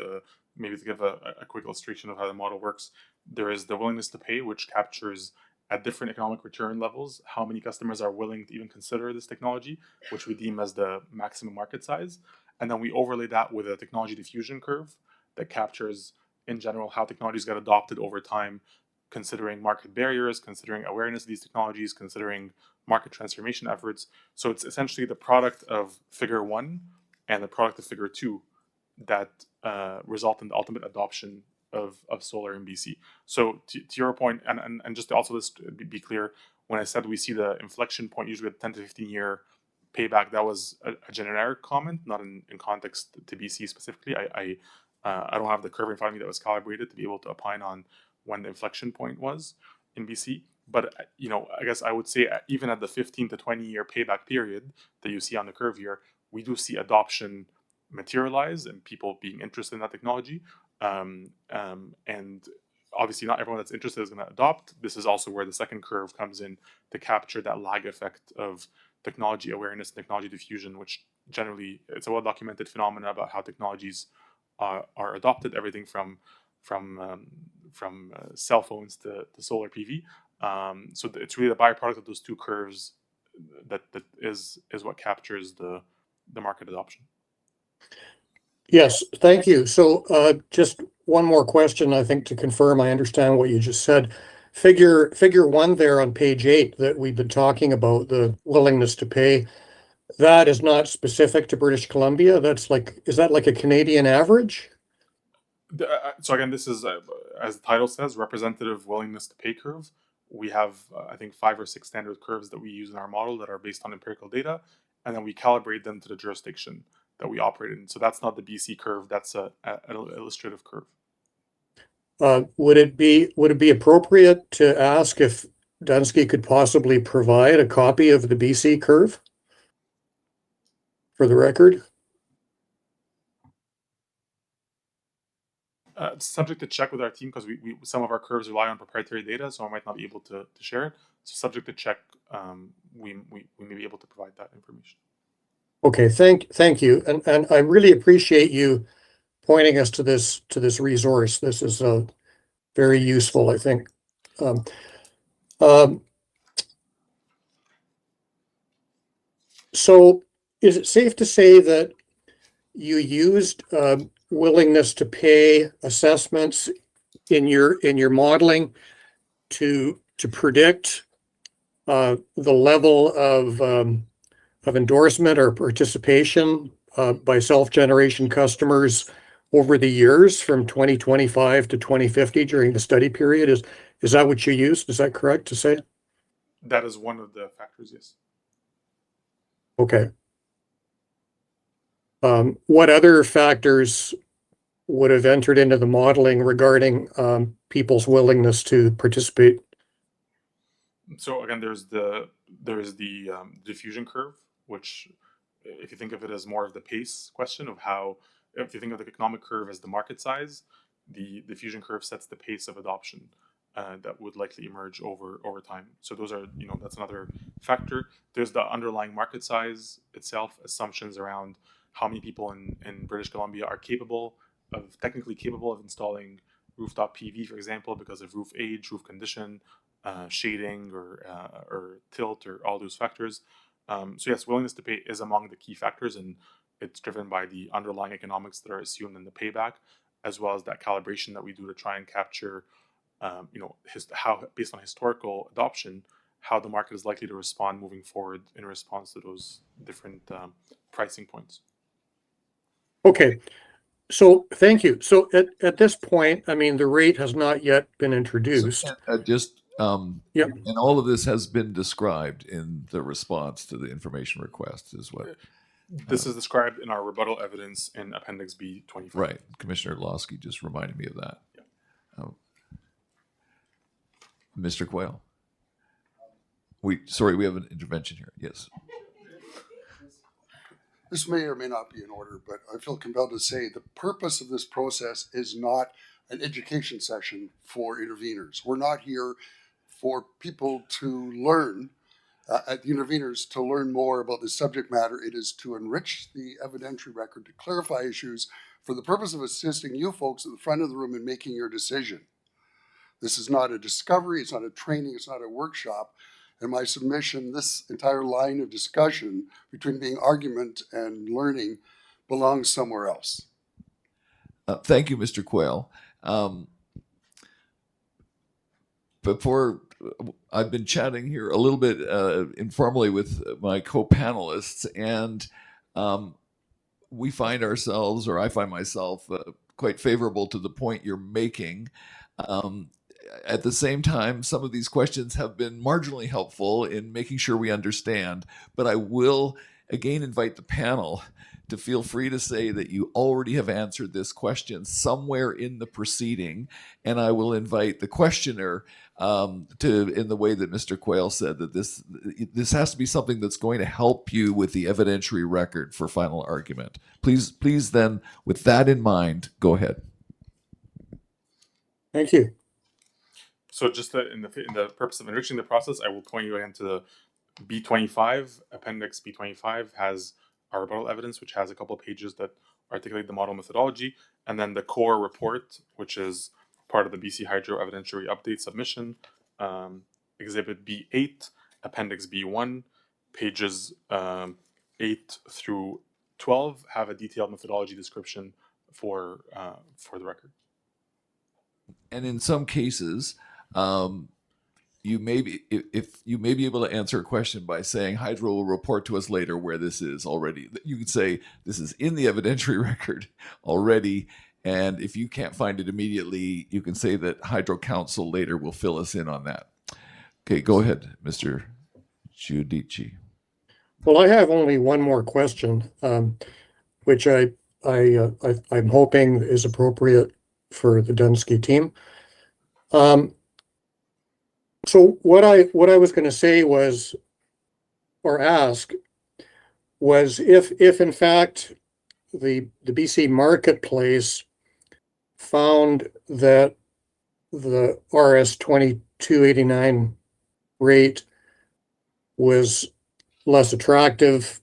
Maybe to give a quick illustration of how the model works, there is the willingness to pay, which captures at different economic return levels how many customers are willing to even consider this technology, which we deem as the maximum market size. And then we overlay that with a technology diffusion curve that captures, in general, how technologies get adopted over time, considering market barriers, considering awareness of these technologies, considering market transformation efforts. So it's essentially the product of figure 1 and the product of figure 2 that result in the ultimate adoption of solar in BC. So to your point, and just to also be clear, when I said we see the inflection point usually at 10 to 15 year payback, that was a generic comment, not in context to BC specifically. I don't have the curve in front of me that was calibrated to be able to opine on when the inflection point was in BC. But I guess I would say even at the 15 to 20 year payback period that you see on the curve here, we do see adoption materialize and people being interested in that technology. And obviously not everyone that's interested is going to adopt. This is also where the second curve comes in to capture that lag effect of technology awareness and technology diffusion, which generally it's a well-documented phenomena about how technologies are adopted, everything from cell phones to solar PV. So it's really the byproduct of those two curves that is what captures the market adoption. Yes, thank you. So just one more question, I think, to confirm I understand what you just said. Figure 1 there on page 8 that we've been talking about, the willingness to pay, that is not specific to British Columbia. Is that like a Canadian average? So again, this is, as the title says, representative willingness to pay curve. We have, I think, 5 or 6 standard curves that we use in our model that are based on empirical data, and then we calibrate them to the jurisdiction that we operate in. So that's not the BC curve, that's an illustrative curve. Would it be appropriate to ask if Dunsky could possibly provide a copy of the BC curve for the record? Subject to check with our team, because we some of our curves rely on proprietary data, so I might not be able to share it. So subject to check, we may be able to provide that information. Okay, thank you, and I really appreciate you pointing us to this resource. This is very useful, I think. So, is it safe to say that you used willingness to pay assessments in your modeling to predict the level of endorsement or participation by self-generation customers over the years from 2025 to 2050 during the study period? Is that what you used? Is that correct to say? That is one of the factors, yes. Okay. What other factors would have entered into the modeling regarding people's willingness to participate? So again, there's the diffusion curve, which, if you think of it as more of the pace question of how, if you think of the economic curve as the market size, the diffusion curve sets the pace of adoption that would likely emerge over time. So those are, that's another factor. There's the underlying market size itself, assumptions around how many people in British Columbia are technically capable of installing rooftop PV, for example, because of roof age, roof condition, shading, or tilt, or all those factors. So yes, willingness to pay is among the key factors, and it's driven by the underlying economics that are assumed in the payback, as well as that calibration that we do to try and capture, how, based on historical adoption, how the market is likely to respond moving forward in response to those different pricing points. Okay, so thank you. So at this point, I mean, the rate has not yet been introduced. Yep. And all of this has been described in the response to the information request, is what. This is described in our rebuttal evidence in Appendix B25. Right. Commissioner Losky just reminded me of that. Yeah. Mr. Quayle. We have an intervention here. Yes. This may or may not be in order, but I feel compelled to say the purpose of this process is not an education session for interveners. We're not here for people to learn, at the interveners, to learn more about the subject matter. It is to enrich the evidentiary record, to clarify issues for the purpose of assisting you folks at the front of the room in making your decision. This is not a discovery, it's not a training, it's not a workshop. And my submission, this entire line of discussion between being argument and learning belongs somewhere else. Thank you, Mr. Quayle. Before, I've been chatting here a little bit informally with my co-panelists, and we find ourselves, or I find myself, quite favorable to the point you're making. At the same time, some of these questions have been marginally helpful in making sure we understand, but I will again invite the panel to feel free to say that you already have answered this question somewhere in the proceeding, and I will invite the questioner in the way that Mr. Quayle said, that this has to be something that's going to help you with the evidentiary record for final argument. Please then, with that in mind, go ahead. Thank you. So just in the purpose of enriching the process, I will point you again to the B25. Appendix B25 has our rebuttal evidence, which has a couple of pages that articulate the model methodology, and then the core report, which is part of the BC Hydro evidentiary update submission, Exhibit B8, Appendix B1, pages 8 through 12 have a detailed methodology description for the record. And in some cases, you may be able to answer a question by saying Hydro will report to us later where this is already. You could say this is in the evidentiary record already, and if you can't find it immediately, you can say that Hydro Council later will fill us in on that. Okay, go ahead, Mr. Giudici. Well, I have only one more question, which I'm hoping is appropriate for the Dunsky team. So what I was going to say was, or ask, was if in fact the BC marketplace found that the RS 2289 rate was less attractive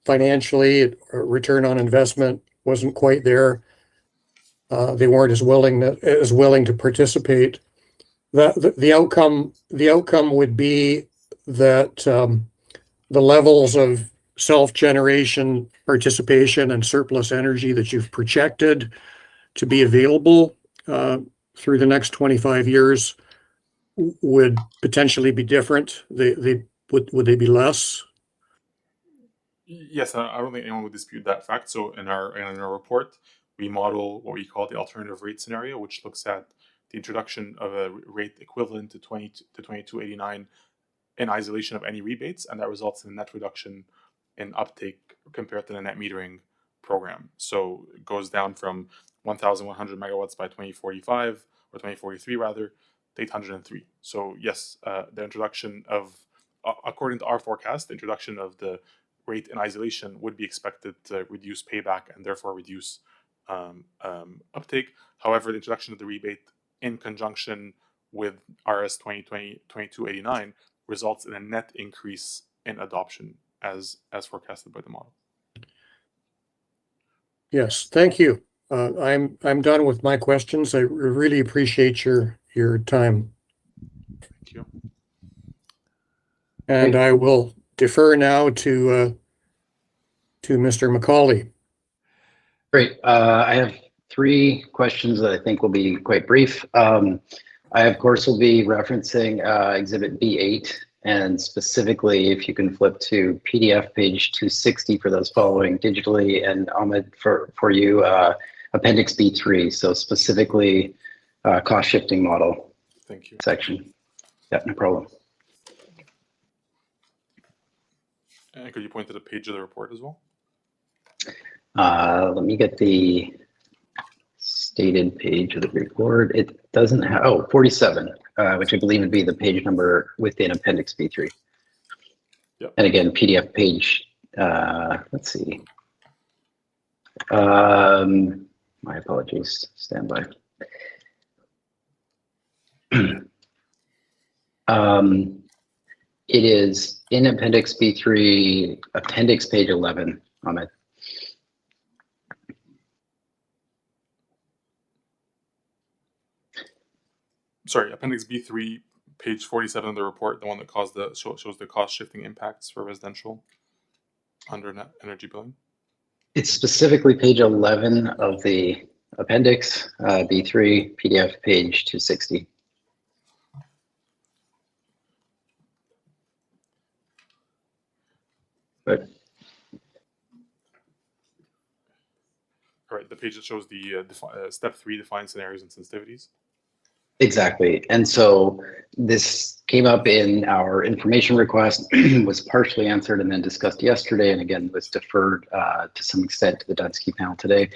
financially, return on investment wasn't quite there, they weren't as willing to participate, the outcome would be that the levels of self-generation participation and surplus energy that you've projected to be available through the next 25 years would potentially be different. Would they be less? Yes, I don't think anyone would dispute that fact. So in our report, we model what we call the alternative rate scenario, which looks at the introduction of a rate equivalent to 2289 in isolation of any rebates, and that results in a net reduction in uptake compared to the net metering program. So it goes down from 1,100 megawatts by 2045 or 2043 rather, to 803. So yes, the introduction of, according to our forecast, the introduction of the rate in isolation would be expected to reduce payback and therefore reduce uptake. However, the introduction of the rebate in conjunction with RS 2020-2289 results in a net increase in adoption as forecasted by the model. Yes, thank you. I'm done with my questions. I really appreciate your time. Thank you. And I will defer now to Mr. Macaulay. Great. I have 3 questions that I think will be quite brief. I, of course, will be referencing Exhibit B8, and specifically, if you can flip to PDF page 260 for those following digitally, and Ahmed, for you, Appendix B3, so specifically cost shifting model. Thank you. Section. Yeah, no problem. And could you point to the page of the report as well? Let me get the stated page of the report. It doesn't have, 47, which I believe would be the page number within Appendix B3. Yep. And again, PDF page, let's see. My apologies, stand by. It is in Appendix B3, Appendix page 11, Ahmed. Sorry, Appendix B3, page 47 of the report, the one that shows the cost shifting impacts for residential under net energy billing. It's specifically page 11 of the appendix, B3, PDF page 260. But All right, the page that shows the step 3 defined scenarios and sensitivities. exactly. And so this came up in our information request, was partially answered and then discussed yesterday, and again was deferred to some extent to the Dunsky panel today.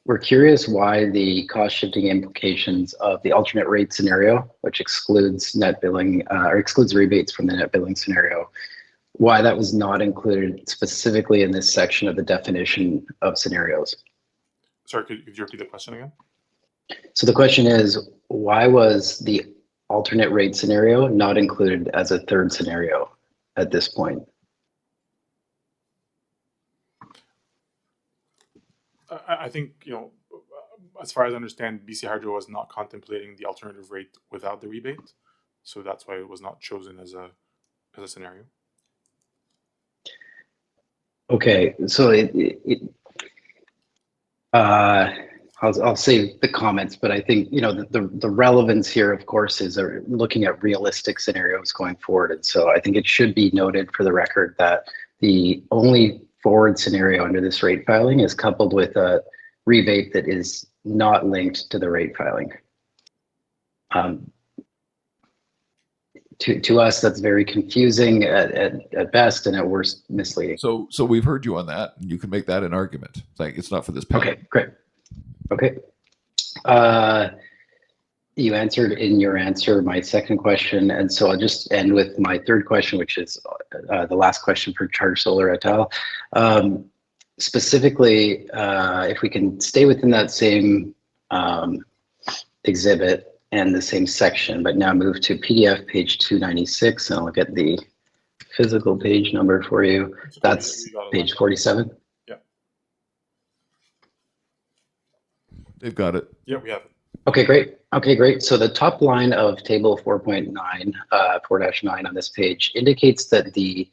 We're curious why the cost shifting implications of the alternate rate scenario, which excludes net billing or excludes rebates from the net billing scenario, why that was not included specifically in this section of the definition of scenarios. Sorry, could you repeat the question again? So the question is, why was the alternate rate scenario not included as a third scenario at this point? I think, as far as I understand, BC Hydro was not contemplating the alternative rate without the rebate, so that's why it was not chosen as a scenario. Okay, so I'll save the comments, but I think the relevance here, of course, is looking at realistic scenarios going forward, and so I think it should be noted for the record that the only forward scenario under this rate filing is coupled with a rebate that is not linked to the rate filing. To us, that's very confusing at best, and at worst, misleading. So we've heard you on that, and you can make that an argument. Like, it's not for this panel. Okay, great. Okay. You answered in your answer my second question, and so I'll just end with my third question, which is the last question for Charge Solar et al. Specifically, if we can stay within that same exhibit and the same section, but now move to PDF page 296, and I'll get the physical page number for you. That's page 47. Yeah. They've got it. Yeah, we have it. Okay, great. Okay, great. So the top line of table 4.9, 4-9 on this page indicates that the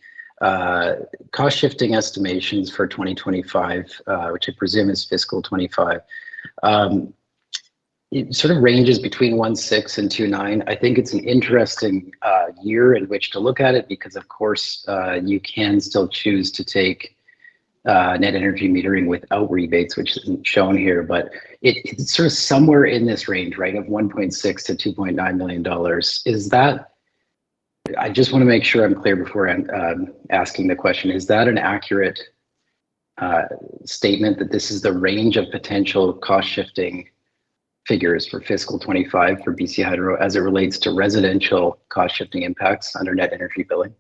cost shifting estimations for 2025, which I presume is fiscal 25, it sort of ranges between 1.6 and 2.9. I think it's an interesting year in which to look at it because, of course, you can still choose to take net energy metering without rebates, which isn't shown here, but it's sort of somewhere in this range, right, of $1.6 to $2.9 million. Is that, I just want to make sure I'm clear before I'm asking the question, is that an accurate statement that this is the range of potential cost shifting figures for fiscal 25 for BC Hydro as it relates to residential cost shifting impacts under net energy billing?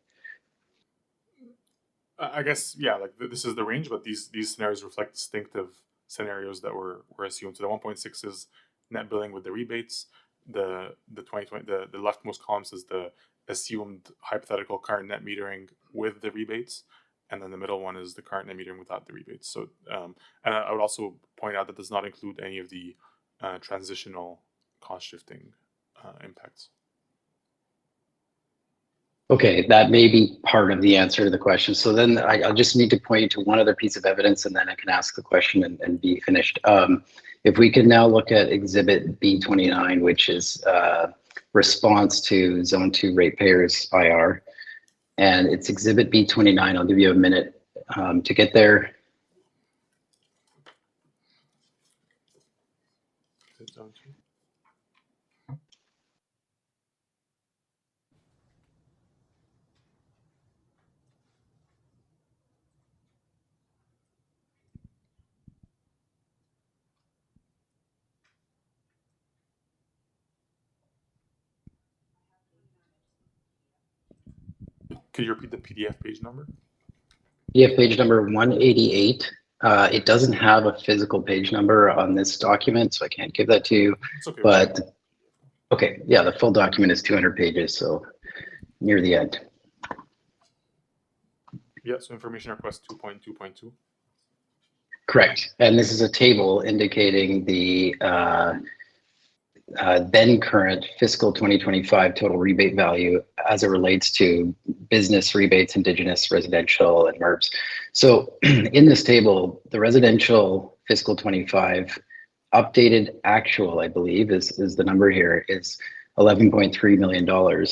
I guess, yeah, like this is the range, but these scenarios reflect distinctive scenarios that were assumed. So the 1.6 is net billing with the rebates. The 2020, the leftmost column is the assumed hypothetical current net metering with the rebates, and then the middle one is the current net metering without the rebates. So, and I would also point out that does not include any of the transitional cost shifting impacts. Okay, that may be part of the answer to the question. So then I'll just need to point you to one other piece of evidence, and then I can ask the question and be finished. If we could now look at Exhibit B29, which is response to Zone 2 ratepayers IR, and it's Exhibit B29. I'll give you a minute to get there. Could you repeat the PDF page number? PDF page number 188. It doesn't have a physical page number on this document, so I can't give that to you. Okay, but okay, yeah, the full document is 200 pages, so near the end. Yeah, so information request 2.2.2. Correct, and this is a table indicating the then current fiscal 2025 total rebate value as it relates to business rebates, Indigenous, residential, and MERBs. So in this table, the residential fiscal 25 updated actual, I believe, is the number here, is $11.3 million.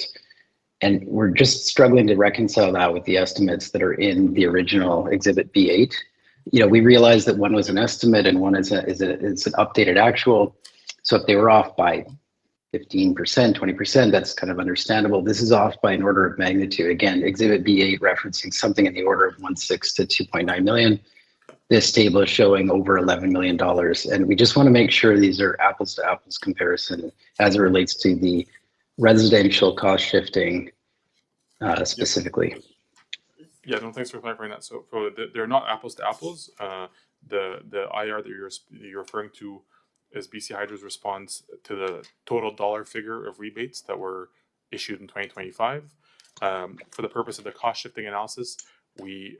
And we're just struggling to reconcile that with the estimates that are in the original Exhibit B8. You know, we realize that one was an estimate and one is an updated actual. So if they were off by 15%, 20%, that's kind of understandable. This is off by an order of magnitude. Again, Exhibit B8 referencing something in the order of 1.6 to 2.9 million. This table is showing over $11 million. And we just want to make sure these are apples to apples comparison as it relates to the residential cost shifting specifically. Yeah, no, thanks for clarifying that. So they're not apples to apples. The IR that you're referring to is BC Hydro's response to the total dollar figure of rebates that were issued in 2025. For the purpose of the cost shifting analysis, we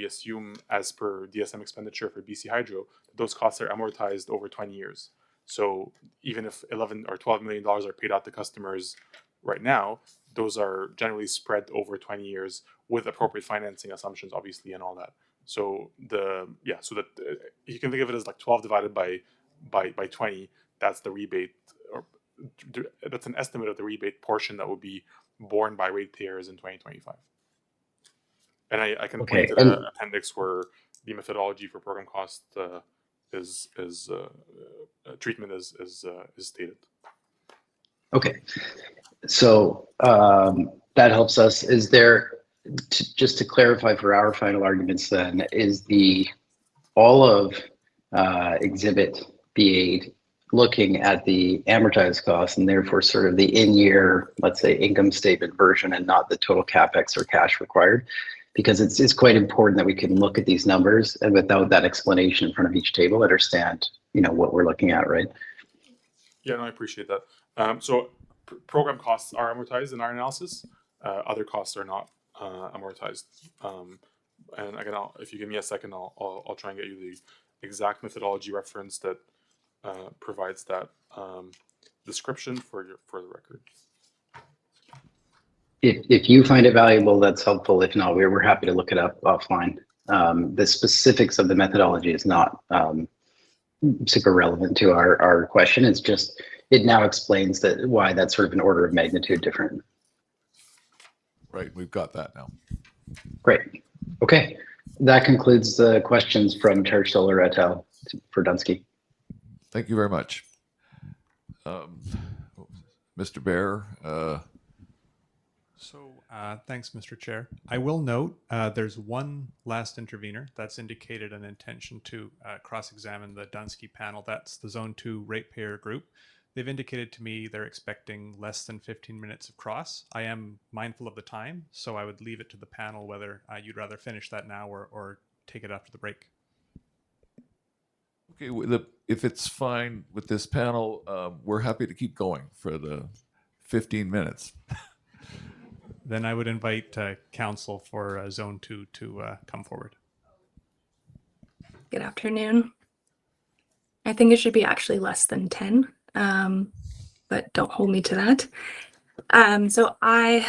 assume, as per DSM expenditure for BC Hydro, that those costs are amortized over 20 years. So even if 11 or 12 million dollars are paid out to customers right now, those are generally spread over 20 years with appropriate financing assumptions, obviously, and all that. So you can think of it as like 12 divided by 20. That's the rebate, or that's an estimate of the rebate portion that will be borne by ratepayers in 2025. And I can point to the appendix where the methodology for program cost treatment is stated. Okay, so that helps us. Is there, just to clarify for our final arguments then, is all of Exhibit B8 looking at the amortized costs and therefore sort of the in-year, let's say, income statement version and not the total capex or cash required? Because it's quite important that we can look at these numbers and without that explanation in front of each table, understand, what we're looking at, right? Yeah, no, I appreciate that. So program costs are amortized in our analysis. Other costs are not amortized. And again, if you give me a second, I'll try and get you the exact methodology reference that provides that description for the record. If you find it valuable, that's helpful. If not, we're happy to look it up offline. The specifics of the methodology is not super relevant to our question. It's just, it now explains why that's sort of an order of magnitude different. Right, we've got that now. Great. Okay, that concludes the questions from Charge Solar et al. For Dunsky. Thank you very much. Mr. Bear, So thanks, Mr. Chair. I will note there's one last intervener that's indicated an intention to cross-examine the Dunsky panel. That's the Zone 2 ratepayer group. They've indicated to me they're expecting less than 15 minutes of cross. I am mindful of the time, so I would leave it to the panel whether you'd rather finish that now or take it after the break. Okay, if it's fine with this panel, we're happy to keep going for the 15 minutes. Then I would invite council for Zone 2 to come forward. Good afternoon. I think it should be actually less than 10, but don't hold me to that. So I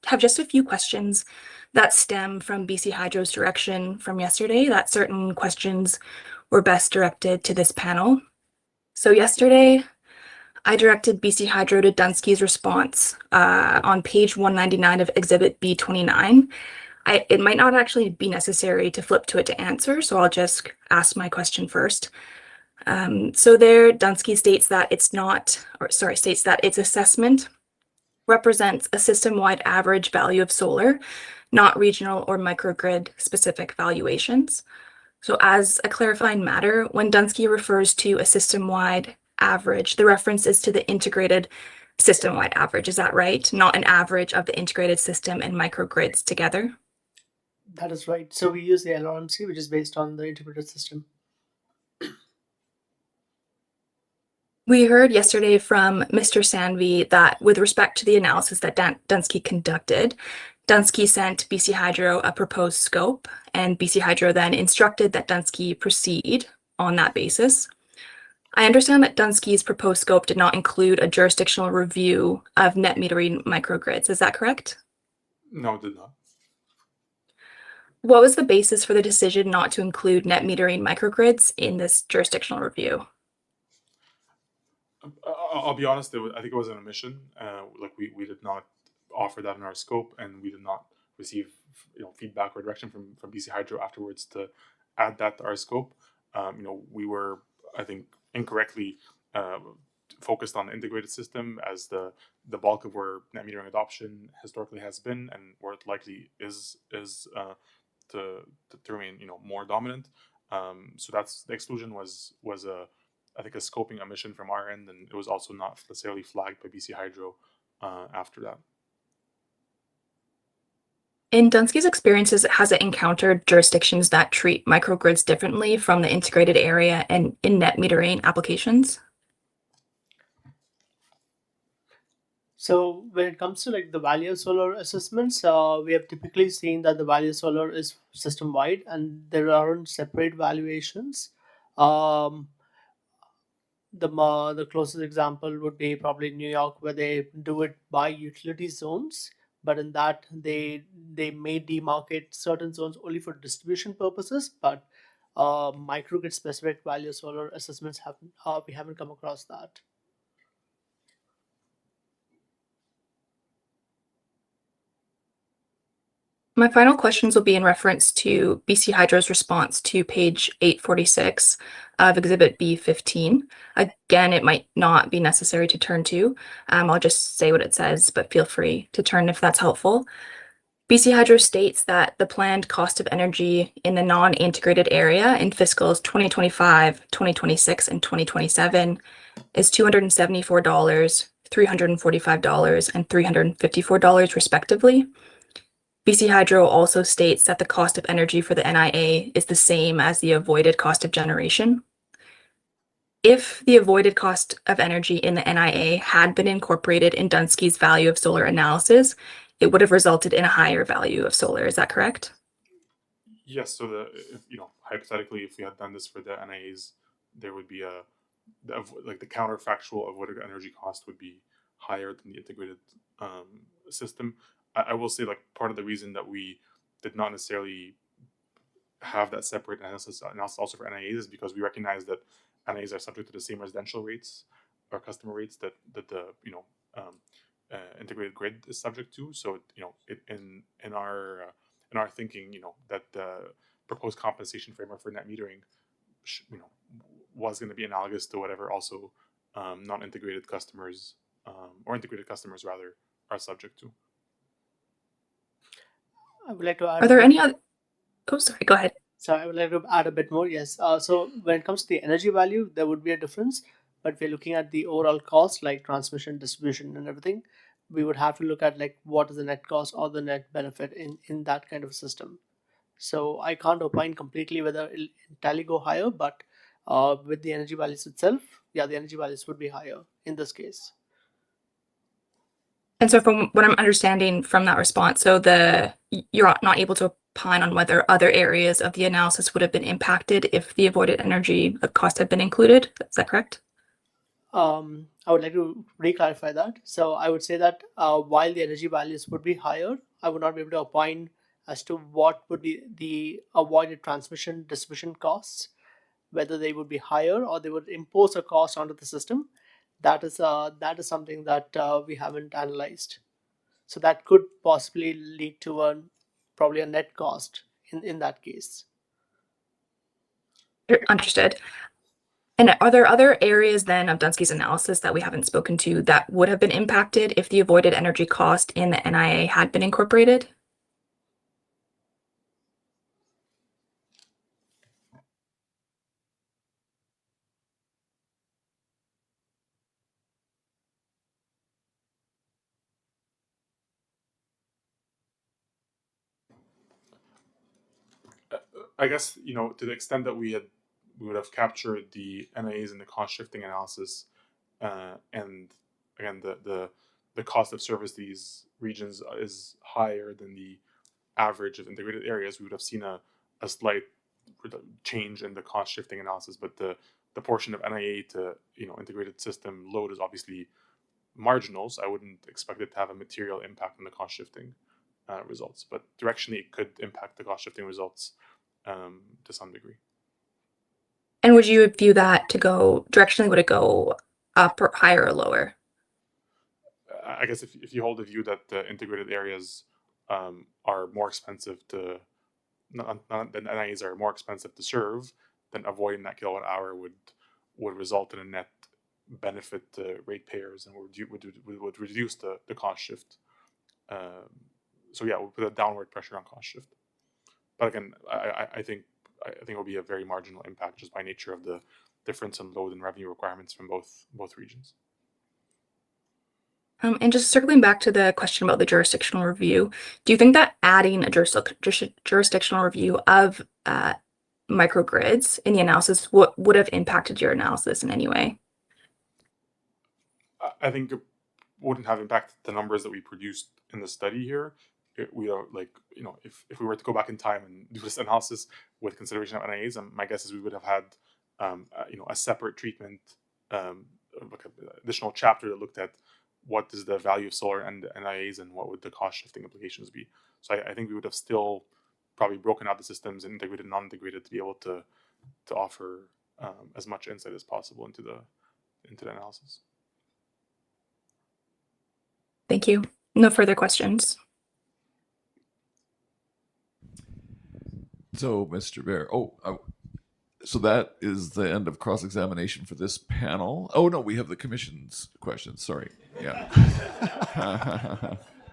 have just a few questions that stem from BC Hydro's direction from yesterday, that certain questions were best directed to this panel. So yesterday, I directed BC Hydro to Dunsky's response on page 199 of Exhibit B29. It might not actually be necessary to flip to it to answer, so I'll just ask my question first. So there, Dunsky states that states that its assessment represents a system-wide average value of solar, not regional or microgrid specific valuations. So as a clarifying matter, when Dunsky refers to a system-wide average, the reference is to the integrated system-wide average. Is that right? Not an average of the integrated system and microgrids together? That is right. So we use the LRMC, which is based on the integrated system. We heard yesterday from Mr. Sanvi that with respect to the analysis that Dunsky conducted, Dunsky sent BC Hydro a proposed scope, and BC Hydro then instructed that Dunsky proceed on that basis. I understand that Dunsky's proposed scope did not include a jurisdictional review of net metering microgrids. Is that correct? No, it did not. What was the basis for the decision not to include net metering microgrids in this jurisdictional review? I'll be honest, I think it was an omission. Like we did not offer that in our scope, and we did not receive feedback or direction from BC Hydro afterwards to add that to our scope. We were, I think, incorrectly focused on the integrated system as the bulk of where net metering adoption historically has been, and where it likely is to remain more dominant. So that's the exclusion was I think a scoping omission from our end, and it was also not necessarily flagged by BC Hydro after that. In Dunsky's experiences, has it encountered jurisdictions that treat microgrids differently from the integrated area and in net metering applications? So when it comes to like the value of solar assessments, we have typically seen that the value of solar is system wide, and there aren't separate valuations. The closest example would be probably New York, where they do it by utility zones. But in that, they may demarcate certain zones only for distribution purposes, but microgrid specific value solar assessments we haven't come across that. My final questions will be in reference to BC Hydro's response to page 846 of Exhibit B15. Again, it might not be necessary to turn to. I'll just say what it says, but feel free to turn if that's helpful. BC Hydro states that the planned cost of energy in the non-integrated area in fiscals 2025, 2026, and 2027 is $274, $345, and $354 respectively. BC Hydro also states that the cost of energy for the NIA is the same as the avoided cost of generation. If the avoided cost of energy in the NIA had been incorporated in Dunsky's value of solar analysis, it would have resulted in a higher value of solar. Is that correct? Yes. So hypothetically, if we had done this for the NIAs, there would be the counterfactual avoided energy cost would be higher than the integrated system. I will say, like, part of the reason that we did not necessarily have that separate analysis also for NIAs is because we recognize that NIAs are subject to the same residential rates or customer rates that the integrated grid is subject to. So in our thinking, that the proposed compensation framework for net metering, was going to be analogous to whatever also non-integrated customers or integrated customers rather are subject to. I would like to add. Are there any other? Oh, sorry. Go ahead. So I would like to add a bit more. Yes. So when it comes to the energy value, there would be a difference. But we're looking at the overall cost, like transmission, distribution, and everything. We would have to look at like what is the net cost or the net benefit in that kind of system. So I can't opine completely whether it'll entirely go higher, but with the energy values itself, yeah, the energy values would be higher in this case. And so from what I'm understanding from that response, so you're not able to opine on whether other areas of the analysis would have been impacted if the avoided energy cost had been included. Is that correct? I would like to re-clarify that. So I would say that while the energy values would be higher, I would not be able to opine as to what would be the avoided transmission distribution costs, whether they would be higher or they would impose a cost onto the system. That is something that we haven't analyzed. So that could possibly lead to probably a net cost in that case. Understood. And are there other areas then of Dunsky's analysis that we haven't spoken to that would have been impacted if the avoided energy cost in the NIA had been incorporated? I guess, to the extent that we would have captured the NIAs in the cost shifting analysis, and again the cost of service these regions is higher than the average of integrated areas, we would have seen a slight change in the cost shifting analysis. But the portion of NIA to integrated system load is obviously marginal, so I wouldn't expect it to have a material impact on the cost shifting results. But directionally, it could impact the cost shifting results to some degree. And would you view that to go directionally? Would it go up or higher or lower? I guess if you hold the view that the integrated areas are more expensive to, the NIAs are more expensive to serve, then avoiding that kilowatt hour would result in a net benefit to ratepayers and would reduce the cost shift. So yeah, it would put a downward pressure on cost shift. But again, I think it will be a very marginal impact just by nature of the difference in load and revenue requirements from both regions. And just circling back to the question about the jurisdictional review, do you think that adding a jurisdictional review of microgrids in the analysis would have impacted your analysis in any way? I think it wouldn't have impacted the numbers that we produced in the study here. We are if we were to go back in time and do this analysis with consideration of NIAs, my guess is we would have had a separate treatment, like an additional chapter that looked at what is the value of solar and the NIAs and what would the cost shifting implications be. So I think we would have still probably broken out the systems and integrated and non-integrated to be able to offer as much insight as possible into the analysis. Thank you. No further questions. So, Mr. Bear, so that is the end of cross-examination for this panel. Oh, no, we have the commission's questions. Sorry. Yeah.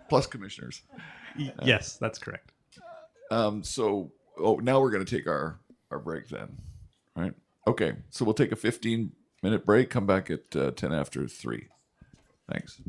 Plus commissioners. Yes, that's correct. So now we're going to take our break then, right? Okay, so we'll take a 15-minute break, come back at 10 after 3. Thanks.